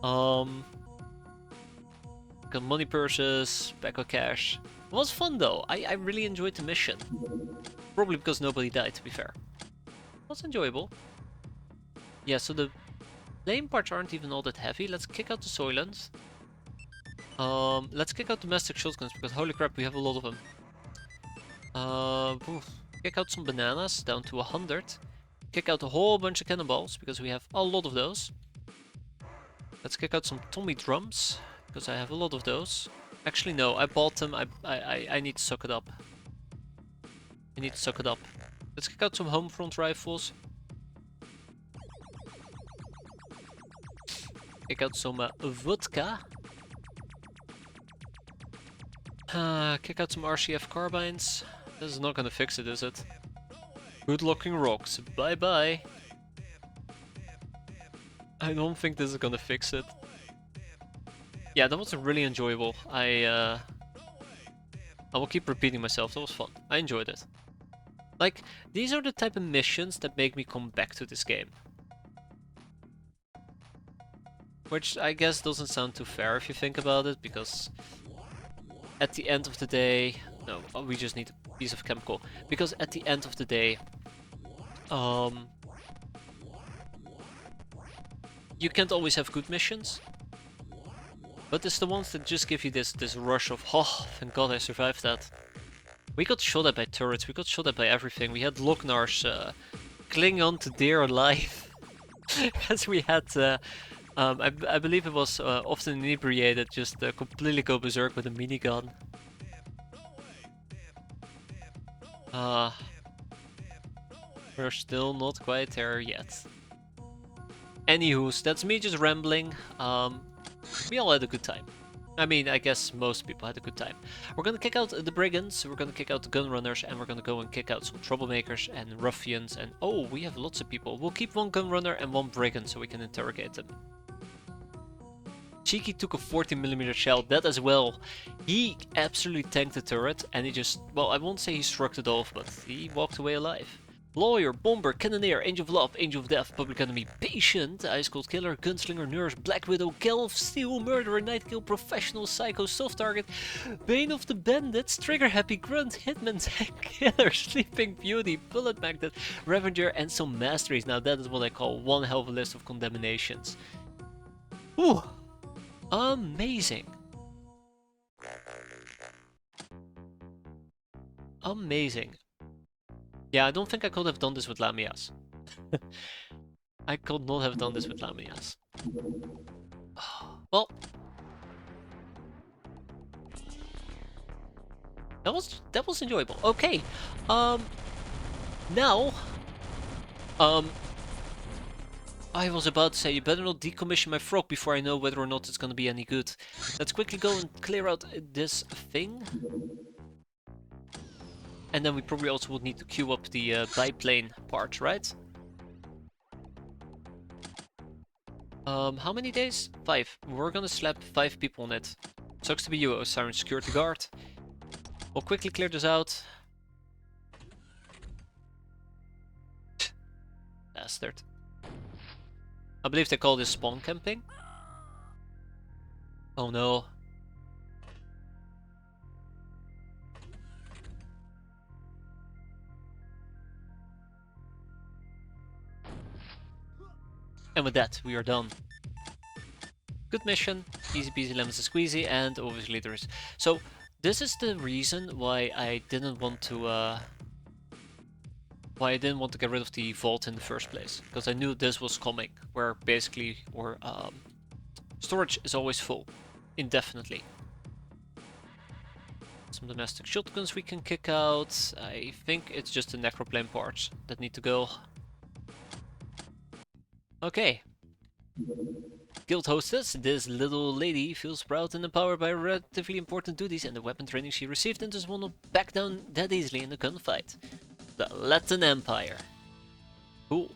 Got money purses, back of cash. It was fun though. I really enjoyed the mission. Probably because nobody died, to be fair. It was enjoyable. Yeah, so the flame parts aren't even all that heavy. Let's kick out the Soylent. Let's kick out domestic shotguns because holy crap, we have a lot of them. Kick out some bananas down to 100. Kick out a whole bunch of cannonballs because we have a lot of those. Let's kick out some Tommy drums because I have a lot of those. Actually, no, I bought them. I need to suck it up. I need to suck it up. Let's kick out some home front rifles. Kick out some vodka. Kick out some RCF carbines. This is not gonna fix it, is it? Good looking rocks. Bye bye. I don't think this is gonna fix it. Yeah, that was really enjoyable. I will keep repeating myself. That was fun. I enjoyed it. Like, these are the type of missions that make me come back to this game. Which I guess doesn't sound too fair if you think about it, because at the end of the day... No, we just need a piece of chemical. Because at the end of the day... you can't always have good missions. But it's the ones that just give you this rush of, oh, thank god I survived that. We got shot at by turrets, we got shot at by everything. We had Locknars clinging on to dear life. As we had... I believe it was often inebriated, just completely go berserk with a minigun. We're still not quite there yet. Anywho, that's me just rambling. We all had a good time. I mean, I guess most people had a good time. We're gonna kick out the brigands, we're gonna kick out the gunrunners, and we're gonna go and kick out some troublemakers and ruffians. And oh, we have lots of people. We'll keep one gunrunner and one brigand so we can interrogate them. Cheeky took a 40mm shell, that as well. He absolutely tanked the turret and he just, well, I won't say he shrugged it off, but he walked away alive. Lawyer, Bomber, Cannoneer, Angel of Love, Angel of Death, Public Enemy, Patient, Ice Cold Killer, Gunslinger, Nurse, Black Widow, Gelf, Steel, Murderer, Nightkill, Professional, Psycho, Soft Target, Bane of the Bandits, Trigger Happy, Grunt, Hitman, Tank Killer, Sleeping Beauty, Bullet Magnet, Revenger, and some Masteries. Now that is what I call one hell of a list of condemnations. Ooh, amazing. Amazing. Yeah, I don't think I could have done this with Lamias. I could not have done this with Lamias. Well, that was enjoyable. Okay, now, I was about to say you better not decommission my frog before I know whether or not it's gonna be any good. Let's quickly go and clear out this thing. And then we probably also would need to queue up the biplane part, right? How many days? 5. We're gonna slap 5 people on it. Sucks to be you, Siren Security Guard. We'll quickly clear this out. Bastard. I believe they call this spawn camping. Oh no. And with that, we are done. Good mission, easy peasy lemon squeezy, and obviously there is... So, this is the reason why I didn't want to... get rid of the vault in the first place. Because I knew this was coming, where basically storage is always full, indefinitely. Some domestic shotguns we can kick out. I think it's just the necroplane parts that need to go. Okay. Guild hostess, this little lady feels proud and empowered by relatively important duties and the weapon training she received and doesn't want to back down that easily in a gunfight. The Latin Empire. Cool.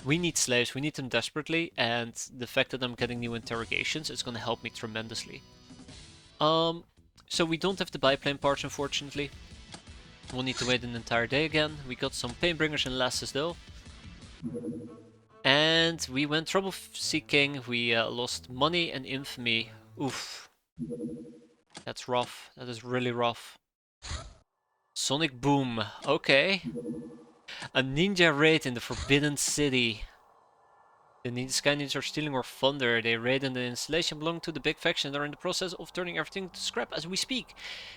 We need slaves, we need them desperately, and the fact that I'm getting new interrogations is going to help me tremendously. So we don't have the biplane parts, unfortunately. We'll need to wait an entire day again. We got some painbringers and lasses though. And we went trouble seeking, we lost money and infamy. Oof. That's rough, that is really rough. Sonic Boom, okay. A ninja raid in the Forbidden City. The Sky Ninjas are stealing our thunder. They raid in the installation belonging to the big faction and are in the process of turning everything to scrap as we speak.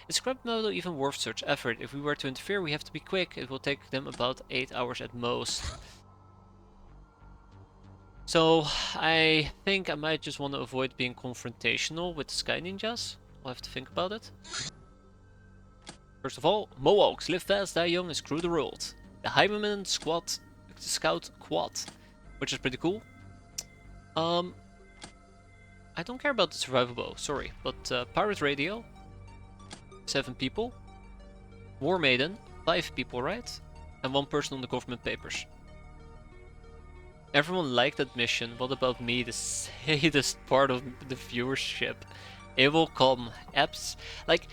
Is scrap metal even worth such effort? If we were to interfere, we have to be quick. It will take them about 8 hours at most. So, I think I might just want to avoid being confrontational with the Sky Ninjas. I'll have to think about it. First of all, Mohawks, live fast, die young, and screw the world. The Highwayman Scout Quad, which is pretty cool. I don't care about the survival bow, sorry, but Pirate Radio, 7 people. War Maiden, 5 people, right? And 1 person on the government papers. Everyone liked that mission. What about me, the sadist part of the viewership? It will come. Like,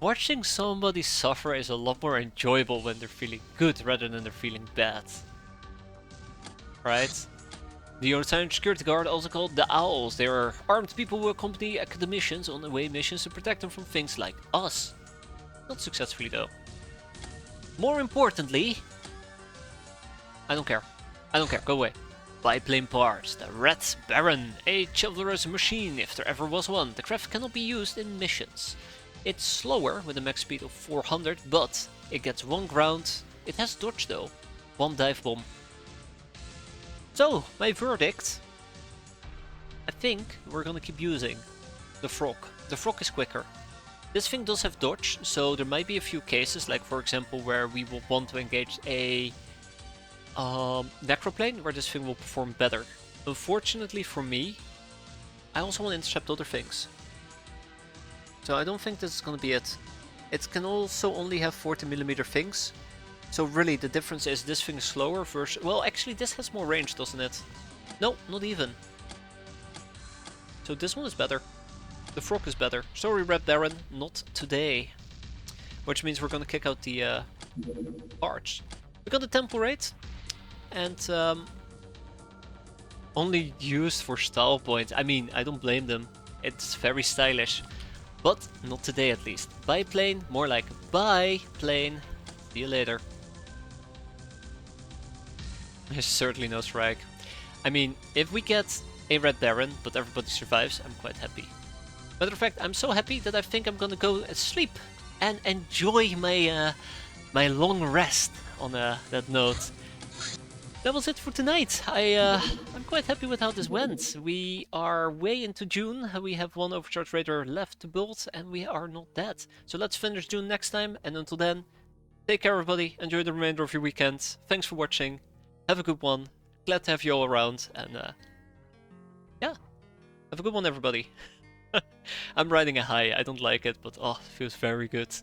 watching somebody suffer is a lot more enjoyable when they're feeling good rather than they're feeling bad. Right? The Unsigned Security Guard, also called the Owls. They are armed people who accompany academicians on away missions to protect them from things like us. Not successfully though. More importantly... I don't care. I don't care, go away. Biplane parts. The Red Baron. A chivalrous machine if there ever was one. The craft cannot be used in missions. It's slower with a max speed of 400, but it gets 1 ground. It has dodge though. 1 dive bomb. So, my verdict. I think we're gonna keep using the frog. The frog is quicker. This thing does have dodge, so there might be a few cases, like for example where we will want to engage a necroplane, where this thing will perform better. Unfortunately for me, I also want to intercept other things. So I don't think this is gonna be it. It can also only have 40mm things. So really the difference is this thing is slower versus... Well, actually this has more range, doesn't it? No, not even. So this one is better. The frog is better. Sorry, Red Baron, not today. Which means we're gonna kick out the arch. We got the temple raid, and only used for style points. I mean, I don't blame them. It's very stylish, but not today at least. Bye plane, more like bye plane. See you later. There's certainly no strike. I mean, if we get a Red Baron, but everybody survives, I'm quite happy. Matter of fact, I'm so happy that I think I'm gonna go sleep and enjoy my my long rest on that note. That was it for tonight. I'm quite happy with how this went. We are way into June. We have one Overcharge Raider left to build, and we are not dead. So let's finish June next time, and until then, take care everybody, enjoy the remainder of your weekend. Thanks for watching, have a good one, glad to have you all around, and yeah, have a good one everybody. I'm riding a high, I don't like it, but oh, it feels very good.